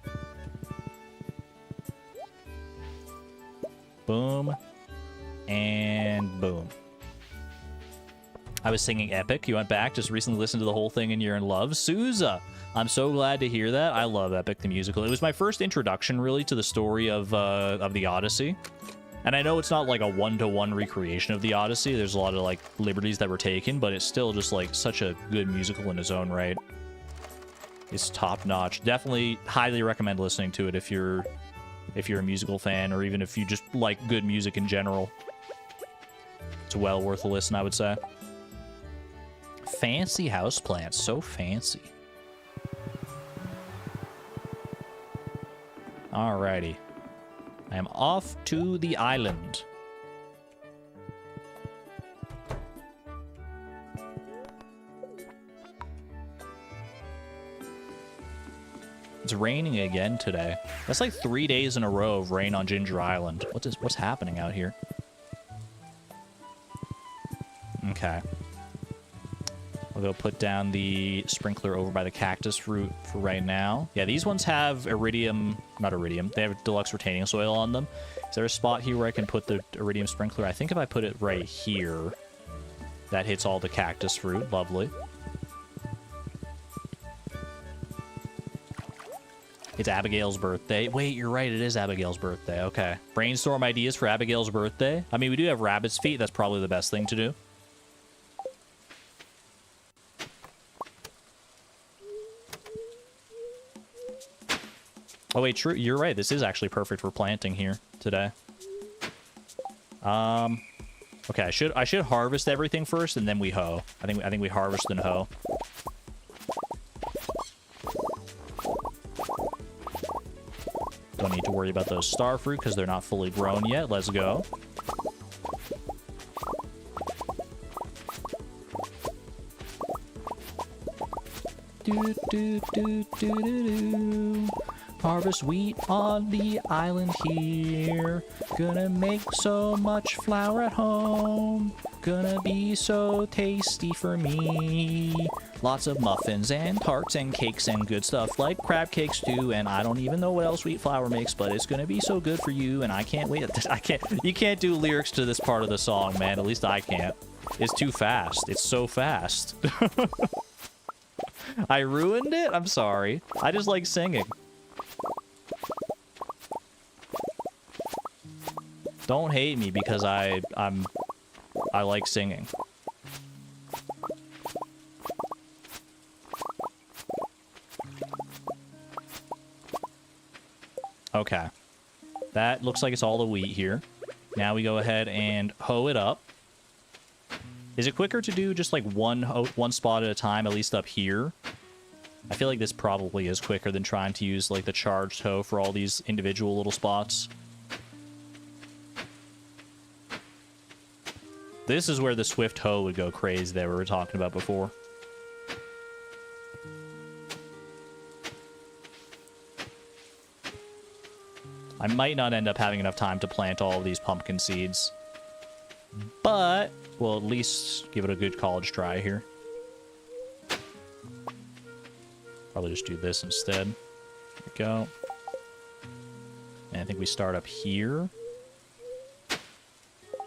Boom. And boom. I was singing Epic. You went back, just recently listened to the whole thing, and you're in love. Souza, I'm so glad to hear that. I love Epic the musical. It was my first introduction, really, to the story of the Odyssey. And I know it's not like a one-to-one recreation of the Odyssey. There's a lot of like liberties that were taken, but it's still just like such a good musical in its own right. It's top-notch. Definitely highly recommend listening to it if you're a musical fan, or even if you just like good music in general. It's well worth a listen, I would say. Fancy houseplants, so fancy. Alrighty. I am off to the island. It's raining again today. That's like 3 days in a row of rain on Ginger Island. What's happening out here? Okay. I'll go put down the sprinkler over by the cactus root for right now. Yeah, these ones have iridium, not iridium, they have deluxe retaining soil on them. Is there a spot here where I can put the iridium sprinkler? I think if I put it right here, that hits all the cactus fruit. Lovely. It's Abigail's birthday. Wait, you're right, it is Abigail's birthday. Okay. Brainstorm ideas for Abigail's birthday. I mean, we do have rabbit's feet. That's probably the best thing to do. Oh wait, true. You're right. This is actually perfect for planting here today. Okay, I should harvest everything first and then we hoe. I think we harvest and hoe. Don't need to worry about those star fruit because they're not fully grown yet. Let's go. Do do do do do do. Harvest wheat on the island here. Gonna make so much flour at home. Gonna be so tasty for me. Lots of muffins and tarts and cakes and good stuff like crab cakes too. And I don't even know what else wheat flour makes, but it's gonna be so good for you. And I can't wait. You can't do lyrics to this part of the song, man. At least I can't. It's too fast. It's so fast. I ruined it? I'm sorry. I just like singing. Don't hate me because I like singing. Okay. That looks like it's all the wheat here. Now we go ahead and hoe it up. Is it quicker to do just like one spot at a time, at least up here? I feel like this probably is quicker than trying to use like the charged hoe for all these individual little spots. This is where the swift hoe would go crazy that we were talking about before. I might not end up having enough time to plant all of these pumpkin seeds. But we'll at least give it a good college try here. Probably just do this instead. There we go. And I think we start up here.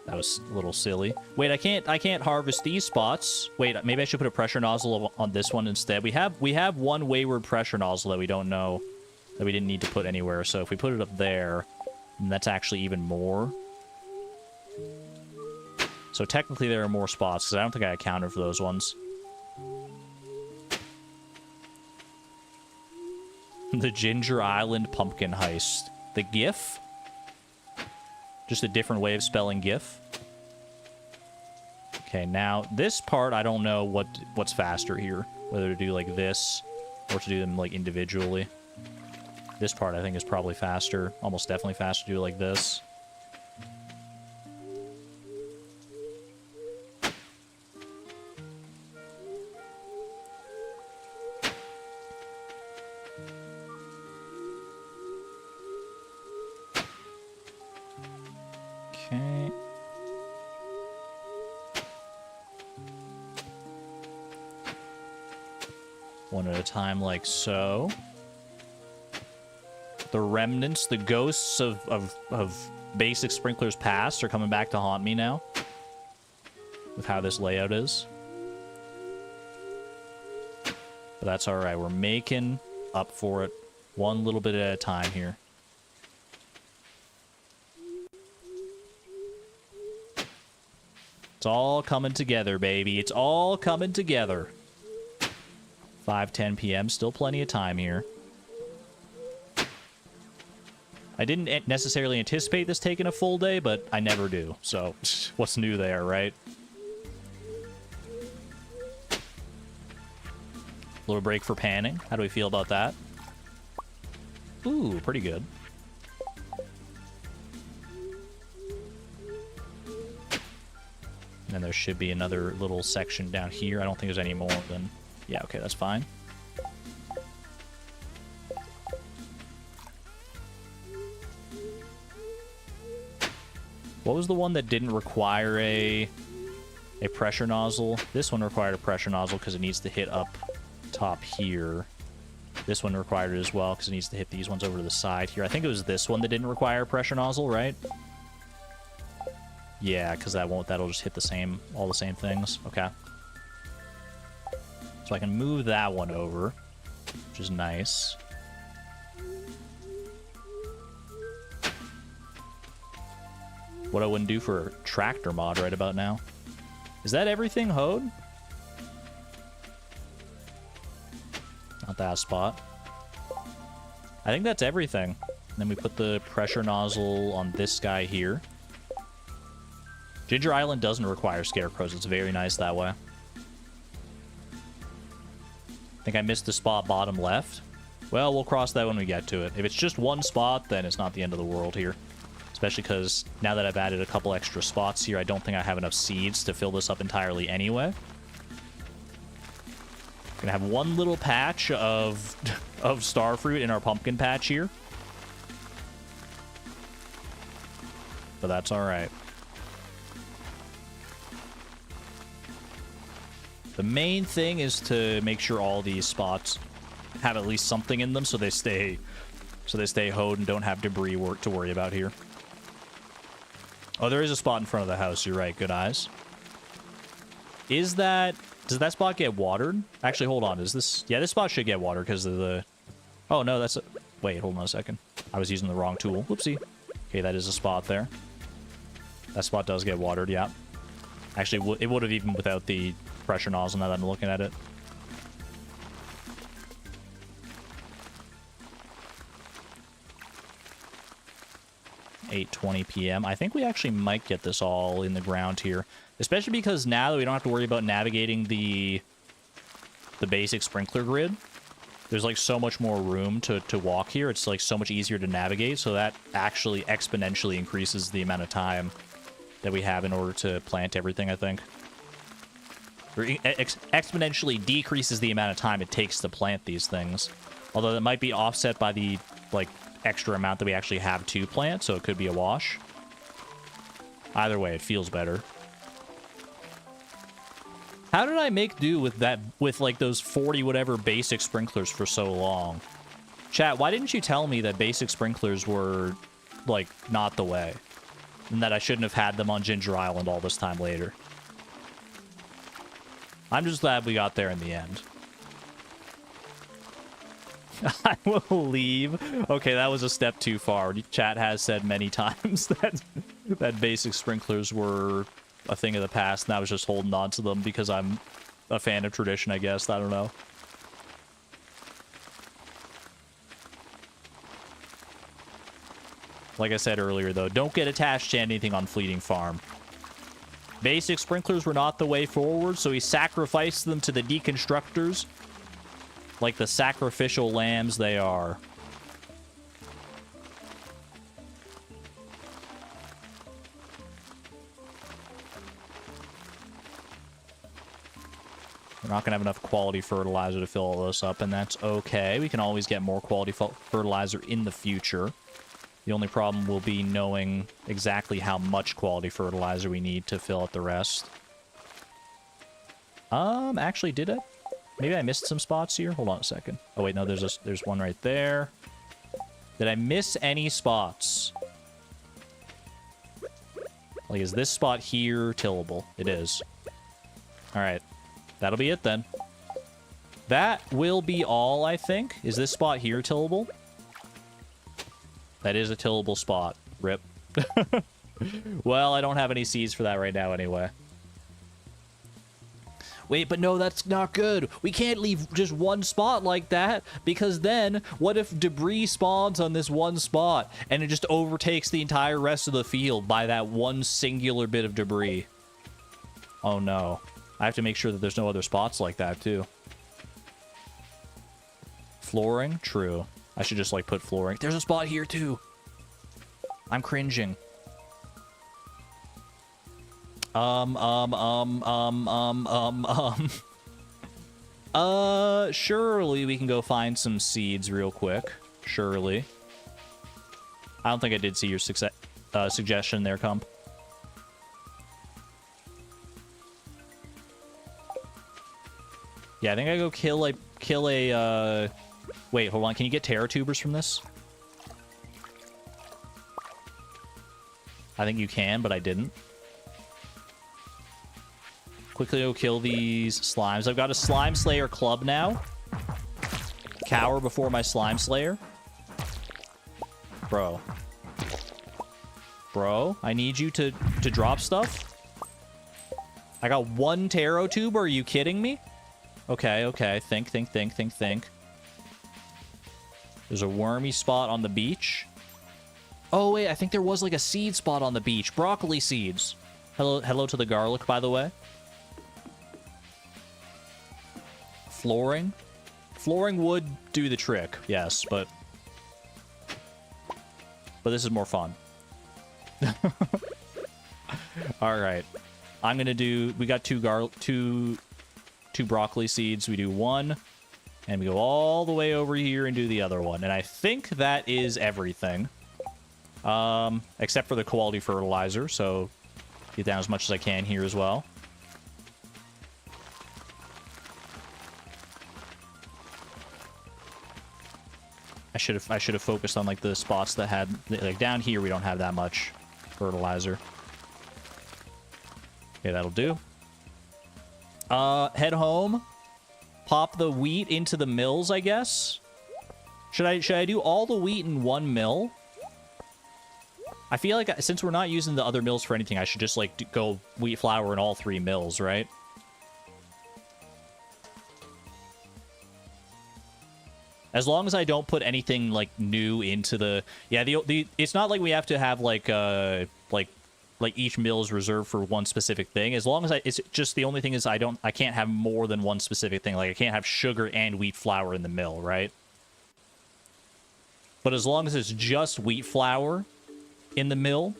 That was a little silly. Wait, I can't harvest these spots. Wait, maybe I should put a pressure nozzle on this one instead. We have one wayward pressure nozzle that we don't know, that we didn't need to put anywhere. So if we put it up there, then that's actually even more. So technically there are more spots, because I don't think I accounted for those ones. The Ginger Island Pumpkin Heist. The GIF? Just a different way of spelling GIF. Okay, now this part, I don't know what's faster here. Whether to do like this, or to do them like individually. This part I think is probably faster. Almost definitely faster to do like this. One at a time, like so. The remnants, the ghosts of basic sprinklers past are coming back to haunt me now. With how this layout is. But that's alright. We're making up for it one little bit at a time here. It's all coming together, baby. It's all coming together. 5:10 p.m. Still plenty of time here. I didn't necessarily anticipate this taking a full day, but I never do. So, what's new there, right? Little break for panning. How do we feel about that? Ooh, pretty good. And then there should be another little section down here. I don't think there's any more than... Yeah, okay, that's fine. What was the one that didn't require a pressure nozzle? This one required a pressure nozzle because it needs to hit up top here. This one required it as well because it needs to hit these ones over to the side here. I think it was this one that didn't require a pressure nozzle, right? Yeah, because that'll just hit all the same things. Okay. So I can move that one over, which is nice. What I wouldn't do for a tractor mod right about now. Is that everything, Hode? Not that spot. I think that's everything. And then we put the pressure nozzle on this guy here. Ginger Island doesn't require scarecrows. It's very nice that way. I think I missed the spot bottom left. Well, we'll cross that when we get to it. If it's just one spot, then it's not the end of the world here. Especially because now that I've added a couple extra spots here, I don't think I have enough seeds to fill this up entirely anyway. Gonna have one little patch of starfruit in our pumpkin patch here. But that's alright. The main thing is to make sure all these spots have at least something in them so they stay hoed and don't have debris to worry about here. Oh, there is a spot in front of the house. You're right. Good eyes. Does that spot get watered? Actually, hold on. Yeah, this spot should get watered because of the... Oh, no, wait, hold on a second. I was using the wrong tool. Whoopsie. Okay, that is a spot there. That spot does get watered, yeah. Actually, it would have even without the pressure nozzle now that I'm looking at it. (8:20 p.m.) I think we actually might get this all in the ground here. Especially because now that we don't have to worry about navigating the basic sprinkler grid, there's like so much more room to walk here. It's like so much easier to navigate, so that actually exponentially increases the amount of time that we have in order to plant everything, I think. Or exponentially decreases the amount of time it takes to plant these things. Although that might be offset by the like extra amount that we actually have to plant, so it could be a wash. Either way, it feels better. How did I make do with like those 40 whatever basic sprinklers for so long? Chat, why didn't you tell me that basic sprinklers were like not the way? And that I shouldn't have had them on Ginger Island all this time later. I'm just glad we got there in the end. I will leave. Okay, that was a step too far. Chat has said many times that basic sprinklers were a thing of the past, and I was just holding on to them because I'm a fan of tradition, I guess. I don't know. Like I said earlier, though, don't get attached to anything on Fleeting Farm. Basic sprinklers were not the way forward, so he sacrificed them to the deconstructors like the sacrificial lambs they are. We're not going to have enough quality fertilizer to fill all this up, and that's okay. We can always get more quality fertilizer in the future. The only problem will be knowing exactly how much quality fertilizer we need to fill out the rest. Actually, did it? Maybe I missed some spots here. Hold on a second. Oh, wait, no, there's one right there. Did I miss any spots? Like, is this spot here tillable? It is. All right. That'll be it then. That will be all, I think. Is this spot here tillable? That is a tillable spot. Rip. Well, I don't have any seeds for that right now anyway. Wait, but no, that's not good. We can't leave just one spot like that, because then what if debris spawns on this one spot and it just overtakes the entire rest of the field by that one singular bit of debris? Oh no. I have to make sure that there's no other spots like that too. Flooring? True. I should just like put flooring. There's a spot here too. I'm cringing. Surely we can go find some seeds real quick. Surely. I don't think I did see your suggestion there, Comp. Yeah, I think I go kill a, wait, hold on. Can you get terror tubers from this? I think you can, but I didn't. Quickly go kill these slimes. I've got a slime slayer club now. Cower before my slime slayer. Bro. Bro, I need you to drop stuff. I got one tarot tube. Are you kidding me? Okay, okay. Think. There's a wormy spot on the beach. Oh, wait. I think there was like a seed spot on the beach. Broccoli seeds. Hello to the garlic, by the way. Flooring? Flooring would do the trick, yes, but this is more fun. Alright. I'm gonna do... We got two broccoli seeds. We do one, and we go all the way over here and do the other one. And I think that is everything. Except for the quality fertilizer, so get down as much as I can here as well. I should have focused on like the spots that had like down here. We don't have that much fertilizer. Okay, that'll do. Head home. Pop the wheat into the mills, I guess. Should I do all the wheat in one mill? I feel like since we're not using the other mills for anything, I should just like go wheat flour in all 3 mills, right? As long as I don't put anything like new into the it's not like we have to have like each mill is reserved for one specific thing. As long as it's just the only thing is I can't have more than one specific thing. Like I can't have sugar and wheat flour in the mill, right? But as long as it's just wheat flour in the mill,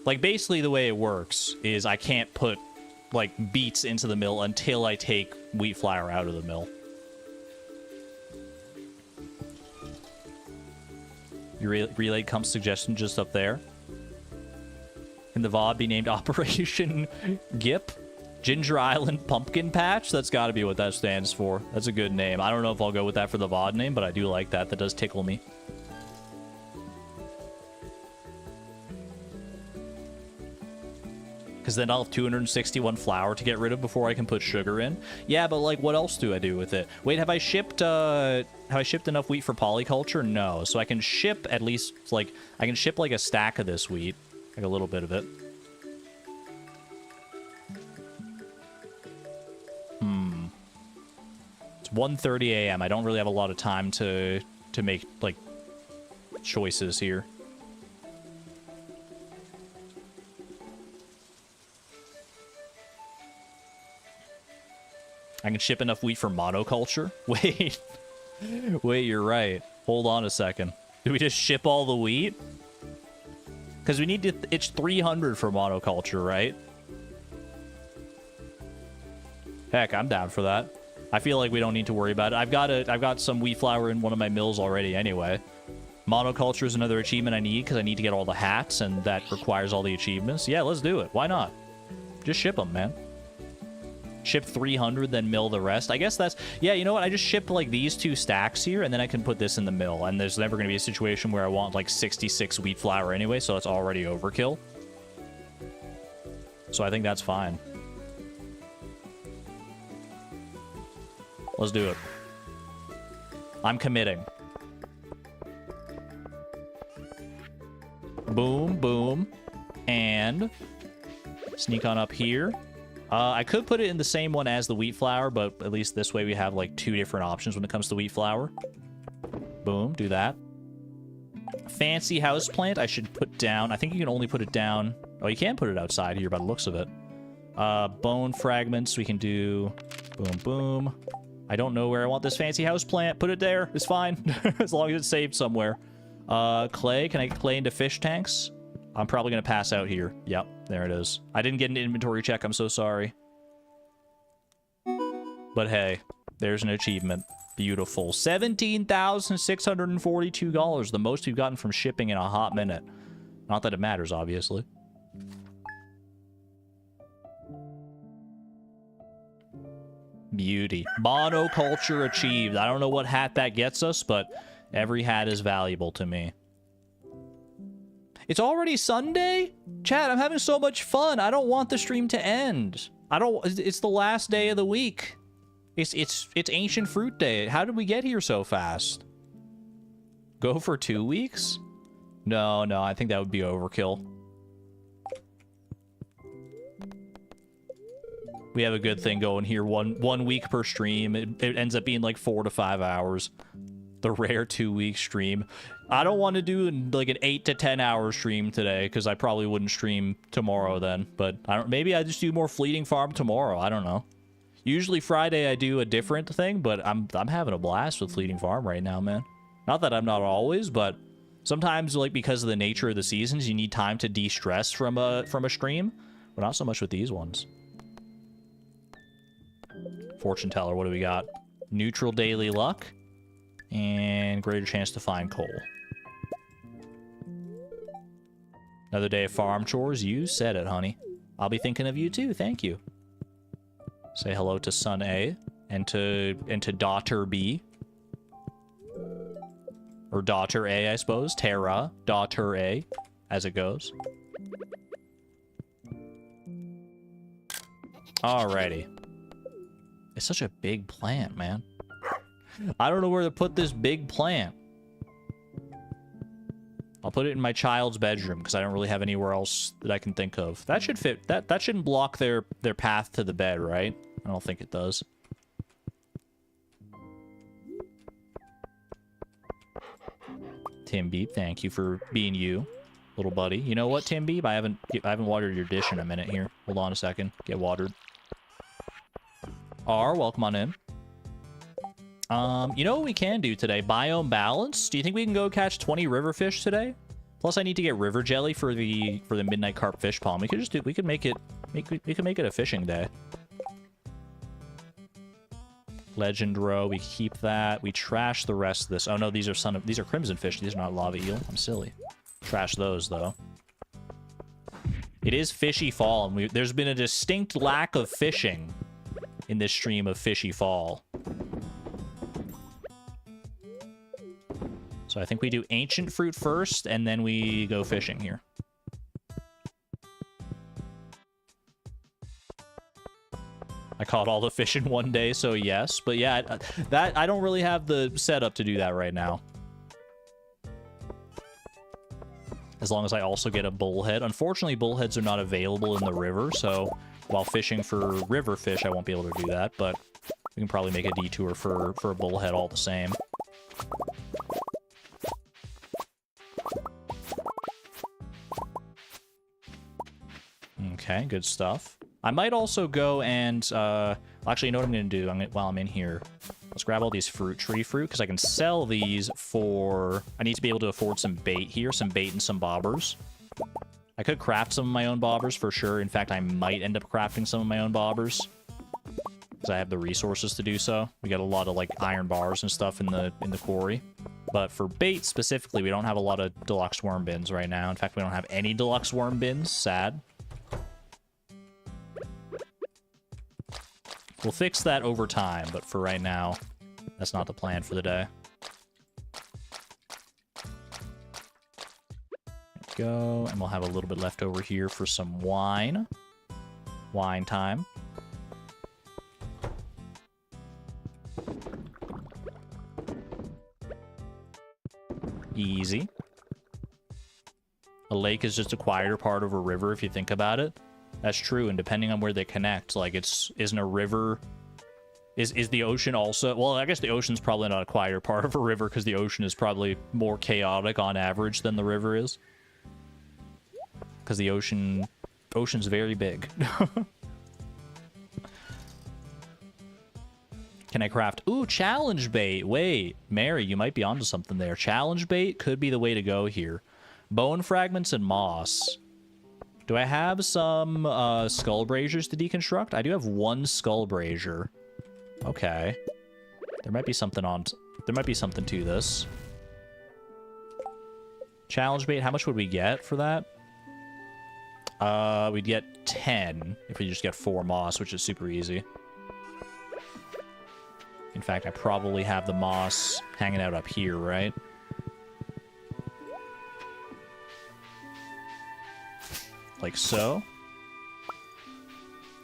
like basically the way it works is I can't put like beets into the mill until I take wheat flour out of the mill. Your relay comp suggestion just up there. Can the VOD be named Operation GIP? Ginger Island Pumpkin Patch? That's got to be what that stands for. That's a good name. I don't know if I'll go with that for the VOD name, but I do like that. That does tickle me. Because then I'll have 261 flour to get rid of before I can put sugar in. Yeah, but like, what else do I do with it? Wait, have I shipped enough wheat for polyculture? No. So I can ship at least, like, I can ship like a stack of this wheat. Like a little bit of it. It's 1:30 a.m. I don't really have a lot of time to make, like, choices here. I can ship enough wheat for monoculture? Wait. Wait, you're right. Hold on a second. Do we just ship all the wheat? Because we need to... It's 300 for monoculture, right? Heck, I'm down for that. I feel like we don't need to worry about it. I've got some wheat flour in one of my mills already anyway. Monoculture is another achievement I need because I need to get all the hats, and that requires all the achievements. Yeah, let's do it. Why not? Just ship them, man. Ship 300, then mill the rest. I guess that's... Yeah, you know what? I just ship, like, these 2 stacks here, and then I can put this in the mill. And there's never going to be a situation where I want, like, 66 wheat flour anyway, so it's already overkill. So I think that's fine. Let's do it. I'm committing. Boom, boom. And sneak on up here. I could put it in the same one as the wheat flour, but at least this way we have like 2 different options when it comes to wheat flour. Boom, do that. Fancy house plant I should put down. I think you can only put it down. Oh, you can put it outside here by the looks of it. Bone fragments we can do. Boom, boom. I don't know where I want this fancy house plant. Put it there. It's fine. As long as it's saved somewhere. Clay. Can I get clay into fish tanks? I'm probably going to pass out here. Yep, there it is. I didn't get an inventory check. I'm so sorry. But hey, there's an achievement. Beautiful. $17,642. The most we've gotten from shipping in a hot minute. Not that it matters, obviously. Beauty. Monoculture achieved. I don't know what hat that gets us, but every hat is valuable to me. It's already Sunday? Chat, I'm having so much fun. I don't want the stream to end. It's the last day of the week. It's Ancient Fruit Day. How did we get here so fast? Go for 2 weeks? No, I think that would be overkill. We have a good thing going here. One week per stream. It ends up being like 4 to 5 hours. The rare 2-week stream. I don't want to do like an 8 to 10 hour stream today because I probably wouldn't stream tomorrow then. But maybe I just do more Fleeting Farm tomorrow. I don't know. Usually Friday I do a different thing, but I'm having a blast with Fleeting Farm right now, man. Not that I'm not always, but sometimes like because of the nature of the seasons, you need time to de-stress from a stream. But not so much with these ones. Fortune teller, what do we got? Neutral daily luck. And greater chance to find coal. Another day of farm chores. You said it, honey. I'll be thinking of you too. Thank you. Say hello to son A and to daughter B. Or daughter A, I suppose. Terra, daughter A, as it goes. Alrighty. It's such a big plant, man. I don't know where to put this big plant. I'll put it in my child's bedroom because I don't really have anywhere else that I can think of. That should fit. That shouldn't block their path to the bed, right? I don't think it does. Tim Beep, thank you for being you, little buddy. You know what, Tim Beep? I haven't watered your dish in a minute here. Hold on a second. Get watered. R, welcome on in. You know what we can do today? Biome balance. Do you think we can go catch 20 river fish today? Plus, I need to get river jelly for the midnight carp fish pond. We could make it a fishing day. Legend row. We keep that. We trash the rest of this. Oh no, these are crimson fish. These are not lava eel. I'm silly. Trash those though. It is fishy fall, and there's been a distinct lack of fishing in this stream of fishy fall. So I think we do ancient fruit first, and then we go fishing here. I caught all the fish in one day, so yes. But yeah, I don't really have the setup to do that right now. As long as I also get a bullhead. Unfortunately, bullheads are not available in the river, so while fishing for river fish, I won't be able to do that. But we can probably make a detour for a bullhead all the same. Okay, good stuff. I might also go and, actually, you know what I'm going to do while I'm in here? Let's grab all these fruit because I can sell these for... I need to be able to afford some bait here, some bait and some bobbers. I could craft some of my own bobbers for sure. In fact, I might end up crafting some of my own bobbers because I have the resources to do so. We got a lot of, like, iron bars and stuff in the quarry. But for bait specifically, we don't have a lot of deluxe worm bins right now. In fact, we don't have any deluxe worm bins. Sad. We'll fix that over time, but for right now, that's not the plan for the day. There we go, and we'll have a little bit left over here for some wine. Wine time. Easy. A lake is just a quieter part of a river if you think about it. That's true, and depending on where they connect, like isn't a river... Is the ocean also... Well, I guess the ocean's probably not a quieter part of a river because the ocean is probably more chaotic on average than the river is. Because the ocean's very big. Can I craft... Ooh, challenge bait. Wait, Mary, you might be onto something there. Challenge bait could be the way to go here. Bone fragments and moss. Do I have some skull braziers to deconstruct? I do have one skull brazier. Okay. There might be something to this. Challenge bait, how much would we get for that? We'd get 10 if we just get 4 moss, which is super easy. In fact, I probably have the moss hanging out up here, right? Like so.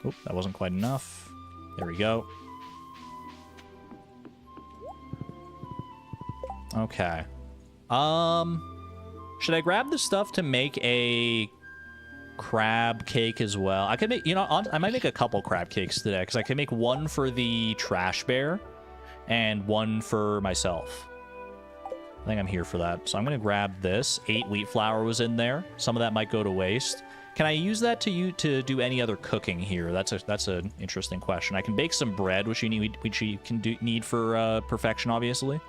Oh, that wasn't quite enough. There we go. Okay. Should I grab the stuff to make a crab cake as well? I could make, you know, I might make a couple crab cakes today, because I can make one for the trash bear and one for myself. I think I'm here for that. So I'm going to grab this. 8 wheat flour was in there. Some of that might go to waste. Can I use that to do any other cooking here? That's an interesting question. I can bake some bread, which you need for perfection, obviously.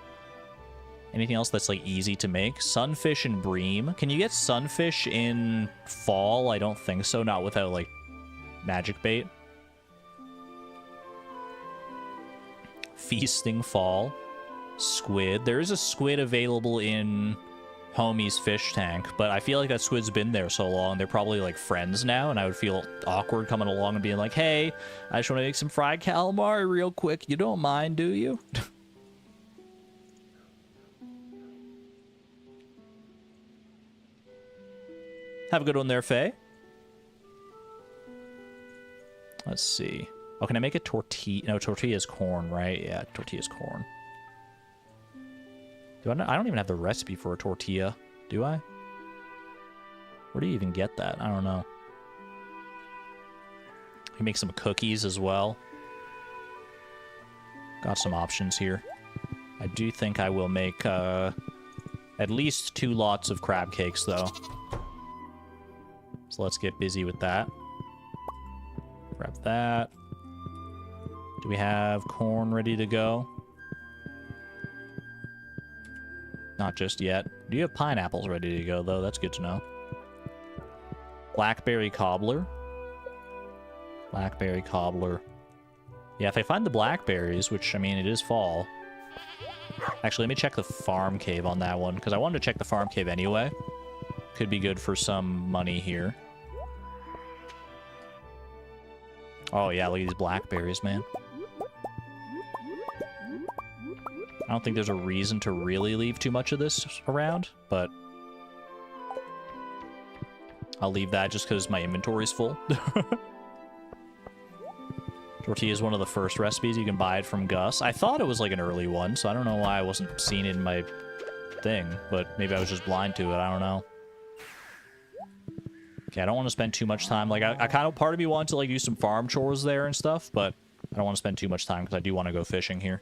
Anything else that's, like, easy to make? Sunfish and bream. Can you get sunfish in fall? I don't think so. Not without, like, magic bait. Feasting fall. Squid. There is a squid available in Homie's fish tank, but I feel like that squid's been there so long. They're probably, like, friends now, and I would feel awkward coming along and being like, hey, I just want to make some fried calamari real quick. You don't mind, do you? Have a good one there, Faye. Let's see. Oh, can I make a tortilla? No, tortilla is corn, right? Yeah, tortilla is corn. I don't even have the recipe for a tortilla, do I? Where do you even get that? I don't know. You can make some cookies as well. Got some options here. I do think I will make at least 2 lots of crab cakes, though. So let's get busy with that. Grab that. Do we have corn ready to go? Not just yet. Do you have pineapples ready to go, though? That's good to know. Blackberry cobbler. Blackberry cobbler. Yeah, if I find the blackberries, which, I mean, it is fall. Actually, let me check the farm cave on that one, because I wanted to check the farm cave anyway. Could be good for some money here. Oh, yeah, look at these blackberries, man. I don't think there's a reason to really leave too much of this around, but I'll leave that just because my inventory's full. Tortilla is one of the first recipes. You can buy it from Gus. I thought it was like an early one, so I don't know why I wasn't seeing it in my thing, but maybe I was just blind to it. I don't know. Okay, I don't want to spend too much time. Like, I kind of, part of me wants to, like, do some farm chores there and stuff, but I don't want to spend too much time because I do want to go fishing here.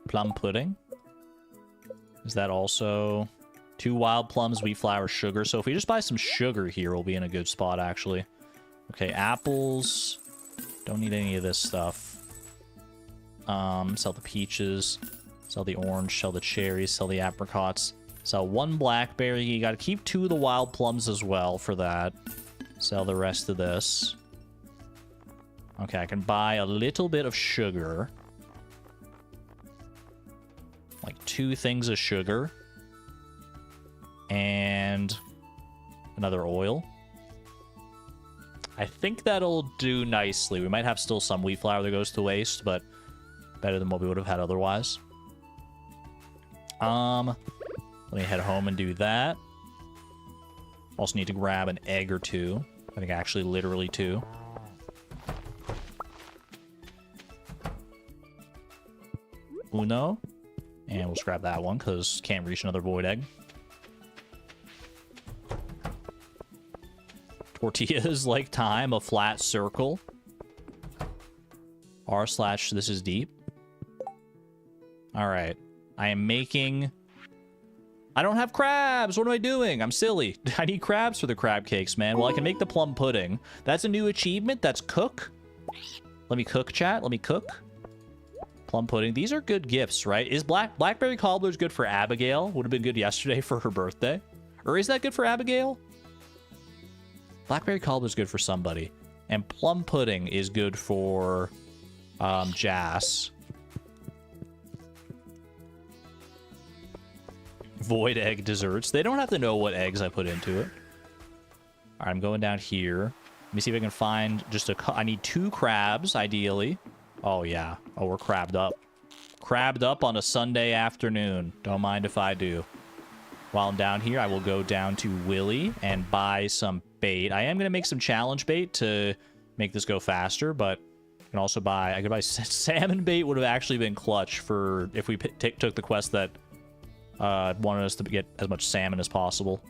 Plum pudding. Is that also 2 wild plums, wheat flour, sugar? So if we just buy some sugar here, we'll be in a good spot, actually. Okay, apples. Don't need any of this stuff. Sell the peaches, sell the orange, sell the cherries, sell the apricots, sell 1 blackberry. You gotta keep 2 of the wild plums as well for that. Sell the rest of this. Okay, I can buy a little bit of sugar. Like 2 things of sugar. And another oil. I think that'll do nicely. We might have still some wheat flour that goes to waste, but better than what we would have had otherwise. Let me head home and do that. Also need to grab an egg or two. I think actually literally 2. Uno. And we'll scrap that one because can't reach another void egg. Tortillas like time, a flat circle. R/ this is deep. Alright. I am making... I don't have crabs! What am I doing? I'm silly. I need crabs for the crab cakes, man. Well, I can make the plum pudding. That's a new achievement. That's cook. Let me cook, chat. Let me cook. Plum pudding. These are good gifts, right? Is blackberry cobbler's good for Abigail? Would have been good yesterday for her birthday. Or is that good for Abigail? Blackberry cobbler's good for somebody. And plum pudding is good for Jas. Void egg desserts. They don't have to know what eggs I put into it. All right, I'm going down here. Let me see if I can find just I need 2 crabs, ideally. Oh, yeah. Oh, we're crabbed up. Crabbed up on a Sunday afternoon. Don't mind if I do. While I'm down here, I will go down to Willy and buy some bait. I am going to make some challenge bait to make this go faster, but I can also buy... I could buy salmon bait. Would have actually been clutch for if we took the quest that wanted us to get as much salmon as possible.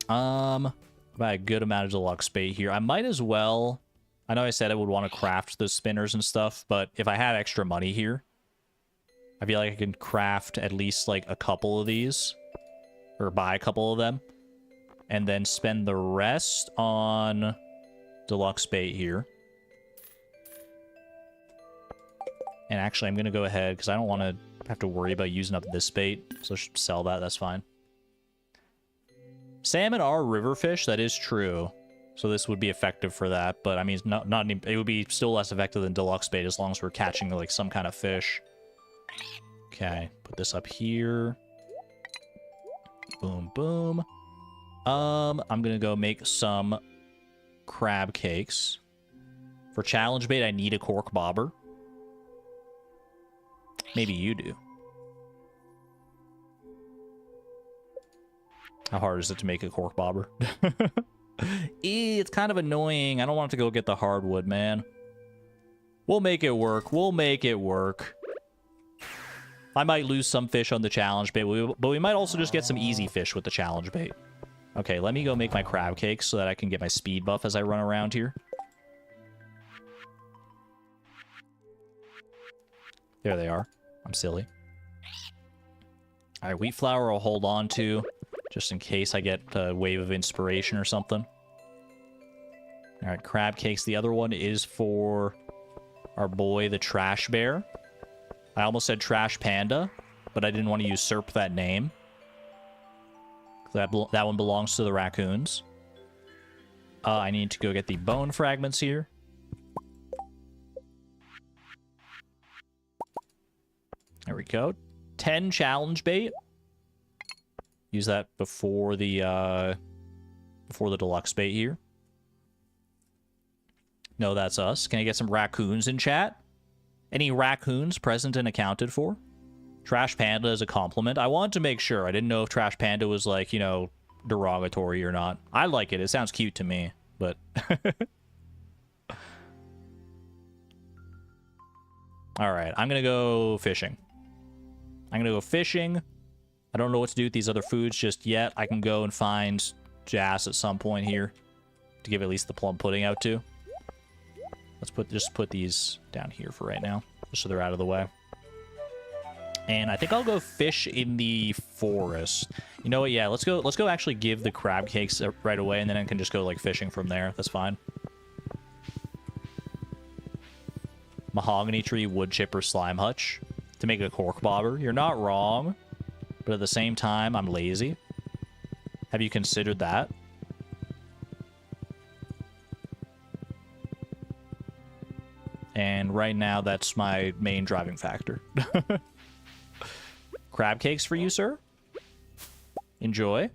Buy a good amount of deluxe bait here. I might as well... I know I said I would want to craft the spinners and stuff, but if I had extra money here, I feel like I can craft at least like a couple of these, or buy a couple of them, and then spend the rest on deluxe bait here. And actually, I'm going to go ahead because I don't want to have to worry about using up this bait, so I should sell that. That's fine. Salmon are river fish. That is true. So this would be effective for that, but I mean, it would be still less effective than deluxe bait as long as we're catching like some kind of fish. Okay, put this up here. Boom, boom. I'm gonna go make some crab cakes. For challenge bait, I need a cork bobber. Maybe you do. How hard is it to make a cork bobber? It's kind of annoying. I don't want to go get the hardwood, man. We'll make it work. We'll make it work. I might lose some fish on the challenge bait, but we might also just get some easy fish with the challenge bait. Okay, let me go make my crab cakes so that I can get my speed buff as I run around here. There they are. I'm silly. All right, wheat flour I'll hold on to, just in case I get a wave of inspiration or something. All right, crab cakes. The other one is for our boy, the Trash Bear. I almost said Trash Panda, but I didn't want to usurp that name. That one belongs to the raccoons. I need to go get the bone fragments here. There we go. 10 challenge bait. Use that before the deluxe bait here. No, that's us. Can I get some raccoons in chat? Any raccoons present and accounted for? Trash Panda is a compliment. I wanted to make sure. I didn't know if Trash Panda was, like, you know, derogatory or not. I like it. It sounds cute to me, but... Alright, I'm gonna go fishing. I'm gonna go fishing. I don't know what to do with these other foods just yet. I can go and find Jas at some point here to give at least the plum pudding out to. Let's just put these down here for right now, just so they're out of the way. And I think I'll go fish in the forest. You know what? Yeah, let's go actually give the crab cakes right away, and then I can just go like fishing from there. That's fine. Mahogany tree, wood chipper, slime hutch to make a cork bobber. You're not wrong, but at the same time, I'm lazy. Have you considered that? And right now, that's my main driving factor. Crab cakes for you, sir. Enjoy.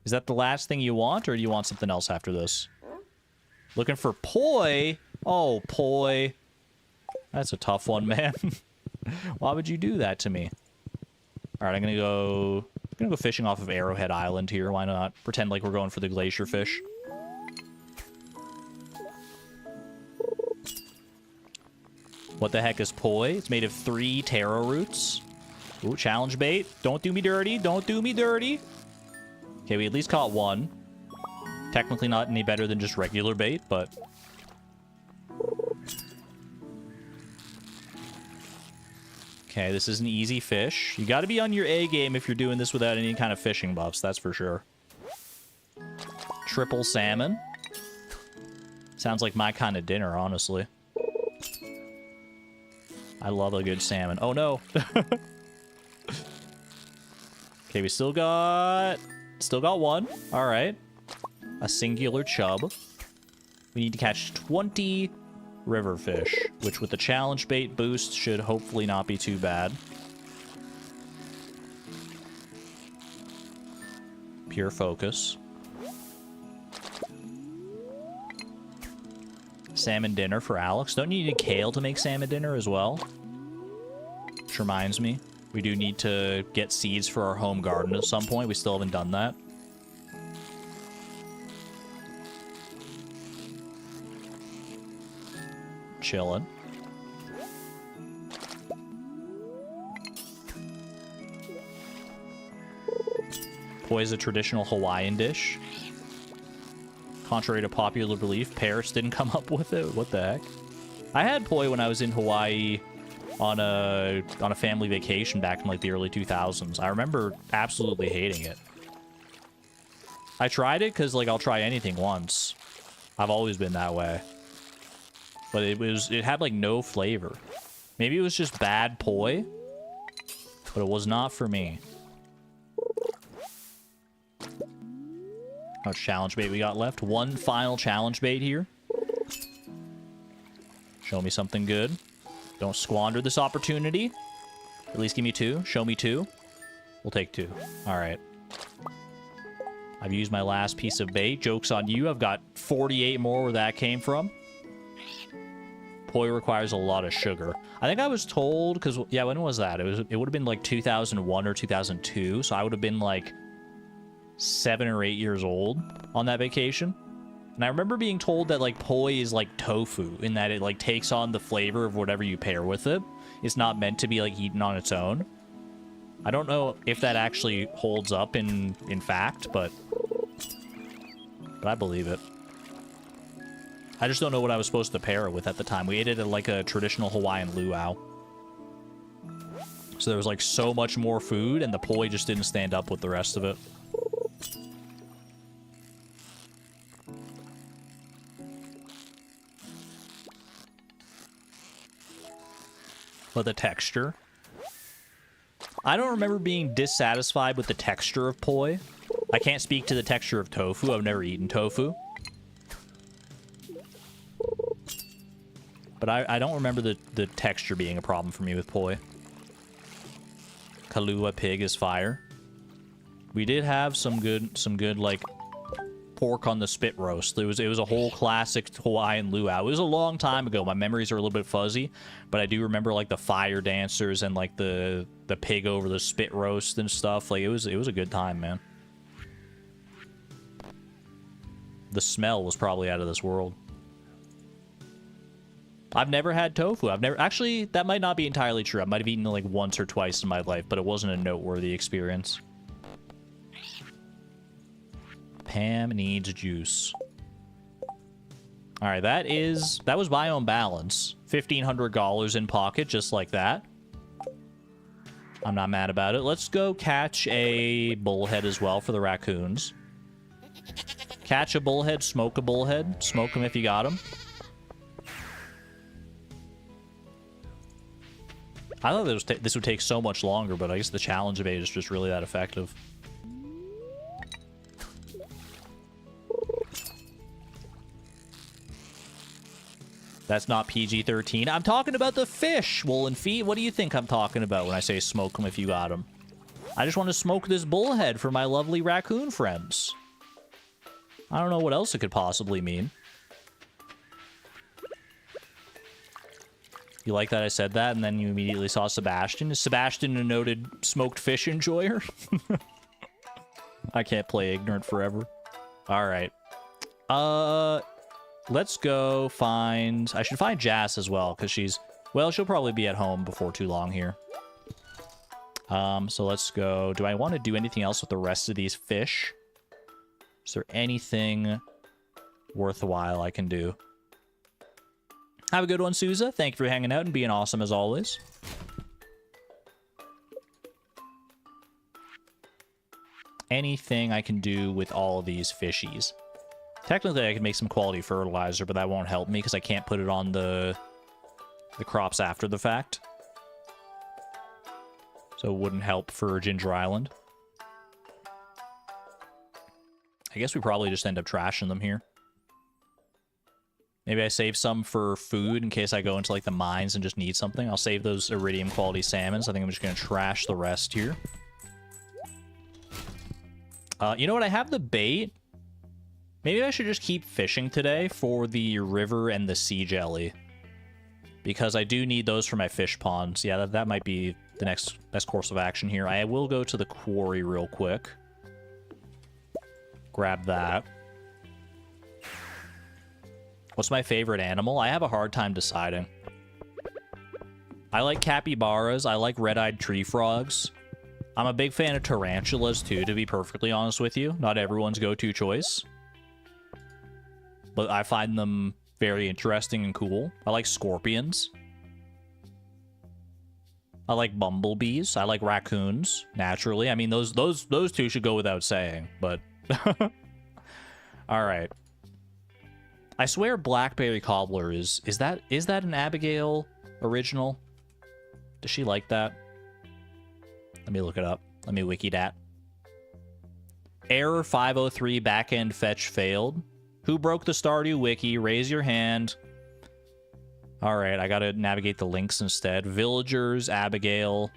Is that the last thing you want, or do you want something else after this? Looking for poi? Oh, poi. That's a tough one, man. Why would you do that to me? All right, I'm gonna go fishing off of Arrowhead Island here. Why not? Pretend like we're going for the glacier fish. What the heck is poi? It's made of 3 taro roots. Ooh, challenge bait. Don't do me dirty. Don't do me dirty. Okay, we at least caught 1. Technically not any better than just regular bait, but... Okay, this is an easy fish. You gotta be on your A game if you're doing this without any kind of fishing buffs, that's for sure. Triple salmon. Sounds like my kind of dinner, honestly. I love a good salmon. Oh, no. Okay, we still got 1. All right. A singular chub. We need to catch 20 river fish, which with the challenge bait boost should hopefully not be too bad. Pure focus. Salmon dinner for Alex. Don't you need a kale to make salmon dinner as well? Which reminds me, we do need to get seeds for our home garden at some point. We still haven't done that. Chillin'. Poi is a traditional Hawaiian dish. Contrary to popular belief, Paris didn't come up with it. What the heck? I had poi when I was in Hawaii on a family vacation back in like the early 2000s. I remember absolutely hating it. I tried it because like I'll try anything once. I've always been that way. But it had like no flavor. Maybe it was just bad poi, but it was not for me. How much challenge bait we got left? 1 final challenge bait here. Show me something good. Don't squander this opportunity. At least give me 2. Show me 2. We'll take 2. All right. I've used my last piece of bait. Joke's on you. I've got 48 more where that came from. Poi requires a lot of sugar. I think I was told, because, yeah, when was that? It would have been like 2001 or 2002, so I would have been like 7 or 8 years old on that vacation. And I remember being told that like poi is like tofu in that it like takes on the flavor of whatever you pair with it. It's not meant to be like eaten on its own. I don't know if that actually holds up in fact, but I believe it. I just don't know what I was supposed to pair it with at the time. We ate it at like a traditional Hawaiian luau. So there was like so much more food and the poi just didn't stand up with the rest of it. But the texture. I don't remember being dissatisfied with the texture of poi. I can't speak to the texture of tofu. I've never eaten tofu. But I don't remember the texture being a problem for me with poi. Kalua pig is fire. We did have some good like pork on the spit roast. It was a whole classic Hawaiian luau. It was a long time ago. My memories are a little bit fuzzy, but I do remember like the fire dancers and like the pig over the spit roast and stuff. Like it was a good time, man. The smell was probably out of this world. I've never had tofu. Actually, that might not be entirely true. I might have eaten it like once or twice in my life, but it wasn't a noteworthy experience. Pam needs juice. All right, that was biome balance. $1,500 in pocket, just like that. I'm not mad about it. Let's go catch a bullhead as well for the raccoons. Catch a bullhead, smoke a bullhead. Smoke them if you got them. I thought this would take so much longer, but I guess the challenge bait is just really that effective. That's not PG-13. I'm talking about the fish, Wollen Feet. What do you think I'm talking about when I say smoke them if you got them? I just want to smoke this bullhead for my lovely raccoon friends. I don't know what else it could possibly mean. You like that I said that, and then you immediately saw Sebastian? Is Sebastian a noted smoked fish enjoyer? I can't play ignorant forever. Alright. Let's go find... I should find Jas as well, because she's... Well, she'll probably be at home before too long here. So let's go... Do I want to do anything else with the rest of these fish? Is there anything worthwhile I can do? Have a good one, Souza. Thank you for hanging out and being awesome as always. Anything I can do with all of these fishies? Technically, I could make some quality fertilizer, but that won't help me because I can't put it on the crops after the fact. So it wouldn't help for Ginger Island. I guess we probably just end up trashing them here. Maybe I save some for food in case I go into, like, the mines and just need something. I'll save those iridium quality salmons. I think I'm just going to trash the rest here. You know what? I have the bait. Maybe I should just keep fishing today for the river and the sea jelly. Because I do need those for my fish ponds. Yeah, that might be the next best course of action here. I will go to the quarry real quick. Grab that. What's my favorite animal? I have a hard time deciding. I like capybaras. I like red-eyed tree frogs. I'm a big fan of tarantulas, too, to be perfectly honest with you. Not everyone's go-to choice. But I find them very interesting and cool. I like scorpions. I like bumblebees. I like raccoons, naturally. I mean, those two should go without saying, but... Alright. I swear Blackberry Cobbler is that an Abigail original? Does she like that? Let me look it up. Let me wiki that. Error 503 backend fetch failed. Who broke the Stardew wiki? Raise your hand. Alright, I gotta navigate the links instead. Villagers, Abigail.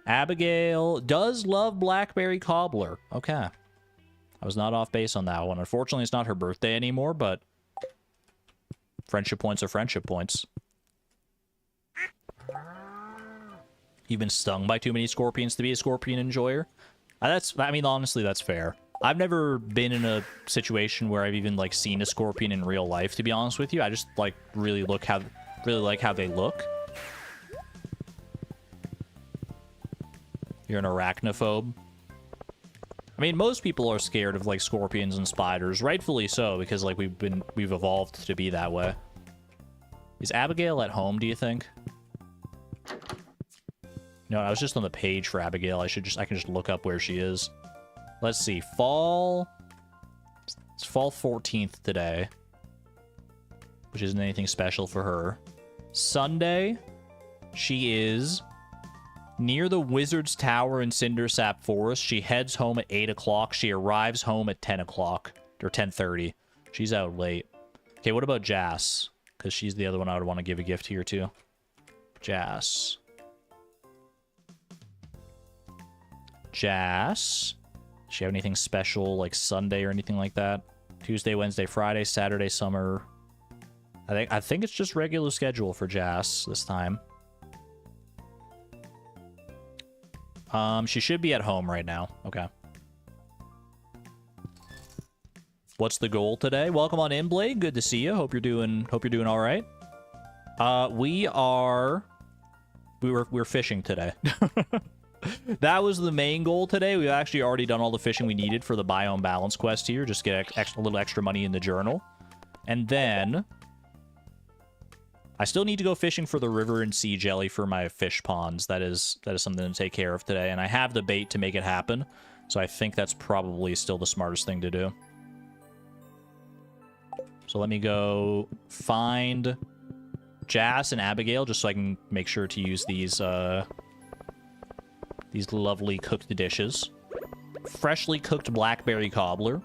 Abigail does love Blackberry Cobbler. Okay. I was not off base on that one. Unfortunately, it's not her birthday anymore, but... friendship points are friendship points. You've been stung by too many scorpions to be a scorpion enjoyer? I mean, honestly, that's fair. I've never been in a situation where I've even, like, seen a scorpion in real life, to be honest with you. I just, like, really like how they look. You're an arachnophobe. I mean, most people are scared of, like, scorpions and spiders, rightfully so, because, like, we've evolved to be that way. Is Abigail at home, do you think? No, I was just on the page for Abigail. I can just look up where she is. Let's see. It's fall 14th today, which isn't anything special for her. Sunday, she is near the Wizard's Tower in Cindersap Forest. She heads home at 8 o'clock. She arrives home at 10 o'clock, or 10:30. She's out late. Okay, what about Jas? Because she's the other one I would want to give a gift here, too. Jas. Does she have anything special, like Sunday or anything like that? Tuesday, Wednesday, Friday, Saturday, summer. I think it's just regular schedule for Jas this time. She should be at home right now. Okay. What's the goal today? Welcome on in, Blade. Good to see you. Hope you're doing all right. We're fishing today. That was the main goal today. We've actually already done all the fishing we needed for the biome balance quest here. Just get a little extra money in the journal. And then I still need to go fishing for the river and sea jelly for my fish ponds. That is something to take care of today. And I have the bait to make it happen. So I think that's probably still the smartest thing to do. So let me go find Jas and Abigail just so I can make sure to use these lovely cooked dishes. Freshly cooked blackberry cobbler.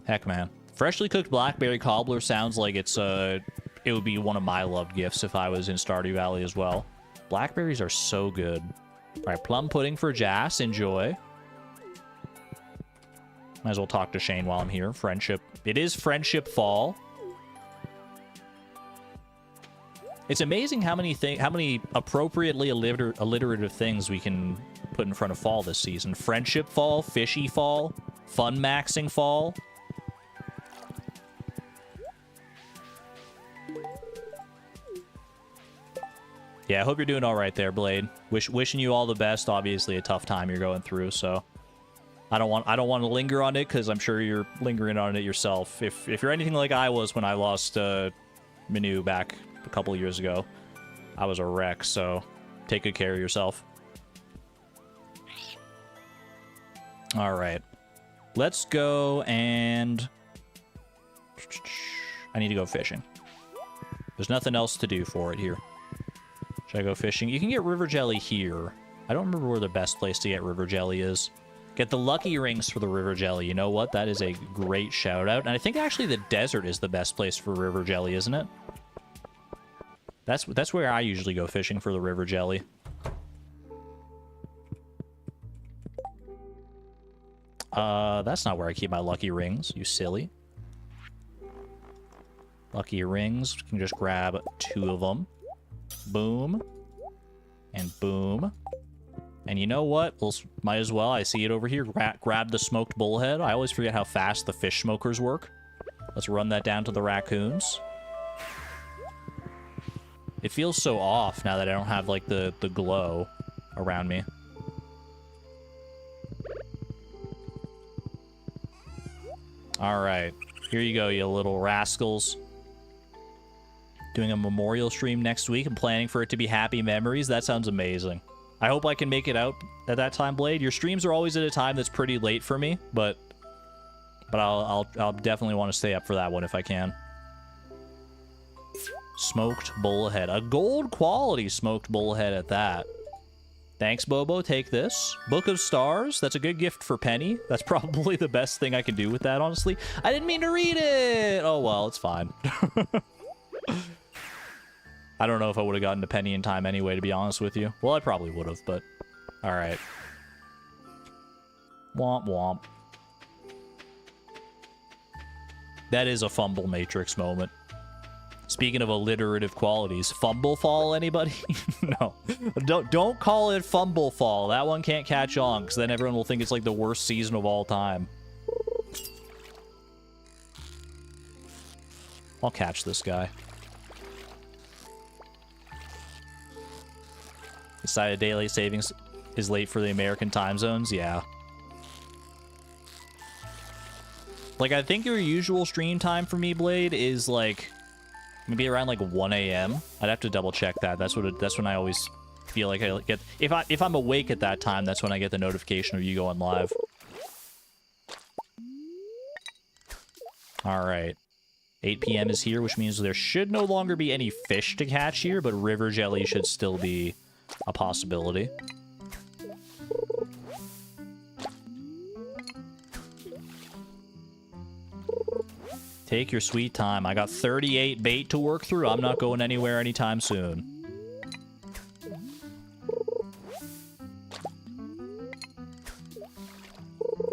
Heck, man. Freshly cooked blackberry cobbler sounds like it would be one of my loved gifts if I was in Stardew Valley as well. Blackberries are so good. All right, plum pudding for Jas. Enjoy. Might as well talk to Shane while I'm here. Friendship. It is Friendship Fall. It's amazing how many appropriately alliterative things we can put in front of fall this season. Friendship Fall, Fishy Fall, Fun Maxing Fall. Yeah, I hope you're doing all right there, Blade. Wishing you all the best. Obviously, a tough time you're going through, so I don't want to linger on it because I'm sure you're lingering on it yourself. If you're anything like I was when I lost Minu back a couple of years ago, I was a wreck. So take good care of yourself. All right, let's go and I need to go fishing. There's nothing else to do for it here. Should I go fishing? You can get river jelly here. I don't remember where the best place to get river jelly is. Get the lucky rings for the river jelly. You know what? That is a great shout out. And I think actually the desert is the best place for river jelly, isn't it? That's where I usually go fishing for the river jelly. That's not where I keep my lucky rings, you silly. Lucky rings. We can just grab 2 of them. Boom. And boom. And you know what? Might as well. I see it over here. Grab the smoked bullhead. I always forget how fast the fish smokers work. Let's run that down to the raccoons. It feels so off now that I don't have, like, the glow around me. Alright. Here you go, you little rascals. Doing a memorial stream next week and planning for it to be happy memories. That sounds amazing. I hope I can make it out at that time, Blade. Your streams are always at a time that's pretty late for me, but I'll definitely want to stay up for that one if I can. Smoked bullhead. A gold quality smoked bullhead at that. Thanks, Bobo. Take this. Book of Stars. That's a good gift for Penny. That's probably the best thing I can do with that, honestly. I didn't mean to read it! Oh, well, it's fine. I don't know if I would have gotten to Penny in time anyway, to be honest with you. Well, I probably would have, but... Alright. Womp womp. That is a fumble matrix moment. Speaking of alliterative qualities, fumble fall, anybody? No. Don't call it fumble fall. That one can't catch on, because then everyone will think it's like the worst season of all time. I'll catch this guy. Decided daylight savings is late for the American time zones? Yeah. Like, I think your usual stream time for me, Blade, is like... maybe around like 1 a.m. I'd have to double check that. That's when I always feel like I get... If I'm awake at that time, that's when I get the notification of you going live. Alright. 8 p.m. is here, which means there should no longer be any fish to catch here, but river jelly should still be a possibility. Take your sweet time. I got 38 bait to work through. I'm not going anywhere anytime soon.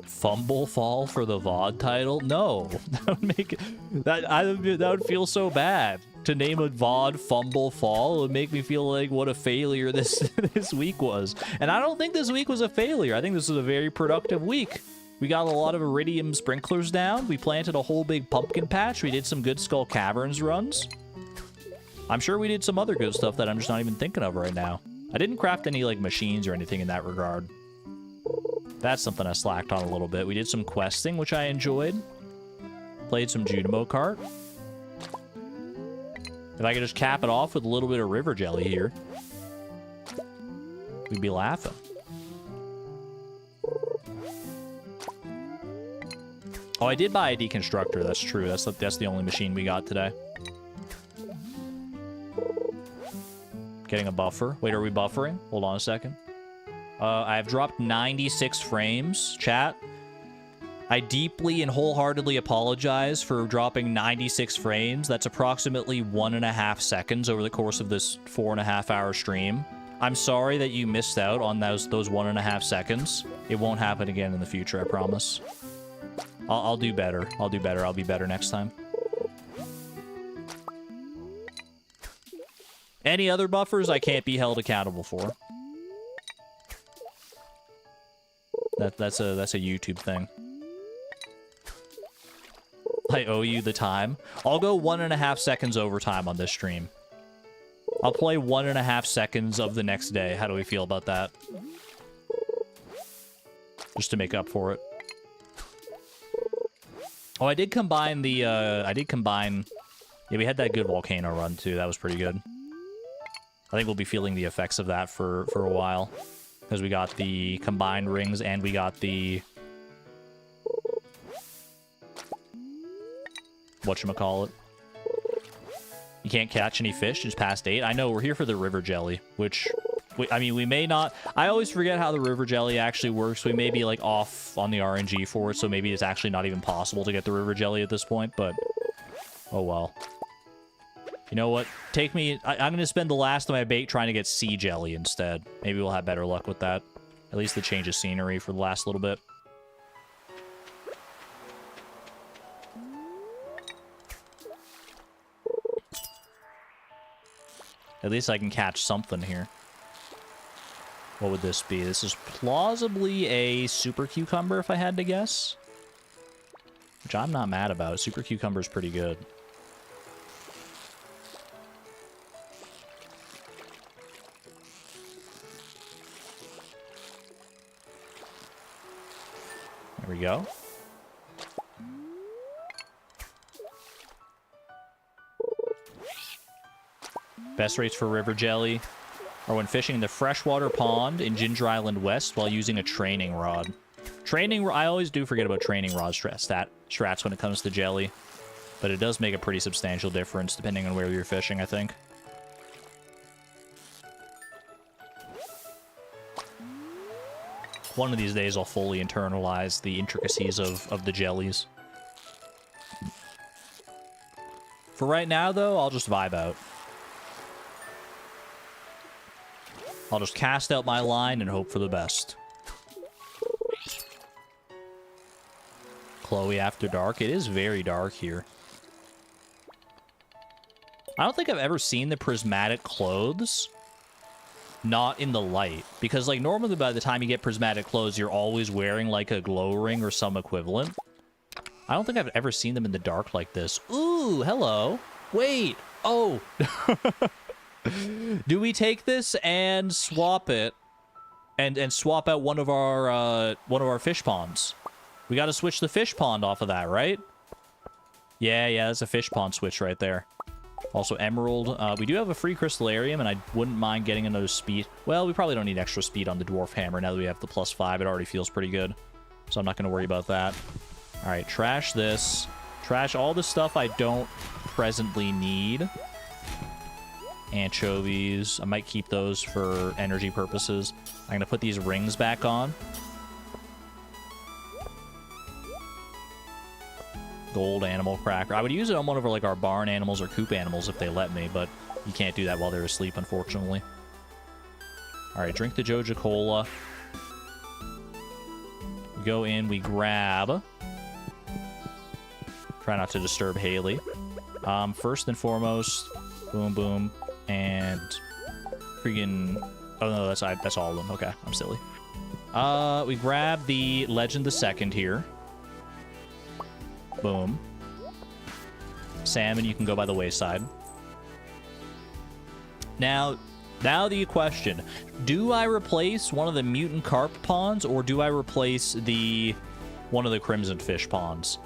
Fumble fall for the VOD title? No. That would make it... that would feel so bad. To name a VOD fumble fall, it would make me feel like what a failure this week was. And I don't think this week was a failure. I think this was a very productive week. We got a lot of iridium sprinklers down. We planted a whole big pumpkin patch. We did some good Skull Caverns runs. I'm sure we did some other good stuff that I'm just not even thinking of right now. I didn't craft any, like, machines or anything in that regard. That's something I slacked on a little bit. We did some questing, which I enjoyed. Played some Junimo Kart. If I could just cap it off with a little bit of river jelly here, we'd be laughing. Oh, I did buy a deconstructor. That's true. That's the only machine we got today. Getting a buffer. Wait, are we buffering? Hold on a second. I have dropped 96 frames. Chat. I deeply and wholeheartedly apologize for dropping 96 frames. That's approximately 1.5 seconds over the course of this 4.5-hour stream. I'm sorry that you missed out on those 1.5 seconds. It won't happen again in the future, I promise. I'll do better. I'll do better. I'll be better next time. Any other buffers I can't be held accountable for. That's a YouTube thing. I owe you the time. I'll go 1.5 seconds overtime on this stream. I'll play 1.5 seconds of the next day. How do we feel about that? Just to make up for it. Oh, I did combine the, Yeah, we had that good volcano run, too. That was pretty good. I think we'll be feeling the effects of that for a while. Because we got the combined rings and we got the... whatchamacallit. You can't catch any fish. It's past 8. I know, we're here for the river jelly, which... I mean, we may not... I always forget how the river jelly actually works. We may be, like, off on the RNG for it, so maybe it's actually not even possible to get the river jelly at this point, but... oh, well. You know what? Take me... I'm going to spend the last of my bait trying to get sea jelly instead. Maybe we'll have better luck with that. At least the change of scenery for the last little bit. At least I can catch something here. What would this be? This is plausibly a super cucumber, if I had to guess. Which I'm not mad about. Super cucumber's pretty good. There we go. Best rates for river jelly are when fishing in the freshwater pond in Ginger Island West while using a training rod. I always do forget about training rod strats when it comes to jelly, but it does make a pretty substantial difference depending on where you're fishing, I think. One of these days I'll fully internalize the intricacies of the jellies. For right now, though, I'll just vibe out. I'll just cast out my line and hope for the best. Chloe after dark. It is very dark here. I don't think I've ever seen the prismatic clothes not in the light. Because, like, normally by the time you get prismatic clothes, you're always wearing, like, a glow ring or some equivalent. I don't think I've ever seen them in the dark like this. Ooh, hello. Wait. Oh. Do we take this and swap it and swap out one of our fish ponds? We got to switch the fish pond off of that, right? Yeah, that's a fish pond switch right there. Also emerald. We do have a free crystallarium, and I wouldn't mind getting another speed. Well, we probably don't need extra speed on the dwarf hammer now that we have the +5. It already feels pretty good, so I'm not going to worry about that. All right, trash this. Trash all the stuff I don't presently need. Anchovies. I might keep those for energy purposes. I'm going to put these rings back on. Gold animal cracker. I would use it on one of our barn animals or coop animals if they let me, but you can't do that while they're asleep, unfortunately. All right, drink the Joja Cola. We go in, we grab. Try not to disturb Haley. First and foremost, boom, boom. And freaking... oh, no, that's all of them. Okay, I'm silly. We grab the Legend the Second here. Boom. Salmon, you can go by the wayside. Now the question. Do I replace one of the mutant carp ponds, or do I replace one of the crimson fish ponds?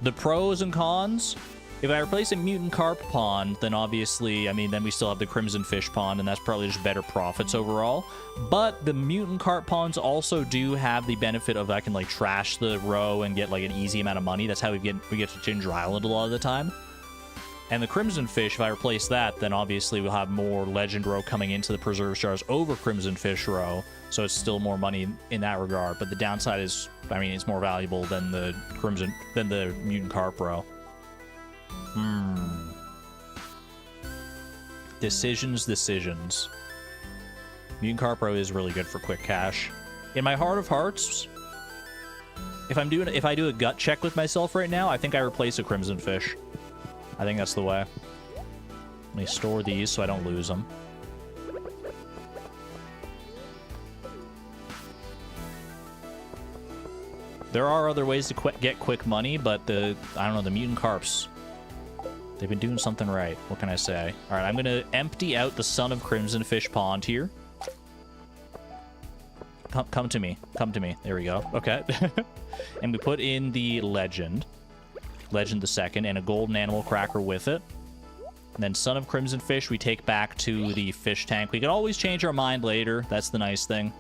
The pros and cons... if I replace a mutant carp pond, then obviously, I mean, then we still have the crimson fish pond, and that's probably just better profits overall. But the mutant carp ponds also do have the benefit of I can, like, trash the row and get, like, an easy amount of money. That's how we get to Ginger Island a lot of the time. And the Crimson Fish, if I replace that, then obviously we'll have more Legend Row coming into the Preserve Jars over Crimson Fish Row, so it's still more money in that regard. But the downside is, I mean, it's more valuable than the Mutant Carp Row. Decisions. Mutant Carp Row is really good for quick cash. In my heart of hearts, if I do a gut check with myself right now, I think I replace a Crimson Fish. I think that's the way. Let me store these so I don't lose them. There are other ways to get quick money, but I don't know, the Mutant Carps, they've been doing something right. What can I say? All right, I'm going to empty out the Son of Crimson Fish Pond here. Come to me. Come to me. There we go. Okay. And we put in the Legend the second, and a golden animal cracker with it. And then Son of Crimson Fish we take back to the fish tank. We can always change our mind later. That's the nice thing.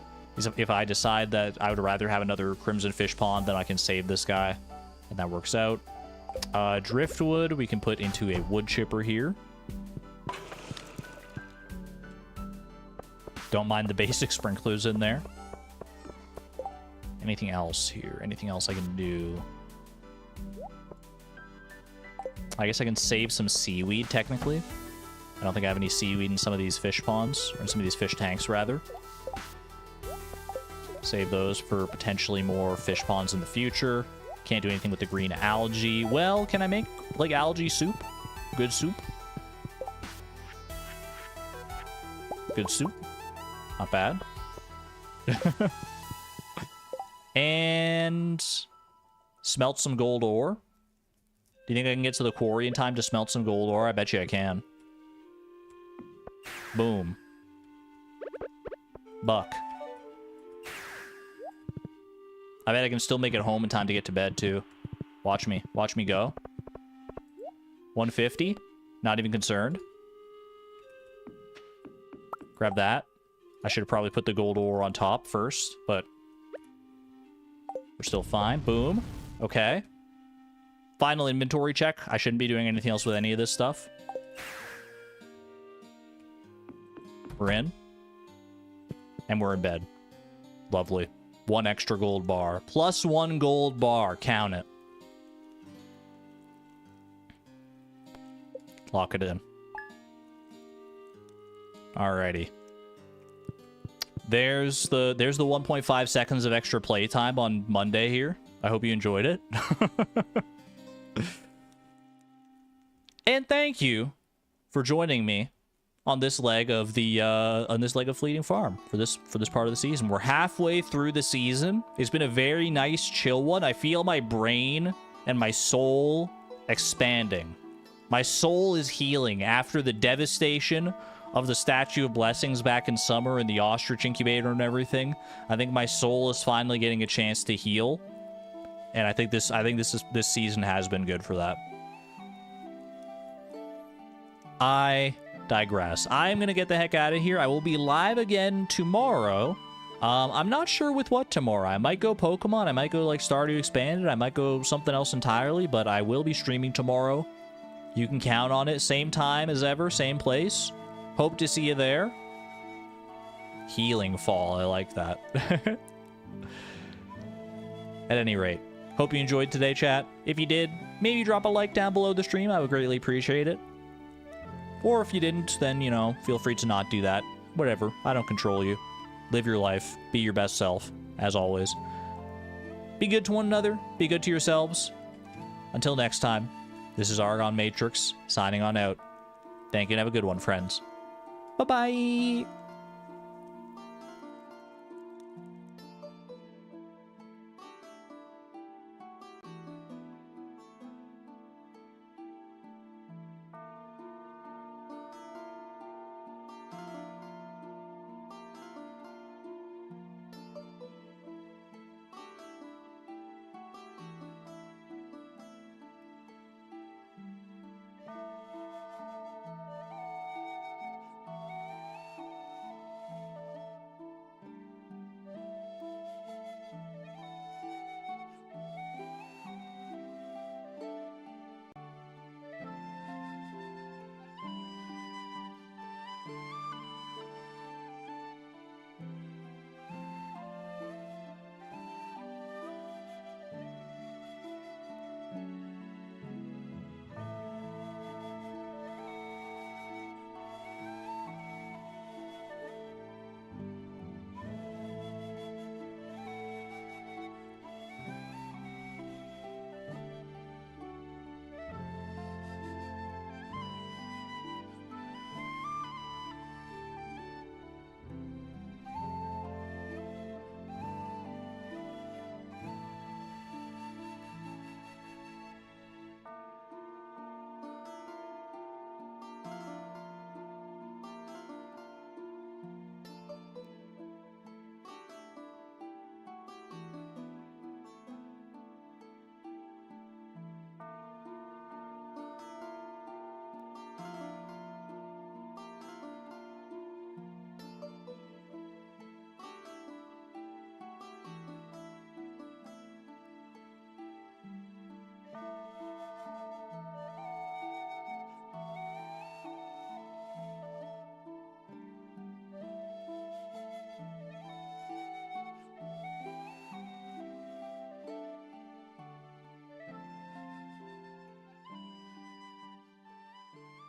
If I decide that I would rather have another Crimson Fish Pond, then I can save this guy. And that works out. Driftwood we can put into a wood chipper here. Don't mind the basic sprinklers in there. Anything else here? Anything else I can do? I guess I can save some seaweed, technically. I don't think I have any seaweed in some of these fish ponds, or in some of these fish tanks, rather. Save those for potentially more fish ponds in the future. Can't do anything with the green algae. Well, can I make, like, algae soup? Good soup? Good soup? Not bad. And smelt some gold ore. Do you think I can get to the quarry in time to smelt some gold ore? I bet you I can. Boom. Buck. I bet I can still make it home in time to get to bed, too. Watch me. Watch me go. 150. Not even concerned. Grab that. I should have probably put the gold ore on top first, but we're still fine. Boom. Okay. Final inventory check. I shouldn't be doing anything else with any of this stuff. We're in. And we're in bed. Lovely. 1 extra gold bar. Plus 1 gold bar. Count it. Lock it in. Alrighty. There's the 1.5 seconds of extra playtime on Monday here. I hope you enjoyed it. And thank you for joining me on this leg of the Fleeting Farm for this part of the season. We're halfway through the season. It's been a very nice chill one. I feel my brain and my soul expanding. My soul is healing after the devastation of the Statue of Blessings back in summer and the ostrich incubator and everything. I think my soul is finally getting a chance to heal. And I think this season has been good for that. I digress. I'm going to get the heck out of here. I will be live again tomorrow. I'm not sure with what tomorrow. I might go Pokemon. I might go like Stardew Expanded. I might go something else entirely, but I will be streaming tomorrow. You can count on it. Same time as ever. Same place. Hope to see you there. Healing Fall. I like that. At any rate, hope you enjoyed today, chat. If you did, maybe drop a like down below the stream. I would greatly appreciate it. Or if you didn't, then, you know, feel free to not do that. Whatever. I don't control you. Live your life. Be your best self, as always. Be good to one another. Be good to yourselves. Until next time, this is Argon Matrix, signing on out. Thank you and have a good one, friends. Bye-bye!